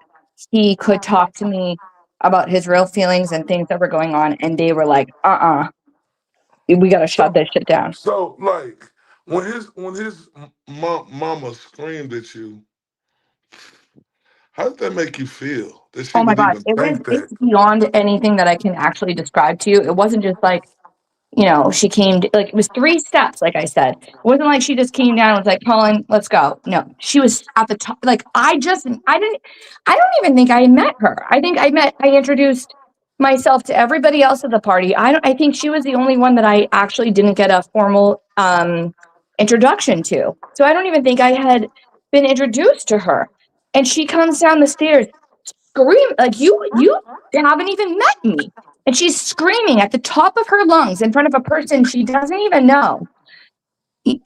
he could talk to me about his real feelings and things that were going on. And they were like, we got to shut So, this shit down. so like when his mama screamed at you, how did that make you feel? That she Oh my would God. even think that? It's beyond anything that I can actually describe to you. It wasn't just like, she came, like, it was 3 steps, like I said. It wasn't like she just came down and was like, Colin, let's go. No, she was at the top. Like, I don't even think I met her. I think I introduced myself to everybody else at the party. I think she was the only one that I actually didn't get a formal introduction to. So I don't even think I had been introduced to her. And she comes down the stairs, scream like, you haven't even met me. And she's screaming at the top of her lungs in front of a person she doesn't even know.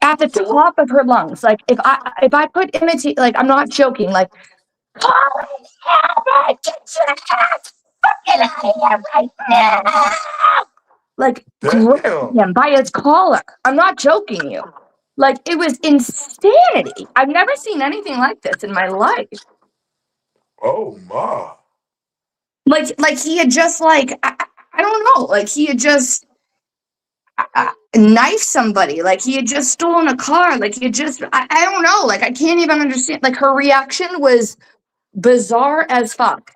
At the So what? top of her lungs. Like, if I put imitate, like, I'm not joking, like, Colin Albert, get your ass fucking out of here right now. Like, grab Damn. him by his collar. I'm not joking you. Like, it was insanity. I've never seen anything like this in my life. Oh my. Like he had just like I don't know, like he had just knifed somebody, like he had just stolen a car, like he had just I don't know, like I can't even understand. Like her reaction was bizarre as fuck.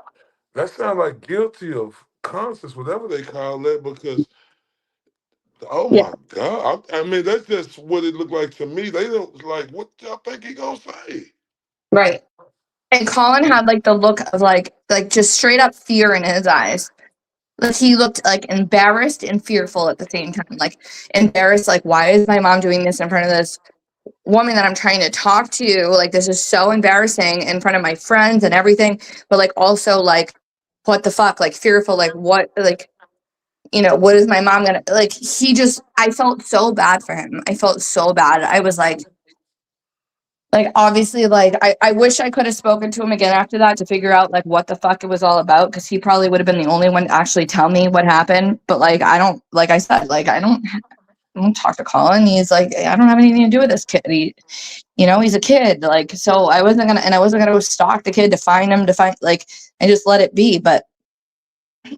That sounds like guilty of conscience, whatever they call that, because oh Yeah. my God. I mean, that's just what it looked like to me. They don't like what y'all think he gonna say. Right. And Colin had like the look of like just straight up fear in his eyes. Like he looked like embarrassed and fearful at the same time. Like embarrassed, like why is my mom doing this in front of this woman that I'm trying to talk to? Like this is so embarrassing in front of my friends and everything. But like also like what the fuck? Like fearful, like what, like, you know, what is my mom gonna, like he just, I felt so bad for him. I felt so bad. I was like obviously like I wish I could have spoken to him again after that to figure out like what the fuck it was all about, because he probably would have been the only one to actually tell me what happened. But like I don't, like I said, like I don't talk to Colin. He's like, I don't have anything to do with this kid. He, you know, he's a kid. Like, so I wasn't gonna go stalk the kid to find him, to find, like, and just let it be. But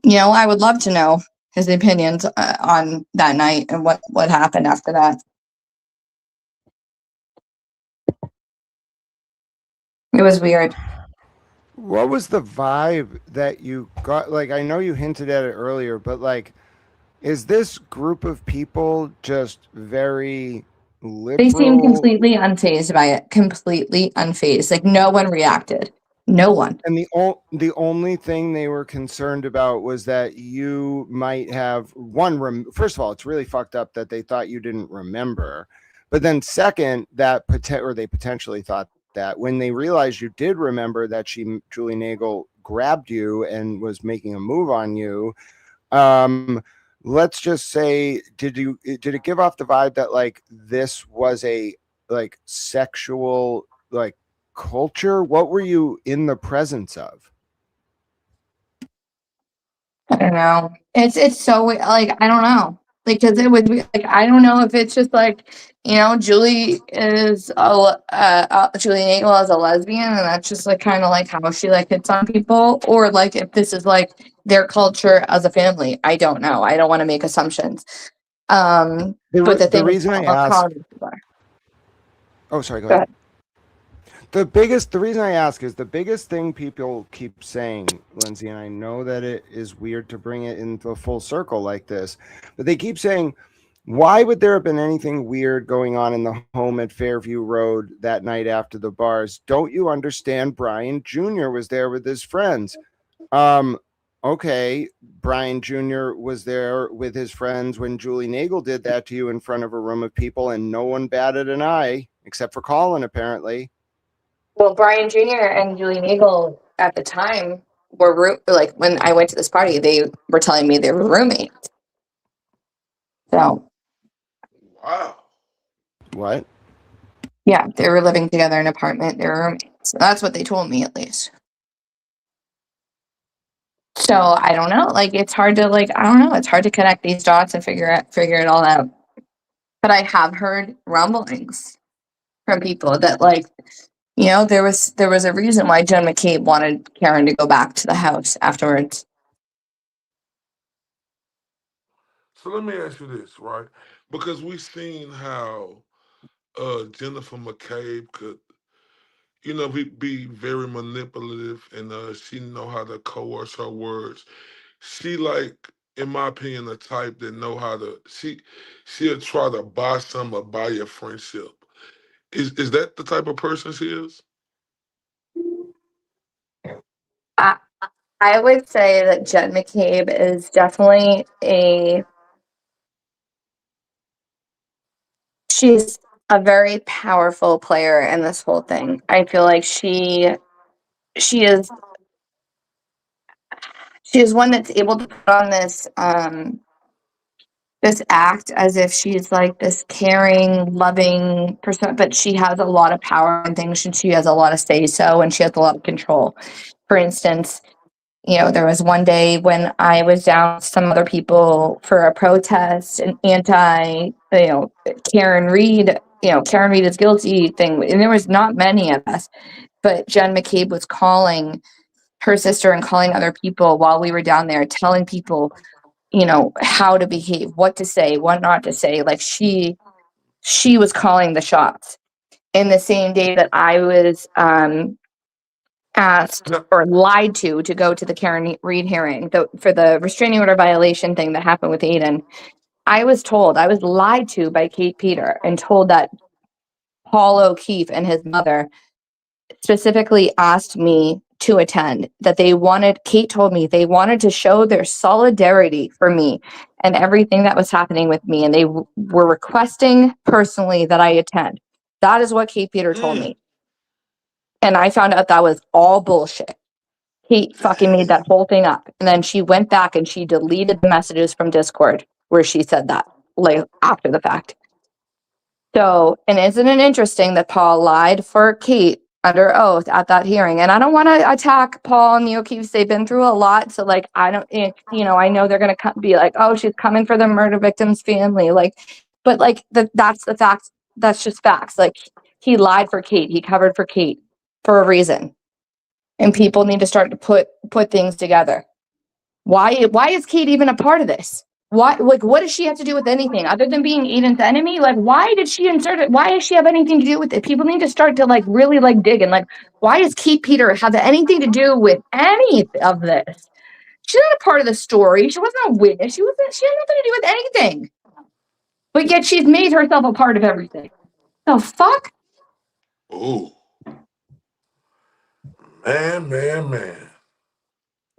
you know, I would love to know his opinions on that night and what happened after that. It was weird. What was the vibe that you got? Like, I know you hinted at it earlier, but like, is this group of people just very liberal? They seemed completely unfazed by it. Completely unfazed. Like no one reacted. No one. And the only thing they were concerned about was that you might have first of all, it's really fucked up that they thought you didn't remember. But then second, that they potentially thought that when they realized you did remember that Julie Nagel grabbed you and was making a move on you, let's just say, did it give off the vibe that like this was a like sexual like culture? What were you in the presence of? I don't know. It's so like I don't know. Like because it would be like I don't know if it's just like, you know, Julie Nagel is a lesbian and that's just like kind of like how she like hits on people, or like if this is like their culture as a family. I don't know. I don't want to make assumptions. But the thing reason I asked. Oh, sorry. Go ahead. The reason I ask is the biggest thing people keep saying, Lindsay, and I know that it is weird to bring it into a full circle like this, but they keep saying, why would there have been anything weird going on in the home at Fairview Road that night after the bars? Don't you understand? Brian Jr. was there with his friends. Okay, Brian Jr. was there with his friends when Julie Nagel did that to you in front of a room of people, and no one batted an eye except for Colin, apparently. Well, Brian Jr. and Julie Nagel at the time were like when I went to this party, they were telling me they were roommates. So. Wow. What? Yeah, they were living together in an apartment. They were roommates. That's what they told me, at least. So I don't know. Like it's hard to like I don't know. It's hard to connect these dots and figure it all out. But I have heard rumblings from people that like, you know, there was a reason why Jen McCabe wanted Karen to go back to the house afterwards. So let me ask you this, right? Because we've seen how Jennifer McCabe could, you know, be very manipulative, and she know how to coerce her words. She like, in my opinion, the type that know how to. She'll try to buy some or buy your friendship. Is that the type of person she is? I would say that Jen McCabe is definitely she's a very powerful player in this whole thing. I feel like she is one that's able to put on this act as if she's like this caring, loving person, but she has a lot of power and things, and she has a lot of say so, and she has a lot of control. For instance, you know, there was one day when I was down with some other people for a protest, an anti, you know, Karen Reed Karen Reed is guilty thing. And there was not many of us, but Jen McCabe was calling her sister and calling other people while we were down there, telling people, how to behave, what to say, what not to say. Like she was calling the shots. In the same day that I was asked or lied to go to the Karen Reed hearing for the restraining order violation thing that happened with Aiden, I was lied to by Kate Peter and told that Paul O'Keefe and his mother specifically asked me to attend, that Kate told me they wanted to show their solidarity for me and everything that was happening with me. And they were requesting personally that I attend. That is what Kate Peter told me. And I found out that was all bullshit. Kate fucking made that whole thing up. And then she went back and she deleted the messages from Discord where she said that, like, after the fact. So, and isn't it interesting that Paul lied for Kate under oath at that hearing? And I don't want to attack Paul and the O'Keefes. They've been through a lot. So, like, I know they're going to be like, oh, she's coming for the murder victim's family. Like, but like, that's the facts. That's just facts. Like, he lied for Kate. He covered for Kate for a reason. And people need to start to put things together. Why is Kate even a part of this? Why, like, what does she have to do with anything other than being Aiden's enemy? Like, why did she insert it? Why does she have anything to do with it? People need to start to like really like dig and like, why does Kate Peter have anything to do with any of this? She's not a part of the story. She wasn't a witness. She had nothing to do with anything. But yet she's made herself a part of everything. The fuck? Oh. Man.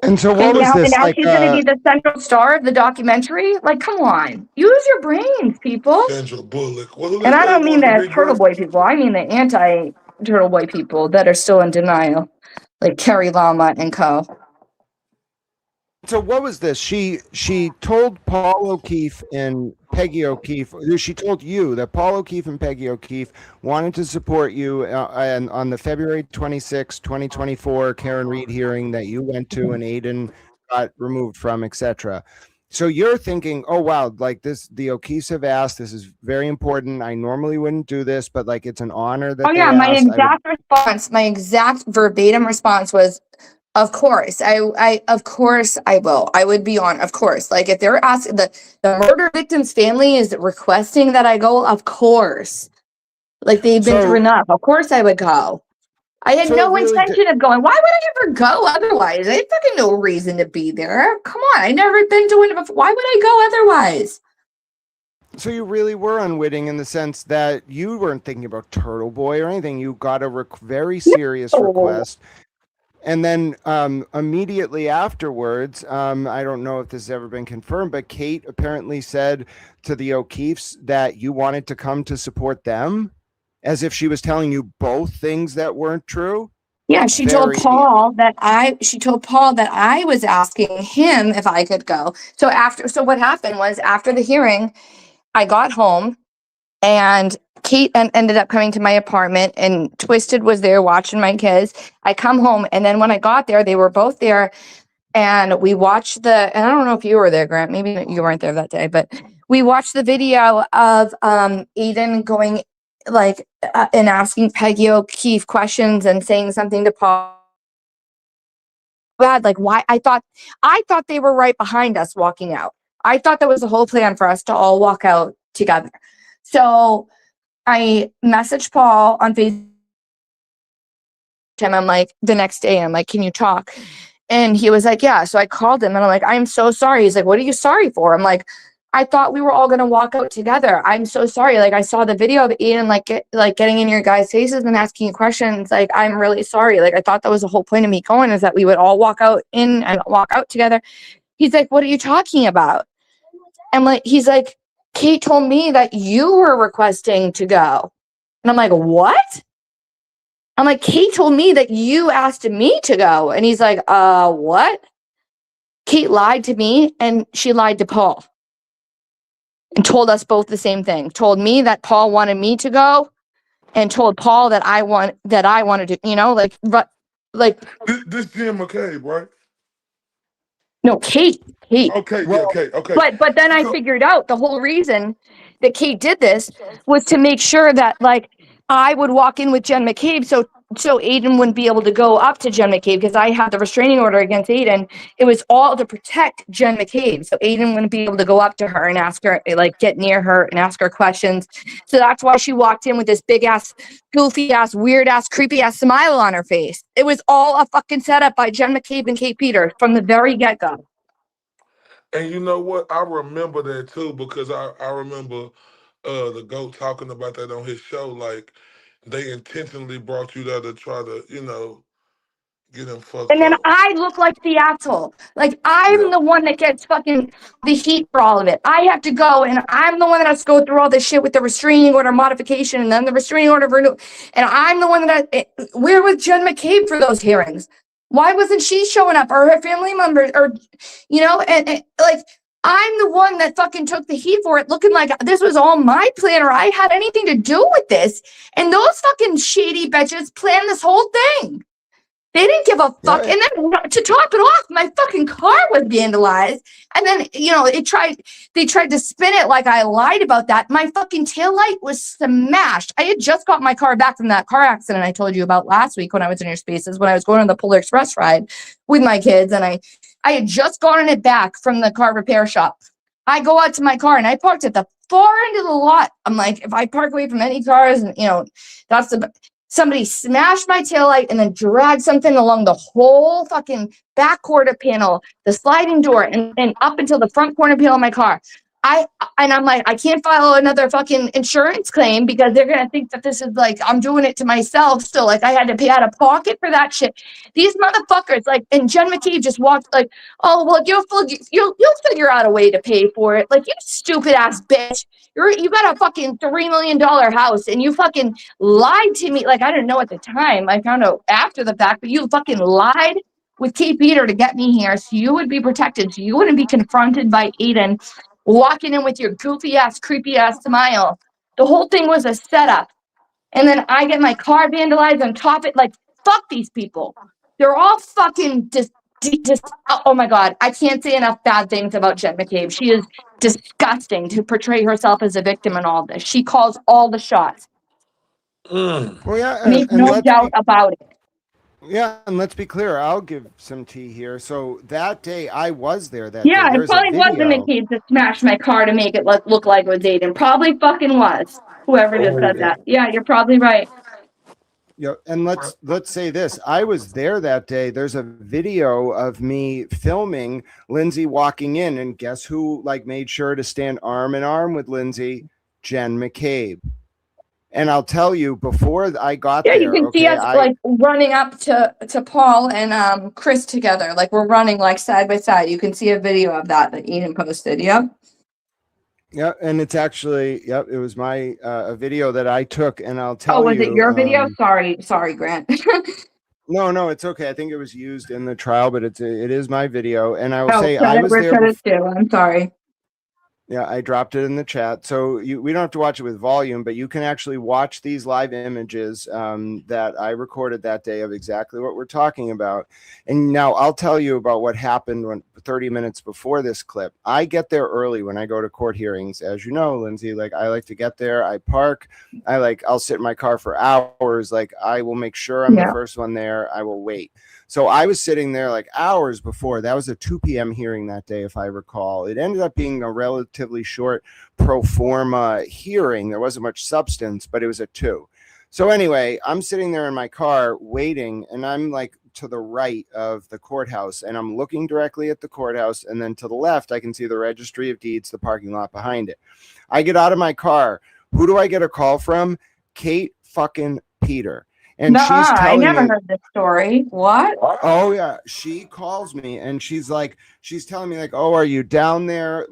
And so what was this? And now like, she's going to be the central star of the documentary? Like, come on. Use your brains, people. Sandra Bullock. Well, and I don't mean the Turtle Boy people. I mean the anti-Turtle Boy people that are still in denial. Like Carrie Lama and co. So what was this? She told Paul O'Keefe and Peggy O'Keefe. She told you that Paul O'Keefe and Peggy O'Keefe wanted to support you on the February 26, 2024 Karen Reed hearing that you went to and Aiden got removed from, etc. So you're thinking, oh wow, like this, the O'Keefes have asked. This is very important. I normally wouldn't do this, but like it's an honor that. Oh yeah, my exact verbatim response was, of course, of course I will. I would be on, of course. Like if they're asking, the murder victim's family is requesting that I go, of course. Like they've been through enough. Of course I would go. I had no intention of going. Why would I ever go otherwise? I had fucking no reason to be there. Come on, I never been to it before. Why would I go otherwise? So you really were unwitting in the sense that you weren't thinking about Turtle Boy or anything. You got a very serious request. And then immediately afterwards, I don't know if this has ever been confirmed, but Kate apparently said to the O'Keefes that you wanted to come to support them, as if she was telling you both things that weren't true. Yeah, she told Paul that I was asking him if I could go. So what happened was after the hearing, I got home and Kate ended up coming to my apartment and Twisted was there watching my kids. I come home and then when I got there, they were both there and we watched and I don't know if you were there, Grant, maybe you weren't there that day, but we watched the video of Aiden going like and asking Peggy O'Keefe questions and saying something to Paul. Bad, like why? I thought they were right behind us walking out. I thought that was the whole plan for us to all walk out together. So I messaged Paul on Facebook. I'm like, the next day, I'm like, can you talk? And he was like, yeah. So I called him and I'm like, I'm so sorry. He's like, what are you sorry for? I'm like, I thought we were all going to walk out together. I'm so sorry. Like I saw the video of Aiden, like getting in your guys' faces and asking you questions. Like, I'm really sorry. Like, I thought that was the whole point of me going is that we would all walk out together. He's like, what are you talking about? And like, he's like, Kate told me that you were requesting to go. And I'm like, what? I'm like, Kate told me that you asked me to go. And he's like, what? Kate lied to me and she lied to Paul. And told us both the same thing. Told me that Paul wanted me to go and told Paul that I wanted to, This Jim McCabe, right? No, Kate. Okay, Kate. But then I figured out the whole reason that Kate did this was to make sure that like I would walk in with Jen McCabe, so Aiden wouldn't be able to go up to Jen McCabe because I had the restraining order against Aiden. It was all to protect Jen McCabe, so Aiden wouldn't be able to go up to her and ask her, like, get near her and ask her questions. So that's why she walked in with this big ass, goofy ass, weird ass, creepy ass smile on her face. It was all a fucking setup by Jen McCabe and Kate Peters from the very get go. And you know what? I remember that too because I remember the GOAT talking about that on his show. Like they intentionally brought you there to try to, get him fucked And then up. I look like the asshole. Like I'm the one that gets fucking the heat for all of it. I have to go, and I'm the one that has to go through all this shit with the restraining order modification and then the restraining order renewal. And I'm the one that where was Jen McCabe for those hearings? Why wasn't she showing up, or her family members, or and like I'm the one that fucking took the heat for it, looking like this was all my plan, or I had anything to do with this. And those fucking shady bitches planned this whole thing. They didn't give a fuck. And then to top it off, my fucking car was vandalized. And then, they tried to spin it like I lied about that. My fucking taillight was smashed. I had just got my car back from that car accident I told you about last week when I was in your spaces, when I was going on the Polar Express ride with my kids. And I had just gotten it back from the car repair shop. I go out to my car and I parked at the far end of the lot. I'm like, if I park away from any cars, and that's the... Somebody smashed my taillight and then dragged something along the whole fucking back quarter panel, the sliding door, and up until the front corner panel of my car. I'm like, I can't file another fucking insurance claim because they're gonna think that this is like I'm doing it to myself. So like I had to pay out of pocket for that shit. These motherfuckers, like, and Jen McCabe just walked like, oh well, you'll figure out a way to pay for it. Like, you stupid ass bitch. You got a fucking $3 million house and you fucking lied to me. Like, I didn't know at the time. I found out after the fact, but you fucking lied with Kate Peter to get me here so you would be protected, so you wouldn't be confronted by Aiden walking in with your goofy ass, creepy ass smile. The whole thing was a setup. And then I get my car vandalized on top of it. Like, fuck these people. They're all fucking just oh my God. I can't say enough bad things about Jen McCabe. She is disgusting to portray herself as a victim in all this. She calls all the shots. Well, yeah, Make no doubt about it. Yeah, and let's be clear. I'll give some tea here. So that day, I was there. That Yeah, day. it probably wasn't McCabe that smashed my car to make it look like it was Aiden. Probably fucking was. Whoever just said that. Yeah, you're probably right. Yeah, and let's say this. I was there that day. There's a video of me filming Lindsay walking in, and guess who made sure to stand arm in arm with Lindsay? Jen McCabe. And I'll tell you, before I got there, you can see us running up to Paul and Chris together. Like, we're running like side by side. You can see a video of that Ian posted. Yeah. Yeah, and it's actually, it was my a video that I took, and I'll tell you. Oh, was it your video? Sorry, Grant. No, it's okay. I think it was used in the trial, but it is my video, and I will say I was there. Too. I'm sorry. Yeah, I dropped it in the chat. So we don't have to watch it with volume, but you can actually watch these live images that I recorded that day of exactly what we're talking about. And now I'll tell you about what happened 30 minutes before this clip. I get there early when I go to court hearings. As you know, Lindsay, I like to get there. I park. I'll sit in my car for hours. I will make sure I'm the first one there. I will wait. So I was sitting there hours before. That was a 2 p.m. hearing that day, if I recall. It ended up being a relatively short pro forma hearing. There wasn't much substance, but it was a 2. So anyway, I'm sitting there in my car waiting, and I'm to the right of the courthouse, and I'm looking directly at the courthouse, and then to the left, I can see the Registry of Deeds, the parking lot behind it. I get out of my car. Who do I get a call from? Kate fucking Peter. And she's telling I never me, heard this story. What? Oh yeah, she calls me and she's telling me oh, are you down there?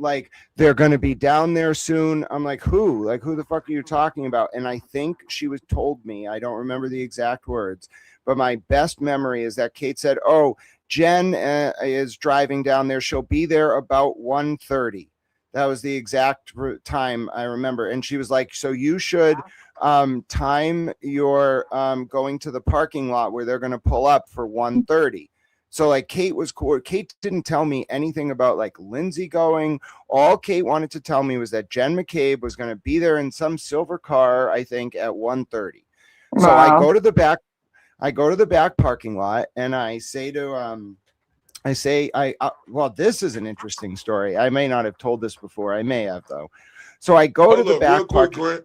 They're going to be down there soon. I'm like, who? Who the fuck are you talking about? And I think she was told me, I don't remember the exact words, but my best memory is that Kate said, oh, Jen is driving down there. She'll be there about 1:30. That was the exact time I remember. And she was like, so you should time your going to the parking lot where they're going to pull up for 1:30. So like Kate was cool. Kate didn't tell me anything about like Lindsay going. All Kate wanted to tell me was that Jen McCabe was going to be there in some silver car, I think, at 1:30. So I Wow. go to the back. I go to the back parking lot and I say to well, this is an interesting story. I may not have told this before. I may have though. So I go to Hold the up, real back quick, park. Grant.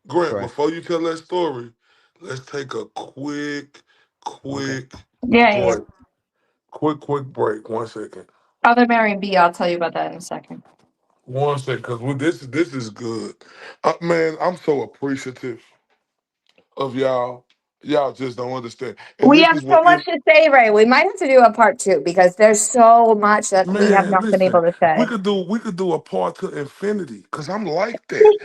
Go Grant, ahead. before you tell that story, let's take a Okay. quick Yeah. break. Quick break. 1 second. Other Mary B, I'll tell you about that in a second. 1 second, because this is good. Man, I'm so appreciative of y'all. Y'all just don't understand. And We this have is so what much to say, Ray. We might have to do a part 2 because there's so much that we have man, not been able listen, to say. we could do a part to infinity, because I'm like that.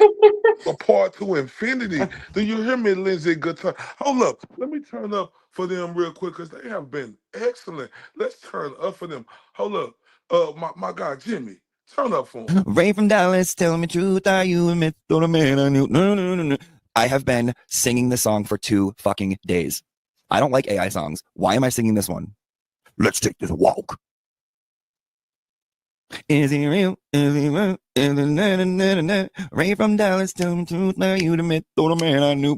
A part to infinity. Do you hear me, Lindsay? Good time. Hold up. Let me turn up for them real quick because they have been excellent. Let's turn up for them. Hold up. My guy Jimmy, turn up for him. Ray from Dallas, tell me truth, are you a myth or a man I knew? No, no, no, no. I have been singing this song for 2 fucking days. I don't like AI songs. Why am I singing this one? Let's take this walk. Is he real? Is he real? Ray from Dallas, tell me truth, are you the myth or the man I knew?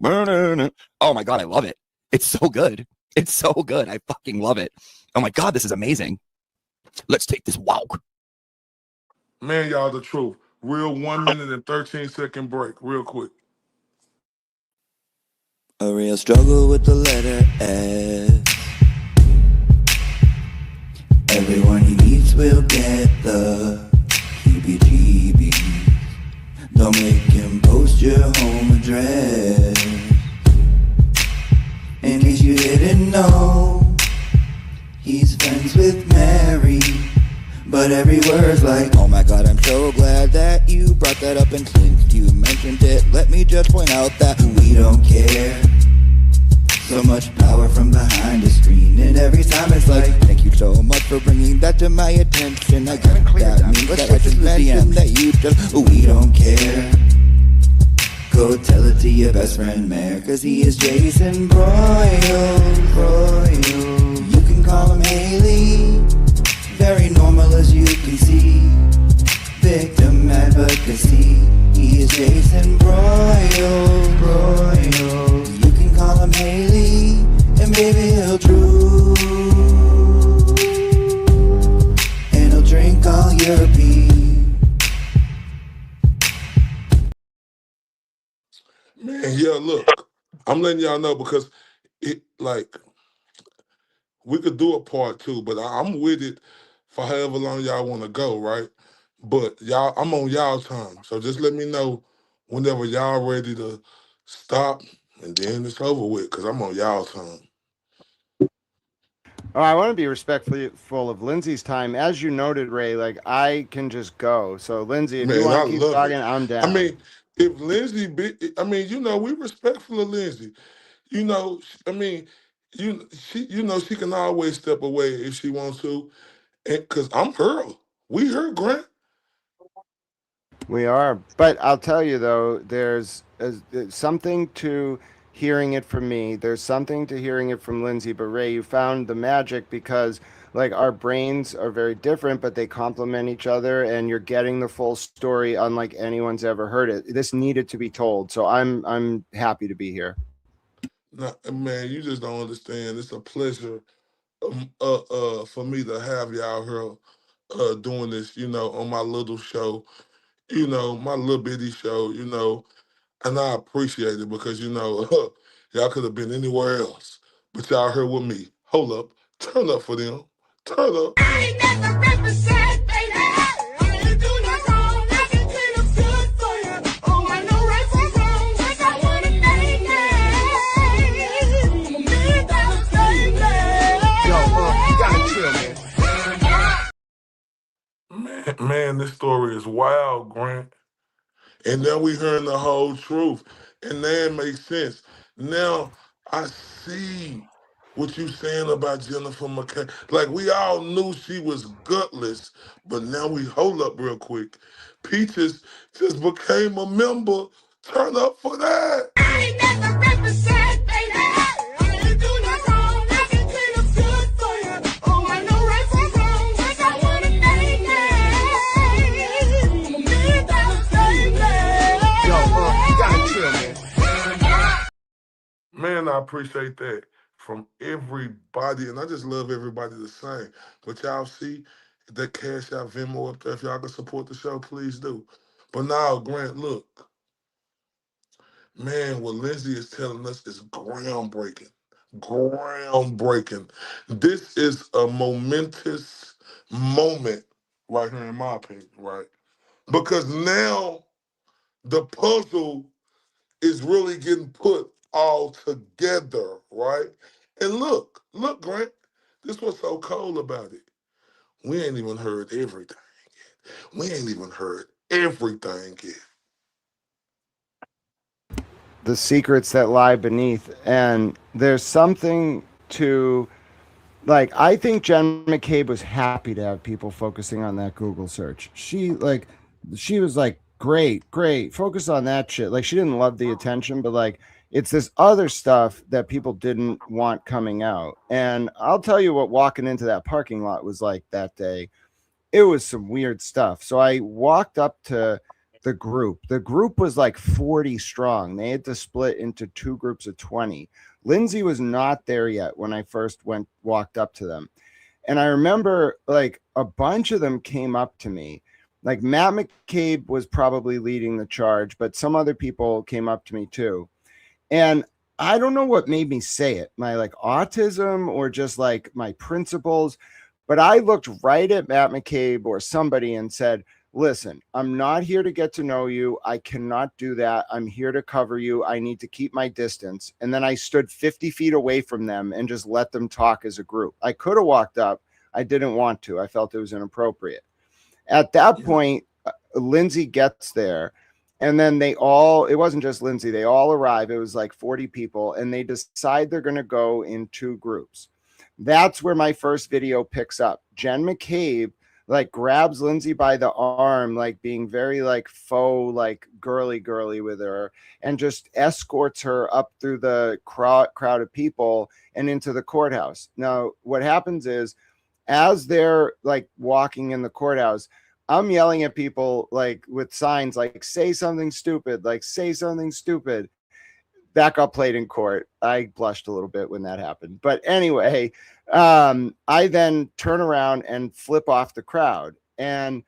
Oh my God, I love it. It's so good. It's so good. I fucking love it. Oh my God, this is amazing. Let's take this walk. Man, y'all, the truth. Real 1 minute and 13 second break, real quick. A real struggle with the letter S. Everyone he meets will get the heebie-jeebies. Don't make him post your home address. In case you didn't know, he's friends with Mary. But every word's like, oh my God, I'm so glad that you brought that up. And since you mentioned it, let me just point out that we don't care. So much power from behind the screen, and every time it's like, thank you so much for bringing that to my attention. I guess that means that I just mentioned that you just, we don't care. Go tell it to your best friend Mayor, cause he is Jason Broyle. You can call him Haley, very normal as you can see. Victim advocacy, he is Jason Broyle. You can call him Haley, and baby he'll drool, and he'll drink all your pee. Man, yeah, look. I'm letting y'all know because we could do a part 2, but I'm with it for however long y'all want to go, right? But y'all, I'm on y'all time. So just let me know whenever y'all ready to stop, and then it's over with, because I'm on y'all time. Oh, I want to be respectful of Lindsay's time. As you noted, Ray, like I can just go. So, Lindsay, if you Man, want I to keep love talking, it. I'm I down. mean, if Lindsay, we respectful of Lindsay. You know, I mean, she can always step away if she wants to, and because I'm her, we her Grant. We are. But I'll tell you, though, there's something to hearing it from me. There's something to hearing it from Lindsay. But, Ray, you found the magic because, like, our brains are very different, but they complement each other, and you're getting the full story unlike anyone's ever heard it. This needed to be told. So I'm happy to be here. Nah, man, you just don't understand. It's a pleasure, for me to have y'all here, doing this. On my little show. My little bitty show. And I appreciate it because y'all could have been anywhere else, but y'all here with me. Hold up, turn up for them, turn up. I ain't never represent, baby. I ain't do no wrong. Nothing clean looks good for you. Oh, I know right from wrong. Just I wanna make it. Me, that's baby. Yo, you gotta chill, Man, this story is wild, Grant. And now we hearing the whole truth. And now it makes sense. Now I see what you saying about Jennifer McCain. Like we all knew she was gutless, but now we hold up real quick. Peaches just became a member. Turn up for that. I ain't never represent, baby. I ain't do no wrong. Nothing clean looks good for you. Oh, I know Man, I appreciate that from everybody, and I just love everybody the same. But y'all see the Cash Out Venmo up there. If y'all can support the show, please do. But now, Grant, look, man, what Lindsay is telling us is groundbreaking. Groundbreaking. This is a momentous moment right here, in my opinion, right? Because now the puzzle is really getting put all together, right? And look, Grant, this was so cool about it. We ain't even heard everything. We ain't even heard everything yet. The secrets that lie beneath. And there's something to, like, I think Jen McCabe was happy to have people focusing on that Google search. She was like, great, focus on that shit. Like, she didn't love the attention, but like, it's this other stuff that people didn't want coming out. And I'll tell you what walking into that parking lot was like that day. It was some weird stuff. So I walked up to the group. The group was like 40 strong. They had to split into two groups of 20. Lindsay was not there yet when I first walked up to them. And I remember like a bunch of them came up to me. Like Matt McCabe was probably leading the charge, but some other people came up to me too. And I don't know what made me say it, my like autism or just like my principles, but I looked right at Matt McCabe or somebody and said, listen, I'm not here to get to know you. I cannot do that. I'm here to cover you. I need to keep my distance. And then I stood 50 feet away from them and just let them talk as a group. I could have walked up. I didn't want to. I felt it was inappropriate. At that point, Lindsay gets there. And then it wasn't just Lindsay, they all arrive. It was like 40 people, and they decide they're going to go in two groups. That's where my first video picks up. Jen McCabe like grabs Lindsay by the arm, like being very like faux, like girly with her, and just escorts her up through the crowd of people and into the courthouse. Now, what happens is, as they're like walking in the courthouse, I'm yelling at people like with signs like say something stupid, like say something stupid. That got played in court. I blushed a little bit when that happened. But anyway, I then turn around and flip off the crowd. And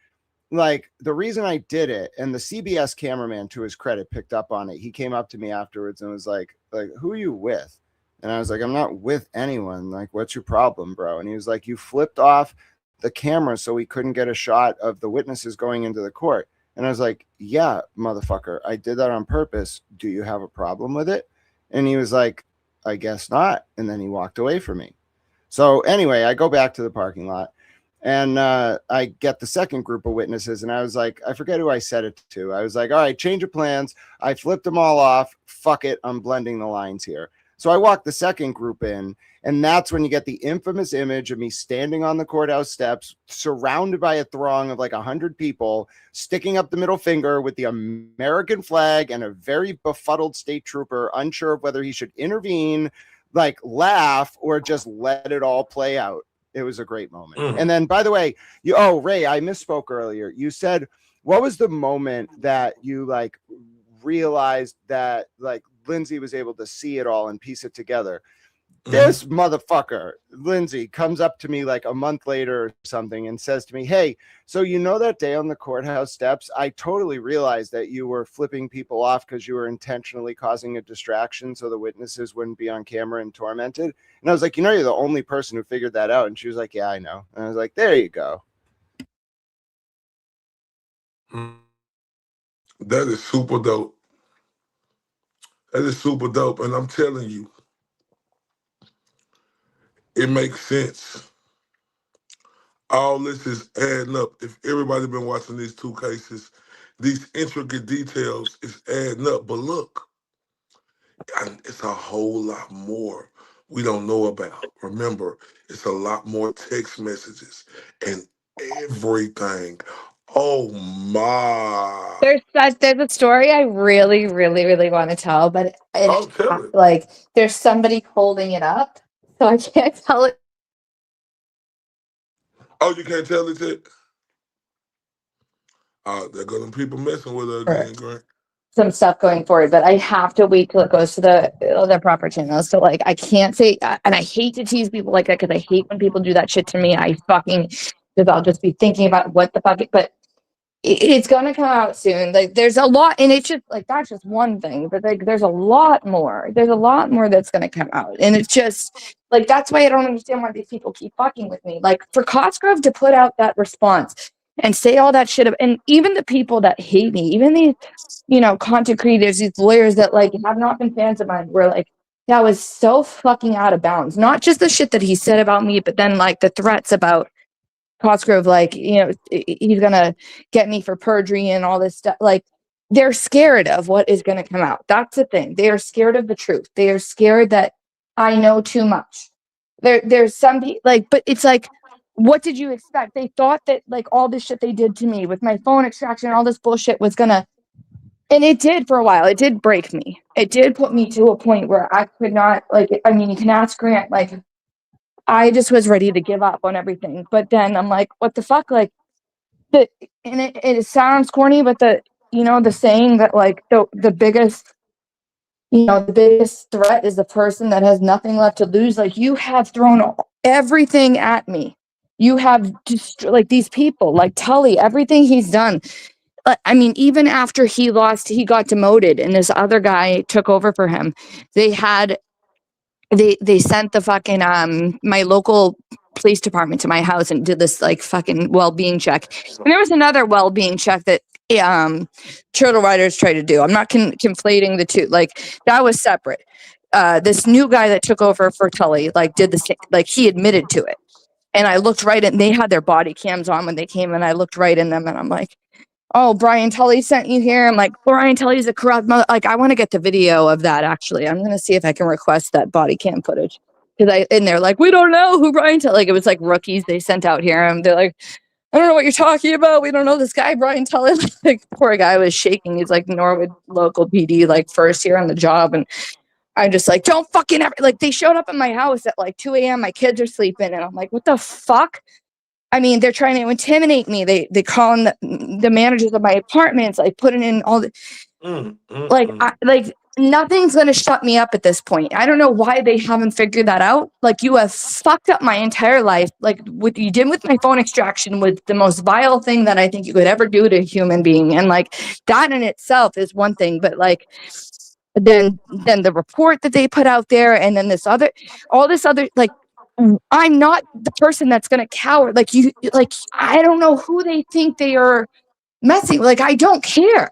like the reason I did it, and the CBS cameraman, to his credit, picked up on it. He came up to me afterwards and was like, who are you with? And I was like, I'm not with anyone. Like, what's your problem, bro? And he was like, you flipped off the camera so we couldn't get a shot of the witnesses going into the court. And I was like, yeah, motherfucker, I did that on purpose. Do you have a problem with it? And he was like, I guess not. And then he walked away from me. So anyway, I go back to the parking lot and I get the second group of witnesses. And I was like, I forget who I said it to. I was like, all right, change of plans. I flipped them all off. Fuck it. I'm blending the lines here. So I walked the second group in, and that's when you get the infamous image of me standing on the courthouse steps, surrounded by a throng of like 100 people, sticking up the middle finger with the American flag and a very befuddled state trooper, unsure of whether he should intervene, like laugh, or just let it all play out. It was a great moment. And then, by the way, Ray, I misspoke earlier. You said, what was the moment that you like realized that like Lindsay was able to see it all and piece it together? This motherfucker, Lindsay, comes up to me like a month later or something and says to me, hey, so you know that day on the courthouse steps, I totally realized that you were flipping people off because you were intentionally causing a distraction so the witnesses wouldn't be on camera and tormented. And I was like, you know, you're the only person who figured that out. And she was like, yeah, I know. And I was like, there you go. That is super dope. That is super dope. And I'm telling you, it makes sense. All this is adding up. If everybody been watching these two cases, these intricate details is adding up. But look, it's a whole lot more we don't know about. Remember, it's a lot more text messages and everything. Oh my. There's a story I really want to tell, but Oh, tell it. like there's somebody holding it up, so I can't tell it. Oh, you can't tell it yet? There go them people messing with her again, Grant. some stuff going forward, but I have to wait till it goes to the proper channels. So like I can't say, and I hate to tease people like that because I hate when people do that shit to me. I fucking, because I'll just be thinking about what the fuck, but it's gonna come out soon. Like there's a lot, and it's just like that's just one thing, but like there's a lot more. There's a lot more that's gonna come out, and it's just like that's why I don't understand why these people keep fucking with me. Like for Cosgrove to put out that response and say all that shit, and even the people that hate me, even these content creators, these lawyers that like have not been fans of mine, were like, that was so fucking out of bounds. Not just the shit that he said about me, but then like the threats about Cosgrove, like, he's gonna get me for perjury and all this stuff. Like, they're scared of what is gonna come out. That's the thing. They are scared of the truth. They are scared that I know too much. There's some like, but it's like, what did you expect? They thought that like all this shit they did to me with my phone extraction and all this bullshit was gonna, and it did for a while. It did break me. It did put me to a point where I could not, like, I mean, you can ask Grant, like, I just was ready to give up on everything. But then I'm like, what the fuck? Like, and it sounds corny, but the saying that like the biggest, the biggest threat is the person that has nothing left to lose. Like, you have thrown everything at me. You have just like these people, like Tully, everything he's done. I mean, even after he got demoted and this other guy took over for him, they sent the fucking my local police department to my house and did this like fucking well-being check. And there was another well-being check that Turtle Riders tried to do. I'm not conflating the two. Like, that was separate. This new guy that took over for Tully like did the same, like he admitted to it. And I looked right in, they had their body cams on when they came, and I looked right in them and I'm like, oh, Brian Tully sent you here. I'm like, Brian Tully's a corrupt mother. Like, I want to get the video of that, actually. I'm going to see if I can request that body cam footage. And they're like, we don't know who Brian Tully, like, it was like rookies they sent out here. And they're like, I don't know what you're talking about. We don't know this guy, Brian Tully. Like, poor guy was shaking. He's like Norwood local PD, like first year on the job. And I'm just like, don't fucking ever, like, they showed up at my house at like 2 a.m. My kids are sleeping. And I'm like, what the fuck? I mean, they're trying to intimidate me. They call in the managers of my apartments, like putting in all the, like nothing's going to shut me up at this point. I don't know why they haven't figured that out. Like, you have fucked up my entire life. Like, what you did with my phone extraction was the most vile thing that I think you could ever do to a human being. And like, that in itself is one thing, but like, then the report that they put out there, and then all this other, like, I'm not the person that's going to cower. Like, I don't know who they think they are messing. Like, I don't care.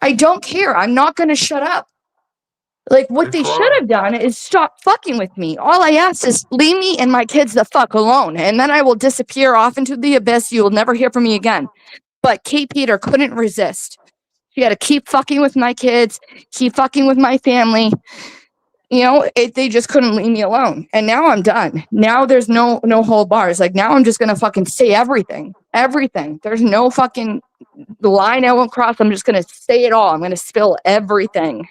I'm not going to shut up. Like, what they should have done is stop fucking with me. All I ask is leave me and my kids the fuck alone. And then I will disappear off into the abyss. You will never hear from me again. But Kate Peter couldn't resist. She had to keep fucking with my kids, keep fucking with my family. They just couldn't leave me alone. And now I'm done. Now there's no hold bars. Like, now I'm just going to fucking say everything. There's no fucking line I won't cross. I'm just going to say it all. I'm going to spill everything.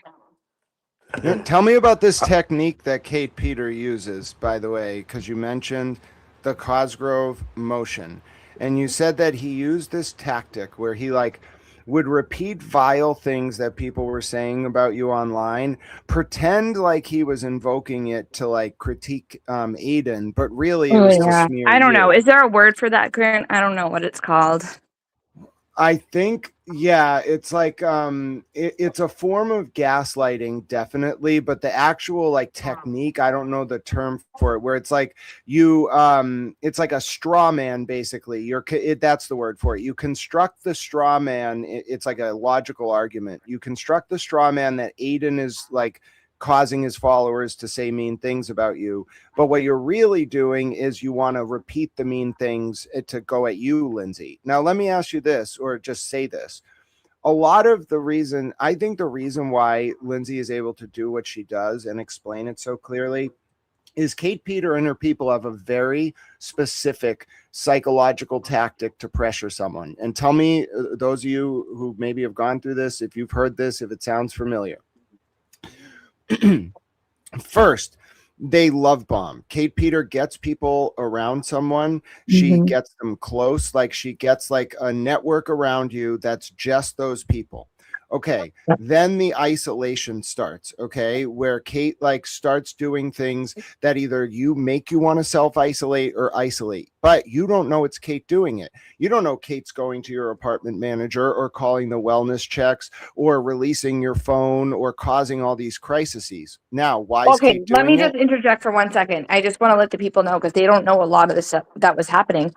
Tell me about this technique that Kate Peter uses, by the way, because you mentioned the Cosgrove motion. And you said that he used this tactic where he would repeat vile things that people were saying about you online, pretend like he was invoking it to critique Aiden, but really it was to smear I don't you. know. Is there a word for that, Grant? I don't know what it's called. I think, yeah, it's it's a form of gaslighting, definitely, but the actual technique, I don't know the term for it, where it's it's like a straw man, basically. That's the word for it. You construct the straw man. It's like a logical argument. You construct the straw man that Aiden is causing his followers to say mean things about you. But what you're really doing is you want to repeat the mean things to go at you, Lindsay. Now, let me ask you this, or just say this. A lot of the reason why Lindsay is able to do what she does and explain it so clearly is Kate Peter and her people have a very specific psychological tactic to pressure someone. And tell me, those of you who maybe have gone through this, if you've heard this, if it sounds familiar. First, they love bomb. Kate Peter gets people around someone. She gets them close. She gets a network around you that's just those people. Okay, then the isolation starts, okay, where Kate like starts doing things that either you make you want to self-isolate or isolate, but you don't know it's Kate doing it. You don't know Kate's going to your apartment manager or calling the wellness checks or releasing your phone or causing all these crises. Now, why is Okay, Kate let me doing just it? interject for 1 second. I just want to let the people know because they don't know a lot of the stuff that was happening.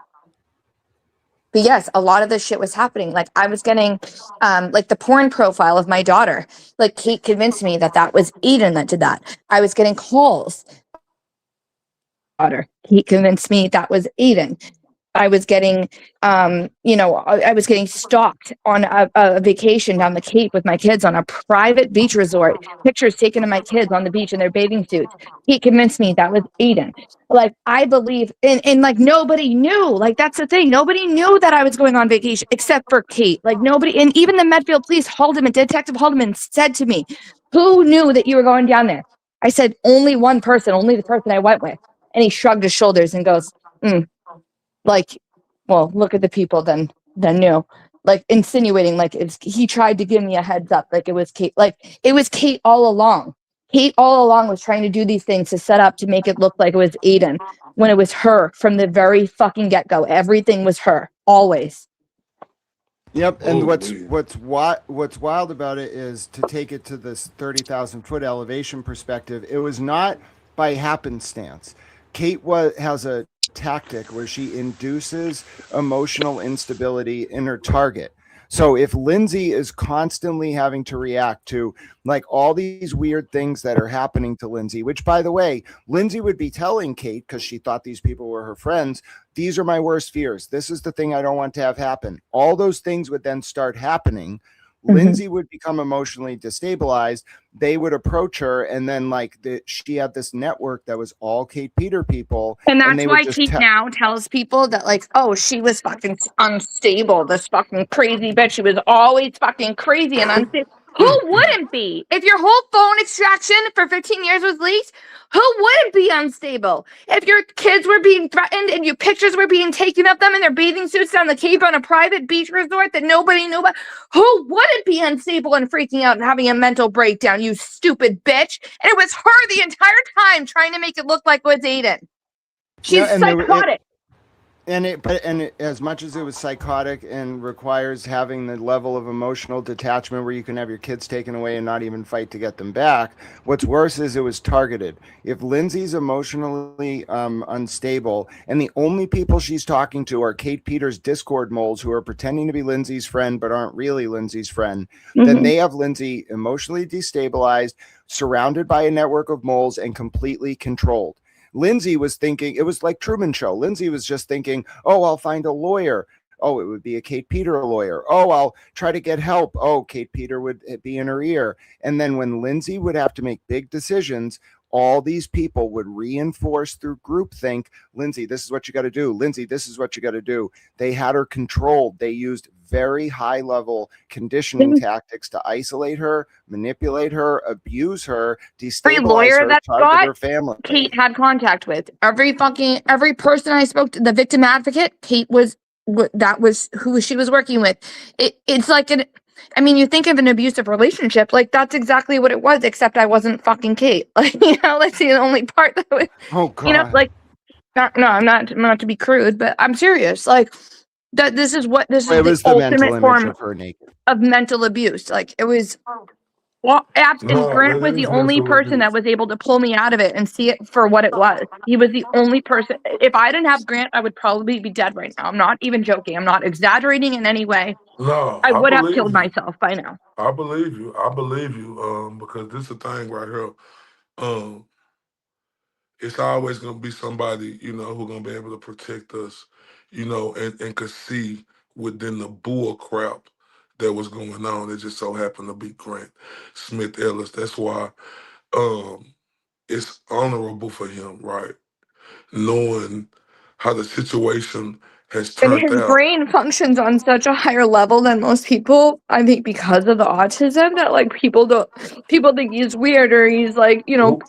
But yes, a lot of this shit was happening. Like I was getting, like the porn profile of my daughter. Like Kate convinced me that that was Aiden that did that. I was getting calls. Daughter. Kate convinced me that was Aiden. I was getting, I was getting stalked on a vacation down the Cape with my kids on a private beach resort. Pictures taken of my kids on the beach in their bathing suits. He convinced me that was Aiden. Like I believe, and like nobody knew. Like that's the thing. Nobody knew that I was going on vacation except for Kate. Like nobody, and even the Medfield police, Haldeman, Detective Haldeman, said to me, "Who knew that you were going down there?" I said, "Only one person. Only the person I went with." And he shrugged his shoulders and goes, like, well, look at the people then knew, like insinuating like he tried to give me a heads up, like it was Kate, like it was Kate all along. Kate all along was trying to do these things to set up to make it look like it was Aiden when it was her from the very fucking get-go. Everything was her, always. Yep, and Holy. what's wild about it is to take it to this 30,000-foot elevation perspective. It was not by happenstance. Kate has a tactic where she induces emotional instability in her target. So if Lindsay is constantly having to react to like all these weird things that are happening to Lindsay, which by the way, Lindsay would be telling Kate because she thought these people were her friends, these are my worst fears. This is the thing I don't want to have happen. All those things would then start happening. Lindsay would become emotionally destabilized. They would approach her, and then like she had this network that was all Kate Peter people, And and that's they would why just Kate now tells people that, like, oh, she was fucking unstable, this fucking crazy bitch. She was always fucking crazy and unstable. Who wouldn't be? If your whole phone extraction for 15 years was leaked, who wouldn't be unstable? If your kids were being threatened and your pictures were being taken of them in their bathing suits down the Cape on a private beach resort that nobody knew about, who wouldn't be unstable and freaking out and having a mental breakdown, you stupid bitch? And it was her the entire time trying to make it look like it was Aiden. She's and psychotic. As much as it was psychotic and requires having the level of emotional detachment where you can have your kids taken away and not even fight to get them back, what's worse is it was targeted. If Lindsay's emotionally unstable and the only people she's talking to are Kate Peters' Discord moles who are pretending to be Lindsay's friend but aren't really Lindsay's friend, then they have Lindsay emotionally destabilized, surrounded by a network of moles, and completely controlled. Lindsay was thinking, it was like Truman Show. Lindsay was just thinking, oh, I'll find a lawyer. Oh, it would be a Kate Peter lawyer. Oh, I'll try to get help. Oh, Kate Peter would be in her ear. And then when Lindsay would have to make big decisions, all these people would reinforce through groupthink, Lindsay, this is what you got to do. Lindsay, this is what you got to do. They had her controlled. They used very high level conditioning tactics to isolate her, manipulate her, abuse her, Every destabilize lawyer her, that target got her family. Kate had contact with. Every person I spoke to, the victim advocate, Kate was that was who she was working with. It's like you think of an abusive relationship, like that's exactly what it was, except I wasn't fucking Kate. Like, that's the only part that was, Oh God. like, I'm not to be crude, but I'm serious. Like that, this is It was the the mental ultimate image form of her naked. of mental abuse. Like it was. Well, and No, Grant that was the is only mental person that abuse. was able to pull me out of it and see it for what it was. He was the only person. If I didn't have Grant, I would probably be dead right now. I'm not even joking. I'm not exaggerating in any way. No, I I would have believe killed you. myself by now. I believe you. I believe you. Because this is the thing right here. Um, it's always gonna be somebody, who's gonna be able to protect us, and could see within the bull crap that was going on. It just so happened to be Grant Smith Ellis. That's why um it's honorable for him, right? Knowing how the situation has And turned his out. brain functions on such a higher level than most people. I think because of the autism that like people think he's weird or he's like, Who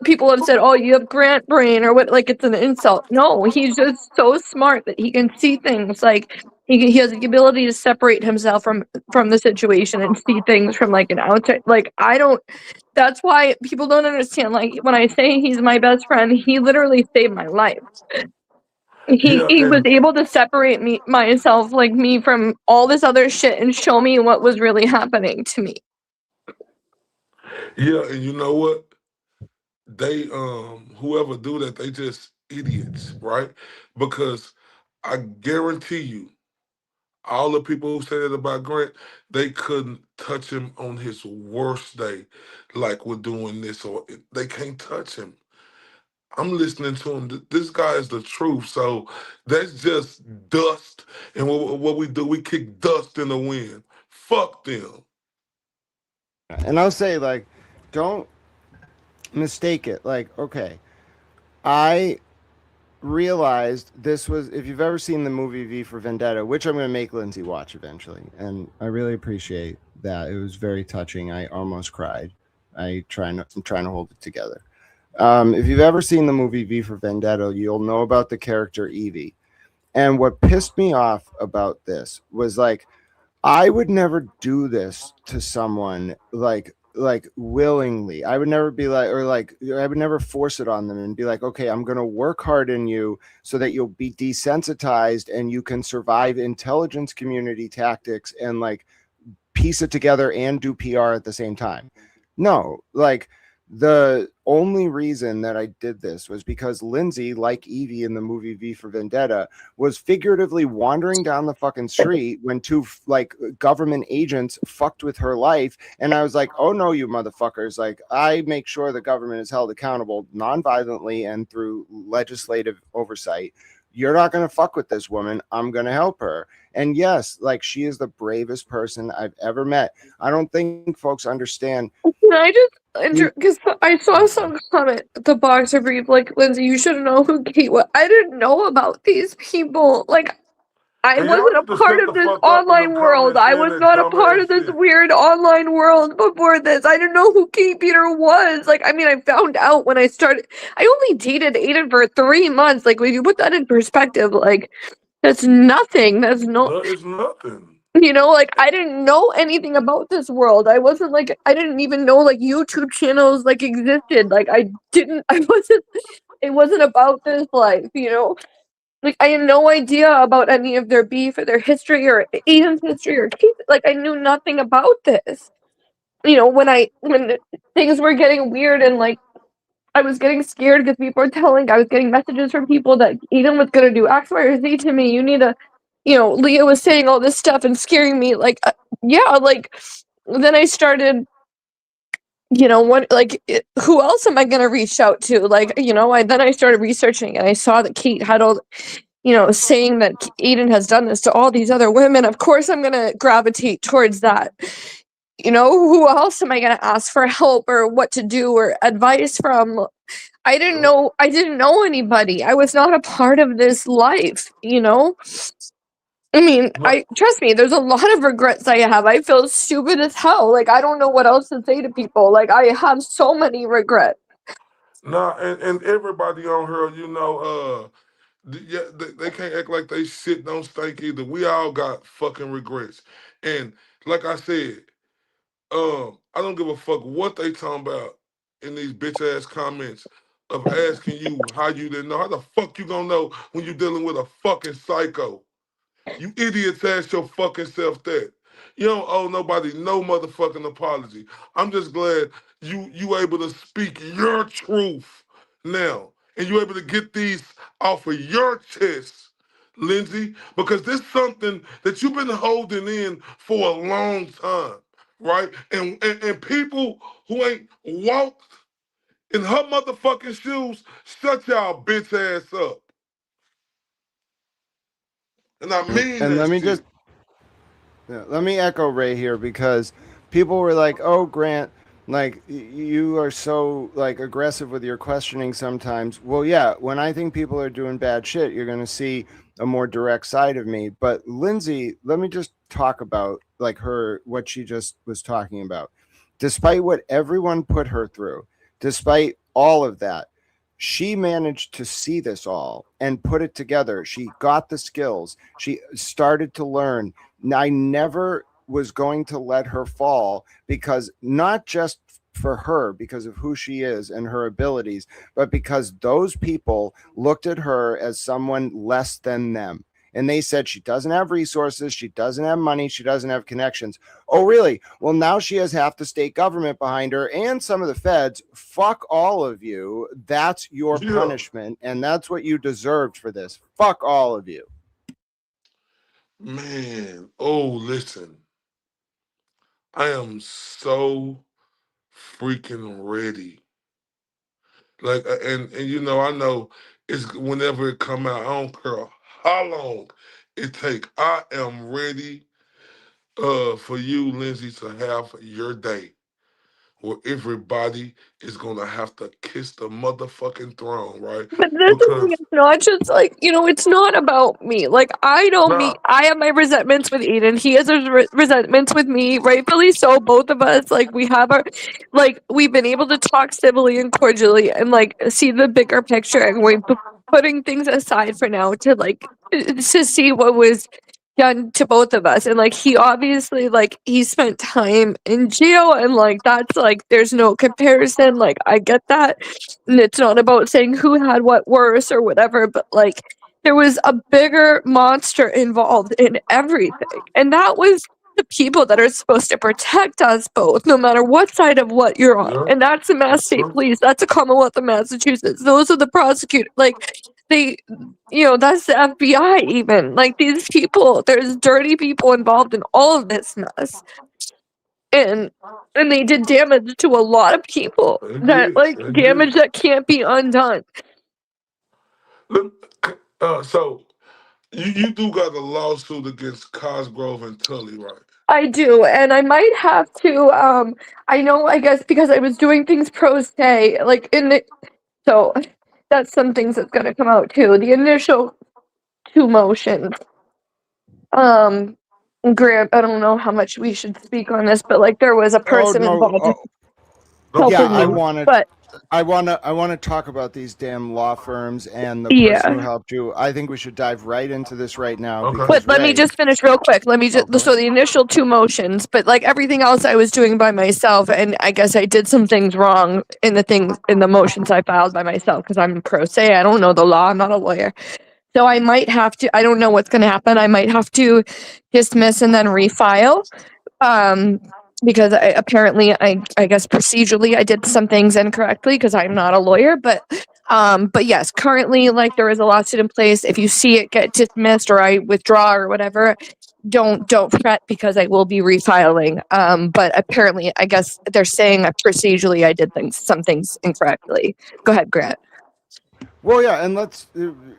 people have said, oh, you have Grant brain or what, like it's an insult. No, he's just so smart that he can see things. Like He has the ability to separate himself from the situation and see things from like an outside. Like I don't. That's why people don't understand. Like when I say he's my best friend, he literally saved my life. Yeah, He was and able to separate me from all this other shit and show me what was really happening to me. yeah, and you know what? They whoever do that, they just idiots, right? Because I guarantee you, all the people who said it about Grant, they couldn't touch him on his worst day, like we're doing this, or they can't touch him. I'm listening to him. This guy is the truth. So that's just dust. And what we do, we kick dust in the wind. Fuck them. And I'll say, like, don't mistake it. Like, okay, I realized this was, if you've ever seen the movie V for Vendetta, which I'm going to make Lindsay watch eventually, and I really appreciate that. It was very touching. I almost cried. I'm trying to hold it together. If you've ever seen the movie V for Vendetta, you'll know about the character Evie. And what pissed me off about this was like, I would never do this to someone like willingly. I would never be like, or like I would never force it on them and be like, okay, I'm going to work hard in you so that you'll be desensitized and you can survive intelligence community tactics and like piece it together and do PR at the same time. No, like the only reason that I did this was because Lindsay, like Evie in the movie V for Vendetta, was figuratively wandering down the fucking street when two like government agents fucked with her life. And I was like, oh no, you motherfuckers. Like, I make sure the government is held accountable non-violently and through legislative oversight. You're not going to fuck with this woman. I'm going to help her. And yes, like she is the bravest person I've ever met. I don't think folks understand. Can I just because I saw some comment at the boxer brief like, Lindsay, you should know who Kate was. I didn't know about these people. Like I And y'all wasn't a need to part shut of the this fuck up in them online world. comments I saying was that not a part dumbass of this shit. weird online world before this. I didn't know who Kate Peter was. Like, I mean, I found out when I started. I only dated Aiden for 3 months. Like, when you put that in perspective, like, that's nothing. That's no, No, it's nothing. like, I didn't know anything about this world. I wasn't like, I didn't even know like YouTube channels like existed. Like, it wasn't about this life. Like I had no idea about any of their beef or their history or Aiden's history or Keith. Like I knew nothing about this. When things were getting weird and like I was getting scared because people were I was getting messages from people that Aiden was gonna do X, Y, or Z to me. You need to, Leah was saying all this stuff and scaring me. Like, yeah, like then I started. Who else am I gonna reach out to? Like, I started researching and I saw that Kate had all saying that Aiden has done this to all these other women. Of course, I'm going to gravitate towards that. Who else am I going to ask for help or what to do or advice from? I didn't know anybody. I was not a part of this life. I mean, No, trust me, there's a lot of regrets I have. I feel stupid as hell. Like, I don't know what else to say to people. Like, I have so many regrets. nah, and everybody on here, yeah, they can't act like they shit don't stink either. We all got fucking regrets. And like I said, I don't give a fuck what they talking about in these bitch ass comments of asking you how you didn't know. How the fuck you gonna know when you dealing with a fucking psycho? You idiots ask your fucking self that. You don't owe nobody no motherfucking apology. I'm just glad you able to speak your truth now. And you able to get these off of your chest, Lindsay, because this is something that you've been holding in for a long time, right? And people who ain't walked in her motherfucking shoes, shut y'all bitch ass up. And I mean And that let me shit. just let me echo Ray here because people were like, "Oh, Grant, like you are so like aggressive with your questioning sometimes." Well, yeah, when I think people are doing bad shit, you're going to see a more direct side of me. But Lindsay, let me just talk about like what she just was talking about. Despite what everyone put her through, despite all of that, she managed to see this all and put it together. She got the skills. She started to learn. I never was going to let her fall, because not just for her, because of who she is and her abilities, but because those people looked at her as someone less than them. And they said, she doesn't have resources, she doesn't have money, she doesn't have connections. Oh, really? Well, now she has half the state government behind her and some of the feds. Fuck all of you. That's your punishment, and that's what you deserved for this. Fuck all of you. Man, oh, listen. I am so freaking ready. Like, and you know, I know it's whenever it come out, I don't care how long it take. I am ready for you, Lindsay, to have your day where everybody is gonna have to kiss the motherfucking throne, right? But that's the thing, Because it's not just like, it's not about me. Like, I know me, nah, I have my resentments with Eden. He has his resentments with me, rightfully so. Both of us, like, we have our, like, we've been able to talk civilly and cordially and, like, see the bigger picture. And we're putting things aside for now to, like, to see what was done to both of us. And, like, he obviously, like, he spent time in jail, and, like, that's, like, there's no comparison. Like, I get that. And it's not about saying who had what worse or whatever, but, like, there was a bigger monster involved in everything. And that was the people that are supposed to protect us both, no matter what side of what you're on. yeah, And that's the Mass that's State true. Police. That's a Commonwealth of Massachusetts. Those are the prosecutors. Like, they, that's the FBI even. Like, these people, there's dirty people involved in all of this mess. And they did damage to a lot of people. They That, did, like, they damage did. that can't be undone. Look, so you do got a lawsuit against Cosgrove and Tully, right? I do, and I might have to, I guess because I was doing things pro se, like, so that's some things that's gonna come out too. The initial 2 motions, Grant, I don't know how much we should speak on this, but, like, there was a Oh person no! involved Oh, Don't yeah, helping say me, nothing. but I want to talk about these damn law firms and the person who yeah. helped you. I think we should dive right into this right now, Okay. because But let me Ray. just finish real quick. Let me Oh, just, go so ahead. the initial 2 motions, but, like, everything else I was doing by myself, and I guess I did some things wrong in the motions I filed by myself, because I'm pro se. I don't know the law. I'm not a lawyer. So I might have to, I don't know what's going to happen. I might have to dismiss and then refile. Because apparently I guess procedurally I did some things incorrectly, because I'm not a lawyer, but yes, currently, like, there is a lawsuit in place. If you see it get dismissed or I withdraw or whatever, don't fret, because I will be refiling. But apparently, I guess they're saying that procedurally I did some things incorrectly. Go ahead, Grant. Well, yeah, and let's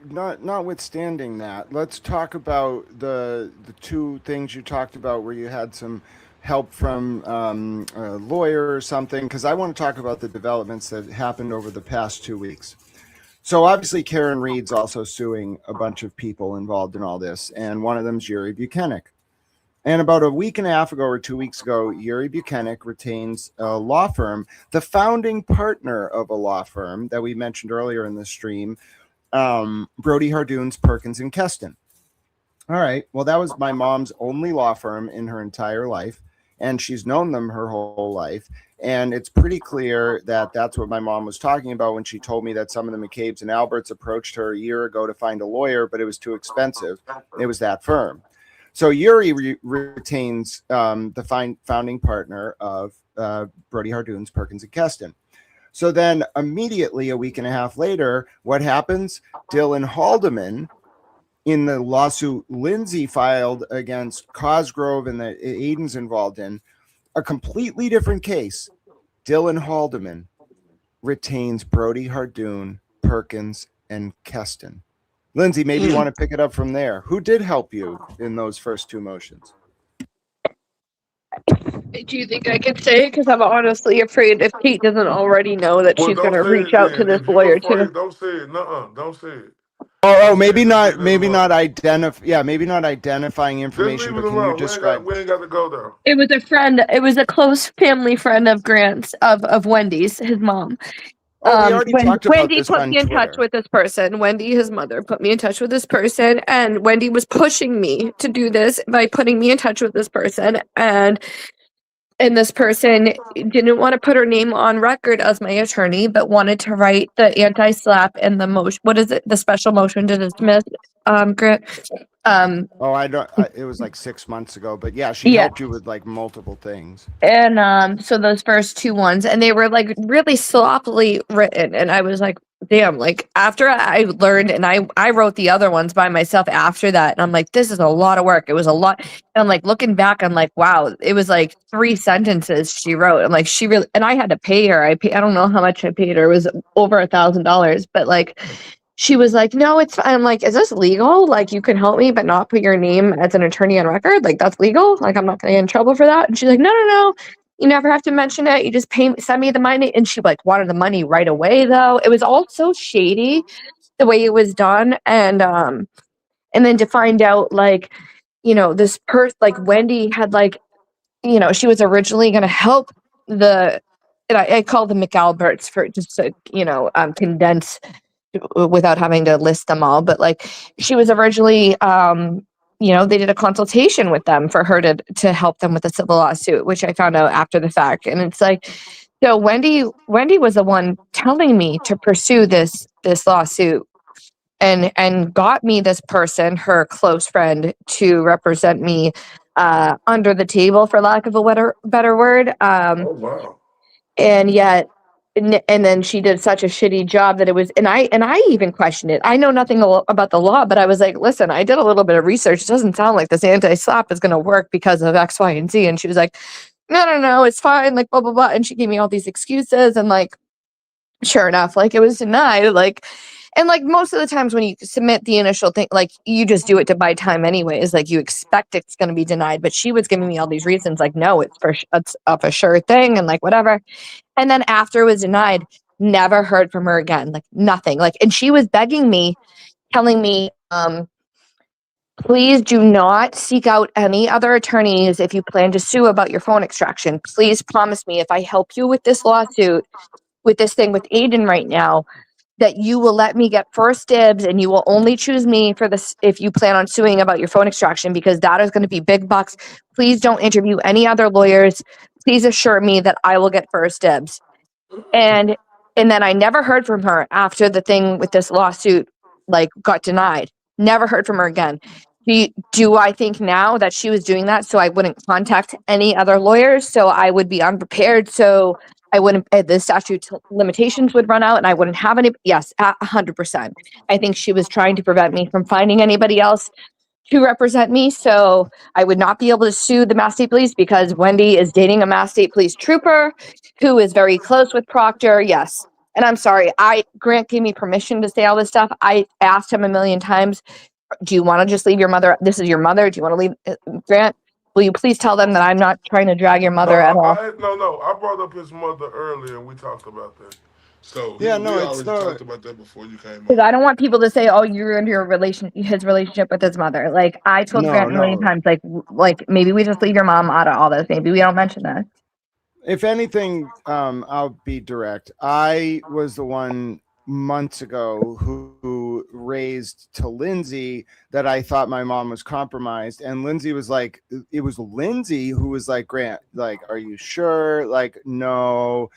notwithstanding that, let's talk about the 2 things you talked about where you had some help from a lawyer or something, because I want to talk about the developments that happened over the past 2 weeks. So obviously, Karen Reed's also suing a bunch of people involved in all this, and one of them's Yuri Buchanan. And about a week and a half ago or 2 weeks ago, Yuri Buchanan retains a law firm, the founding partner of a law firm that we mentioned earlier in the stream, Brody Hardoon's Perkins and Keston. All right. Well, that was my mom's only law firm in her entire life, and she's known them her whole life. And it's pretty clear that that's what my mom was talking about when she told me that some of the McCabe's and Alberts approached her a year ago to find a lawyer, but it was too expensive. It was that firm. So Yuri retains the founding partner of Brody Hardoon's Perkins and Keston. So then immediately a week and a half later, what happens? Dylan Haldeman, in the lawsuit Lindsay filed against Cosgrove and that Aiden's involved in, a completely different case. Dylan Haldeman retains Brody Hardoon, Perkins, and Keston. Lindsay, maybe you want to pick it up from there. Who did help you in those first 2 motions? Do you think I can say it? Because I'm honestly afraid if Kate doesn't already know that Well, she's going don't to say reach it out to then. this If you lawyer too. afraid, don't say it. Nuh-uh. Don't say it. Oh, Don't say maybe it. Just not. leave it Maybe alone. not maybe not identifying Just information. leave it But can you alone. describe? We ain't got to go there. It was a friend. It was a close family friend of Grant's, of Wendy's, his mom. Oh, we already When talked about Wendy this put on me in touch Twitter. with this person, Wendy, his mother, put me in touch with this person, and Wendy was pushing me to do this by putting me in touch with this person, and this person didn't want to put her name on record as my attorney, but wanted to write the anti-slap and the motion. What is it? The special motion to dismiss. Grant. Oh, it was like 6 months ago, but yeah, she Yeah. helped you with like multiple things. And so those first two ones, and they were like really sloppily written, and I was like, damn, like after I learned, and I wrote the other ones by myself after that, and I'm like, this is a lot of work. It was a lot. And I'm like looking back, I'm like, wow, it was like 3 sentences she wrote. I'm like, she really, and I had to pay her. I don't know how much I paid her. It was over $1,000, but like she was like, no, it's fine. I'm like, is this legal? Like, you can help me, but not put your name as an attorney on record? Like, that's legal? Like, I'm not going to get in trouble for that? And she's like, no, no, no. You never have to mention it. You just send me the money. And she like wanted the money right away, though. It was all so shady the way it was done. And then to find out, like, this person, like Wendy had like, she was originally going to help and I call them McAlberts for just to, condense without having to list them all, but like she was originally they did a consultation with them for her to help them with a civil lawsuit, which I found out after the fact. And it's like, so Wendy was the one telling me to pursue this lawsuit and got me this person, her close friend, to represent me under the table, for lack of a better word. Oh wow. And yet and then she did such a shitty job that it was, and I even questioned it. I know nothing about the law, but I was like, listen, I did a little bit of research. It doesn't sound like this anti-slap is going to work because of X, Y, and Z. And she was like, no, no, no, it's fine. Like, blah, blah, blah. And she gave me all these excuses. And like, sure enough, like it was denied. Like, and like most of the times when you submit the initial thing, like you just do it to buy time anyways. Like you expect it's going to be denied, but she was giving me all these reasons like, no, it's a for sure thing. And like, whatever. And then after it was denied, never heard from her again. Like nothing. Like, and she was begging me, telling me, please do not seek out any other attorneys if you plan to sue about your phone extraction. Please promise me if I help you with this lawsuit, with this thing with Aiden right now, that you will let me get first dibs and you will only choose me for this if you plan on suing about your phone extraction, because that is going to be big bucks. Please don't interview any other lawyers. Please assure me that I will get first dibs. And then I never heard from her after the thing with this lawsuit like got denied. Never heard from her again. Do I think now that she was doing that so I wouldn't contact any other lawyers, so I would be unprepared, so I wouldn't, the statute limitations would run out and I wouldn't have any? Yes, 100%. I think she was trying to prevent me from finding anybody else to represent me, so I would not be able to sue the Mass State Police because Wendy is dating a Mass State Police trooper who is very close with Proctor. Yes. And I'm sorry, Grant gave me permission to say all this stuff. I asked him a million times, do you want to just leave your mother? This is your mother. Do you want to leave? Grant, will you please tell them that I'm not trying to drag your mother at all? No. I brought up his mother earlier, and we talked about that. So Yeah, we no, it's already talked about that before you came Because on. I don't want people to say, "Oh, you ruined his relationship with his mother." Like I told No, Grant a million no. times, like maybe we just leave your mom out of all this. Maybe we don't mention that. If anything, I'll be direct. I was the one months ago who raised to Lindsay that I thought my mom was compromised, and Lindsay was like, it was Lindsay who was like, Grant, like, are you sure? Like, no,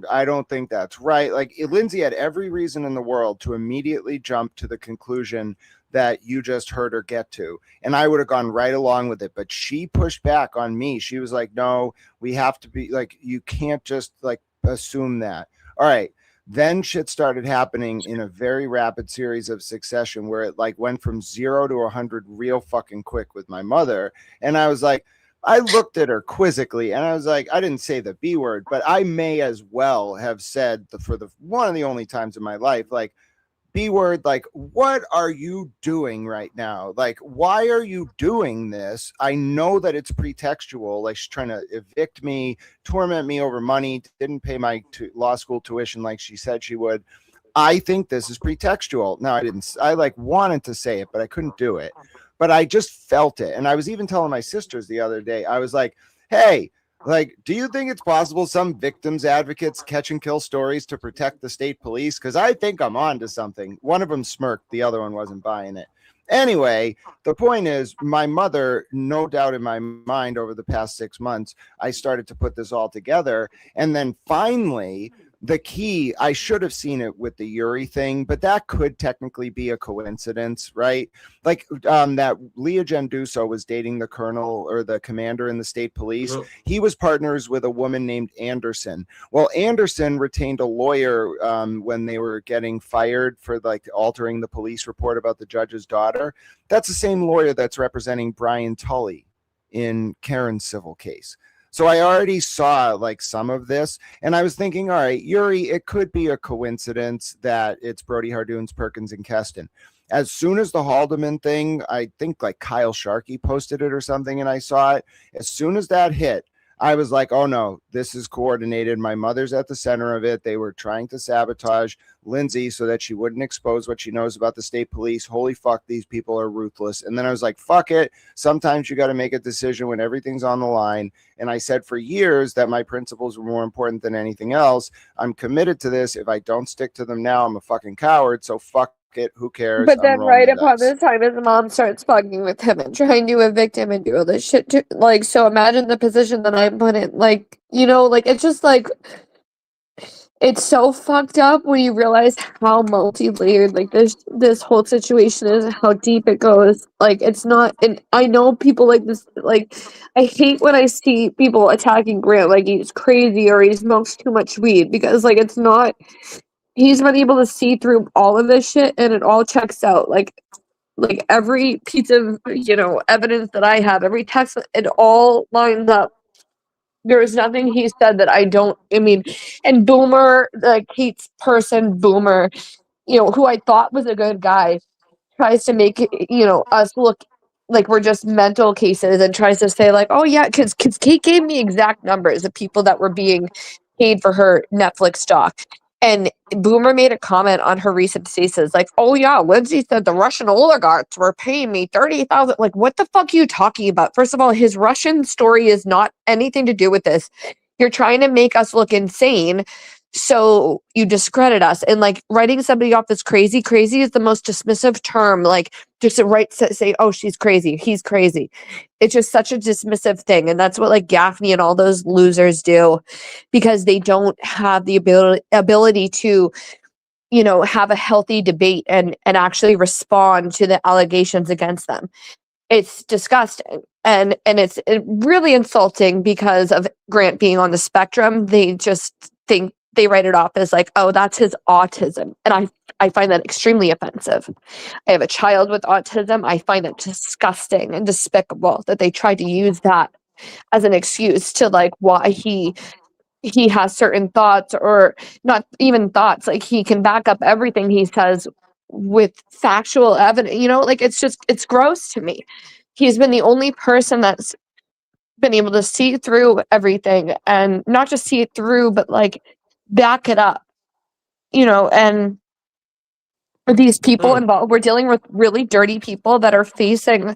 I don't think that's right. Like, Lindsay had every reason in the world to immediately jump to the conclusion that you just heard her get to, and I would have gone right along with it, but she pushed back on me. She was like, no, we have to be like, you can't just like assume that. All right. Then shit started happening in a very rapid series of succession where it like went from 0 to 100 real fucking quick with my mother. And I was like, I looked at her quizzically and I was like, I didn't say the B word, but I may as well have said for the one of the only times in my life, like, B word, like, what are you doing right now? Like, why are you doing this? I know that it's pretextual. Like, she's trying to evict me, torment me over money, didn't pay my law school tuition like she said she would. I think this is pretextual. Now, I like wanted to say it, but I couldn't do it. But I just felt it. And I was even telling my sisters the other day, I was like, hey, Like, do you think it's possible some victims advocates catch and kill stories to protect the state police? Because I think I'm on to something. One of them smirked, the other one wasn't buying it. Anyway, the point is, my mother, no doubt in my mind, over the past 6 months, I started to put this all together. And then finally, the key, I should have seen it with the Yuri thing, but that could technically be a coincidence, right? Like that Leah Genduso was dating the colonel or the commander in the state police. Yep. He was partners with a woman named Anderson. Well, Anderson retained a lawyer when they were getting fired for like altering the police report about the judge's daughter. That's the same lawyer that's representing Brian Tully in Karen's civil case. So I already saw like some of this, and I was thinking, all right, Yuri, it could be a coincidence that it's Brody Hardoon's, Perkins, and Keston. As soon as the Haldeman thing, I think like Kyle Sharkey posted it or something, and I saw it. As soon as that hit, I was like, oh no, this is coordinated. My mother's at the center of it. They were trying to sabotage Lindsay so that she wouldn't expose what she knows about the state police. Holy fuck, these people are ruthless. And then I was like, fuck it. Sometimes you got to make a decision when everything's on the line. And I said for years that my principles were more important than anything else. I'm committed to this. If I don't stick to them now, I'm a fucking coward. So fuck it. Who cares? But I'm then rolling right the upon dice. the time his mom starts fucking with him and trying to evict him and do all this shit to, like, so imagine the position that I'm put in. Like, you know, like it's just like it's so fucked up when you realize how multi-layered like this whole situation is and how deep it goes. Like it's not, and I know people like this, like I hate when I see people attacking Grant like he's crazy or he smokes too much weed, because like it's not, he's been able to see through all of this shit and it all checks out. Like every piece of, you know, evidence that I have, every text, it all lines up. There is nothing he said that I don't, I mean, and Boomer, the Kate's person, Boomer, you know, who I thought was a good guy, tries to make, you know, us look like we're just mental cases and tries to say like, oh yeah, because Kate gave me exact numbers of people that were being paid for her Netflix stock. And Boomer made a comment on her recent ceases, like, oh yeah, Lindsay said the Russian oligarchs were paying me 30,000. Like, what the fuck are you talking about? First of all, his Russian story is not anything to do with this. You're trying to make us look insane, so you discredit us. And like writing somebody off as crazy is the most dismissive term. Like just to say, oh, she's crazy, he's crazy. It's just such a dismissive thing. And that's what like Gaffney and all those losers do, because they don't have the ability to, you know, have a healthy debate and actually respond to the allegations against them. It's disgusting. And it's really insulting because of Grant being on the spectrum. They just think, they write it off as like, oh, that's his autism. And I find that extremely offensive. I have a child with autism. I find it disgusting and despicable that they tried to use that as an excuse to like why he has certain thoughts, or not even thoughts. Like he can back up everything he says with factual evidence. You know, like it's gross to me. He's been the only person that's been able to see through everything, and not just see it through, but like back it up, you know. And these people Mm. involved, we're dealing with really dirty people that are facing,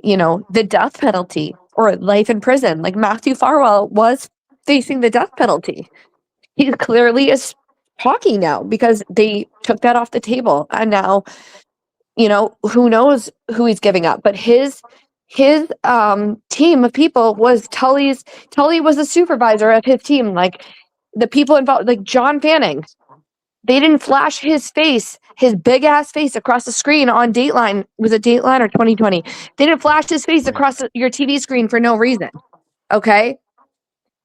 you know, the death penalty or life in prison. Like Matthew Farwell was facing the death penalty. He clearly is talking now because they took that off the table. And now, you know, who knows who he's giving up. But his team of people was Tully was the supervisor of his team. Like the people involved, like John Fanning, they didn't flash his face, his big ass face across the screen on Dateline. Was it Dateline or 2020? They didn't flash his face across your TV screen for no reason. Okay?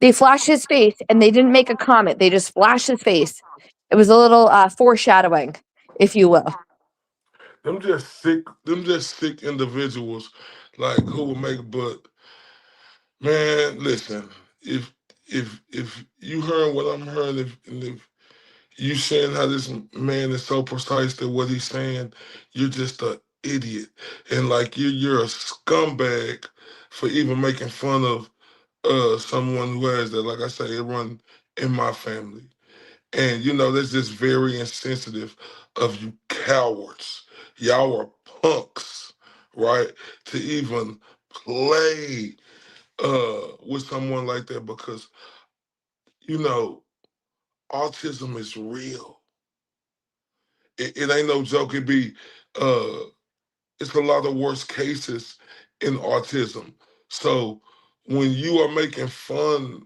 They flashed his face and they didn't make a comment. They just flashed his face. It was a little foreshadowing, if you will. Them just sick individuals, like who will make. But man, listen, if you heard what I'm hearing, if you saying how this man is so precise that what he's saying, you're just a idiot, and like you're a scumbag for even making fun of someone who has that. Like I say, it run in my family. And you know, that's just very insensitive of you cowards. Y'all are punks, right? To even play with someone like that because you know autism is real. It ain't no joke. Uh, it's a lot of worse cases in autism. So when you are making fun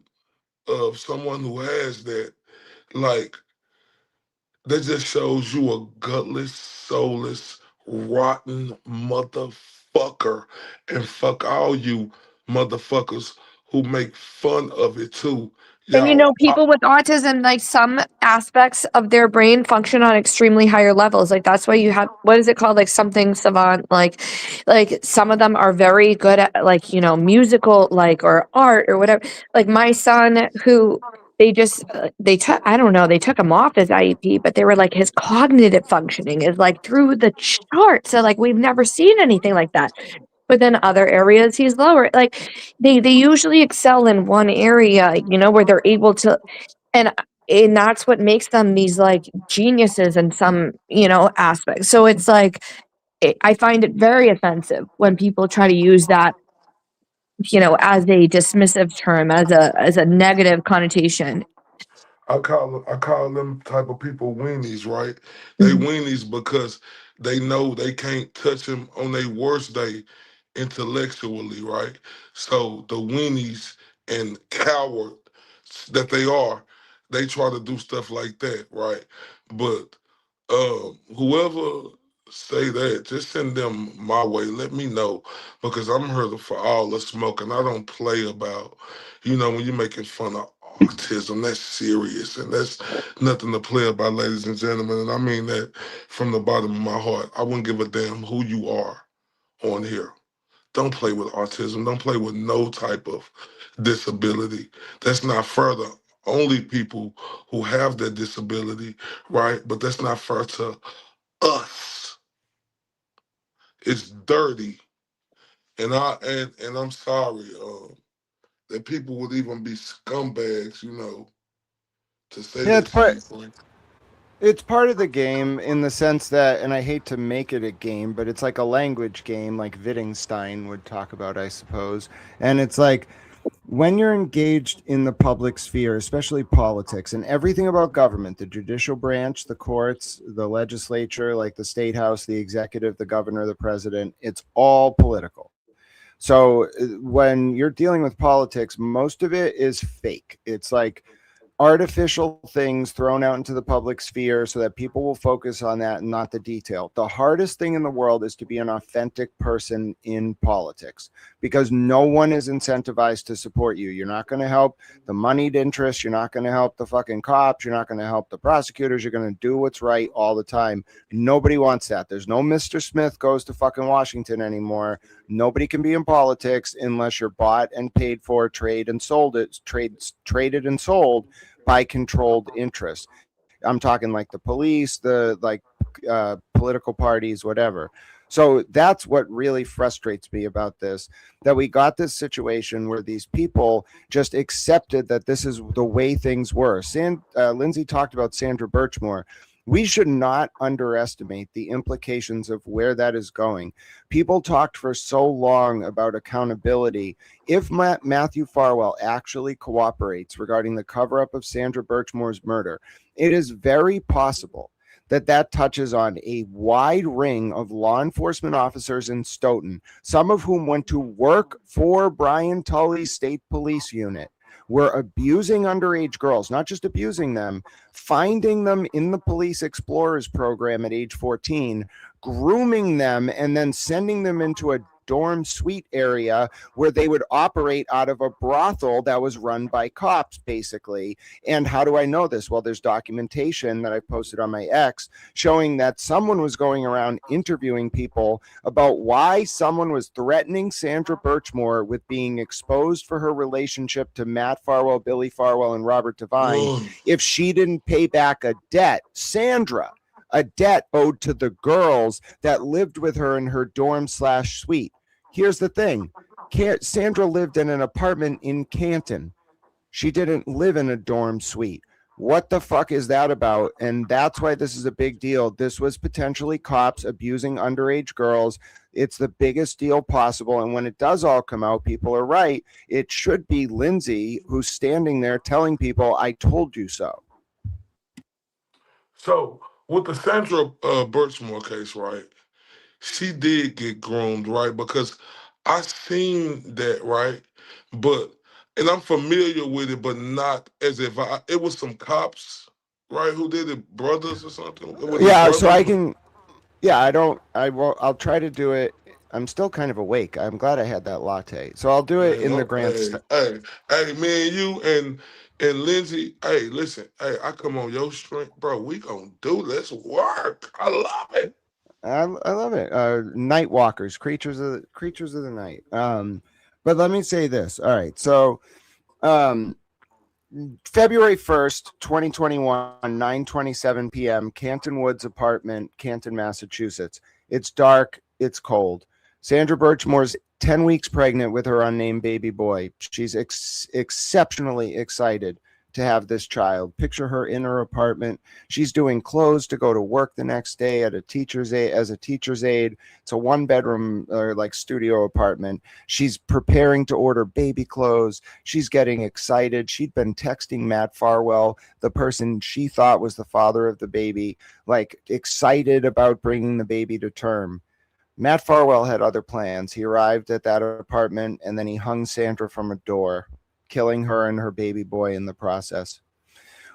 of someone who has that, like that just shows you a gutless, soulless, rotten motherfucker. And fuck all you motherfuckers who make fun of it too. And Y'all, people with autism, like some aspects of their brain function on extremely higher levels. Like that's why you have, what is it called? Like something savant, like some of them are very good at like, musical, like, or art or whatever. Like my son who they just, they took, I don't know, they took him off his IEP, but they were like, his cognitive functioning is like through the charts. So like, we've never seen anything like that. But then other areas he's lower. Like they usually excel in one area, where they're able to, and and that's what makes them these like geniuses in some, aspects. So it's like I find it very offensive when people try to use that, as a dismissive term, as a negative connotation. I call them type of people weenies, right? They weenies because they know they can't touch him on their worst day intellectually, right? So the weenies and cowards that they try to do stuff like that, right? But whoever say that, just send them my way. Let me know because I'm here for all the smoke, and I don't play about. When you're making fun of autism, that's serious, and that's nothing to play about, ladies and gentlemen. And I mean that from the bottom of my heart. I wouldn't give a damn who you are on here. Don't play with autism. Don't play with no type of disability. That's not fair to only people who have that disability, right? But that's not fair to us. It's dirty, and I'm sorry that people would even be scumbags, to say Yeah, that shit. Like, it's part of the game in the sense that, and I hate to make it a game, but it's like a language game, like Wittgenstein would talk about, I suppose. And it's like when you're engaged in the public sphere, especially politics and everything about government, the judicial branch, the courts, the legislature, like the state house, the executive, the governor, the president, it's all political. So when you're dealing with politics, most of it is fake. It's like artificial things thrown out into the public sphere so that people will focus on that and not the detail. The hardest thing in the world is to be an authentic person in politics because no one is incentivized to support you. You're not going to help the moneyed interests. You're not going to help the fucking cops. You're not going to help the prosecutors. You're going to do what's right all the time. Nobody wants that. There's no Mr. Smith goes to fucking Washington anymore. Nobody can be in politics unless you're bought and paid for, traded and sold by controlled interests. I'm talking like the police, the like political parties, whatever. So that's what really frustrates me about this, that we got this situation where these people just accepted that this is the way things were. Lindsay talked about Sandra Birchmore. We should not underestimate the implications of where that is going. People talked for so long about accountability. If Matthew Farwell actually cooperates regarding the cover up of Sandra Birchmore's murder, it is very possible that touches on a wide ring of law enforcement officers in Stoughton, some of whom went to work for Brian Tully's state police unit, were abusing underage girls, not just abusing them, finding them in the Police Explorers program at age 14, grooming them, and then sending them into a dorm suite area where they would operate out of a brothel that was run by cops, basically. And how do I know this? Well, there's documentation that I posted on my X showing that someone was going around interviewing people about why someone was threatening Sandra Birchmore with being exposed for her relationship to Matt Farwell, Billy Farwell, and Robert Devine if she didn't pay back a debt. A debt owed to the girls that lived with her in her dorm/suite. Here's the thing. Sandra lived in an apartment in Canton. She didn't live in a dorm suite. What the fuck is that about? And that's why this is a big deal. This was potentially cops abusing underage girls. It's the biggest deal possible. And when it does all come out, people are right. It should be Lindsay who's standing there telling people, I told you so. So with the Sandra Birchmore case, right? She did get groomed, right? Because I seen that, right? But and I'm familiar with it, but not as if it was some cops, right, who did it, brothers or something. Was it Yeah, so brothers? I can, yeah, I don't, I will, I'll try to do it. I'm still kind of awake. I'm glad I had that latte. So I'll do it Man, in the oh, grand hey, style. hey, me and you and Lindsay, hey, listen, hey, I come on your strength, bro. We gonna do this work. I love it. I love it. Night walkers, creatures of the night. But let me say this. All right. So, um, February 1st, 2021, 9:27 p.m., Canton Woods apartment, Canton, Massachusetts. It's dark, it's cold. Sandra Birchmore's 10 weeks pregnant with her unnamed baby boy. She's exceptionally excited to have this child. Picture her in her apartment. She's doing clothes to go to work the next day at a teacher's aide as a teacher's aide. It's a one bedroom or like studio apartment. She's preparing to order baby clothes. She's getting excited. She'd been texting Matt Farwell, the person she thought was the father of the baby, like excited about bringing the baby to term. Matt Farwell had other plans. He arrived at that apartment and then he hung Sandra from a door, killing her and her baby boy in the process.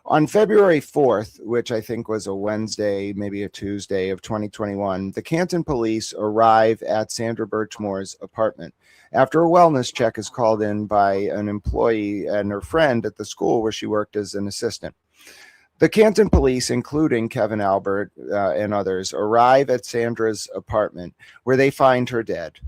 On February 4th, which I think was a Wednesday, maybe a Tuesday of 2021, the Canton police arrive at Sandra Birchmore's apartment. After a wellness check is called in by an employee and her friend at the school where she worked as an assistant. The Canton police, including Kevin Albert and others, arrive at Sandra's apartment where they find her dead.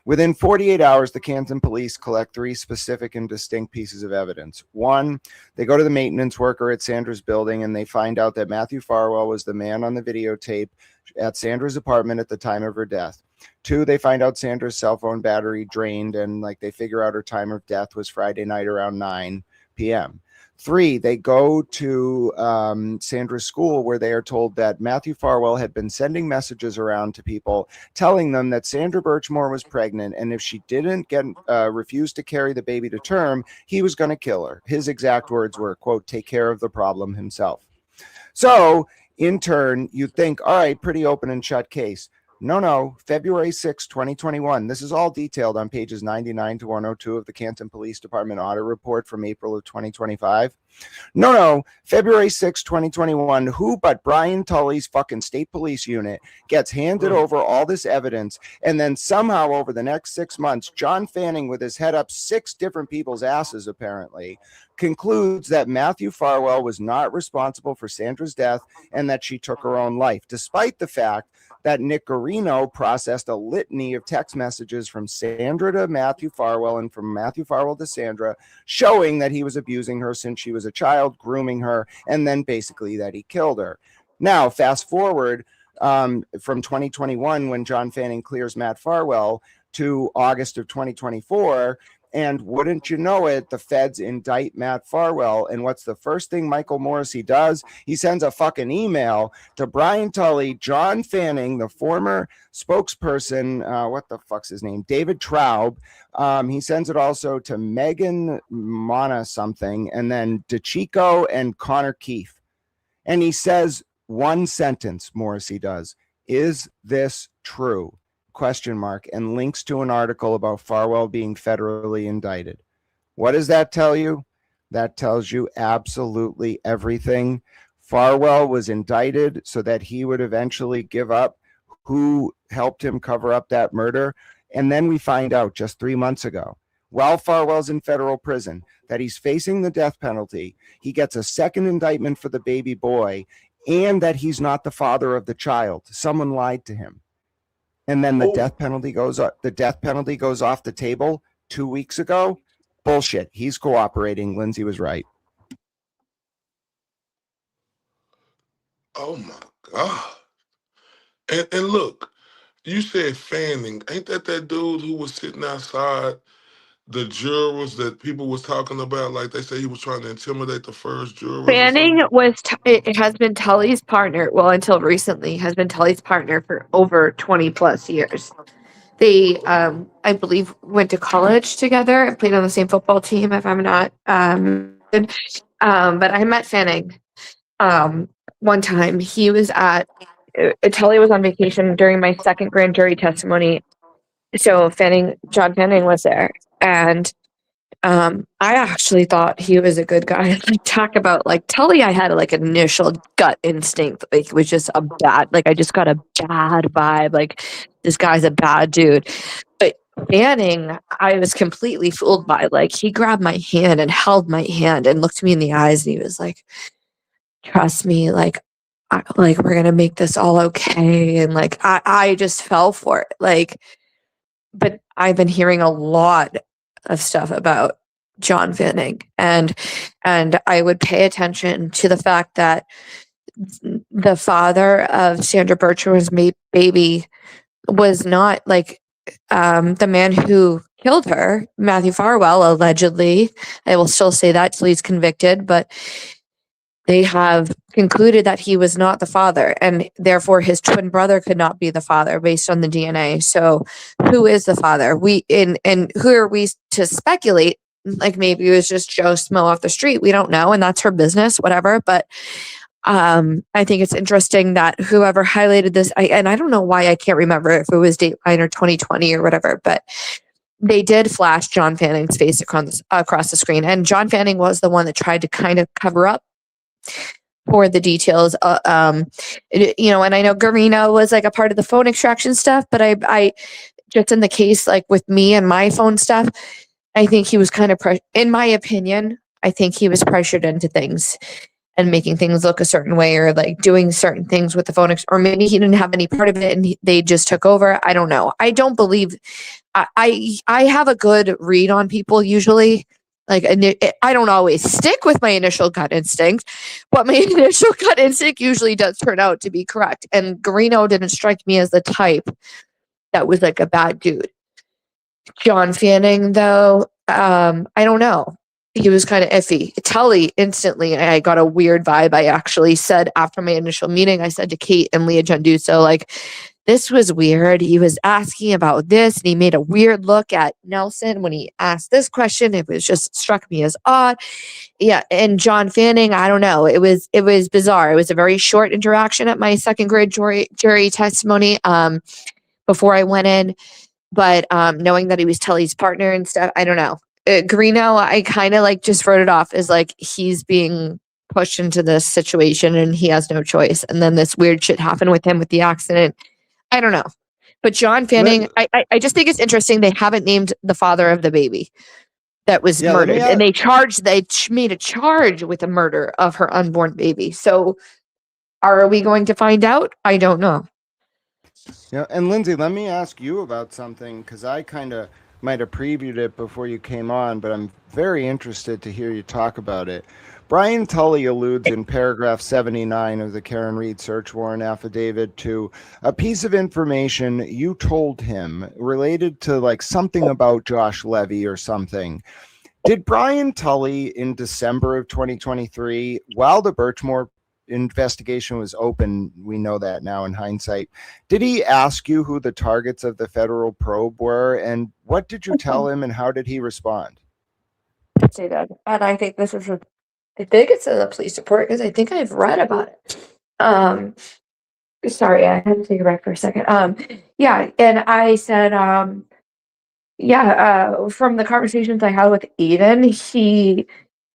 Within 48 hours, the Canton police collect three specific and distinct pieces of evidence. One, they go to the maintenance worker at Sandra's building and they find out that Matthew Farwell was the man on the videotape at Sandra's apartment at the time of her death. Two, they find out Sandra's cell phone battery drained and like they figure out her time of death was Friday night around 9 p.m. Three, they go to Sandra's school where they are told that Matthew Farwell had been sending messages around to people telling them that Sandra Birchmore was pregnant, and if she didn't refuse to carry the baby to term, he was going to kill her. His exact words were, quote, take care of the problem himself. So in turn, you think, all right, pretty open and shut case. No, February 6, 2021. This is all detailed on pages 99 to 102 of the Canton Police Department audit report from April of 2025. No, February 6, 2021. Who but Brian Tully's fucking state police unit gets handed over all this evidence, and then somehow over the next 6 months, John Fanning, with his head up 6 different people's asses, apparently, concludes that Matthew Farwell was not responsible for Sandra's death and that she took her own life, despite the fact that Nick Garino processed a litany of text messages from Sandra to Matthew Farwell and from Matthew Farwell to Sandra, showing that he was abusing her since she was a child, grooming her, and then basically that he killed her. Now, fast forward from 2021, when John Fanning clears Matt Farwell, to August of 2024. And wouldn't you know it, the feds indict Matt Farwell. And what's the first thing Michael Morrissey does? He sends a fucking email to Brian Tully, John Fanning, the former spokesperson, what the fuck's his name? David Traub. He sends it also to Megan Mana something, and then DeChico and Connor Keefe. And he says one sentence, Morrissey does. Is this true? Question mark, and links to an article about Farwell being federally indicted. What does that tell you? That tells you absolutely everything. Farwell was indicted so that he would eventually give up who helped him cover up that murder. And then we find out just 3 months ago, while Farwell's in federal prison, that he's facing the death penalty. He gets a second indictment for the baby boy, and that he's not the father of the child. Someone lied to him. And then the death penalty goes off the table 2 weeks ago. Bullshit. He's cooperating. Lindsay was right. Oh my God. And look, you said Fanning. Ain't that dude who was sitting outside the jurors that people was talking about, like they say he was trying to intimidate the first jurors or Fanning something? was it has been Tully's partner, well, until recently, has been Tully's partner for over 20 plus years. They, I believe, went to college together and played on the same football team, if I'm not but I met Fanning one time. He was at Tully was on vacation during my second grand jury testimony. So John Fanning was there, and I actually thought he was a good guy. Like, talk about like Tully, I had like an initial gut instinct, like it was just a bad, like I just got a bad vibe, like this guy's a bad dude. But Fanning, I was completely fooled by. Like he grabbed my hand and held my hand and looked me in the eyes, and he was like, "Trust me, like we're gonna make this all okay." And like I just fell for it, like. But I've been hearing a lot of stuff about John Fanning, and I would pay attention to the fact that the father of Sandra Bertram's baby was not like the man who killed her, Matthew Farwell, allegedly. I will still say that till he's convicted, but they have concluded that he was not the father, and therefore his twin brother could not be the father based on the DNA. So, who is the father? And who are we to speculate? Like maybe it was just Joe Smo off the street. We don't know, and that's her business, whatever. But I think it's interesting that whoever highlighted this, and I don't know why I can't remember if it was Dateline or 2020 or whatever, but they did flash John Fanning's face across the screen, and John Fanning was the one that tried to kind of cover up for the details, and I know Garino was like a part of the phone extraction stuff, but I just in the case, like with me and my phone stuff, I think he was kind of, in my opinion, I think he was pressured into things and making things look a certain way, or like doing certain things with the phone, or maybe he didn't have any part of it and they just took over. I don't know. I don't believe, I have a good read on people usually. Like, I don't always stick with my initial gut instinct, but my initial gut instinct usually does turn out to be correct. And Garino didn't strike me as the type that was like a bad dude. John Fanning, though, I don't know. He was kind of iffy. Tully, instantly, I got a weird vibe. I actually said after my initial meeting, I said to Kate and Leah Genduso, like, this was weird. He was asking about this, and he made a weird look at Nelson when he asked this question. It was just struck me as odd. Yeah, and John Fanning, I don't know. It was bizarre. It was a very short interaction at my second grade jury testimony before I went in, but knowing that he was Tully's partner and stuff, I don't know. Greeno, I kind of like just wrote it off as like he's being pushed into this situation and he has no choice. And then this weird shit happened with him with the accident. I don't know. But John Fanning, I just think it's interesting they haven't named the father of the baby that was murdered. And they made a charge with the murder of her unborn baby. So are we going to find out? I don't know. Yeah, and Lindsay, let me ask you about something, because I kind of might have previewed it before you came on, but I'm very interested to hear you talk about it. Brian Tully alludes in paragraph 79 of the Karen Reed search warrant affidavit to a piece of information you told him related to like something about Josh Levy or something. Did Brian Tully in December of 2023, while the Birchmore investigation was open, we know that now in hindsight, did he ask you who the targets of the federal probe were, and what did you tell him, and how did he respond? I'd say that, and I think this is I think it's in the police report because I think I've read about it. Sorry, I had to take a break for a second. Yeah, and I said, from the conversations I had with Eden, he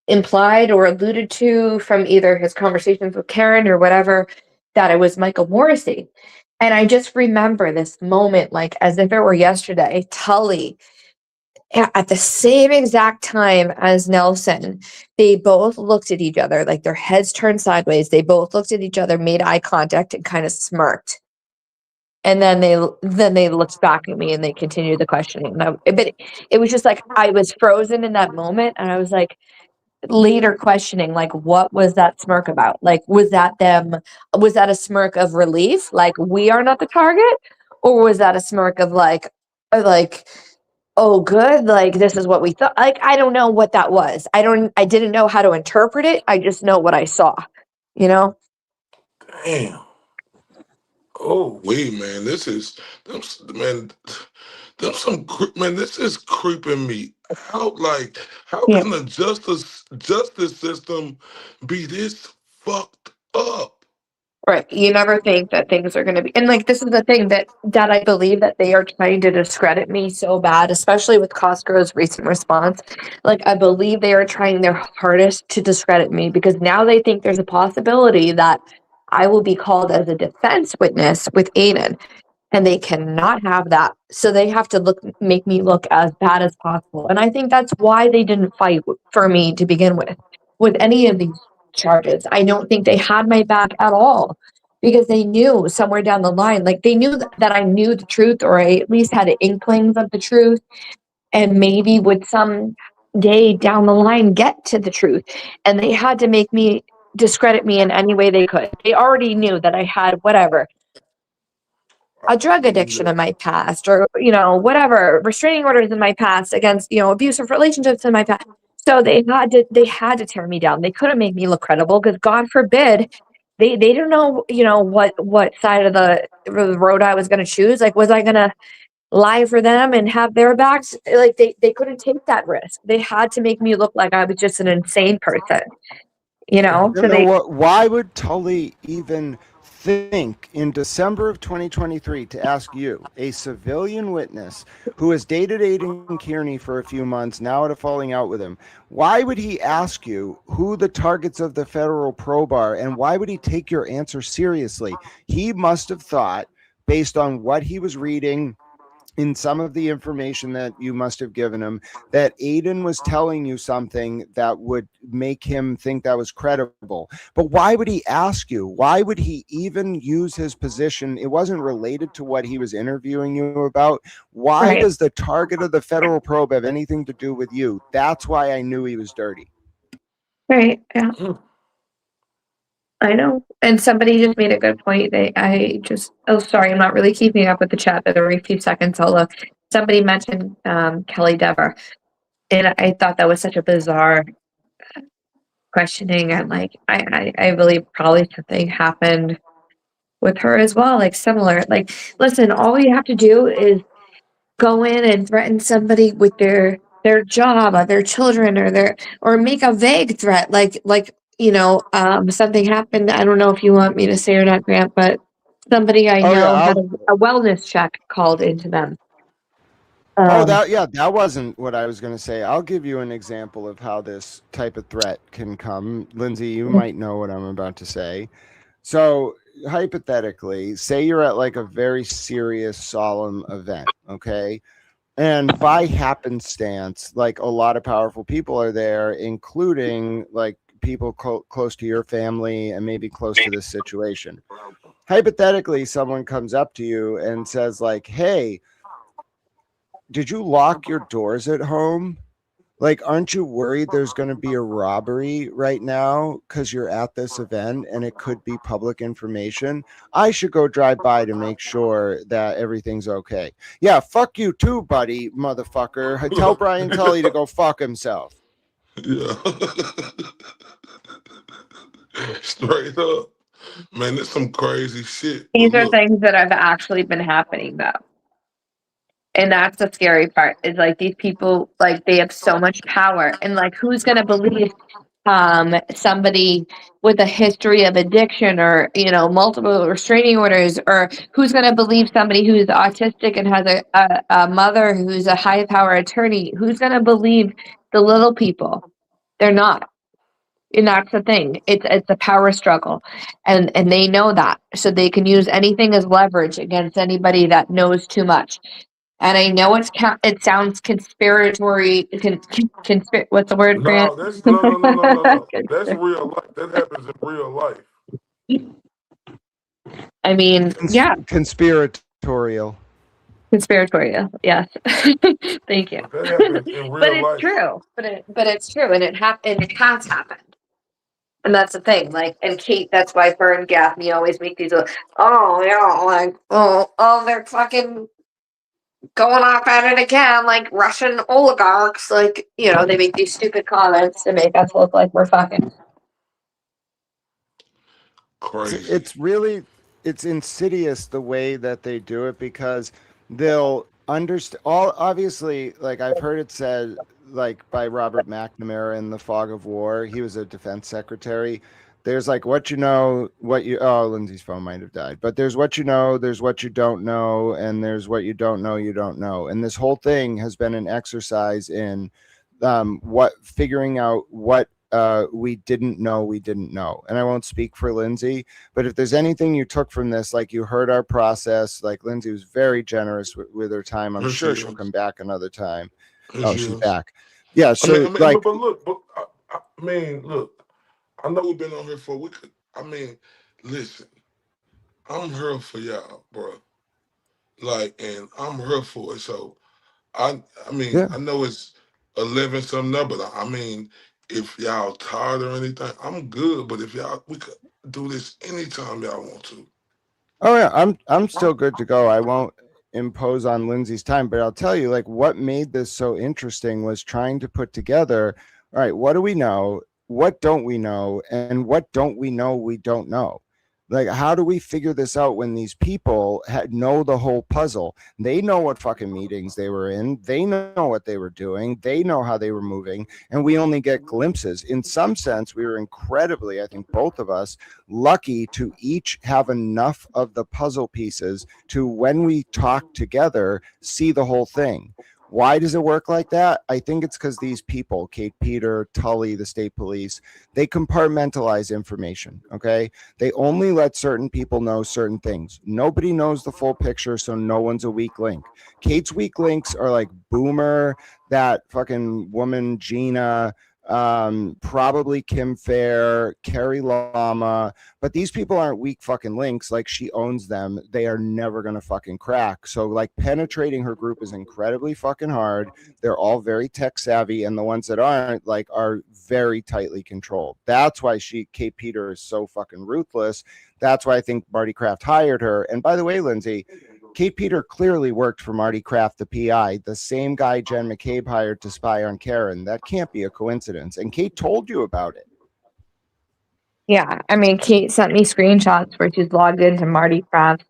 implied or alluded to from either his conversations with Karen or whatever that it was Michael Morrissey. And I just remember this moment like as if it were yesterday. Tully, at the same exact time as Nelson, they both looked at each other, like their heads turned sideways. They both looked at each other, made eye contact, and kind of smirked. And then they looked back at me and they continued the questioning. But it was just like I was frozen in that moment, and I was like, later questioning, like, what was that smirk about? Like, was that a smirk of relief, like we are not the target, or was that a smirk of like oh, good, like, this is what we thought. Like, I don't know what that was. I didn't know how to interpret it. I just know what I saw, you know? Damn. Oh, wait, man. This is, man, man, this is creeping me out. Like, how Yeah. can the justice system be this fucked up? Right. You never think that things are going to be, and like, this is the thing that I believe that they are trying to discredit me so bad, especially with Costco's recent response. Like, I believe they are trying their hardest to discredit me because now they think there's a possibility that I will be called as a defense witness with Aiden, and they cannot have that. So they have to make me look as bad as possible. And I think that's why they didn't fight for me to begin with any of these charges. I don't think they had my back at all because they knew somewhere down the line, like they knew that I knew the truth, or I at least had inklings of the truth, and maybe would some day down the line get to the truth. And they had to make me discredit me in any way they could. They already knew that I had whatever, a drug addiction in my past, or whatever, restraining orders in my past against abusive relationships in my past. So they had to tear me down. They couldn't make me look credible because, God forbid, they don't know what side of the road I was going to choose. Like, was I going to lie for them and have their backs? Like, they couldn't take that risk. They had to make me look like I was just an insane person. So they Why would Tully even think in December of 2023 to ask you, a civilian witness who has dated Aiden Kearney for a few months, now at a falling out with him, why would he ask you who the targets of the federal probe are, and why would he take your answer seriously? He must have thought, based on what he was reading in some of the information that you must have given him, that Aiden was telling you something that would make him think that was credible. But why would he ask you? Why would he even use his position? It wasn't related to what he was interviewing you about. Why Right. does the target of the federal probe have anything to do with you? That's why I knew he was dirty. Right. Yeah. I know. And somebody just made a good point. Oh, sorry, I'm not really keeping up with the chat, but every few seconds I'll look. Somebody mentioned Kelly Dever, and I thought that was such a bizarre questioning. And like, I believe probably something happened with her as well, like similar. Like, listen, all you have to do is go in and threaten somebody with their job, or their children, or make a vague threat, like something happened. I don't know if you want me to say or not, Grant, but somebody I Oh yeah, know had a wellness check called into them. that wasn't what I was going to say. I'll give you an example of how this type of threat can come. Lindsay, you might know what I'm about to say. So hypothetically, say you're at like a very serious, solemn event, okay? And by happenstance, like a lot of powerful people are there, including like people close to your family and maybe close to this situation. Hypothetically, someone comes up to you and says like, "Hey, did you lock your doors at home? Like, aren't you worried there's going to be a robbery right now because you're at this event and it could be public information? I should go drive by to make sure that everything's okay." Yeah, fuck you too, buddy, motherfucker. Tell Brian Tully to go fuck himself. Yeah. Straight up. Man, it's some crazy shit. But These are look, things that have actually been happening, though. And that's the scary part, is like, these people, like, they have so much power, and like, who's going to believe somebody with a history of addiction, or multiple restraining orders, or who's going to believe somebody who's autistic and has a mother who's a high power attorney? Who's going to believe the little people? They're not. And that's the thing. It's a power struggle, and they know that, so they can use anything as leverage against anybody that knows too much. And I know it sounds conspiratory. What's the word, Grant? no, that's no. That's real life. That happens in real life. I mean, yeah, Conspiratorial. conspiratorial. Yes, thank you. That happens in But real it's life. true. But it's true, and it has happened. And that's the thing. Like, and Kate, that's why her and Gaffney always make these. Oh yeah, like they're fucking going off at it again, like Russian oligarchs. Like, you know, they make these stupid comments to make us look like we're fucking. Crazy. It's really it's insidious the way that they do it because they'll understand all obviously like I've heard it said like by Robert McNamara in The Fog of War. He was a defense secretary. There's like what you know, what you oh, Lindsay's phone might have died. But there's what you know, there's what you don't know, and there's what you don't know, you don't know. And this whole thing has been an exercise in what figuring out what we didn't know. And I won't speak for Lindsay, but if there's anything you took from this, like you heard our process, like Lindsay was very generous with her time. I'm Here sure she she'll is. come back another time. Here Oh, she she's is. back. Yeah. So like, but look, I mean, look. I know we've been on here for a week. I mean, listen, I'm here for y'all, bro. Like, and I'm here for it. So I mean, yeah. I know it's 11 something now, but I mean, if y'all tired or anything, I'm good. But if y'all, we could do this anytime y'all want to. Oh yeah, I'm still good to go. I won't impose on Lindsay's time, but I'll tell you like what made this so interesting was trying to put together, all right, what do we know? What don't we know? And what don't we know we don't know? Like how do we figure this out when these people know the whole puzzle? They know what fucking meetings they were in. They know what they were doing. They know how they were moving, and we only get glimpses. In some sense, we were incredibly, I think both of us, lucky to each have enough of the puzzle pieces to, when we talk together, see the whole thing. Why does it work like that? I think it's because these people, Kate Peter, Tully, the state police, they compartmentalize information. Okay. They only let certain people know certain things. Nobody knows the full picture, so no one's a weak link. Kate's weak links are like Boomer, that fucking woman, Gina, probably Kim Fair, Carrie Lama, but these people aren't weak fucking links. Like she owns them. They are never gonna fucking crack. So like penetrating her group is incredibly fucking hard. They're all very tech savvy, and the ones that aren't like are very tightly controlled. That's why Kate Peter is so fucking ruthless. That's why I think Marty Kraft hired her. And by the way, Lindsay, Kate Peter clearly worked for Marty Kraft, the PI, the same guy Jen McCabe hired to spy on Karen. That can't be a coincidence. And Kate told you about it. Yeah, I mean, Kate sent me screenshots where she's logged into Marty Kraft's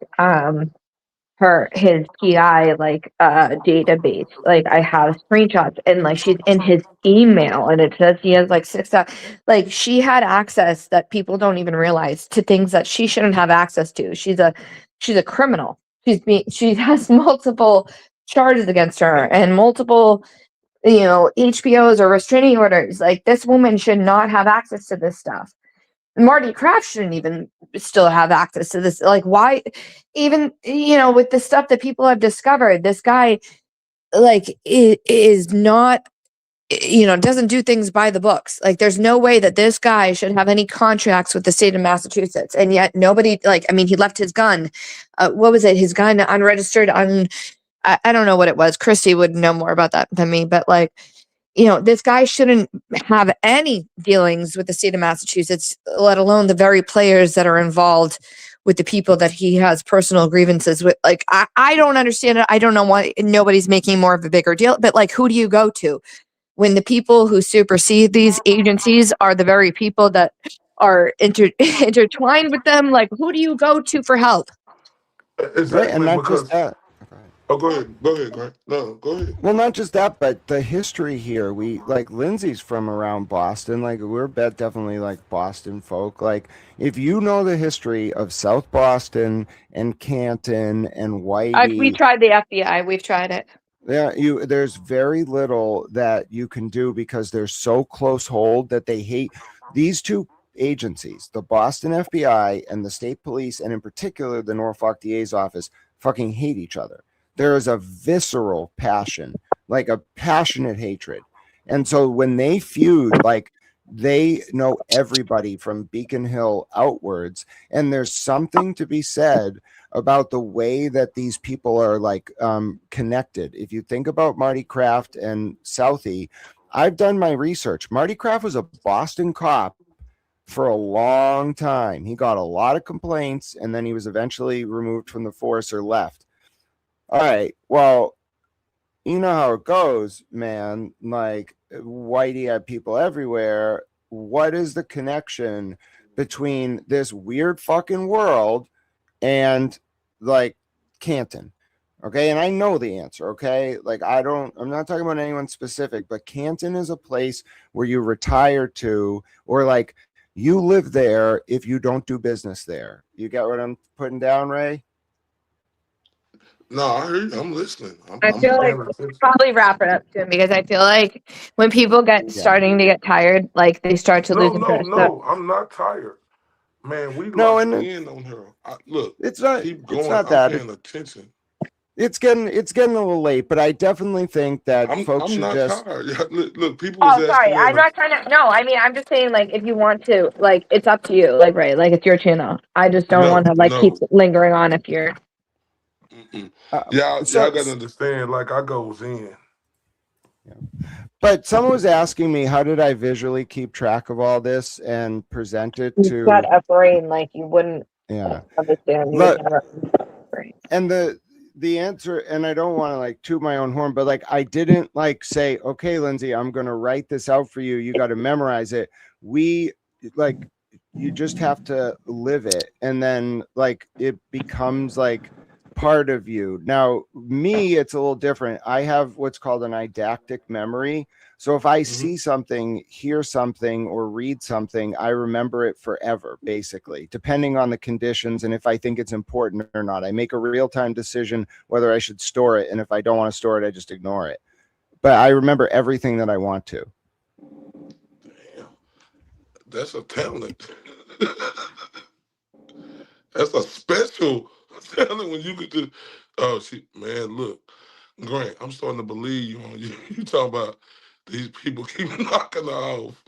his PI like database. Like I have screenshots and like she's in his email and it says he has like like she had access that people don't even realize to things that she shouldn't have access to. She's a criminal. She has multiple charges against her and multiple HBOs or restraining orders. Like this woman should not have access to this stuff. Marty Kraft shouldn't even still have access to this. Like, why? Even with the stuff that people have discovered, this guy like is not doesn't do things by the books. Like, there's no way that this guy should have any contracts with the state of Massachusetts, and yet nobody like. I mean, he left his gun. What was it? His gun unregistered. I don't know what it was. Christy would know more about that than me, but like. This guy shouldn't have any dealings with the state of Massachusetts, let alone the very players that are involved with the people that he has personal grievances with. Like, I don't understand it. I don't know why nobody's making more of a bigger deal, but like, who do you go to when the people who supersede these agencies are the very people that are intertwined with them? Like, who do you go to for help? Exactly, Right. And not because just that. oh, go ahead, Grant. No, go ahead. Well, not just that, but the history here. We like Lindsay's from around Boston. Like we're definitely like Boston folk. Like if you know the history of South Boston and Canton and We Whitey, tried the FBI. We've tried it. yeah, there's very little that you can do because they're so close hold that they hate these two agencies, the Boston FBI and the state police, and in particular the Norfolk DA's office, fucking hate each other. There is a visceral passion, like a passionate hatred. And so when they feud, like they know everybody from Beacon Hill outwards. And there's something to be said about the way that these people are like connected. If you think about Marty Kraft and Southie, I've done my research. Marty Kraft was a Boston cop for a long time. He got a lot of complaints and then he was eventually removed from the force or left. All right. Well, you know how it goes, man. Like Whitey had people everywhere. What is the connection between this weird fucking world and like Canton? Okay, and I know the answer. Okay, like I'm not talking about anyone specific, but Canton is a place where you retire to, or like you live there if you don't do business there. You get what I'm putting down, Ray? No, I hear you. I'm listening. I I'm feel like paying attention. probably wrap it up soon because I feel like when people get Yeah. starting to get tired, like they start to lose No, no, interest. So no. I'm not tired. Man, we No, locked and in on her. Look, it's not. keep It's going. not I'm that. paying attention. It's getting a little late, but I definitely think that folks I'm should not just. tired. Yeah, look, people was oh, sorry. asking me in I'm the not trying to. No, I mean, I'm just saying, like, if you want to, like, it's up to you. Like, right, like, it's your channel. I just don't want no, to, like, keep no. lingering on if you're. Mm-mm. Uh, Y'all so, gotta understand, like I goes in. but someone was asking me, how did I visually keep track of all this and present it You've got to? a brain, like, you wouldn't Yeah. understand. You would Look, never. Brain. and the answer, and I don't want to like toot my own horn, but like I didn't like say, okay, Lindsay, I'm gonna write this out for you. You got to memorize it. We like you just have to live it, and then like it becomes like part of you. Now, me, it's a little different. I have what's called an eidetic memory. So if I Mhm. see something, hear something, or read something, I remember it forever, basically, depending on the conditions and if I think it's important or not. I make a real time decision whether I should store it. And if I don't want to store it, I just ignore it. But I remember everything that I want to. Damn, that's a talent. That's a special talent when you could just. Oh, man, look, Grant, I'm starting to believe you on you. You talking about these people keep knocking her off.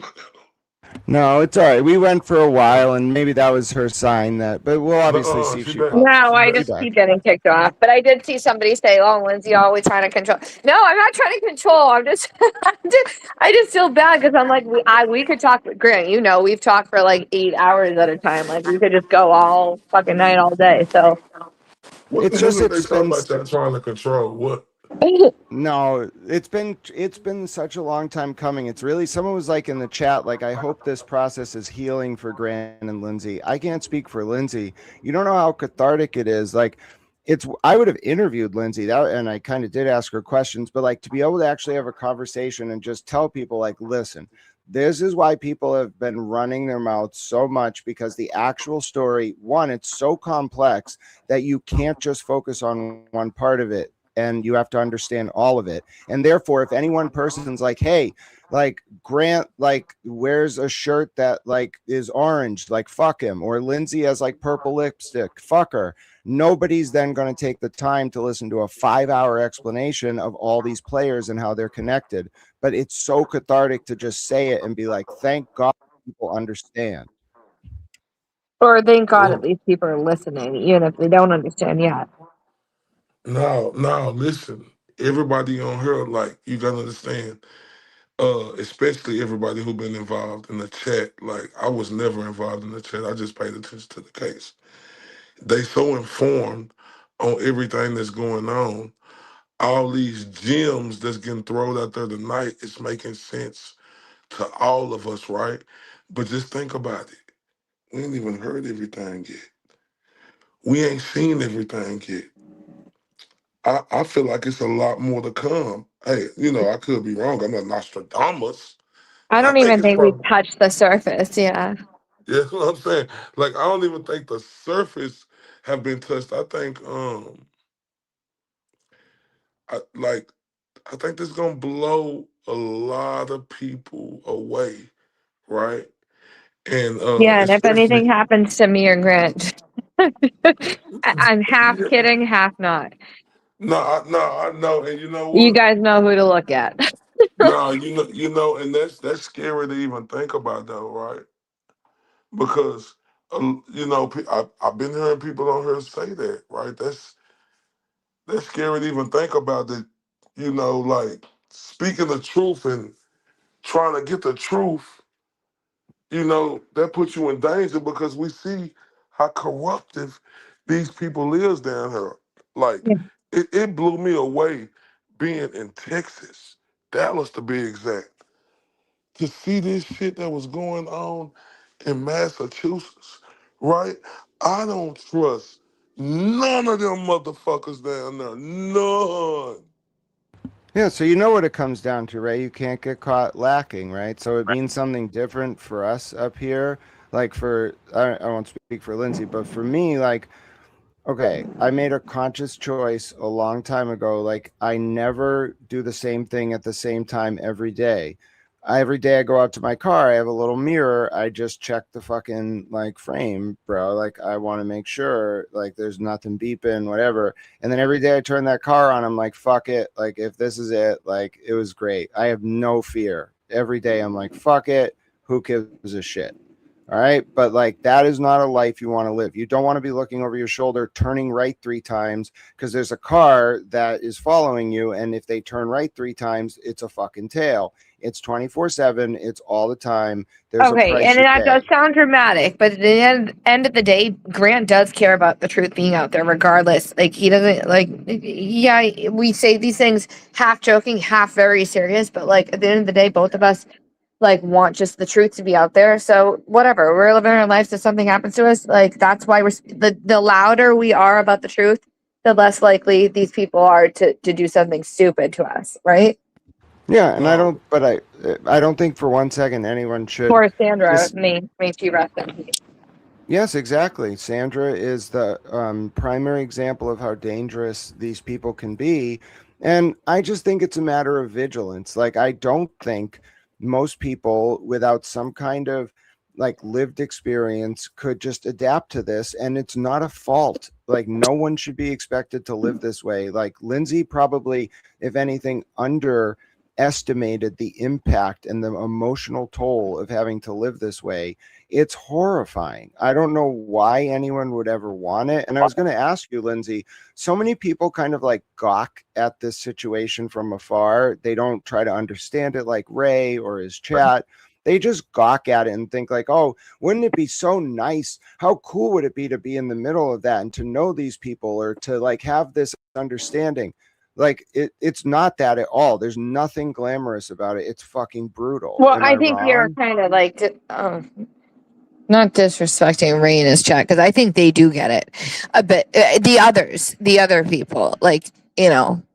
No, it's all right. We went for a while, and maybe that was her sign that, but we'll obviously see if She she back. pops. No, She I back. She just back. keep getting kicked off. But I did see somebody say, "Oh, Lindsay, always trying to control." No, I'm not trying to control. I'm just, I just feel bad because I'm like, we could talk. Grant, you know, we've talked for like 8 hours at a time. Like we could just go all fucking night, all day. So What the It's hell just are they it's talking been about? Y'all trying to control what? No, it's been such a long time coming. It's really someone was like in the chat, like I hope this process is healing for Grant and Lindsay. I can't speak for Lindsay. You don't know how cathartic it is. Like it's I would have interviewed Lindsay that and I kind of did ask her questions, but like to be able to actually have a conversation and just tell people like, listen, this is why people have been running their mouths so much because the actual story, one, it's so complex that you can't just focus on one part of it and you have to understand all of it. And therefore, if any one person's like, hey, like Grant, like wears a shirt that like is orange, like fuck him, or Lindsay has like purple lipstick, fuck her. Nobody's then going to take the time to listen to a 5 hour explanation of all these players and how they're connected. But it's so cathartic to just say it and be like, thank God people understand. or thank God, at Well, least people are listening, even if they don't understand yet. no, listen. Everybody on her, like, you gotta understand, especially everybody who been involved in the chat. Like, I was never involved in the chat. I just paid attention to the case. They so informed on everything that's going on. All these gems that's getting thrown out there tonight is making sense to all of us, right? But just think about it. We ain't even heard everything yet. We ain't seen everything yet. I feel like it's a lot more to come. Hey, I could be wrong. I'm not Nostradamus, I but I don't think even it's think we've probably, touched the surface. Yeah. yeah, that's what I'm saying. Like, I don't even think the surface have been touched. I think, I, like, I think this gonna blow a lot of people away, right? And Yeah, and if anything especially, happens to me or Grant, I'm half yeah, kidding, half not. no, I know, and you know You what? guys know who to look at. No, and that's scary to even think about, though, right? Because I've been hearing people on here say that, right? That's scary to even think about that. Like speaking the truth and trying to get the truth. That puts you in danger because we see how corruptive these people is down here. Like Yeah. it blew me away being in Texas, Dallas to be exact, to see this shit that was going on in Massachusetts, right? I don't trust none of them motherfuckers down there. None. Yeah, so you know what it comes down to, right? You can't get caught lacking, right? So it means something different for us up here. Like for, I won't speak for Lindsay, but for me, like, okay, I made a conscious choice a long time ago. Like, I never do the same thing at the same time every day. Every day I go out to my car, I have a little mirror. I just check the fucking like frame, bro. Like, I want to make sure like there's nothing beeping, whatever. And then every day I turn that car on, I'm like, fuck it. Like, if this is it, like, it was great. I have no fear. Every day I'm like, fuck it. Who gives a shit? All right. But like, that is not a life you want to live. You don't want to be looking over your shoulder, turning right 3 times because there's a car that is following you. And if they turn right 3 times, it's a fucking tail. It's 24/7. It's all the time. There's a Okay, price and you that does pay. sound dramatic, but at the end of the day, Grant does care about the truth being out there, regardless. Like he doesn't like, yeah, we say these things half joking, half very serious, but like at the end of the day, both of us like want just the truth to be out there. So whatever, we're living our lives. If something happens to us, like that's why the louder we are about the truth, the less likely these people are to do something stupid to us, right? Yeah. And I No. don't, but I don't think for 1 second anyone should Poor Sandra, just. may she rest in peace. Yes, exactly. Sandra is the primary example of how dangerous these people can be. And I just think it's a matter of vigilance. Like, I don't think most people without some kind of like lived experience could just adapt to this. And it's not a fault. Like, no one should be expected to live this way. Like, Lindsay probably, if anything, underestimated the impact and the emotional toll of having to live this way. It's horrifying. I don't know why anyone would ever want it. And I was going to ask you, Lindsay, so many people kind of like gawk at this situation from afar. They don't try to understand it like Ray or his chat. They just gawk at it and think like, oh, wouldn't it be so nice? How cool would it be to be in the middle of that and to know these people or to like have this understanding? Like it's not that at all. There's nothing glamorous about it. It's fucking brutal. Well, Am I I think you're wrong? kind of like not disrespecting Ray in his chat because I think they do get it a bit. The other people, like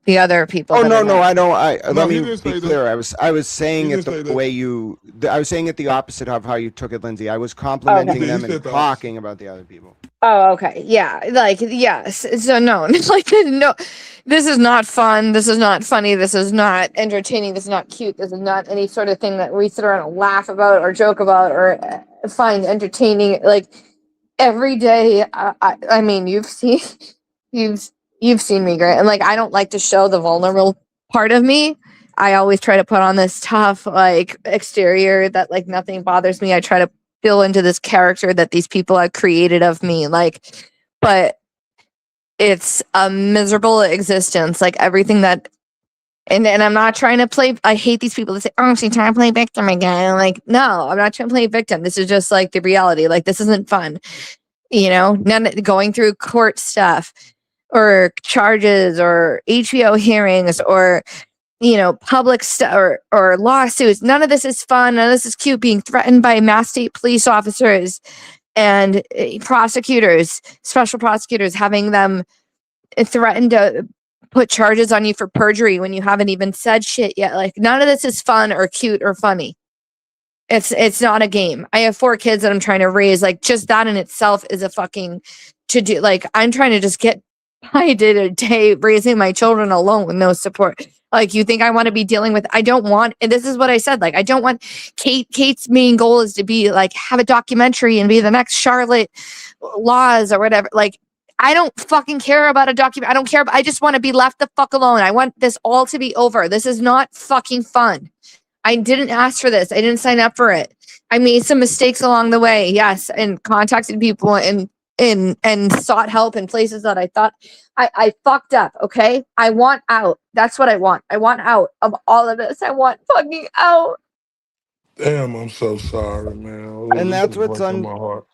the other people Oh that are no, no, not. I don't. No, Let he me didn't be say that. clear. I was saying He it didn't the say that. way you. I was saying it the opposite of how you took it, Lindsay. I was Okay. He complimenting did. He them and said the opposite. talking about the other people. Oh, okay. Yeah. Like, yes. So no, like no, this is not fun. This is not funny. This is not entertaining. This is not cute. This is not any sort of thing that we sit around and laugh about or joke about or find entertaining. Like every day, I mean, you've, you've seen me, Grant, and like I don't like to show the vulnerable part of me. I always try to put on this tough, like exterior that like nothing bothers me. I try to fill into this character that these people have created of me. Like, but it's a miserable existence. Like everything that and I'm not trying to play. I hate these people that say, "Oh, she's trying to play victim again." I'm like, no, I'm not trying to play victim. This is just like the reality. Like this isn't fun. None going through court stuff or charges or HBO hearings or public stuff or lawsuits. None of this is fun. None of this is cute. Being threatened by Mass State police officers and prosecutors, special prosecutors, having them threaten to put charges on you for perjury when you haven't even said shit yet. Like none of this is fun or cute or funny. It's not a game. I have 4 kids that I'm trying to raise. Like just that in itself is a fucking to do. Like I'm trying to just get by day to day raising my children alone with no support. Like you think I want to be dealing with, I don't want, and this is what I said, like I don't want Kate's main goal is to be like have a documentary and be the next Charlotte Laws or whatever. Like I don't fucking care about a document. I don't care. I just want to be left the fuck alone. I want this all to be over. This is not fucking fun. I didn't ask for this. I didn't sign up for it. I made some mistakes along the way. Yes. And contacted people and sought help in places that I thought I fucked up. Okay. I want out. That's what I want. I want out of all of this. I want fucking out. Damn, I'm so sorry, man. And This that's is what's breaking my heart.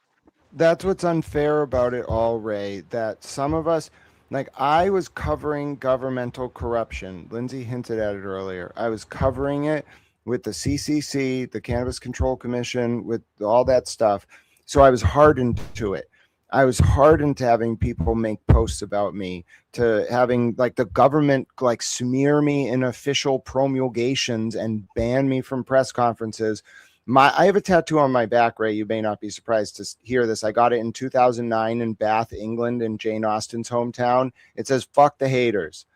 unfair about it all, Ray. That some of us, Like I was covering governmental corruption. Lindsay hinted at it earlier. I was covering it with the CCC, the Cannabis Control Commission, with all that stuff. So I was hardened to it. I was hardened to having people make posts about me, to having like the government like smear me in official promulgations and ban me from press conferences. I have a tattoo on my back, Ray. You may not be surprised to hear this. I got it in 2009 in Bath, England, in Jane Austen's hometown. It says "fuck the haters,"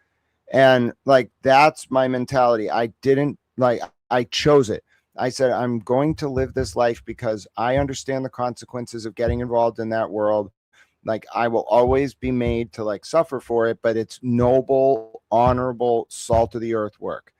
and like that's my mentality. I didn't like. I chose it. I said I'm going to live this life because I understand the consequences of getting involved in that world. Like I will always be made to like suffer for it, but it's noble, honorable, salt of the earth work.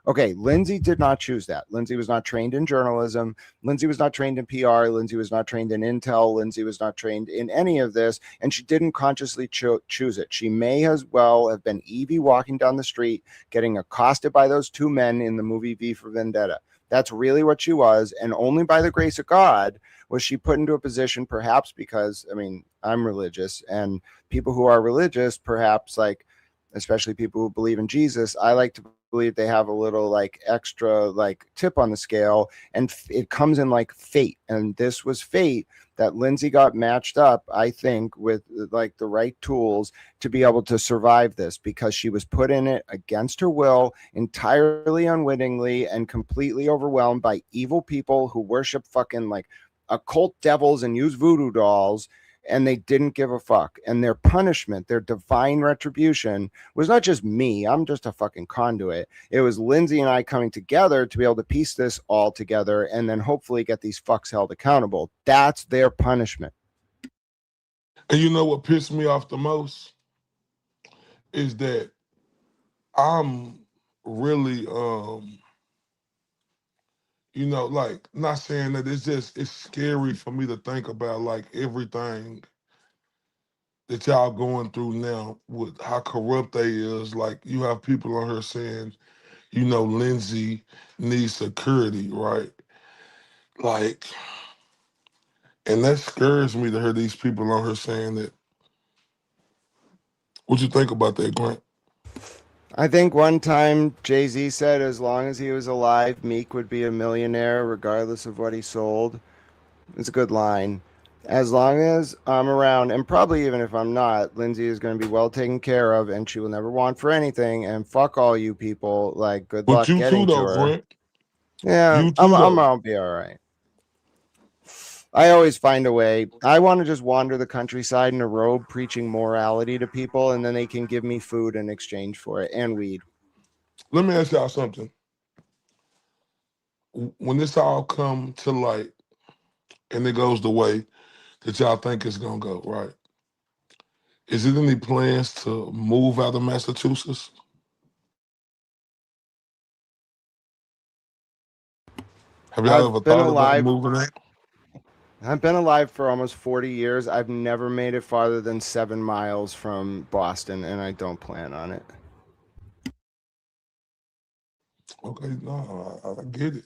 Okay, Lindsay did not choose that. Lindsay was not trained in journalism. Lindsay was not trained in PR. Lindsay was not trained in intel. Lindsay was not trained in any of this, and she didn't consciously choose it. She may as well have been Evie walking down the street, getting accosted by those two men in the movie V for Vendetta. That's really what she was, and only by the grace of God was she put into a position, perhaps because, I mean, I'm religious, and people who are religious, perhaps like, especially people who believe in Jesus, I like to believe they have a little like extra like tip on the scale, and it comes in like fate. And this was fate that Lindsay got matched up, I think, with like the right tools to be able to survive this, because she was put in it against her will, entirely unwittingly, and completely overwhelmed by evil people who worship fucking like occult devils and use voodoo dolls, and they didn't give a fuck. And their punishment, their divine retribution, was not just me. I'm just a fucking conduit. It was Lindsay and I coming together to be able to piece this all together and then hopefully get these fucks held accountable. That's their punishment. And you know what pissed me off the most is that I'm really like not saying that it's scary for me to think about like everything that y'all going through now with how corrupt they is. Like you have people on here saying, Lindsay needs security, right? Like, and that scares me to hear these people on here saying that. What you think about that, Grant? I think one time Jay-Z said as long as he was alive, Meek would be a millionaire regardless of what he sold. It's a good line. As long as I'm around, and probably even if I'm not, Lindsay is going to be well taken care of, and she will never want for anything. And fuck all you people. Like, good But luck you too, getting to though, her. Grant. Yeah, You too, though. I'll be all right. I always find a way. I want to just wander the countryside in a robe, preaching morality to people, and then they can give me food in exchange for it and weed. Let me ask y'all something. When this all come to light and it goes the way that y'all think it's gonna go, right? Is it any plans to move out of Massachusetts? Have y'all ever I've been thought about alive. moving out? I've been alive for almost 40 years. I've never made it farther than 7 miles from Boston, and I don't plan on it. Okay, no, I get it.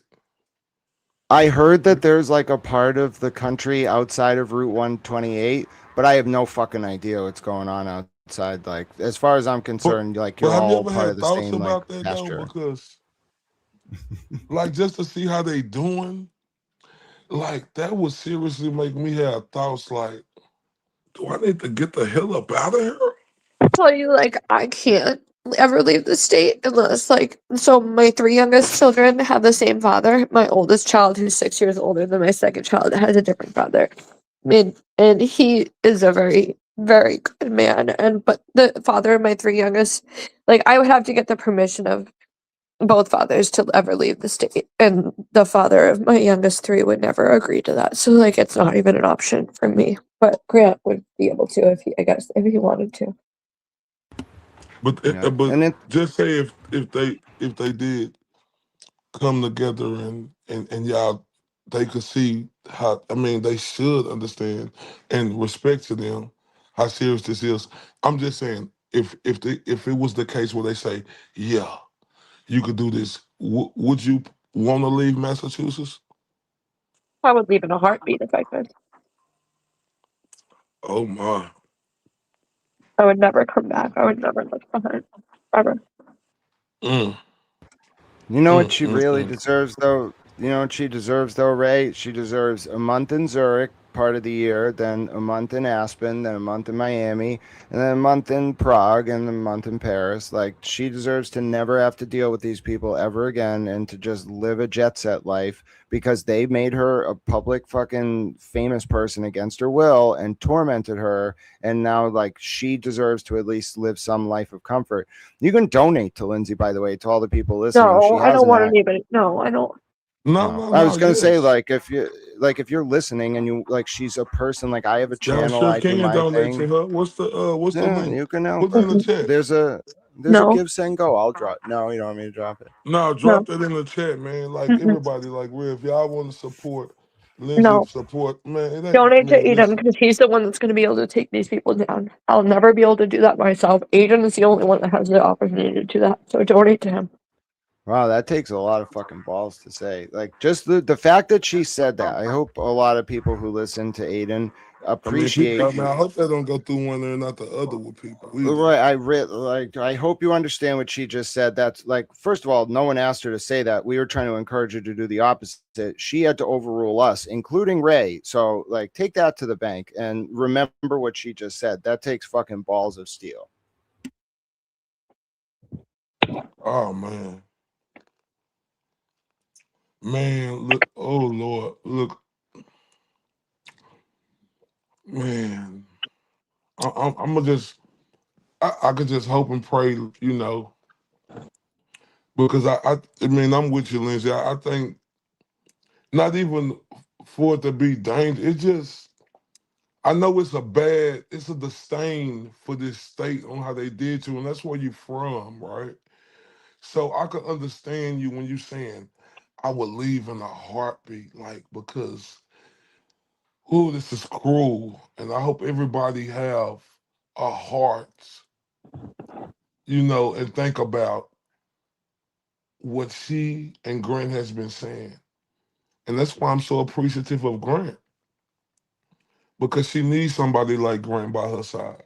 I heard that there's like a part of the country outside of Route 128, but I have no fucking idea what's going on outside. Like, as far as I'm But concerned, like but you're have you all ever part of had the thoughts same like about that though? pasture. Because like just to see how they doing, like that would seriously make me have thoughts like, do I need to get the hell up out of here? Tell you, like, I can't ever leave the state unless, like, so my three youngest children have the same father. My oldest child, who's 6 years older than my second child, has a different father. And he is a very, very good man. And but the father of my three youngest, like, I would have to get the permission of both fathers to ever leave the state. And the father of my youngest three would never agree to that. So like it's not even an option for me. But Grant would be able to if he I guess if he wanted to. But Yeah, but and it. just say if they did come together and y'all they could see how they should understand and respect to them how serious this is. I'm just saying if it was the case where they say yeah you could do this, would you want to leave Massachusetts? I would leave in a heartbeat if I could. Oh my. I would never come back. I would never look behind. Ever. Mm, You know what mm, she mm, really mm. deserves, though? You know what she deserves, though, Ray? She deserves a month in Zurich, part of the year, then a month in Aspen, then a month in Miami, and then a month in Prague, and a month in Paris. Like, she deserves to never have to deal with these people ever again and to just live a jet set life because they made her a public fucking famous person against her will and tormented her. And now, like, she deserves to at least live some life of comfort. You can donate to Lindsay, by the way, to all the people listening. She No, I has don't an want act. anybody. No, I don't. No, Oh, no, I was no. gonna say, Yes, if you're listening and you like, she's a person. Like, I have a y'all channel, sure I do can my donate to thing. her. What's the Yeah, link? you can help Put it in her. the chat. There's a No, give, send, go. I'll drop. No, you don't want me to drop it. No, no, drop that in the chat, man. Like mm-mm, everybody, like real. If y'all want to support Lindsay, no. support man. It ain't Donate to man. Aiden Listen, because he's the one that's going to be able to take these people down. I'll never be able to do that myself. Aiden is the only one that has the opportunity to do that. So donate to him. Wow, that takes a lot of fucking balls to say. Like, just the fact that she said that. I hope a lot of people who listen to Aiden I mean, people. appreciate I mean, I hope they don't go through one and not the other with people either. right. I hope you understand what she just said. That's like, first of all, no one asked her to say that. We were trying to encourage her to do the opposite. She had to overrule us, including Ray. So, like, take that to the bank and remember what she just said. That takes fucking balls of steel. Oh man, look. Oh Lord, look, man. I'm gonna just. I could just hope and pray, because I mean, I'm with you, Lindsay. I think not even for it to be dangerous. It just, I know it's a disdain for this state on how they did you, and that's where you from, right? So I could understand you when you saying, I would leave in a heartbeat, like, because, oh, this is cruel, and I hope everybody have a heart, and think about what she and Grant has been saying. And that's why I'm so appreciative of Grant, because she needs somebody like Grant by her side,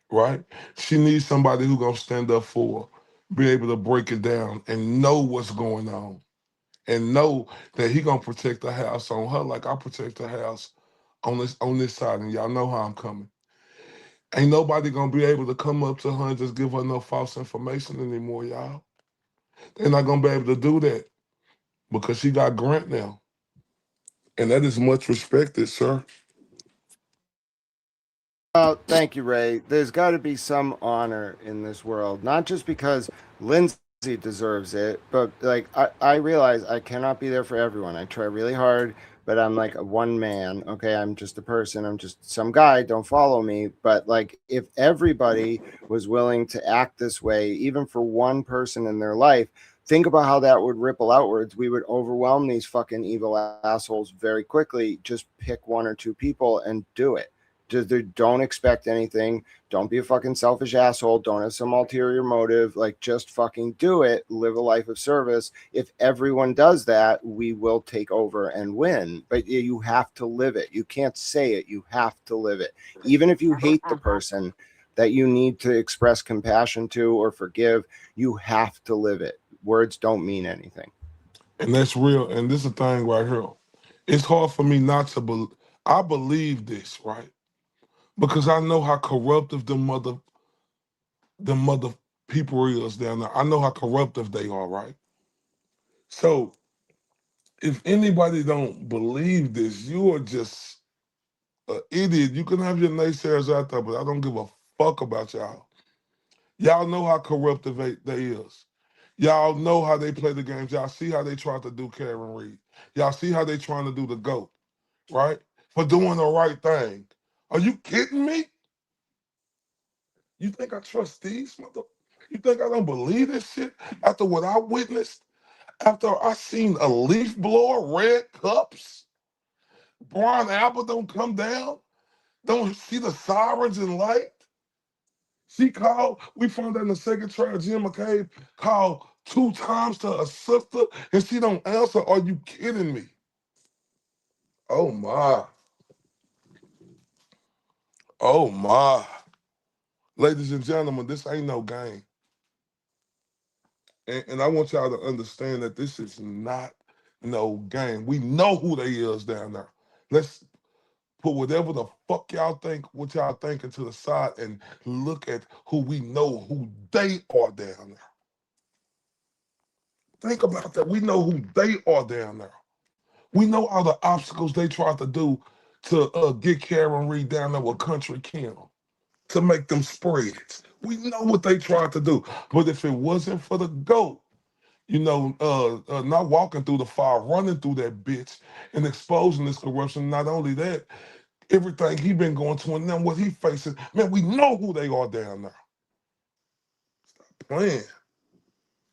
right? She needs somebody who gonna stand up for her, be able to break it down and know what's going on, and know that he gonna protect the house on her like I protect the house on this side. And y'all know how I'm coming. Ain't nobody gonna be able to come up to her and just give her no false information anymore, y'all. They're not gonna be able to do that because she got Grant now, and that is much respected, sir. Thank you, Ray. There's got to be some honor in this world, not just because Lindsay deserves it, but like, I realize I cannot be there for everyone. I try really hard, but I'm like a one man. Okay, I'm just a person. I'm just some guy. Don't follow me. But like, if everybody was willing to act this way, even for one person in their life, think about how that would ripple outwards. We would overwhelm these fucking evil assholes very quickly. Just pick one or two people and do it. Just don't expect anything. Don't be a fucking selfish asshole. Don't have some ulterior motive. Like, just fucking do it. Live a life of service. If everyone does that, we will take over and win. But you have to live it. You can't say it. You have to live it. Even if you hate the person that you need to express compassion to or forgive, you have to live it. Words don't mean anything. And that's real. And this is the thing right here. It's hard for me not to believe. I believe this, right? Because I know how corruptive the mother people is down there. I know how corruptive they are, right? So if anybody don't believe this, you are just an idiot. You can have your naysayers out there, but I don't give a fuck about y'all. Y'all know how corruptive they is. Y'all know how they play the games. Y'all see how they tried to do Karen Reed. Y'all see how they trying to do the GOAT, right? For doing the right thing. Are you kidding me? You think I trust these mother? You think I don't believe this shit after what I witnessed? After I seen a leaf blower, red cups, Brian Apple don't come down, don't see the sirens and light. She called, we found out in the second trial, Jim McCabe called 2 times to her sister and she don't answer. Are you kidding me? Oh my. Oh my. Ladies and gentlemen, this ain't no game. And I want y'all to understand that this is not no game. We know who they is down there. Let's put whatever the fuck y'all think, what y'all thinking to the side and look at who we know who they are down there. Think about that. We know who they are down there. We know all the obstacles they tried to do to get Karen Reed down there with Country Kim to make them spreads. We know what they tried to do. But if it wasn't for the GOAT, not walking through the fire, running through that bitch and exposing this corruption, not only that, everything he been going to and then what he faces, man, we know who they are down there. Stop playing.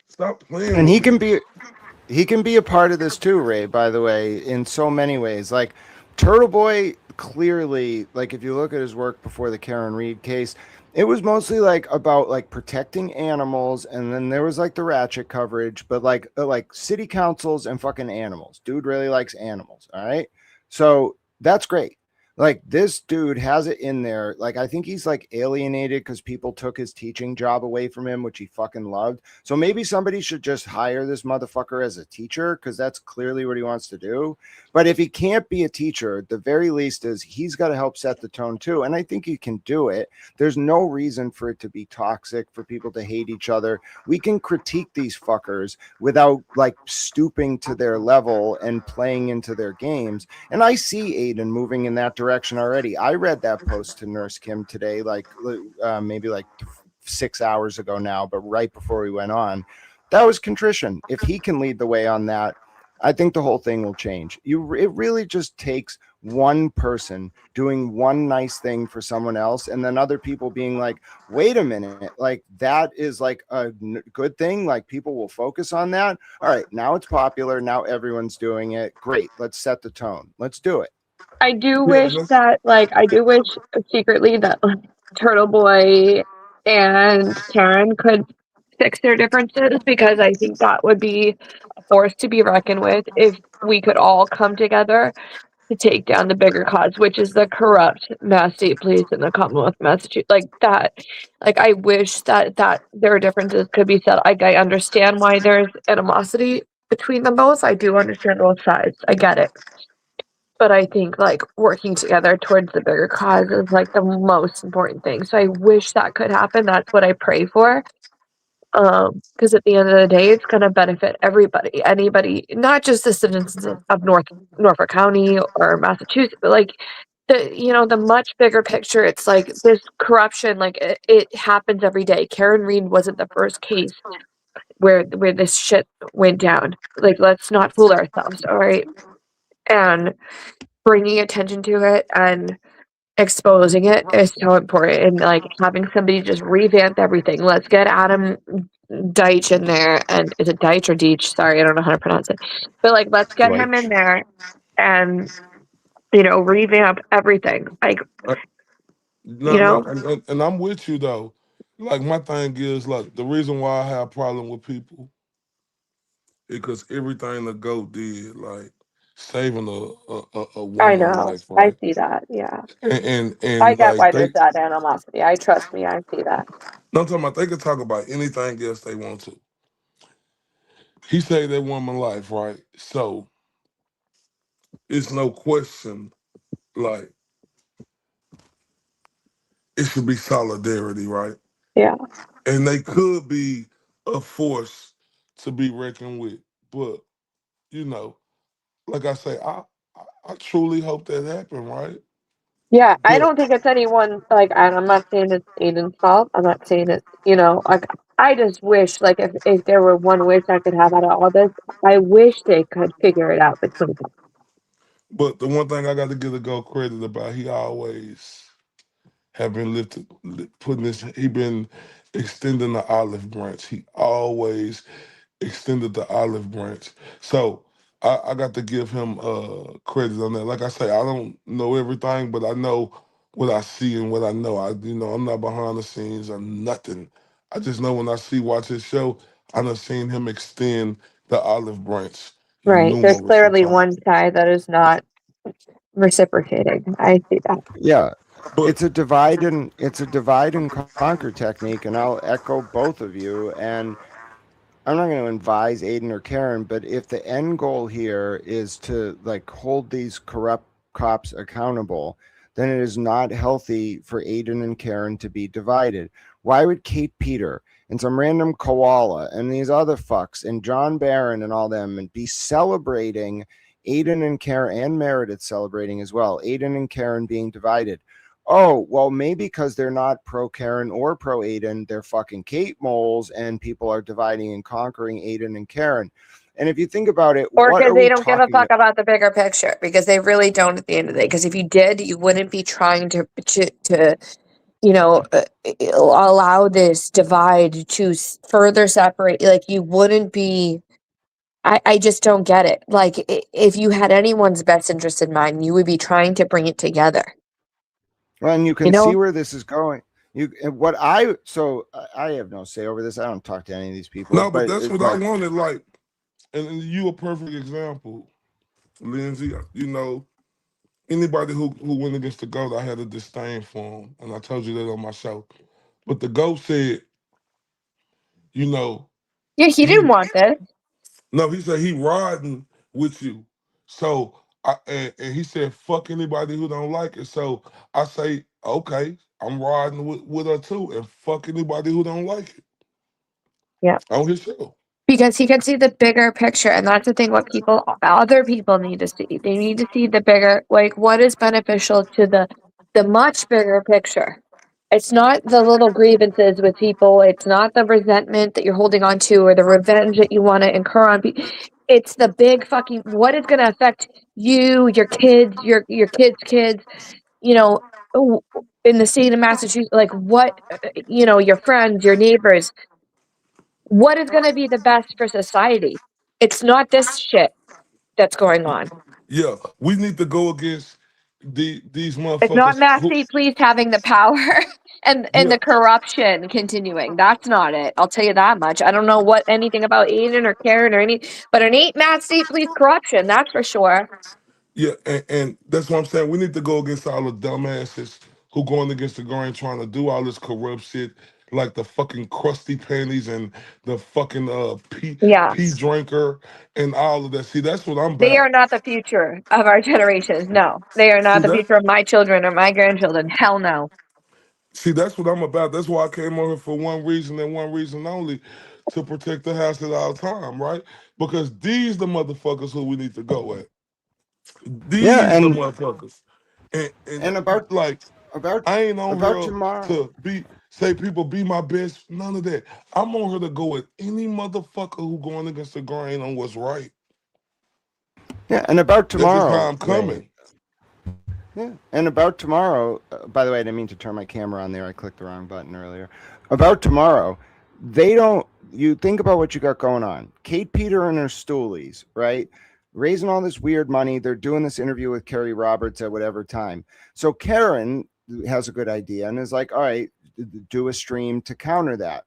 Stop playing And with he me. can be a part of this too, Ray, by the way, in so many ways. Like Turtle Boy clearly, like if you look at his work before the Karen Reed case, it was mostly like about like protecting animals, and then there was like the ratchet coverage, but like city councils and fucking animals. Dude really likes animals, all right? So that's great. Like this dude has it in there. Like I think he's like alienated because people took his teaching job away from him, which he fucking loved. So maybe somebody should just hire this motherfucker as a teacher because that's clearly what he wants to do. But if he can't be a teacher, the very least is he's got to help set the tone too. And I think he can do it. There's no reason for it to be toxic, for people to hate each other. We can critique these fuckers without like stooping to their level and playing into their games. And I see Aiden moving in that direction already. I read that post to Nurse Kim today, maybe like 6 hours ago now, but right before we went on. That was contrition. If he can lead the way on that, I think the whole thing will change. It really just takes one person doing one nice thing for someone else, and then other people being like, wait a minute, like that is like a good thing. Like people will focus on that. All right, now it's popular. Now everyone's doing it. Great. Let's set the tone. Let's do it. I do Yeah, wish that, like, I do wish secretly that like, Turtle Boy and Karen could fix their differences because I think that would be a force to be reckoned with if we could all come together to take down the bigger cause, which is the corrupt Mass State Police in the Commonwealth of Massachusetts. Like that, like I wish that their differences could be settled. Like I understand why there's animosity between them both. I do understand both sides. I get it. But I think like working together towards the bigger cause is like the most important thing. So I wish that could happen. That's what I pray for. Because at the end of the day, it's going to benefit everybody, anybody, not just the citizens of Norfolk County or Massachusetts, but like the much bigger picture. It's like this corruption, like it happens every day. Karen Reed wasn't the first case where this shit went down. Like, let's not fool ourselves, all right? And bringing attention to it and exposing it is so important, and like having somebody just revamp everything. Let's get Adam Deitch in there, and is it Deitch or Deitch? Sorry, I don't know how to pronounce it. But like, let's get him in there and revamp everything. Like, no, and I'm with you though. Like my thing is like the reason why I have a problem with people is because everything the GOAT did, like saving a I woman know, life, I right? see that. Yeah, I And get like why they, there's that animosity. I trust me, I see that. no, I'm talking about they can talk about anything else they want to. He saved that woman life, right? So it's no question, like it should be solidarity, right? Yeah. And they could be a force to be reckoned with, but you know, like I say, I truly hope that happened, right? Yeah, I But don't think it's anyone like, and I'm not saying it's Aiden's fault. I'm not saying it's, like I just wish like if there were one wish I could have out of all this, I wish they could figure it out between them. but the one thing I got to give the GOAT credit about, he always have been putting this. He been extending the olive branch. He always extended the olive branch. So I got to give him credit on that. Like I say, I don't know everything, but I know what I see and what I know. I'm not behind the scenes or nothing. I just know when I watch his show, I done seen him extend the olive branch Right. There's numerous of clearly times. one side that is not reciprocating. I see that. Yeah. But it's a divide and conquer technique, and I'll echo both of you. And I'm not going to advise Aiden or Karen, but if the end goal here is to like hold these corrupt cops accountable, then it is not healthy for Aiden and Karen to be divided. Why would Kate Peter and some random koala and these other fucks and John Barron and all them and be celebrating Aiden and Karen, and Meredith celebrating as well, Aiden and Karen being divided? Oh, well, maybe because they're not pro Karen or pro Aiden, they're fucking Kate moles, and people are dividing and conquering Aiden and Karen. And if you think about it, Or what because are they we don't give a talking fuck about? about the bigger picture, because they really don't at the end of the day. Because if you did, you wouldn't be trying to you know, allow this divide to further separate. Like, you wouldn't be. I just don't get it. Like, if you had anyone's best interest in mind, you would be trying to bring it together. Well, and you You can see know? where this is going. I have no say over this. I don't talk to any of these people, no, but that's what I but wanted. Like, and you a perfect example, Lindsay. You know, anybody who went against the GOAT, I had a disdain for him, and I told you that on my show. But the GOAT said, you know, Yeah, he he didn't want this. no, he said he riding with you. So and he said, fuck anybody who don't like it. So I say, okay, I'm riding with her too, and fuck anybody who don't like it Yeah. on his show. Because he can see the bigger picture, and that's the thing. What other people need to see. They need to see the bigger, like, what is beneficial to the much bigger picture. It's not the little grievances with people. It's not the resentment that you're holding on to, or the revenge that you want to incur on people. It's the big fucking, what is going to affect you, your kids, your kids' kids. You know, in the state of Massachusetts, like, what, your friends, your neighbors. What is going to be the best for society? It's not this shit that's going on. Yeah, we need to go against these It's not motherfuckers Mass who. State Police having the power and Yeah, the corruption continuing. That's not it. I'll tell you that much. I don't know what anything about Aiden or Karen or any, but it ain't Mass State Police corruption. That's for sure. yeah, and that's what I'm saying. We need to go against all the dumbasses who going against the grain, trying to do all this corrupt shit, like the fucking crusty panties and the fucking Yeah. pee drinker and all of that. See, that's what I'm They are about. not the future of our generations. No, they are See not the that. future of my children or my grandchildren. Hell no. See, that's what I'm about. That's why I came on here for one reason and one reason only, to protect the house at all time, right? Because these the motherfuckers who we need to go at. yeah, These the motherfuckers. And and about like about I ain't on about here tomorrow. to say people be my best. None of that. I'm on here to go at any motherfucker who going against the grain on what's right. Yeah, and about That's just how tomorrow, I'm Ray. coming. Yeah, and about tomorrow. By the way, I didn't mean to turn my camera on there. I clicked the wrong button earlier. About tomorrow, they don't. You think about what you got going on. Kate Peter and her stoolies, right? Raising all this weird money. They're doing this interview with Kerry Roberts at whatever time. So Karen has a good idea and is like, all right, do a stream to counter that.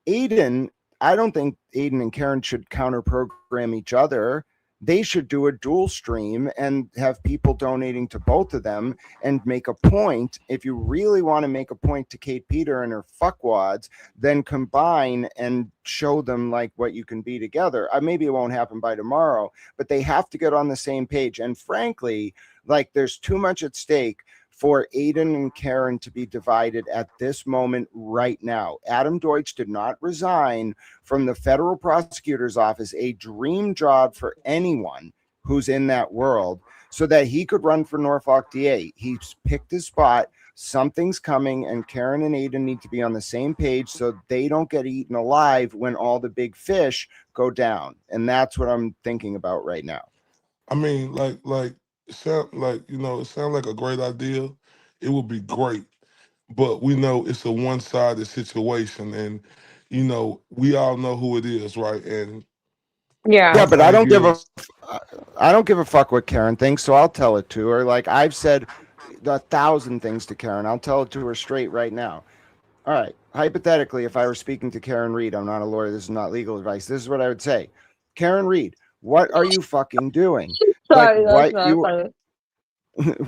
Aiden, I don't think Aiden and Karen should counter program each other. They should do a dual stream and have people donating to both of them and make a point. If you really want to make a point to Kate Peter and her fuckwads, then combine and show them like what you can be together. Maybe it won't happen by tomorrow, but they have to get on the same page. And frankly, like there's too much at stake for Aiden and Karen to be divided at this moment right now. Adam Deutsch did not resign from the federal prosecutor's office, a dream job for anyone who's in that world, so that he could run for Norfolk DA. He's picked his spot. Something's coming, and Karen and Aiden need to be on the same page so they don't get eaten alive when all the big fish go down. And that's what I'm thinking about right now. I mean, like it sound like it sounds like a great idea. It would be great, but we know it's a one-sided situation, and we all know who it is, right? And Yeah. my Yeah, but I thing don't give a is, I don't give a fuck what Karen thinks, so I'll tell it to her. Like I've said 1,000 things to Karen. I'll tell it to her straight right now. All right. Hypothetically, if I were speaking to Karen Reed, I'm not a lawyer. This is not legal advice. This is what I would say. Karen Reed, what are you fucking doing? Like Sorry, that's what not you funny.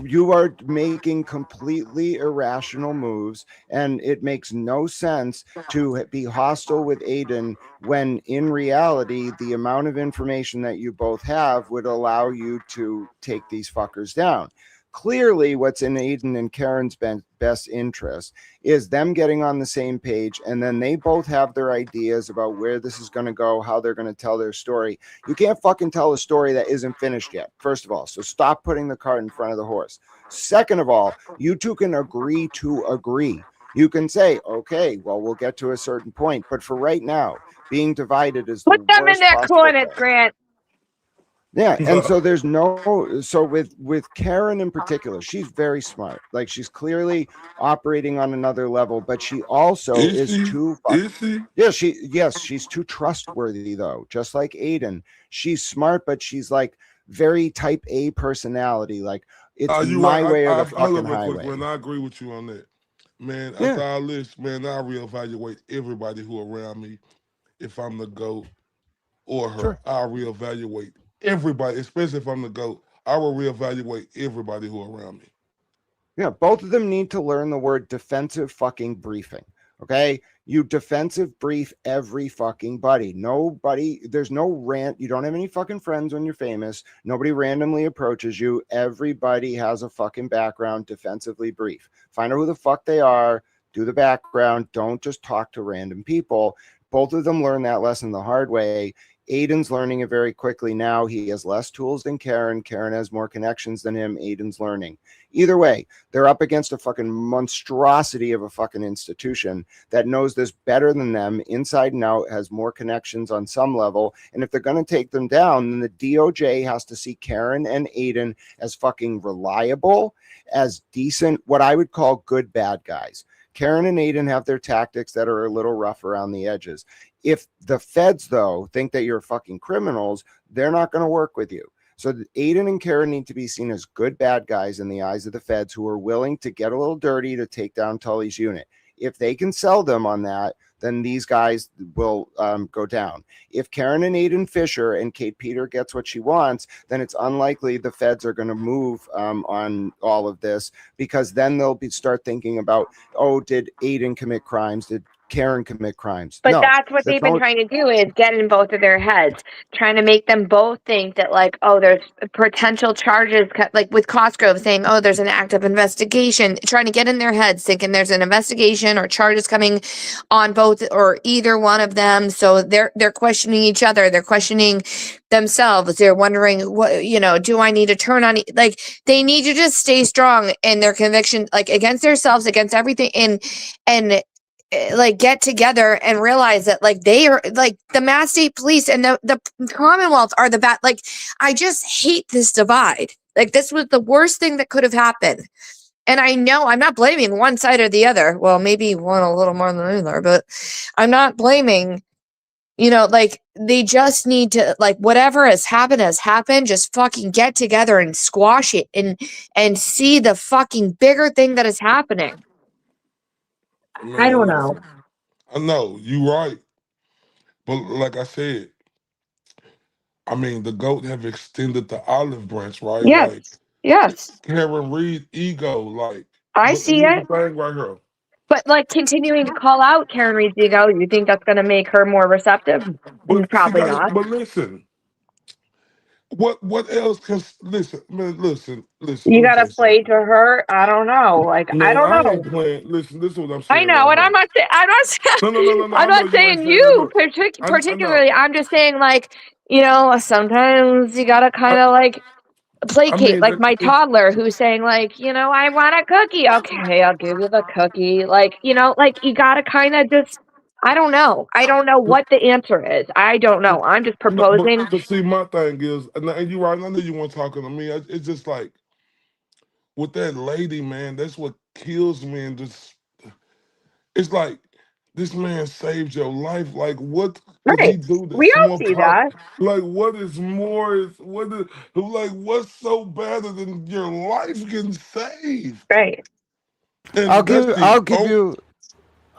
You are making completely irrational moves, and it makes no sense to be hostile with Aiden when in reality the amount of information that you both have would allow you to take these fuckers down. Clearly what's in Aiden and Karen's best interest is them getting on the same page, and then they both have their ideas about where this is going to go, how they're going to tell their story. You can't fucking tell a story that isn't finished yet, first of all. So stop putting the cart in front of the horse. Second of all, you two can agree to agree. You can say, okay, well, we'll get to a certain point. But for right now, being divided is the Put them in worst their possible corners, thing. Grant. Yeah, and so there's no, so with Karen in particular, she's very smart. Like she's clearly operating on another level, but she also Is is she? too Is she? yeah, she's too trustworthy though. Just like Aiden, she's smart, but she's like very type A personality. Like it's You right. my way or the Hold fucking up real quick, highway. man. I agree with you on that. Man, Yeah, after our list, man, I reevaluate everybody who around me. If I'm the GOAT or her, sure. I'll reevaluate everybody, especially if I'm the GOAT. I will reevaluate everybody who around me. Yeah, both of them need to learn the word defensive fucking briefing. Okay. You defensive brief every fucking buddy. Nobody, there's no rant. You don't have any fucking friends when you're famous. Nobody randomly approaches you. Everybody has a fucking background. Defensively brief. Find out who the fuck they are. Do the background. Don't just talk to random people. Both of them learn that lesson the hard way. Aiden's learning it very quickly now. He has less tools than Karen. Karen has more connections than him. Aiden's learning. Either way, they're up against a fucking monstrosity of a fucking institution that knows this better than them inside and out, has more connections on some level. And if they're going to take them down, then the DOJ has to see Karen and Aiden as fucking reliable, as decent, what I would call good bad guys. Karen and Aiden have their tactics that are a little rough around the edges. If the feds, though, think that you're fucking criminals, they're not going to work with you. So Aiden and Karen need to be seen as good bad guys in the eyes of the feds who are willing to get a little dirty to take down Tully's unit. If they can sell them on that, then these guys will go down. If Karen and Aiden Fisher and Kate Peter gets what she wants, then it's unlikely the feds are going to move on all of this, because then they'll start thinking about, oh, did Aiden commit crimes? Did Karen commit crimes? But No, that's what that's they've been not. trying to do, is get in both of their heads, trying to make them both think that, like, oh, there's potential charges, like with Cosgrove saying, oh, there's an active investigation, trying to get in their heads, thinking there's an investigation or charges coming on both or either one of them. So they're questioning each other. They're questioning themselves. They're wondering, what, do I need to turn on? Like, they need to just stay strong in their conviction, like against themselves, against everything, and like get together and realize that, like, they are, like, the Mass State Police and the Commonwealth are the bad. Like, I just hate this divide. Like, this was the worst thing that could have happened. And I know I'm not blaming one side or the other. Well, maybe one a little more than the other, but I'm not blaming, like, they just need to, like, whatever has happened, just fucking get together and squash it and see the fucking bigger thing that is happening. I Man, don't know. listen. I know you right, but like I said, I mean the GOAT have extended the olive branch, right? Yes. Like Yes. Karen Reed ego, like. I But see here's the it. thing right here. But, like, continuing to call out Karen Reed's ego, you think that's going to make her more receptive? But she Probably got. not. But listen, what else can listen? Man, listen. Let You me got tell to you play something. to her. I don't know. Like, I Man, don't I ain't know. playing. Listen, this is what I'm I saying know, right and I'm here. not saying No, no, no, no, no. I'm I know not you ain't saying saying that. you Look, I know. particularly. I'm just saying, like, sometimes you gotta I, kind of, like, I placate. mean, Like my toddler who's saying, like, I want a cookie. Okay, I'll give you the cookie. Like, like, you gotta kind of just. I don't know. I don't know what the answer is. I don't know. I'm just no, proposing. but see, my thing is, and you right. I know you weren't talking to me. It's just like with that lady, man. That's what kills me. And just, it's like this man saved your life. Like, what could he Right. do We that's all more see that. like, what is more? What is like? What's so better than your life getting saved? Right. I'll And that's give the I'll give you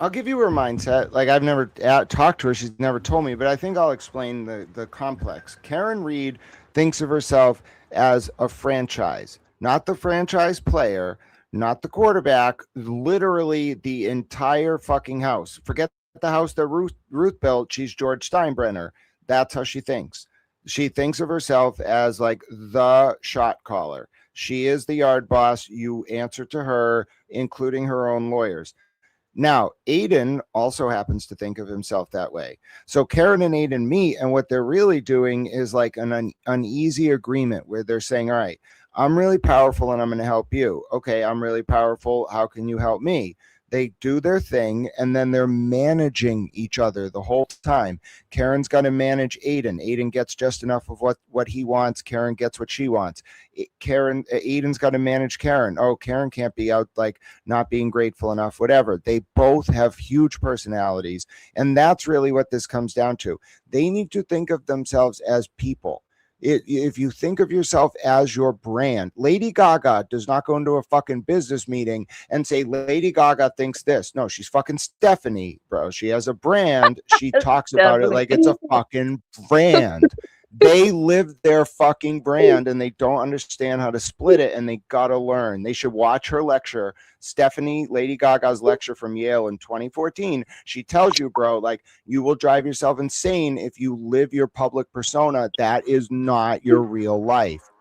I'll give you her mindset. Like I've never talked to her; she's never told me. But I think I'll explain the complex. Karen Reed thinks of herself as a franchise. not the franchise player, not the quarterback, literally the entire fucking house. Forget the house that Ruth built. She's George Steinbrenner. That's how she thinks. She thinks of herself as like the shot caller. She is the yard boss. You answer to her, including her own lawyers. Now, Aiden also happens to think of himself that way. So Karen and Aiden meet, and what they're really doing is like an uneasy agreement where they're saying, all right, I'm really powerful and I'm going to help you. Okay, I'm really powerful. How can you help me? They do their thing, and then they're managing each other the whole time. Karen's got to manage Aiden. Aiden gets just enough of what he wants. Karen gets what she wants. Aiden's got to manage Karen. Oh, Karen can't be out like not being grateful enough, whatever. They both have huge personalities. And that's really what this comes down to. They need to think of themselves as people. If you think of yourself as your brand, Lady Gaga does not go into a fucking business meeting and say, Lady Gaga thinks this. No, she's fucking Stephanie, bro. She has a brand. She talks about it like it's a fucking brand. They live their fucking brand and they don't understand how to split it, and they gotta learn. They should watch her lecture, Stephanie, Lady Gaga's lecture from Yale in 2014. She tells you, bro, like, you will drive yourself insane if you live your public persona. That is not your real life.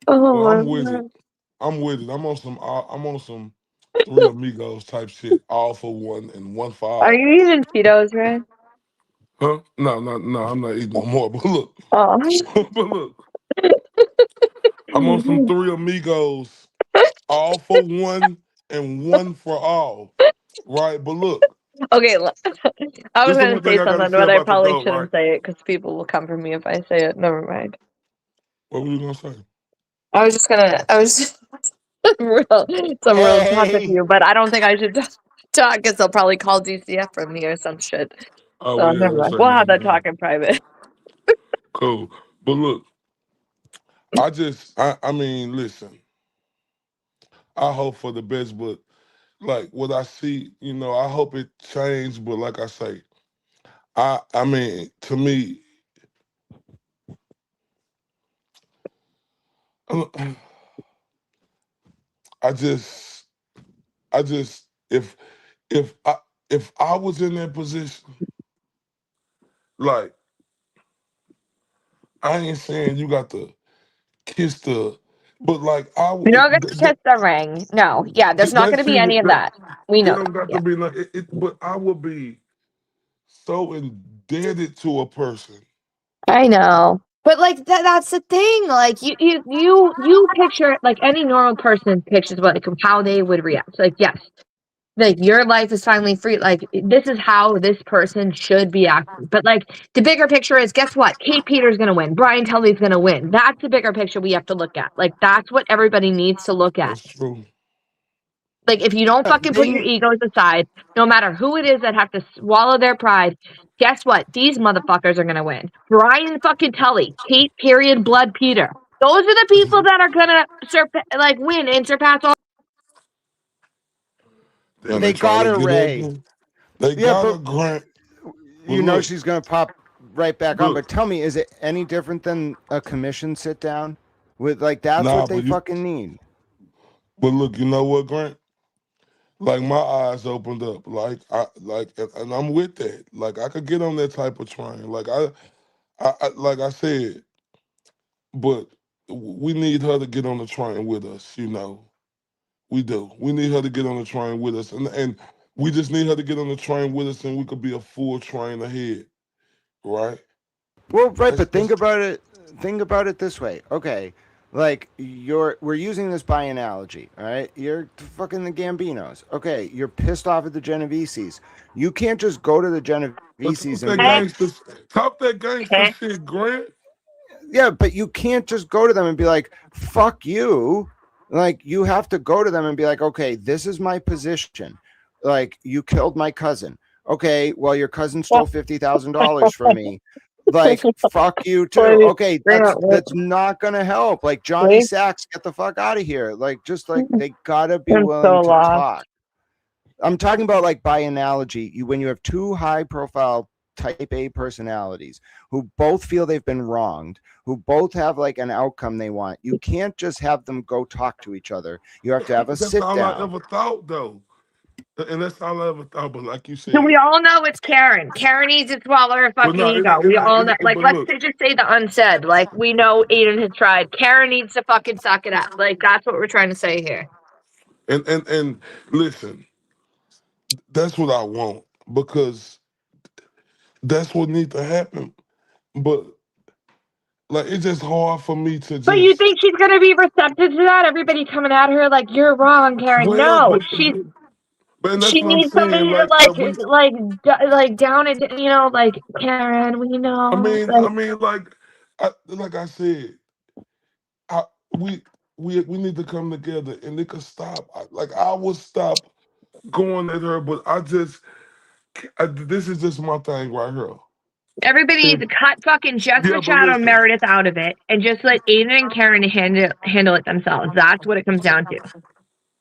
Oh Well, my I'm with it. God. I'm with it. I'm on some Three Amigos type shit. All for one and one for Are all. you eating Cheetos, Ray? Huh? No, no. I'm not eating no more. But look, Oh. but look. I'm on some Three Amigos. All for one and one for all. Right? But look, Okay, I was this is the gonna one thing say I got to something, say but I about the probably goat. shouldn't Right? say it because people will come for me if I say it. Never mind. What were you gonna say? I was some real talk with Hey, you, but I don't think I should talk because they'll probably call DCF from me or some shit. Oh So well, yeah. never Don't mind. say We'll have nothing. that Man. talk in private. Cool. But look, I mean, listen. I hope for the best, but like what I see, I hope it changed. But like I say, I mean, to me, I just, I just, if I if I was in that position, like I ain't saying you got to kiss the, but like You're not gonna kiss the ring. No, yeah, there's not that gonna be shit, any of that that. We it know that. don't got to Yeah. be like but I would be so indebted to a person. I know. But like that's the thing. Like you picture like any normal person pictures like how they would react. Like, yes, like your life is finally free. Like this is how this person should be acting. But like the bigger picture is, guess what? Kate Peter's gonna win. Brian Tully's gonna win. That's the bigger picture we have to look at. Like that's what everybody needs to look at. That's true. Like, if you don't fucking put they your egos aside, no matter who it is that have to swallow their pride, guess what? These motherfuckers are gonna win. Brian fucking Tully, Kate period blood Peter. Those are the people that are gonna win and surpass all. Damn, they they trying got to her, get at Ray. me. They Yeah, got but a grant. But you know look, she's gonna pop right back on. But look, tell me, is it any different than a commission sit down? With like that's nah, what they fucking need. but look, you know what, Grant? Like my eyes opened up. And I'm with that. Like I could get on that type of train. Like like I said, but we need her to get on the train with us. We do. We need her to get on the train with us, and we just need her to get on the train with us, and we could be a full train ahead, right? Well, right, That's but think that's about it. Think about it this way. Okay, like we're using this by analogy. All right, you're fucking the Gambinos. Okay, you're pissed off at the Genoveses. You can't just go to the but Genoveses and be like, talk that gangster shit, Grant. yeah, but you can't just go to them and be like, fuck you. Like, you have to go to them and be like, okay, this is my position. Like, you killed my cousin. Okay, well, your cousin stole $50,000 from me. Like, fuck you too. Okay, that's not gonna help. Like, Johnny Sacks, get the fuck out of here. Like, just like they gotta be I'm willing so to lost. talk. I'm talking about like by analogy, when you have two high profile type A personalities who both feel they've been wronged, who both have like an outcome they want. You can't just have them go talk to each other. You have to have a That's sit all I down. ever thought, though. And that's all I ever thought. But like you So we said, all know it's Karen. Karen needs to swallow her but fucking no, ego. We all know. Like, but let's look, just say the unsaid. Like, we know Aiden has tried. Karen needs to fucking suck it up. Like, that's what we're trying to say here. and listen, that's what I want because that's what needs to happen. But like, it's just hard for me to But you just think she's gonna be receptive to that? Everybody coming at her like you're wrong, Karen. well, No, but that's she what I'm needs saying. somebody to We, like down it. You know, like Karen. We know. I Like mean, like I said, I, we we need to come together and it could stop. I would stop going at her, but this is just my thing right here. everybody needs to cut fucking Jess Yeah, but Machado and listen, Meredith out of it and just let Aiden and Karen handle it themselves. That's what it comes down to.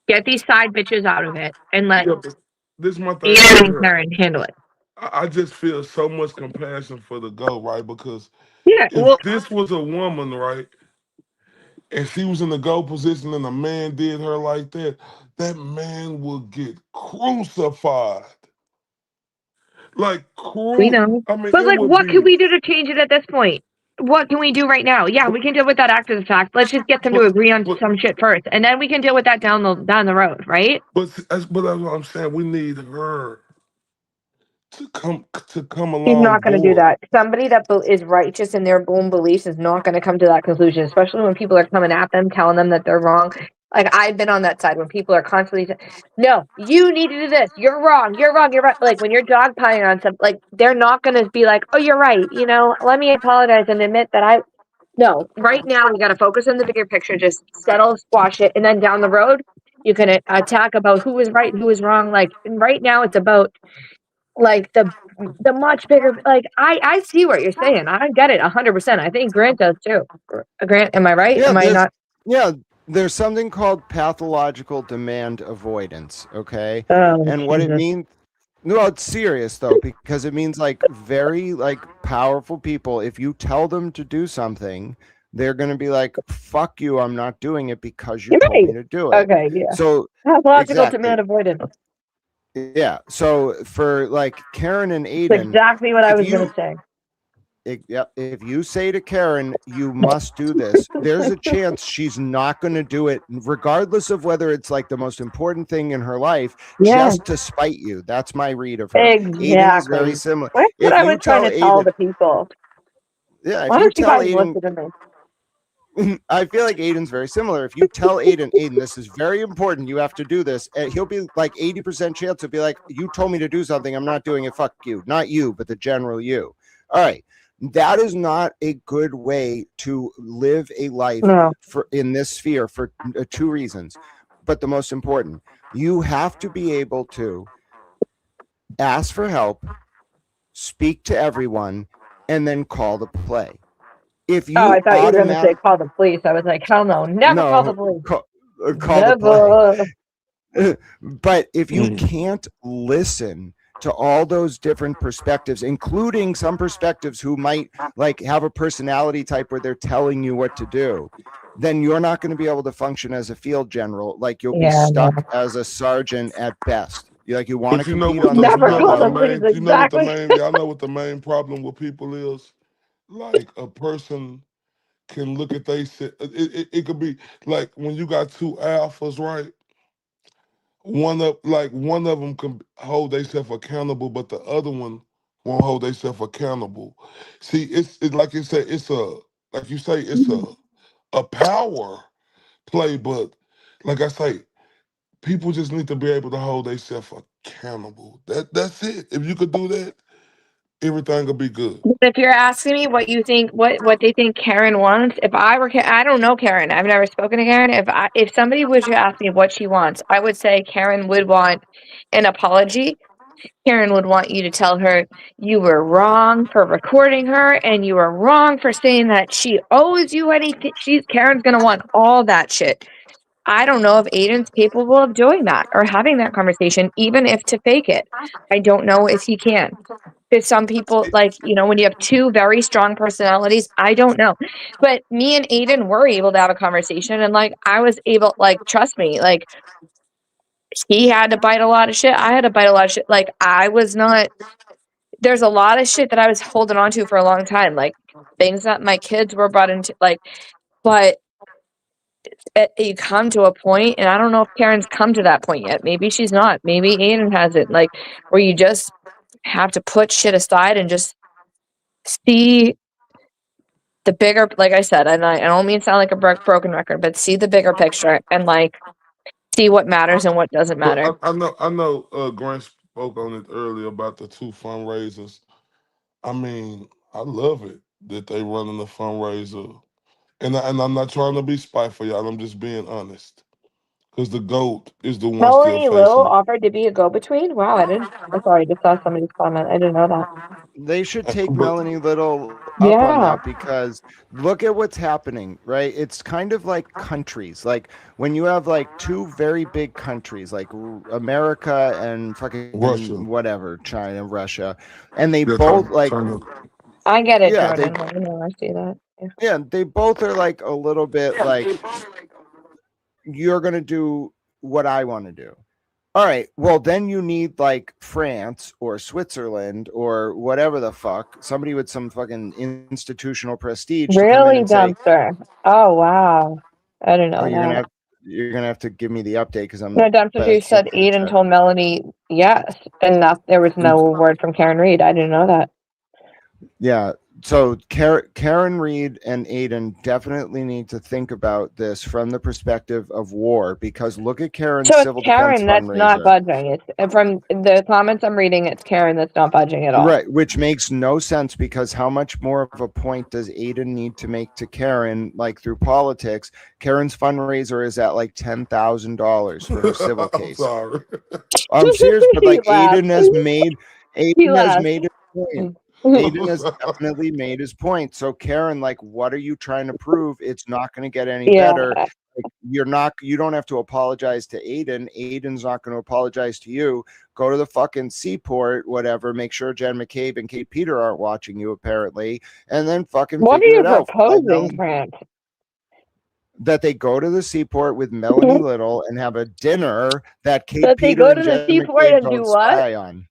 Get these side bitches out of it and let yeah, but this is my thing right Aiden and here. Karen handle it. I just feel so much compassion for the girl, right? Because Yeah. if Well, this was a woman, right, and she was in the go position and a man did her like that, that man would get crucified. Like we know. I mean, But it like, would what can be. we do to change it at this point? What can we do right now? Yeah, we can deal with that after the fact. Let's just get them to But agree on but some shit first, and then we can deal with that down the road, right? but that's what I'm saying. We need her to come He's along not going to do board. that. Somebody that is righteous in their own beliefs is not going to come to that conclusion, especially when people are coming at them, telling them that they're wrong. Like, I've been on that side when people are constantly, no, you need to do this. You're wrong. You're wrong. You're right. Like, when you're dogpiling on something, like, they're not going to be like, oh, you're right. You know, let me apologize and admit that no, right now we got to focus on the bigger picture, just settle, squash it. And then down the road, you can attack about who is right, who is wrong. Like, and right now it's about like the much bigger, like I see what you're saying. I get it 100%. I think Grant does too. Grant, am I right? Yeah, Am I not? there's something called pathological demand avoidance, okay? Oh, And what it Jesus. means, no, it's serious though, because it means like very like powerful people, if you tell them to do something, they're going to be like, fuck you, I'm not doing it because you You're told right. me to do it. Okay, yeah. So Pathological exactly. demand avoidance. Yeah. So for like Karen and That's Aiden, exactly what I if was you gonna say. if you say to Karen, you must do this, there's a chance she's not going to do it, regardless of whether it's like the most important thing in her life, Yeah, just to spite you. That's my read of her. Aiden is very exactly. similar. That's what If I you was trying tell to tell Aiden, the people. yeah, if Why you don't you tell guys Aiden, listen to me? I feel like Aiden's very similar. If you tell Aiden, this is very important, you have to do this, he'll be like 80% chance he'll be like, you told me to do something, I'm not doing it, fuck you. Not you, but the general you. All right. That is not a good way to live a life No. for in this sphere for two reasons. But the most important, you have to be able to ask for help, speak to everyone, and then call the play. If Oh, I you thought you were gonna say automatic call the police. I was like, hell no, never call the no police. call the play. Never. But if you can't listen to all those different perspectives, including some perspectives who might like have a personality type where they're telling you what to do, then you're not going to be able to function as a field general. Like you'll be Yeah, no. stuck as a sergeant at best. You want to But you know compete what on the those Never you know ground call what the the levels. police. main you know what the Exactly. main y'all know what the main problem with people is? Like a person can look at it could be like when you got two alphas, right? One of them can hold themselves accountable, but the other one won't hold themselves accountable. See, it's like you say, like you say, it's a power play, but like I say, people just need to be able to hold themselves accountable. That's it. If you could do that, everything will be good. If you're asking me what you think, what they think Karen wants, if I were, I don't know Karen. I've never spoken to Karen. If somebody was to ask me what she wants, I would say Karen would want an apology. Karen would want you to tell her you were wrong for recording her and you were wrong for saying that she owes you anything. Karen's gonna want all that shit. I don't know if Aiden's capable of doing that or having that conversation, even if to fake it. I don't know if he can. Because some people, like, you know, when you have two very strong personalities, I don't know. But me and Aiden were able to have a conversation, and like I was able, like, trust me, like he had to bite a lot of shit. I had to bite a lot of shit. Like I was not. There's a lot of shit that I was holding on to for a long time, like things that my kids were brought into, like, but you come to a point, and I don't know if Karen's come to that point yet. Maybe she's not. Maybe Aiden has it, like, where you just have to put shit aside and just see the bigger, like I said, and I don't mean to sound like a broken record, but see the bigger picture and like see what matters and what doesn't But matter. I know Grant spoke on it earlier about the two fundraisers. I mean, I love it that they running a fundraiser. And I'm not trying to be spiteful, y'all. I'm just being honest. Because the GOAT is the one still Melanie Little facing. offered to be a go-between. Wow, I didn't. I sorry, I just saw somebody's comment. I didn't know that. They should take But Melanie Little up on Yeah. that, because look at what's happening, right? It's kind of like countries. Like when you have like two very big countries, like America and fucking Russia. whatever, China, Russia, and they Yeah, both like, China. I get it, yeah, Jordan. I know, I see that. Yeah. yeah, they both are like a little bit like, you're gonna do what I want to do. All right, well then you need like France or Switzerland or whatever the fuck, somebody with some fucking institutional prestige to come in Really, and say, dumpster. Oh wow, I didn't "Oh, know that. you're gonna have to give me the update because I'm No, dumpster best dude said keep the Aiden check." told Melanie yes, and that there was no word from Karen Reed. I didn't know that. Yeah. So Karen Reed and Aiden definitely need to think about this from the perspective of war, because look at Karen's So it's civil defense Karen that's not fundraiser. budging. It's from the comments I'm reading. It's Karen that's not budging at all. Right, which makes no sense, because how much more of a point does Aiden need to make to Karen, like through politics? Karen's fundraiser is at like $10,000 for her civil I'm case. sorry. I'm serious, but like Aiden has made He his point. Aiden has definitely made his point. So Karen, like, what are you trying to prove? It's not going to get any Yeah. better. Like, you don't have to apologize to Aiden. Aiden's not going to apologize to you. Go to the fucking seaport, whatever. Make sure Jen McCabe and Kate Peter aren't watching you, apparently, and then fucking What are figure you it out. proposing, Grant? That they go to the seaport with Melanie Little and have a dinner that Kate That they Peter go and to the Jen seaport McCabe and do don't what? spy on.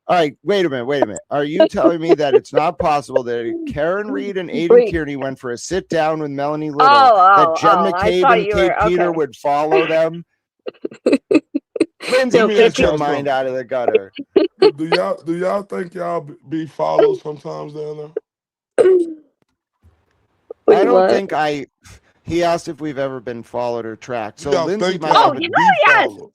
All right, wait a minute. Are you telling me that it's not possible that Karen Reed and Aiden Wait. Kearney went for a sit down with Melanie Little, Oh, that Jen I McCabe thought and you Kate were Peter okay. would follow them? Lindsay, Let me get ask your y'all mind something. out of the gutter. Do y'all think y'all be followed sometimes down there? Wait, I don't what? think he asked if we've ever been followed or tracked. So Y'all Lindsay think might y'all have a be yes. followed?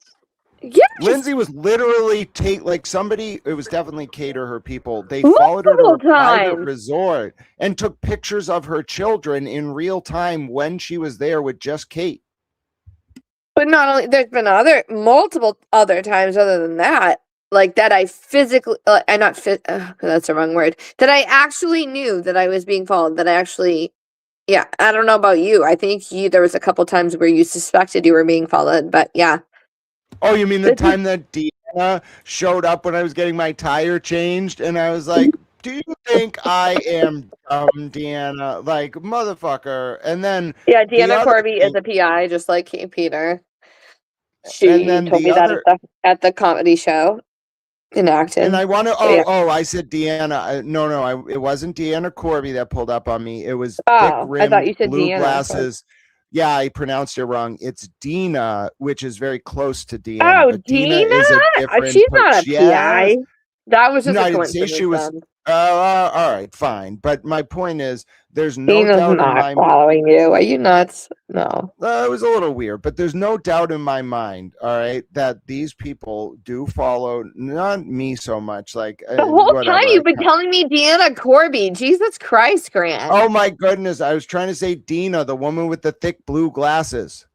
Yes. Lindsay was literally like somebody, it was definitely Kate or her people. They followed her to a Multiple private times. resort and took pictures of her children in real time when she was there with just Kate. But not only, there's been multiple other times other than that, like that I physically, I not fit. That's the wrong word. That I actually knew that I was being followed. That I actually, yeah. I don't know about you. I think there was a couple times where you suspected you were being followed, but yeah. Oh, you mean the This is- time that Deanna showed up when I was getting my tire changed, and I was like, "Do you think I am dumb, Deanna? Like, motherfucker!" And then Yeah, the Deanna other Corby is thing- a PI, just like Kate Peter. and She then told the me that other, at the comedy show in Acton. and I want to. But yeah. I said Deanna. No, it wasn't Deanna Corby that pulled up on me. It was thick Oh, I thought you rimmed said blue Deanna. glasses. Yeah, I pronounced it wrong. It's Dina, which is very close to Deanna. Oh, But Dina Dina? is a different. She's not a PI. Yes. That was just No, a I didn't say coincidence. she was. then. All right, fine. But my point is, there's no Dina's doubt in not my. following you. Are you nuts? No. It was a little weird, but there's no doubt in my mind, all right, that these people do follow, not me so much, like The whole whatever. time you've been telling me Deanna Corby. Jesus Christ, Grant. Oh my goodness, I was trying to say Dina, the woman with the thick blue glasses.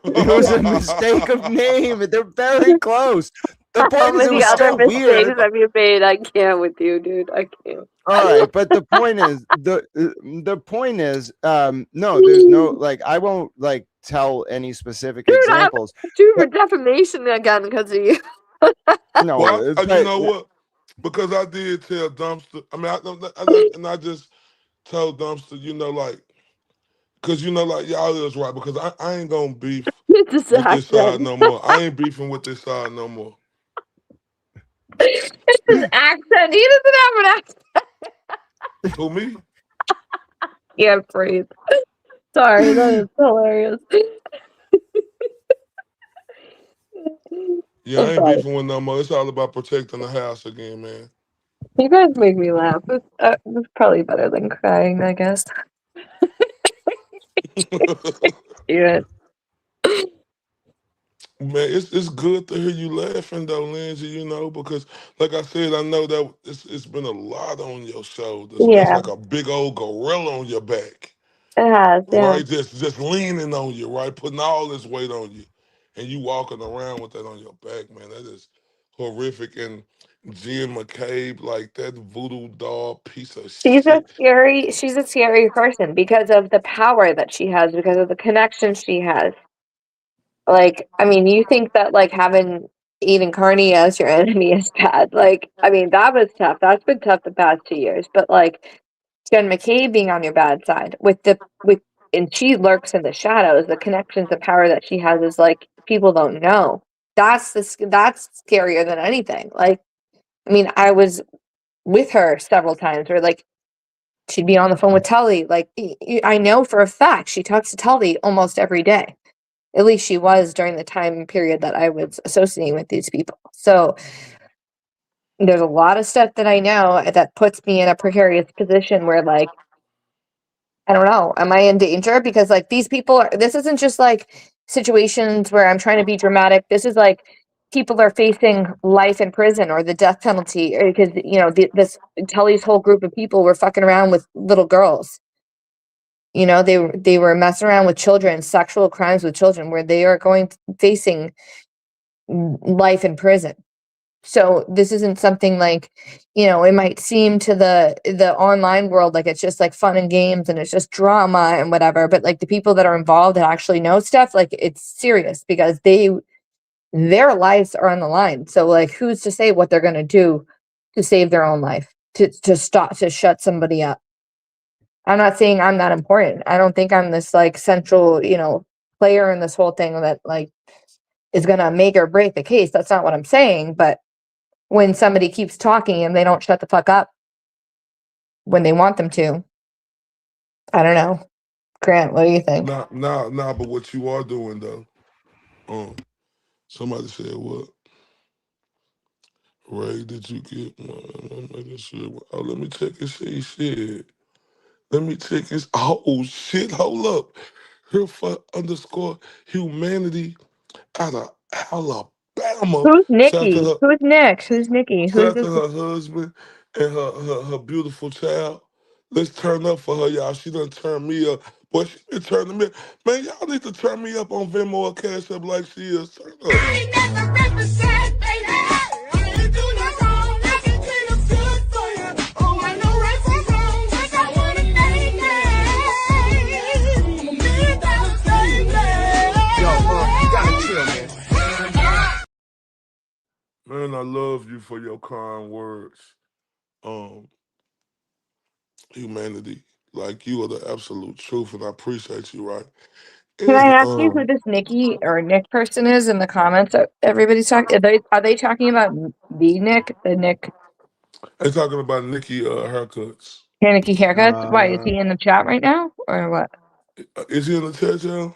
It was a mistake of name. They're very close. The How point is, it many was other so mistakes weird. have you made? I can't with you, dude. I can't. All right, but the point is, the point is, no, there's no like, I won't like tell any specific Dude, I have to examples. do for But defamation again because of you. no, Well, you but know what? Because I did tell Dumpster. I mean, and I just told Dumpster, like, because like y'all is right. Because I ain't gonna beef It's his with this side accent. no more. I ain't beefing with this side no more. It's his accent. He doesn't have an accent. Who me? Yeah, breathe. Sorry, that is hilarious. Yeah, I I'm ain't sorry. beefing with no more. It's all about protecting the house again, man. You guys make me laugh. It's probably better than crying, I guess. Yeah. Man, it's good to hear you laughing though, Lindsay. Because like I said, I know that it's been a lot on your shoulders. That's Yeah, like a big old gorilla on your back, it has. Yeah. right? Just leaning on you, right? Putting all this weight on you, and you walking around with that on your back, man. That is horrific. And Jen McCabe, like that voodoo doll piece of shit. She's a scary person because of the power that she has, because of the connection she has. Like, I mean, you think that like having Eden Carney as your enemy is bad. Like, I mean, that was tough. That's been tough the past 2 years. But like Jen McKay being on your bad side with and she lurks in the shadows, the connections, the power that she has is like people don't know. That's scarier than anything. Like, I mean, I was with her several times where like she'd be on the phone with Tully. Like I know for a fact she talks to Tully almost every day. At least she was during the time period that I was associating with these people. So there's a lot of stuff that I know that puts me in a precarious position where like I don't know, am I in danger? Because like these people are this isn't just like situations where I'm trying to be dramatic. This is like people are facing life in prison or the death penalty because this Tully's whole group of people were fucking around with little girls. They were messing around with children, sexual crimes with children, where they are facing life in prison. So this isn't something like, it might seem to the online world like it's just like fun and games and it's just drama and whatever, but like the people that are involved that actually know stuff, like it's serious because their lives are on the line. So like who's to say what they're going to do to save their own life, to shut somebody up. I'm not saying I'm that important. I don't think I'm this like central, player in this whole thing that like is going to make or break the case. That's not what I'm saying. But when somebody keeps talking and they don't shut the fuck up when they want them to, I don't know. Grant, what do you think? Nah, but what you are doing though, somebody said what? Ray, did you get I'm making sure. Oh, let me check and see shit. Let me check his. Oh shit! Hold up. Here for underscore humanity out of Alabama. Who's Shout out to Nikki? her. Who's Nick? Who's Nikki? Shout Who's out to this? her husband and her beautiful child. Let's turn up for her, y'all. She done turn me up. Boy, she been turning me. Man, y'all need to turn me up on Venmo or Cash App like she is. Turn up. I ain't never represent, baby. I ain't do no wrong. I can clean up good for you. Oh, I know right from wrong. Yes, I wanna make it. $1 million, baby. yo, you gotta chill, man. Man, I love you for your kind words. Um, humanity. Like you are the absolute truth, and I appreciate you, right? Can I And ask you who this Nikki or Nick person is in the comments that everybody's talking? Are they talking about the Nick, the Nick they talking about Nikki haircuts. Panicky haircuts? Why is Uh, he in the chat right now or what? Is he in the chat, y'all?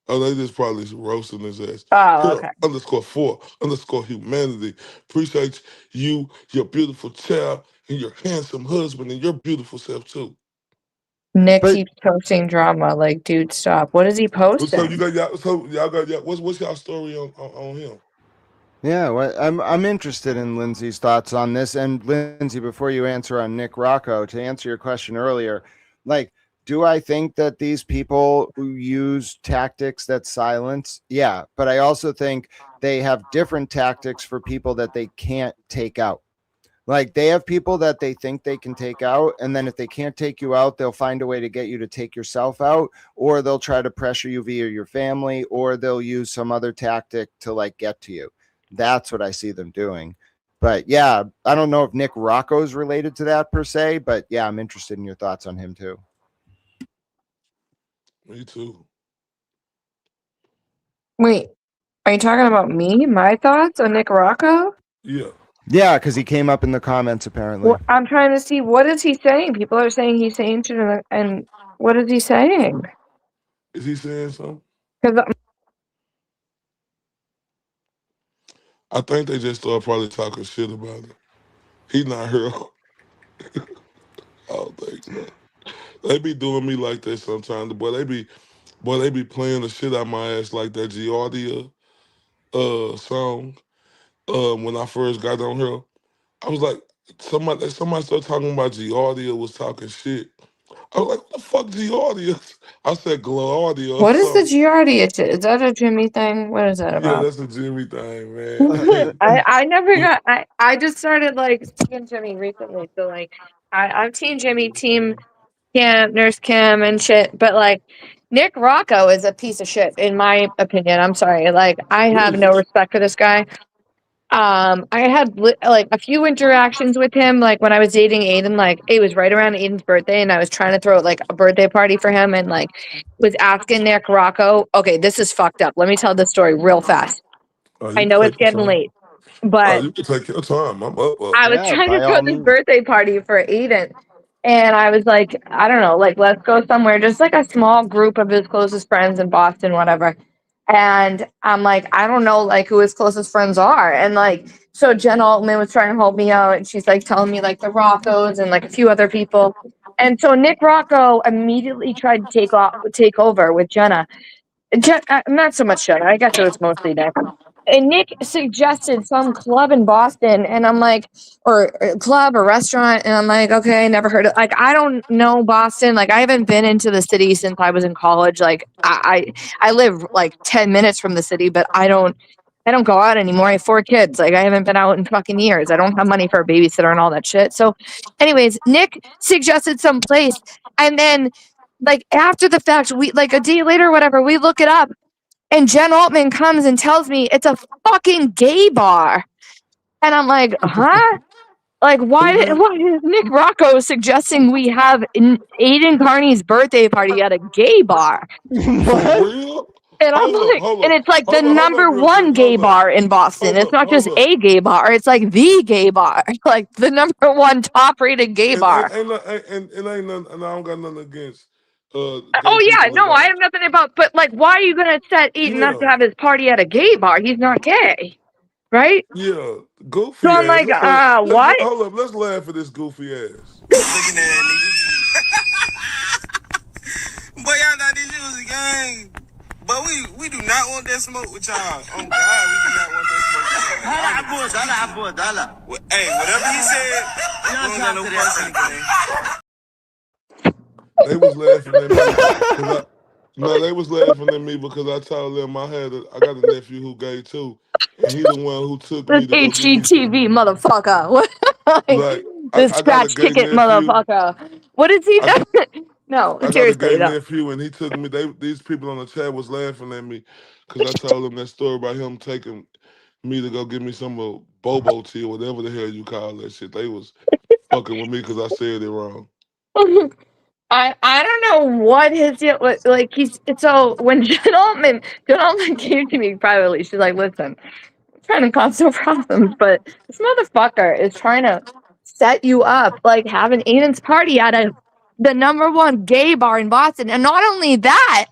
Oh, they just probably roasting his ass. Oh, Here, okay. _4 humanity. Appreciate you, your beautiful child, and your handsome husband, and your beautiful self too. Nick but keeps posting drama. Like, dude, stop. What is he So you posting? got y'all. So y'all got y'all. What's y'all story on him? yeah, well, I'm interested in Lindsay's thoughts on this. And Lindsay, before you answer on Nick Rocco, to answer your question earlier, like Do I think that these people who use tactics that silence? Yeah, but I also think they have different tactics for people that they can't take out. Like they have people that they think they can take out, and then if they can't take you out, they'll find a way to get you to take yourself out, or they'll try to pressure you via your family, or they'll use some other tactic to like get to you. That's what I see them doing. But yeah, I don't know if Nick Rocco's related to that per se, but yeah, I'm interested in your thoughts on him too. Me too. Wait, are you talking about me? My thoughts on Nick Rocco? Yeah. Yeah, because he came up in the comments apparently. Well, I'm trying to see what is he saying. People are saying he's saying shit, and what is he saying? Is he saying something? Because I think they just started probably talking shit about him. He not here. I don't think so. They be doing me like that sometimes. Boy, they be playing the shit out my ass like that Giardia song. When I first got on here, I was like, somebody started talking about Giardia was talking shit. I was like, what the fuck Giardia? I said Gloria or what is the something. Giardia? Is that a Jimmy thing? What is that Yeah, about? that's a Jimmy thing, man. I never got. I just started like seeing Jimmy recently, so like I'm Team Jimmy, Team Kim, Nurse Kim, and shit. But like Nick Rocco is a piece of shit, in my opinion. I'm sorry. Like I Who have is no this? respect for this guy. I had like a few interactions with him, like when I was dating Aiden. Like it was right around Aiden's birthday, and I was trying to throw like a birthday party for him, and like was asking Nick Rocco. Okay, this is fucked up. Let me tell this story real fast. You I can know it's take your getting time. late, but You can take your time. I'm up. I was Yeah, trying to by throw all this means. birthday party for Aiden. And I was like, I don't know, like, let's go somewhere, just like a small group of his closest friends in Boston, whatever. And I'm like, I don't know, like, who his closest friends are. And, like, so Jen Altman was trying to help me out, and she's, like, telling me, like, the Roccos and, like, a few other people. And so Nick Rocco immediately tried to take over with Jenna. Not so much Jenna. I guess it was mostly Nick. And Nick suggested some club in Boston, and I'm like, or club or restaurant, and I'm like, okay, never heard of. Like, I don't know Boston. Like, I haven't been into the city since I was in college. Like, I live like 10 minutes from the city, but I don't go out anymore. I have 4 kids. Like, I haven't been out in fucking years. I don't have money for a babysitter and all that shit. So, anyways, Nick suggested some place, and then like after the fact, we like a day later, or whatever, we look it up. And Jen Altman comes and tells me it's a fucking gay bar. And I'm like, huh? Like, why is Nick Rocco suggesting we have Aiden Carney's birthday party at a gay bar? For real? And I'm like, and it's like the number one gay bar in Boston. It's not just a gay bar, it's like the gay bar. Like the number one top rated gay bar. And ain't nothing, and I don't got nothing against gay Oh yeah, people in no, I bars. have nothing about, but like, why are you gonna set Aiden up to have his party at a gay bar? He's not gay, right? Yeah, goofy So I'm ass. like, what? Hold up, let's laugh at this goofy ass. Looking at it, nigga. Boy, y'all thought this shit was a game. But we do not want that smoke with y'all. Oh God, we do not want that smoke with y'all. Hey, whatever he said, we don't got no fuss in the game. They was laughing at me. They was laughing at me because I told them I got a nephew who gay too, and he the one who took me This to go get me HGTV motherfucker. What? like This I got a scratch gay ticket nephew. motherfucker. What is he doing? No, I got a seriously gay though. nephew, and he took me. These people on the chat was laughing at me because I told them that story about him taking me to go get me some bobo tea or whatever the hell you call that shit. They was fucking with me because I said it wrong. I don't know what his deal was. Like so when Jen Altman came to me privately, she's like, listen, I'm trying to cause no problems, but this motherfucker is trying to set you up, like having Aiden's party at the number one gay bar in Boston. And not only that,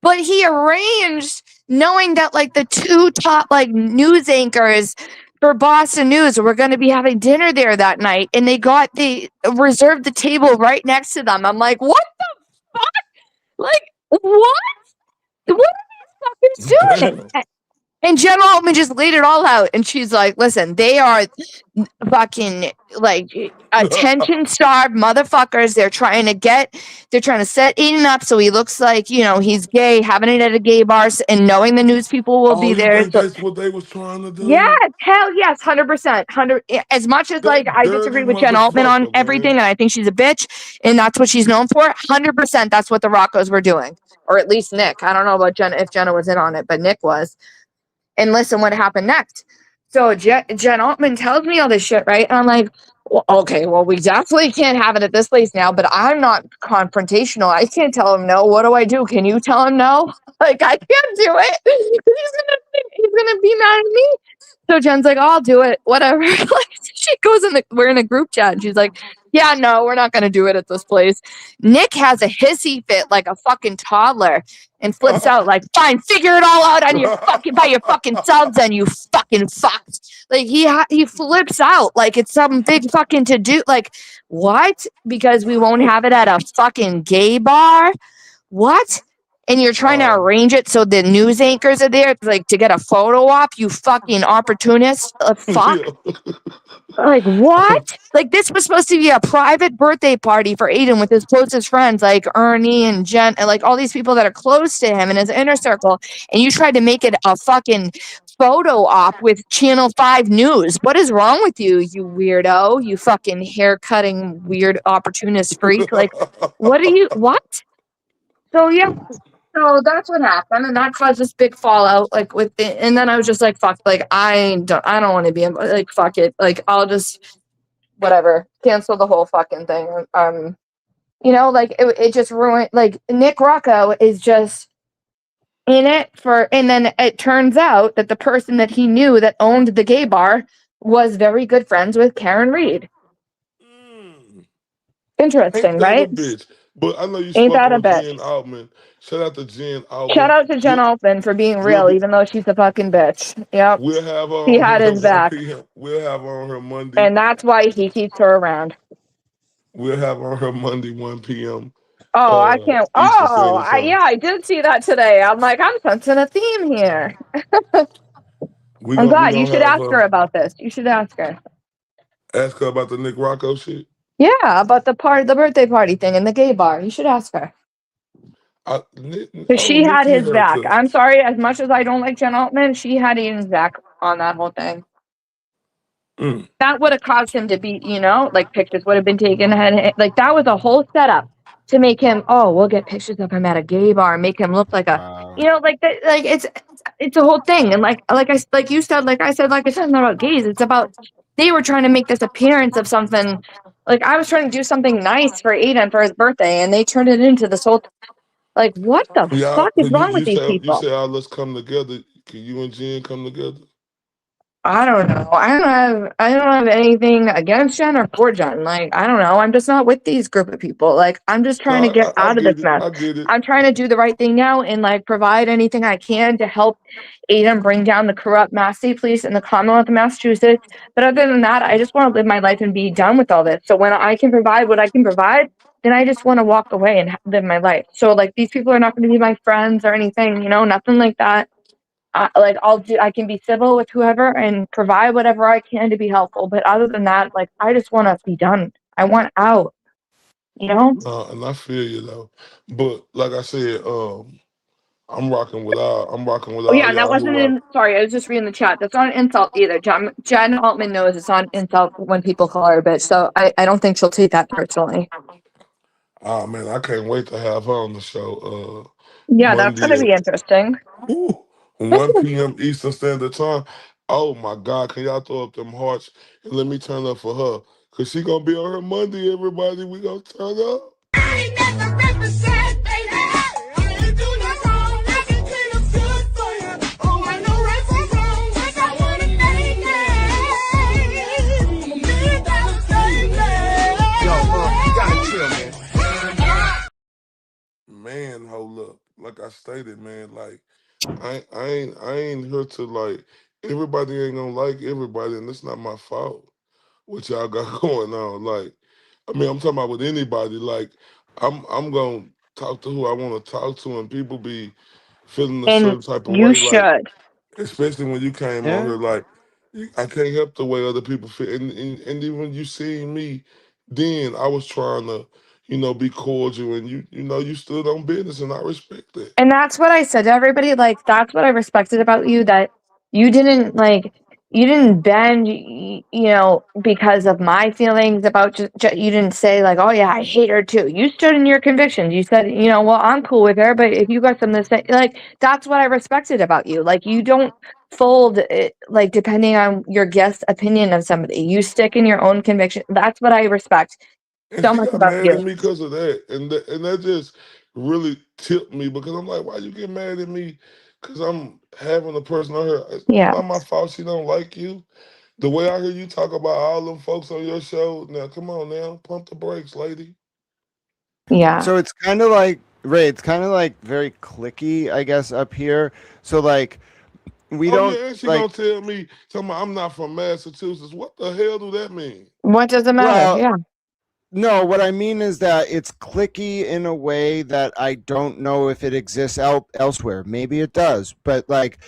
but he arranged, knowing that like the 2 top like news anchors for Boston News were going to be having dinner there that night, and they reserved the table right next to them. I'm like, what the fuck? Like, what? What are these fuckers doing? Damn. And Jen Altman just laid it all out, and she's like, "Listen, they are fucking like attention-starved motherfuckers. They're trying to set Aiden up so he looks like he's gay, having it at a gay bar, and knowing the news people will be Oh, you there. think So that's what they was trying to yes, do? hell yes, 100%, As much as That like I dirty disagree with Jen Altman on motherfucker, everything, man. and I think she's a bitch, and that's what she's known for. 100%, that's what the Roccos were doing, or at least Nick. I don't know about Jenna if Jenna was in on it, but Nick was. And listen, what happened next? So Jen Altman tells me all this shit, right? And I'm like, well, okay, well, we definitely can't have it at this place now, but I'm not confrontational. I can't tell him no. What do I do? Can you tell him no? Like, I can't do it. He's gonna be mad at me. So Jen's like, I'll do it, whatever. Like, she goes we're in a group chat, and she's like, yeah, no, we're not gonna do it at this place. Nick has a hissy fit like a fucking toddler and flips out like, fine, figure it all out on your fucking by your fucking selves, and you fucking fucked. Like he flips out like it's some big fucking to do. Like, what? Because we won't have it at a fucking gay bar? What? And you're trying to arrange it so the news anchors are there, like to get a photo op, you fucking opportunist. Fuck. Like, what? Like, this was supposed to be a private birthday party for Aiden with his closest friends, like Ernie and Jen, and like all these people that are close to him in his inner circle. And you tried to make it a fucking photo op with Channel 5 News. What is wrong with you, you weirdo? You fucking hair cutting weird opportunist freak. Like, what? So, yeah. So that's what happened, and that caused this big fallout. Like and then I was just like, "Fuck!" Like I don't want to be like, "Fuck it!" Like I'll just whatever cancel the whole fucking thing. Like it just ruined. Like Nick Rocco is just in it and then it turns out that the person that he knew that owned the gay bar was very good friends with Karen Reed. Interesting, Ain't that right? a bitch? But I know you Ain't spoke that a on bitch? Jen Altman. Shout out to Jen Altman. Shout out to Jen Altman for being real, even though she's a fucking bitch. Yep. We'll have her He on had here his 1 back. p.m. We'll have her on her Monday. And that's why he keeps her around. We'll have her on her Monday 1 p.m. Oh, I can't. Eastern Standard Time. Yeah, I did see that today. I'm like, I'm sensing a theme here. I'm glad. You should ask her about this. You should ask her. Ask her about the Nick Rocco shit? Yeah, about the birthday party thing in the gay bar. You should ask her. Because she had his back. I'm sorry, as much as I don't like Jen Altman, she had Aiden's back on that whole thing. That would have caused him to be, like pictures would have been taken. Like that was a whole setup to make him, we'll get pictures of him at a gay bar, make him look like it's a whole thing. And like I said, it's not about gays. It's about, they were trying to make this appearance of something. Like I was trying to do something nice for Aiden for his birthday, and they turned it into this whole, like, what the fuck is wrong with these people? You said, let's come together. Can you and Jen come together? I don't know. I don't have anything against Jen or for Jen. Like, I don't know. I'm just not with these group of people. Like, I'm just trying to get out of this mess. I get it. I'm trying to do the right thing now and like provide anything I can to help Aiden bring down the corrupt Mass State Police in the Commonwealth of Massachusetts. But other than that, I just want to live my life and be done with all this. So when I can provide what I can provide, then I just want to walk away and live my life. So like, these people are not going to be my friends or anything, nothing like that. I can be civil with whoever and provide whatever I can to be helpful. But other than that, like, I just want to be done. I want out, And I feel you though. But like I said, I'm rocking with Oh yeah, that wasn't sorry, I was just reading the chat. That's not an insult either. Jen Altman knows it's not an insult when people call her a bitch. So I don't think she'll take that personally. Oh man, I can't wait to have her on the show. Yeah, that's gonna be interesting. 1 p.m. Eastern Standard Time. Oh my God, can y'all throw up them hearts and let me turn up for her? Cause she gonna be on her Monday, everybody. We gonna turn up. Man, hold up. Like I stated, man, like I ain't here to like, everybody ain't gonna like everybody, and it's not my fault what y'all got going on. Like, I mean, I'm talking about with anybody. Like, I'm gonna talk to who I want to talk to, and people be feeling a certain type of way. You should. especially when you came on Yeah. here. Like, I can't help the way other people feel, and even when you seen me, then I was trying to, be cordial, and you stood on business, and I respect that. And that's what I said to everybody. Like, that's what I respected about you, that you didn't you didn't bend, because of my feelings about you didn't say like, oh yeah, I hate her too. You stood in your convictions. You said, well, I'm cool with her, but if you got something to say, like, that's what I respected about you. Like, you don't fold it, like, depending on your guest's opinion of somebody. You stick in your own conviction. That's what I respect And so she much got about mad you. at me because of that, and that just really tipped me because I'm like, why you get mad at me? Because I'm having a person on here. It's Yeah. not my fault she don't like you. The way I hear you talk about all them folks on your show, now come on now, pump the brakes, lady. Yeah. So it's kind of like Ray. It's kind of like very clicky, I guess, up here. So like we Oh don't yeah, and she like. gonna tell me, I'm not from Massachusetts. What the hell do that mean? What does it matter? Well, Yeah. no, what I mean is that it's clicky in a way that I don't know if it exists elsewhere. Maybe it does, but like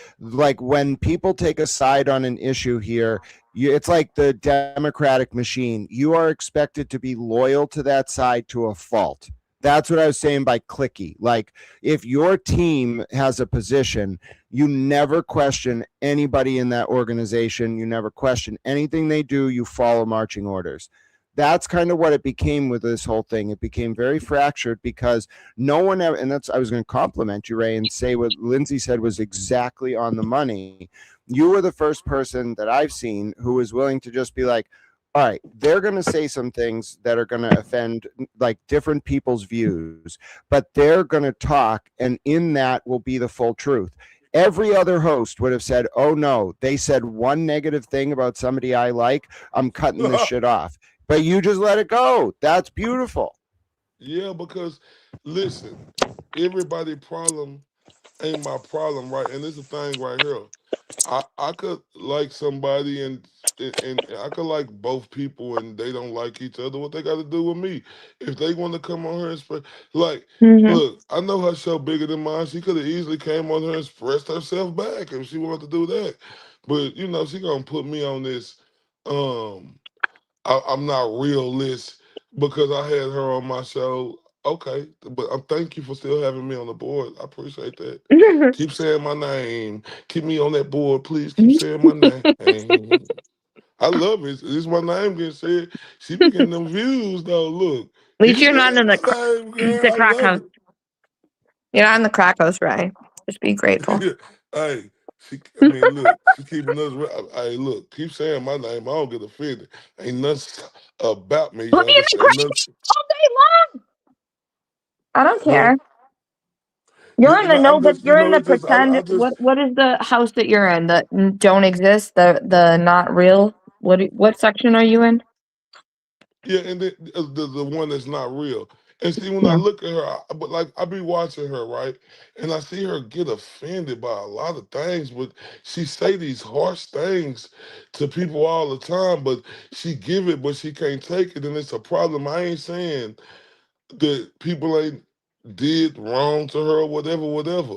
when people take a side on an issue here, it's like the democratic machine. You are expected to be loyal to that side to a fault. That's what I was saying by clicky. Like if your team has a position, you never question anybody in that organization. You never question anything they do. You follow marching orders. That's kind of what it became with this whole thing. It became very fractured because no one ever, and that's, I was going to compliment you, Ray, and say what Lindsay said was exactly on the money. You were the first person that I've seen who was willing to just be like, all right, they're going to say some things that are going to offend like different people's views, but they're going to talk, and in that will be the full truth. Every other host would have said, oh no, they said one negative thing about somebody I like. I'm cutting this shit off. But you just let it go. That's beautiful. Yeah, because listen, everybody problem ain't my problem, right? And this is the thing right here. I could like somebody and I could like both people and they don't like each other. What they got to do with me? If they want to come on here and spread, like, Hmm. look, I know her show bigger than mine. She could have easily came on here and expressed herself back if she wanted to do that. But she gonna put me on this. Um, I'm not realist because I had her on my show. Okay, but thank you for still having me on the board. I appreciate that. Keep saying my name. Keep me on that board, please. Keep saying my name. I love it. This my name getting said. She be getting them views though. Look, At least keep you're not saying in my name, the girl. I crack love house. it. You're not in the crack house, right? Just be grateful. Hey, I mean, look, she keeping us. Hey, look, keep saying my name. I don't get offended. Ain't nothing about me Put you me in the crack understand. Nothing. house all day long. I don't Huh? care. Yeah, You're in the no, no, I'm but just, you're in the it's just, I pretend. just, What is the house that you're in that don't exist? The not real. What section are you in? yeah, and the one that's not real. And see, when I Yeah. look at her, but like I be watching her, right, and I see her get offended by a lot of things, but she say these harsh things to people all the time, but she give it, but she can't take it, and it's a problem. I ain't saying that people ain't did wrong to her or whatever, whatever.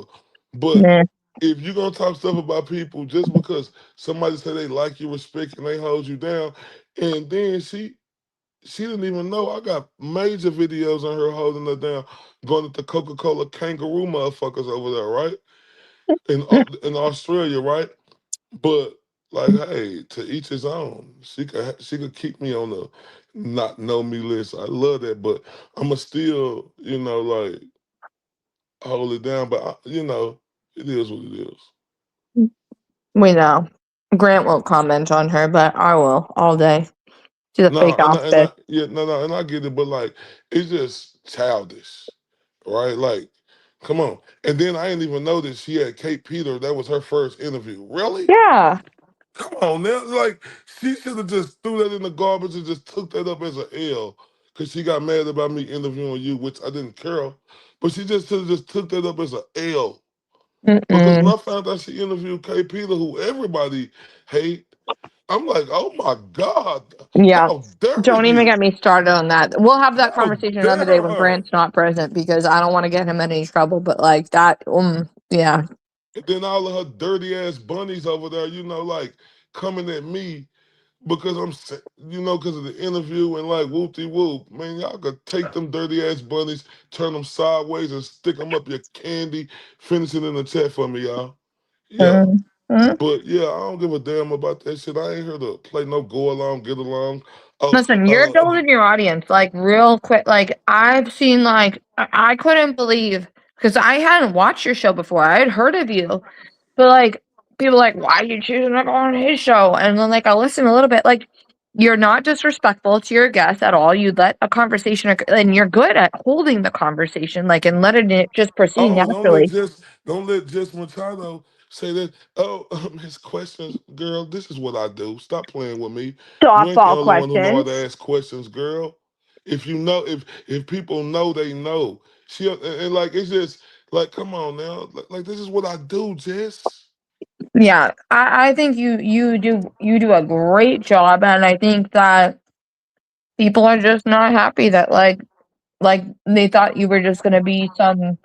But Nah. if you're gonna talk stuff about people just because somebody say they like you, respect, and they hold you down, and then she didn't even know I got major videos on her holding her down, going at the Coca-Cola kangaroo motherfuckers over there, right? In Australia, right? But like, hey, to each his own. She could keep me on the not know me list. I love that, but I'ma still, like hold it down. But it is what it is. We know. Grant won't comment on her, but I will all day. She's a No, fake and off I, and bitch. I yeah, no, and I get it, but like it's just childish, right? Like, come on. And then I didn't even know that she had Kate Peter. That was her first interview. Really? Yeah. Come on now. Like she should have just threw that in the garbage and just took that up as an L because she got mad about me interviewing you, which I didn't care. But she just should have just took that up as an L. Because when Mm-mm. I found out she interviewed Kate Peter, who everybody hate, I'm like, oh my God, Yeah. how dare Don't even you? get me started on that. We'll have that How conversation another day dare when her? Grant's not present because I don't want to get him in any trouble. But like that, yeah. And then all of her dirty ass bunnies over there, like coming at me because because of the interview and like whoop de whoop. Man, y'all could take them dirty ass bunnies, turn them sideways, and stick them up your candy. Finish it in the chat for me, y'all. Yeah. Mhm. But yeah, I don't give a damn about that shit. I ain't here to play no go along, get along. Oh, Listen, you're building your audience like real quick. Like I've seen, like I couldn't believe because I hadn't watched your show before. I had heard of you, but like people like, why are you choosing to go on his show? And then like I listened a little bit. Like you're not disrespectful to your guests at all. You let a conversation, and you're good at holding the conversation, like and letting it just proceed oh, naturally. don't let just Machado say that. Oh, his questions, girl. This is what I do. Stop playing with me. You ain't the Softball only one who know how question. to ask questions, girl. If you know, if people know, they know. And like it's just like, come on now, like this is what I do, Jess. Yeah, I think you do a great job, and I think that people are just not happy that like they thought you were just gonna be some,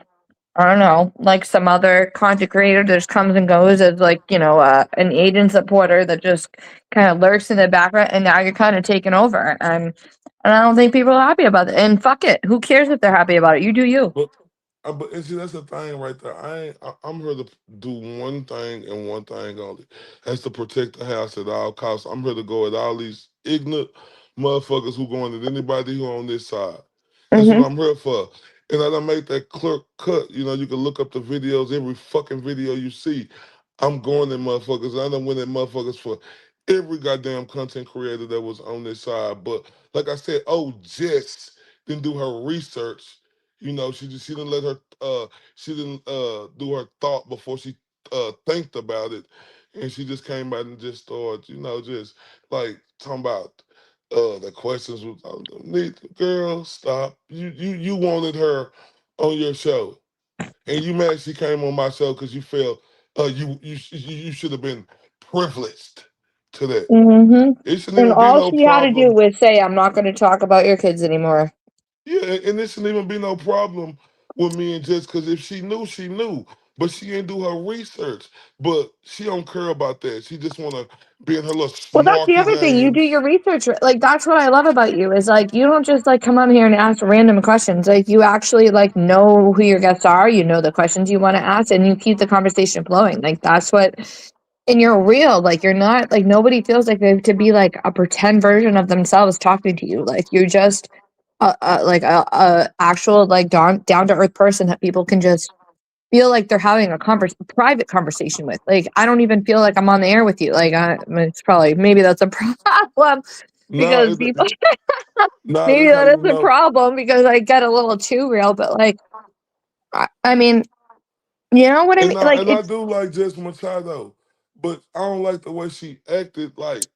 I don't know, like some other content creator that just comes and goes as like, an agent supporter that just kind of lurks in the background, and now you're kind of taking over, and I don't think people are happy about it. And fuck it, who cares if they're happy about it? You do you. But but and see that's the thing right there. I'm here to do one thing and one thing only. That's to protect the house at all costs. I'm here to go at all these ignorant motherfuckers who going at anybody who on this side. That's what Hmm. I'm here for. And I done made that clear cut. You can look up the videos, every fucking video you see. I'm going at motherfuckers. I done went at motherfuckers for every goddamn content creator that was on this side. But like I said, oh Jess didn't do her research. She didn't let her she didn't do her thought before she think about it, and she just came out and just started, just like talking about the questions was need girl stop. You wanted her on your show, and you mad she came on my show because you felt you should have been privileged to that. Hmm. It shouldn't And even be all no she had to do problem. was say, I'm not going to talk about your kids anymore. Yeah, and there shouldn't even be no problem with me and Jess because if she knew, she knew. But she didn't do her research. But she don't care about that. She just wanna be in her little Well, that's the snarky other thing. You do your games. research. Like that's what I love about you is like you don't just like come on here and ask random questions. Like you actually like know who your guests are. You know the questions you want to ask, and you keep the conversation flowing. Like that's what. And you're real. Like you're not like nobody feels like they have to be like a pretend version of themselves talking to you. Like you're just a actual like down to earth person that people can just feel like they're having a private conversation with. Like I don't even feel like I'm on the air with you. Like it's probably maybe that's a problem Nah, because people nah, maybe this how that you is a know. problem because I get a little too real. But like I mean, you know what I mean? And I Like and I it's do like Jess Machado, but I don't like the way she acted like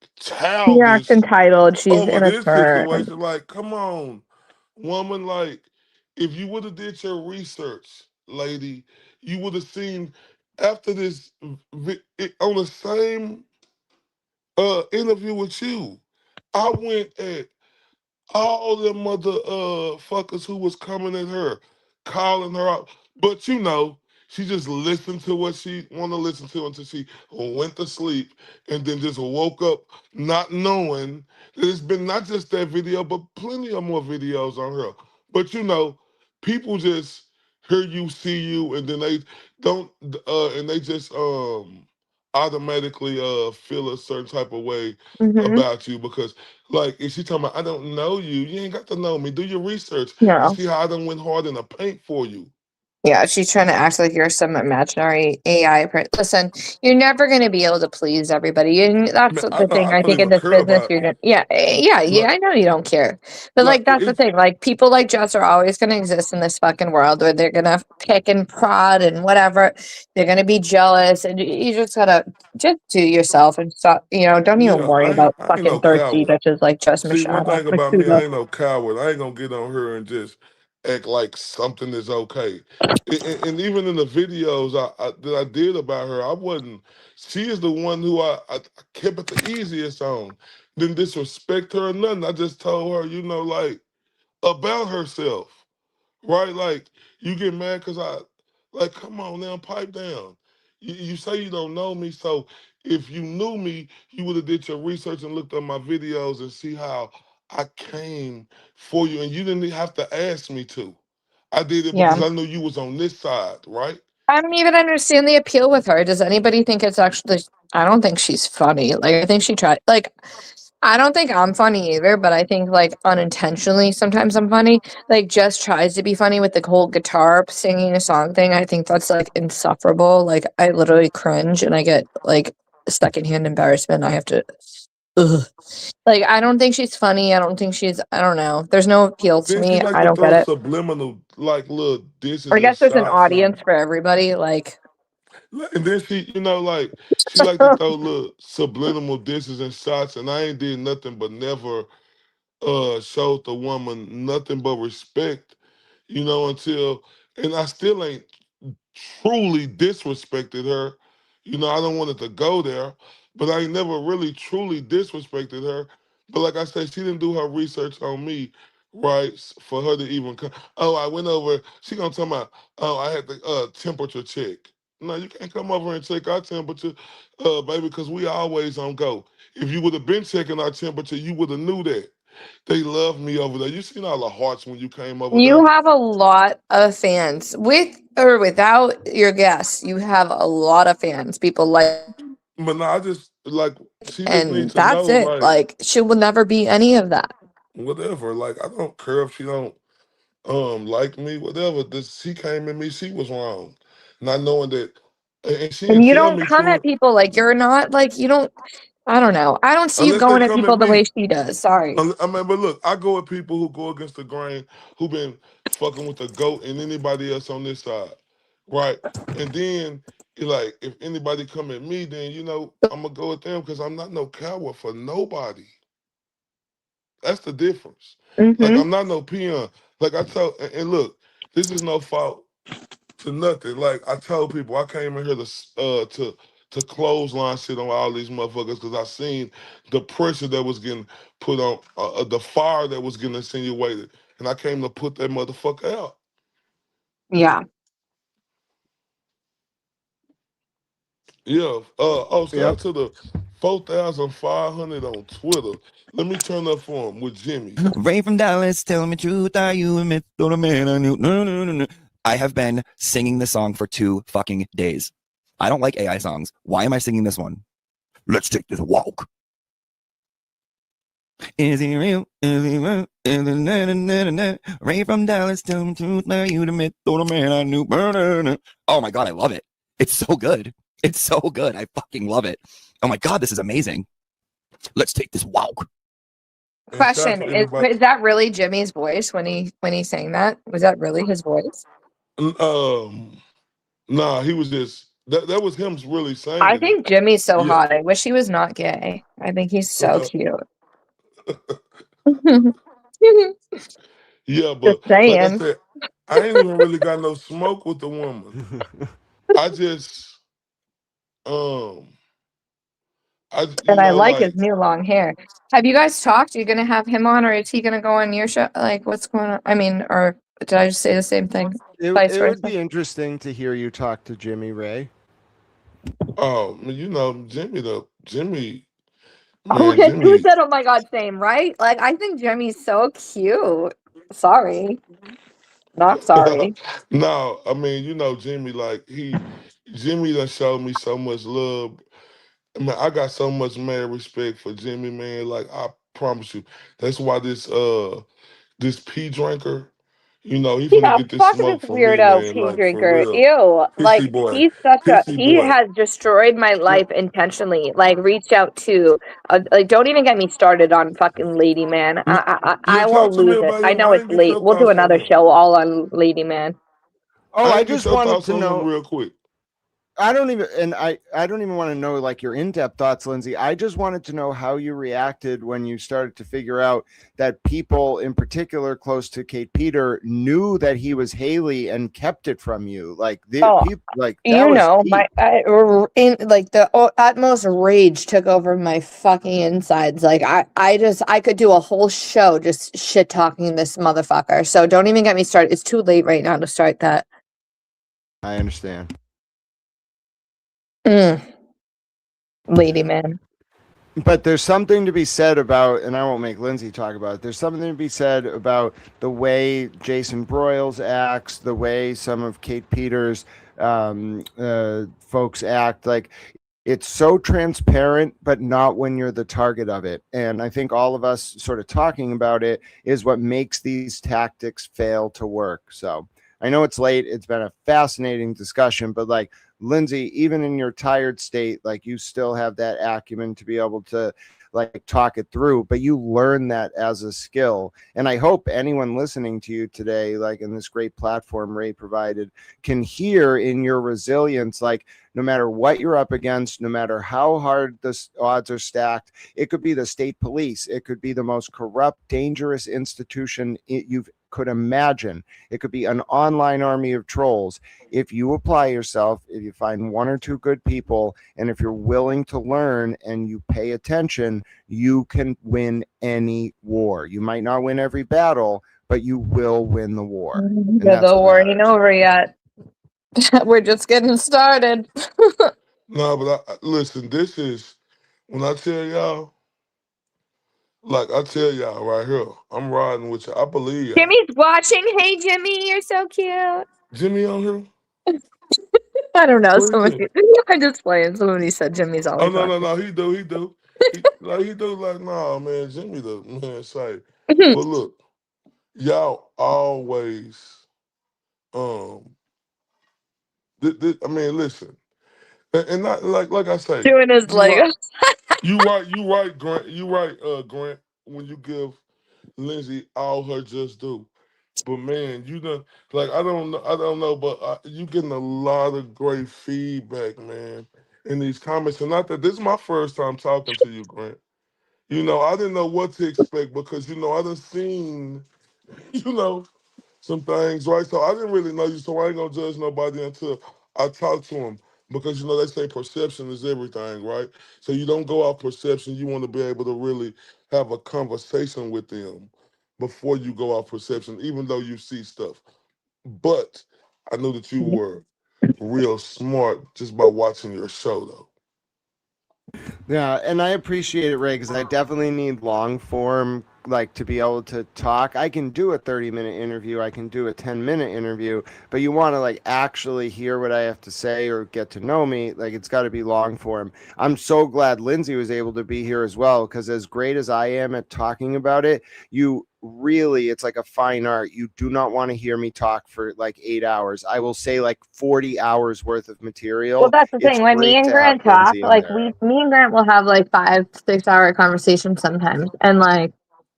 she acts childish entitled. She's over this immature. situation. Like, come on, woman. Like, if you would have did your research, lady, you would have seen after this on the same interview with you. I went at all them mother fuckers who was coming at her, calling her out. But she just listened to what she wanted to listen to until she went to sleep and then just woke up not knowing that it's been not just that video, but plenty of more videos on her. But people just hear you, see you, and then they don't and they just automatically feel a certain type of way Hmm. about you because like, is she talking about, I don't know you. You ain't got to know me. Do your research and No. see how I done went hard in the paint for you. Yeah, she's trying to act like you're some imaginary AI. Listen, you're never going to be able to please everybody, and that's Man, the thing. I I don't think in even this care business, about you're gonna, yeah, yeah. like I know you don't care, but like like that's the thing. Like people like Jess are always going to exist in this fucking world where they're gonna pick and prod and whatever. They're gonna be jealous, and you just gotta just do yourself and stop. Don't even yeah, worry about I ain't no fucking thirsty coward. bitches like Jess See, one Machado. thing about me, I Machado. ain't no coward. I ain't gonna get on her and just act like something is okay. And even in the videos that I did about her, I wasn't. She is the one who I kept it the easiest on. Didn't disrespect her or nothing. I just told her, like about herself. Right? Like you get mad because like, come on now, pipe down. you say you don't know me, so if you knew me, you would have did your research and looked up my videos and see how I came for you, and you didn't have to ask me to. I did it Yeah. because I knew you was on this side, right? I don't even understand the appeal with her. Does anybody think it's actually? I don't think she's funny. Like I think she tried. Like I don't think I'm funny either, but I think like unintentionally sometimes I'm funny. Like Jess tries to be funny with the whole guitar singing a song thing. I think that's like insufferable. Like I literally cringe and I get like secondhand embarrassment. I have to. Ugh. Like I don't think she's funny. I don't think she's. I don't know. There's no appeal to Then she me. like I to don't get throw it. subliminal like little I dishes and guess there's an shots and audience for everybody. Like. then she, like she like to throw little subliminal dishes and shots, and I ain't did nothing but never showed the woman nothing but respect, until and I still ain't truly disrespected her. I don't want it to go there, but I ain't never really truly disrespected her. But like I said, she didn't do her research on me, right? For her to even come. Oh, I went over. She gonna tell me, oh, I had the temperature check. No, you can't come over and check our temperature, baby, because we always on go. If you would have been checking our temperature, you would have knew that. They love me over there. You seen all the hearts when you came over there? You have a lot of fans. With or without your guests, you have a lot of fans. People like, But no, I just like she just and needs to that's know, it. like, Like, she will never be any of that. whatever. Like, I don't care if she don't like me, whatever. This she came at me, she was wrong. Not knowing that and she And didn't you tell don't me come to at people like you're not like you don't. I don't know. I don't see you unless they going at come at people the way me. she does. Sorry. I mean, but look, I go at people who go against the grain, who been fucking with the goat and anybody else on this side, right? And then, like, if anybody come at me, then I'm gonna go at them because I'm not no coward for nobody. That's the difference. Like, Mm-hmm. I'm not no peon. Like I tell, and look, this is no fault to nothing. Like I tell people, I came in here to clothesline shit on all these motherfuckers because I seen the pressure that was getting put on, the fire that was getting insinuated, and I came to put that motherfucker out. Yeah. Yeah. Shout Yep. out to the 4,500 on Twitter. Let me turn up for him with Jimmy. Ray from Dallas, tell me truth, are you a myth or a man I knew? No, no, no, no. I have been singing this song for 2 fucking days. I don't like AI songs. Why am I singing this one? Let's take this walk. Is he real? Is he real? Is he na, na, na, na, na. Ray from Dallas, tell me truth, are you the myth or the man I knew? Oh my God, I love it. It's so good. It's so good. I fucking love it. Oh my God, this is amazing. Let's take this walk. And shout out Question: to everybody. Is that really Jimmy's voice when he sang that? Was that really his voice? Um, nah, he was just that was him really I singing it. think Jimmy's so Yeah. hot. I wish he was not gay. I think he's so cute. Yeah, Just but like I saying. said, I ain't even really got no smoke with the woman. I just um I And I like his new long hair. Have you guys talked? Are you gonna have him on, or is he gonna go on your show? Like, what's going on? I mean, or did I just say the same thing? Vice It would versa. be interesting to hear you talk to Jimmy Ray. Jimmy, man, Okay, who Jimmy. said, "Oh my God, same," right? Like, I think Jimmy's so cute. Sorry, not sorry. No, I mean, Jimmy, like Jimmy done showed me so much love. I mean, I got so much mad respect for Jimmy, man. Like I promise you, that's why this pea drinker, he finna Yeah, get this fuck this smoke from me, weirdo man. pea Like for drinker. real, Ew. pissy Like boy, he's such a pissy he boy. has destroyed my life intentionally. Like reached out to like don't even get me started on fucking Lady Man. Yeah, I talk will to me lose it. about I him. know I it's didn't get late. your We'll do thoughts on another him. show all on Lady Man. Oh, I I didn't get just your wanted thoughts to on him know. real quick. I don't even, and I don't even want to know like your in-depth thoughts, Lindsay. I just wanted to know how you reacted when you started to figure out that people, in particular, close to Kate Peter, knew that he was Haley and kept it from you. Like the Oh, people, like that you was know, deep. in like the utmost rage took over my fucking insides. Like I could do a whole show just shit talking this motherfucker. So don't even get me started. It's too late right now to start that. I understand. Lady man. But there's something to be said about, and I won't make Lindsay talk about it. There's something to be said about the way Jason Broyles acts, the way some of Kate Peters' folks act. Like, it's so transparent, but not when you're the target of it. And I think all of us sort of talking about it is what makes these tactics fail to work. So I know it's late. It's been a fascinating discussion, but like, Lindsay, even in your tired state, like, you still have that acumen to be able to like talk it through, but you learn that as a skill. And I hope anyone listening to you today, like in this great platform Ray provided, can hear in your resilience, like, no matter what you're up against, no matter how hard the odds are stacked, it could be the state police, it could be the most corrupt, dangerous institution you could imagine, it could be an online army of trolls. If you apply yourself, if you find one or two good people, and if you're willing to learn and you pay attention, you can win any war. You might not win every battle, but you will win the war. And The that's what war ain't matters. over yet. We're just getting started. No, but listen, this is, when I tell y'all, like I tell y'all right here, I'm riding with you. I believe y'all. Jimmy's watching. Hey, Jimmy, you're so cute. Jimmy on here? I don't know. Where is he? I'm just playing. Somebody said Jimmy's Oh always no, watching. he do. He do like, nah, man, Jimmy the man say. Mhm. But look, y'all always um I mean, listen. And not like I say, Doing his you Lego. right, Grant, Grant, when you give Lindsay all her just due. But man, you done, like, I don't know, but you getting a lot of great feedback, man, in these comments. And not that this is my first time talking to you, Grant. You know, I didn't know what to expect because I done seen, you know, some things, right? So I didn't really know you, so I ain't gonna judge nobody until I talk to them. Because they say perception is everything, right? So you don't go off perception. You want to be able to really have a conversation with them before you go off perception, even though you see stuff. But I knew that you were real smart just by watching your show, though. Yeah, and I appreciate it, Ray, because I definitely need long form, like, to be able to talk. I can do a 30-minute interview, I can do a 10-minute interview, but you want to like actually hear what I have to say or get to know me, like, it's got to be long form. I'm so glad Lindsay was able to be here as well, because as great as I am at talking about it, you really, it's like a fine art. You do not want to hear me talk for like 8 hours. I will say like 40 hours worth of material. Well, that's the It's thing. When me great and to have Grant talk, Lindsay in like there. me and Grant will have like 5-6 hour conversations sometimes, and like,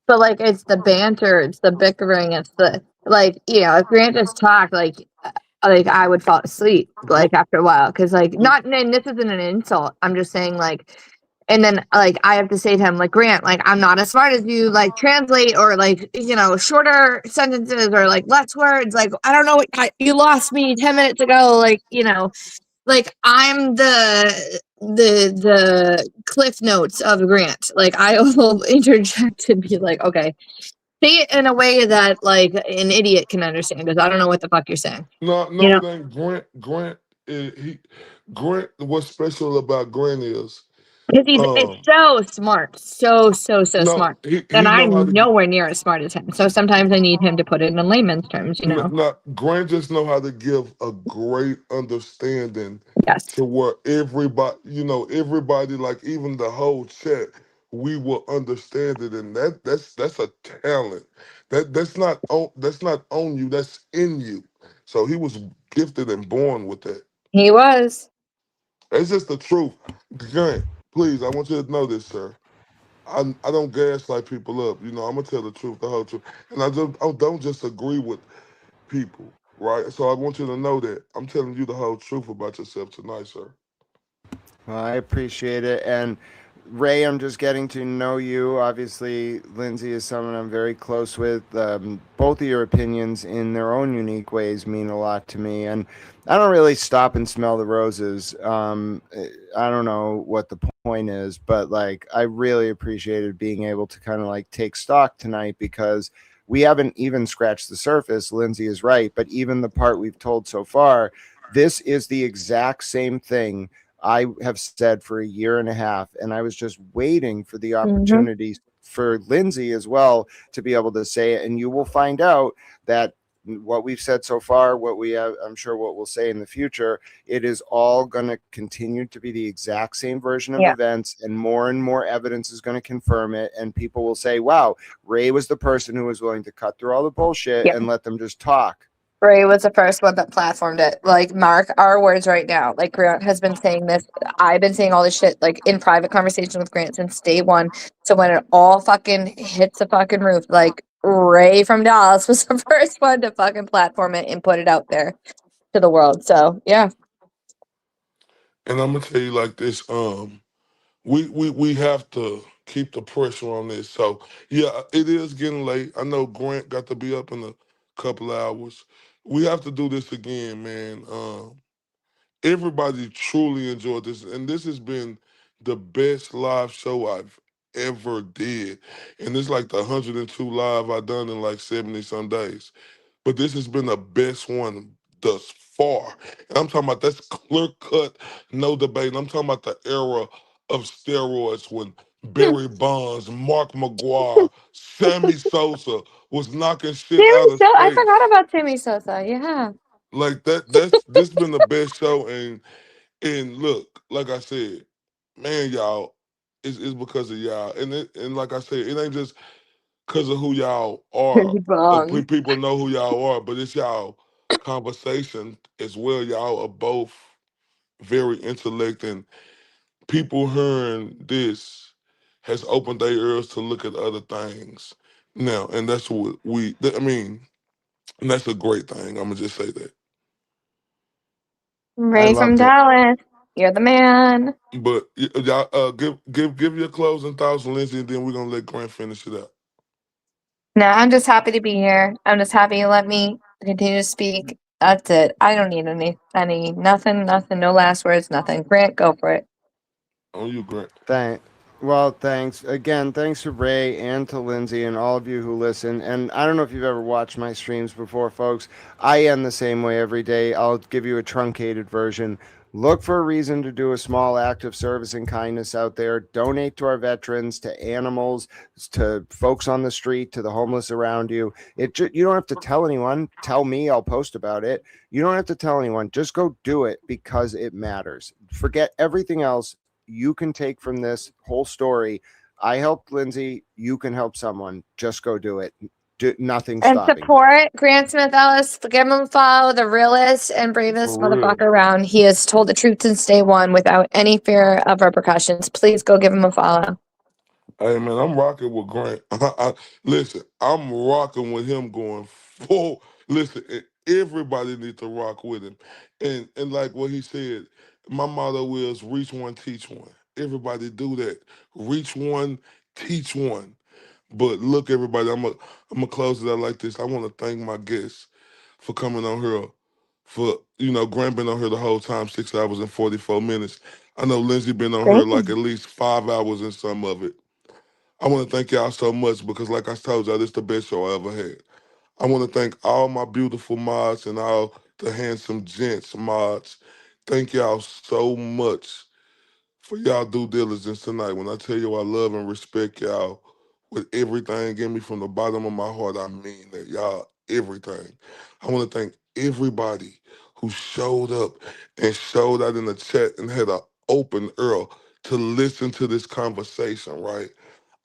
but like it's the banter, it's the bickering, it's the like, if Grant just talked, like I would fall asleep like after a while, because like not, and this isn't an insult. I'm just saying like, and then like I have to say to him like, Grant, like I'm not as smart as you. Like translate, or like shorter sentences, or like less words. Like I don't know what you lost me 10 minutes ago. Like I'm the cliff notes of Grant. Like I will interject and be like, okay, say it in a way that like an idiot can understand, because I don't know what the fuck you're saying. No, it ain't. Grant. What's special about Grant is, Because it's um, so smart, so no, smart. he And know how I'm to get. nowhere near as smart as him. So sometimes I need him to put it in layman's terms. Not Grant just know how to give a great understanding Yes. to where everybody, like even the whole chat, we will understand it, and that's a talent. That's not on you. That's in you. So he was gifted and born with that. He was. It's just the truth. Grant, please, I want you to know this, sir. I don't gaslight people up. I'm gonna tell the truth, the whole truth, and I don't just agree with people, right? So I want you to know that I'm telling you the whole truth about yourself tonight, sir. Well, I appreciate it. And Ray, I'm just getting to know you. Obviously, Lindsay is someone I'm very close with. Both of your opinions, in their own unique ways, mean a lot to me. And I don't really stop and smell the roses. I don't know what the point is, but like, I really appreciated being able to kind of like take stock tonight, because we haven't even scratched the surface. Lindsay is right. But even the part we've told so far, this is the exact same thing I have said for a year and a half, and I was just waiting for the Mm-hmm. opportunity for Lindsay as well to be able to say it. And you will find out that what we've said so far, what we have, I'm sure what we'll say in the future, it is all going to continue to be the exact same version of Yeah. events, and more evidence is going to confirm it. And people will say, wow, Ray was the person who was willing to cut through all the bullshit Yeah. and let them just talk. Ray was the first one that platformed it. Like, mark our words right now. Like, Grant has been saying this. I've been saying all this shit, like, in private conversation with Grant since day one. So when it all fucking hits the fucking roof, like, Ray from Dallas was the first one to fucking platform it and put it out there to the world. So, yeah. And I'm gonna tell you like this, we have to keep the pressure on this. So yeah, it is getting late. I know Grant got to be up in a couple hours. We have to do this again, man. Everybody truly enjoyed this, and this has been the best live show I've ever did. And it's like the 102 live I've done in like 70 some days. But this has been the best one thus far. And I'm talking about that's clear cut, no debate. I'm talking about the era of steroids when Barry Bonds, Mark McGuire, Sammy Sosa was knocking shit Sammy out of Sosa. I space. forgot about Sammy Sosa. Yeah. Like that's this been the best show. And look, like I said, man, y'all, it's because of y'all. And like I said, it ain't just because of who y'all are. Bong. People know who y'all are, but it's y'all conversation as well. Y'all are both very intellect, and people hearing this has opened their ears to look at other things now, and that's what I mean, and that's a great thing. I'm gonna just say that. I Ray from loved it. Dallas. You're the man. But y'all, give your closing thoughts, Lindsay, and then we're gonna let Grant finish it up. No, I'm just happy to be here. I'm just happy you let me continue to speak. That's it. I don't need nothing, no last words, nothing. Grant, go for it. On you, Grant. Well, thanks again. Thanks to Ray and to Lindsay and all of you who listen. And I don't know if you've ever watched my streams before, folks. I end the same way every day. I'll give you a truncated version. Look for a reason to do a small act of service and kindness out there. Donate to our veterans, to animals, to folks on the street, to the homeless around you. You don't have to tell anyone. Tell me, I'll post about it. You don't have to tell anyone. Just go do it because it matters. Forget everything else you can take from this whole story. I helped Lindsay. You can help someone. Just go do it. Nothing And stopping you. support Grant Smith Ellis. Give him a follow, the realest and bravest For real. motherfucker around. He has told the truth since day one without any fear of repercussions. Please go give him a follow. Hey man, I'm rocking with Grant. Listen, I'm rocking with him going full. Listen, everybody needs to rock with him. And like what he said, my motto is reach one, teach one. Everybody do that. Reach one, teach one. But look, everybody, I'm gonna close it out like this. I want to thank my guests for coming on here. For Grant been on here the whole time, 6 hours and 44 minutes. I know Lindsay been on here Thank like you. at least 5 hours and some of it. I want to thank y'all so much because, like I told y'all, this is the best show I ever had. I want to thank all my beautiful mods and all the handsome gents mods. Thank y'all so much for y'all due diligence tonight. When I tell you I love and respect y'all with everything in me from the bottom of my heart, I mean that. Y'all, everything. I want to thank everybody who showed up and showed out in the chat and had an open ear to listen to this conversation, right?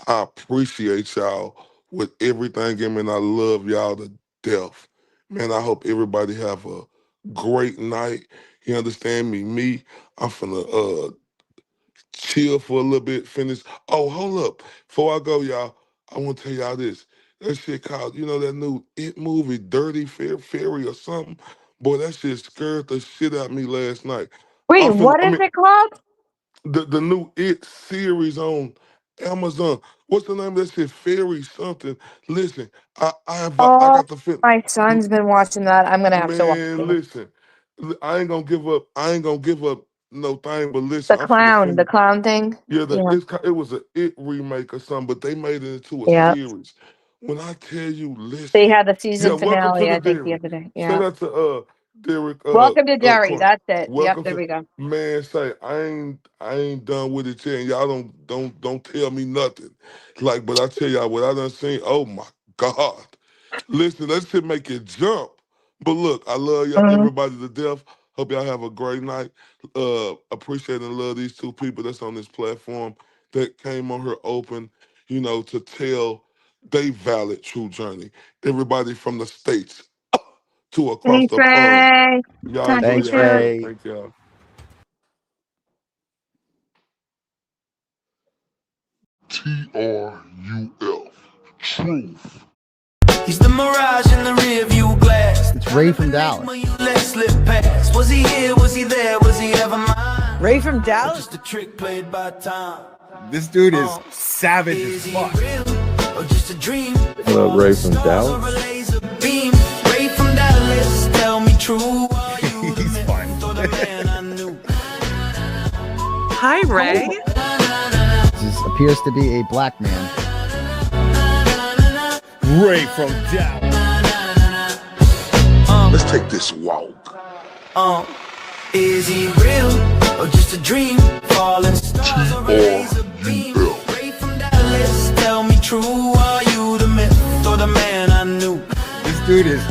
I appreciate y'all with everything in me, and I love y'all to death. Man, I hope everybody have a great night. You understand me? I'm finna chill for a little bit, finish. Oh, hold up. Before I go, y'all, I want to tell y'all this. That shit called, that new It movie, Dirty Fairy or something? Boy, that shit scared the shit out of me last night. Wait, I'm finna, what I is mean, it called? the new It series on Amazon. What's the name of that shit? Fairy something. Listen, I Oh, got the film. my son's been watching that. I'm gonna have to watch Man, it. listen. I ain't gonna give up. I ain't gonna give up no thing. But listen, I'm finna The finish. clown thing. Yeah, Yeah. it was a It remake or something, but they made it into a Yeah. series. When I tell you, They listen. had the Yeah, season welcome to finale, the I think, the dairy. other day. Say Yeah. that to Derek, Welcome to Derry. Corn, That's it. Yep, welcome there to we go. man. Say I ain't done with it yet, and y'all don't tell me nothing. Like, but I tell y'all what I done seen. Oh my God! Listen, let's just make it jump. But look, I love y'all, Mhm. everybody to death. Hope y'all have a great night. Appreciate and love these two people that's on this platform that came on here open, you know, to tell they valid true journey. Everybody from the states to across Thanks, the pond. Ray. Y'all Talk to enjoy you Thanks, y'all night. soon. Ray. Thank y'all. TRUF. Truth. He's the mirage in the rearview glass. It's Ray from Dallas. When you let slip past. Was he here? Was he there? Was he ever mine? Ray from Dallas. Just a trick played by time. This dude is savage Is as he fuck. real or just a dream? What up, Ray from Stars Dallas? or a laser beam. Ray from Dallas, tell me true. Are you the He's myth fun. or the man I knew? Hi, Ray. This appears to be a black man. Ray from Dallas. Let's take this walk. Is he real or just a dream? Falling stars or a laser beam. Ray from Dallas, tell me true. Are you the myth or the man I knew? This dude is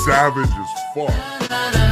Savage as fuck.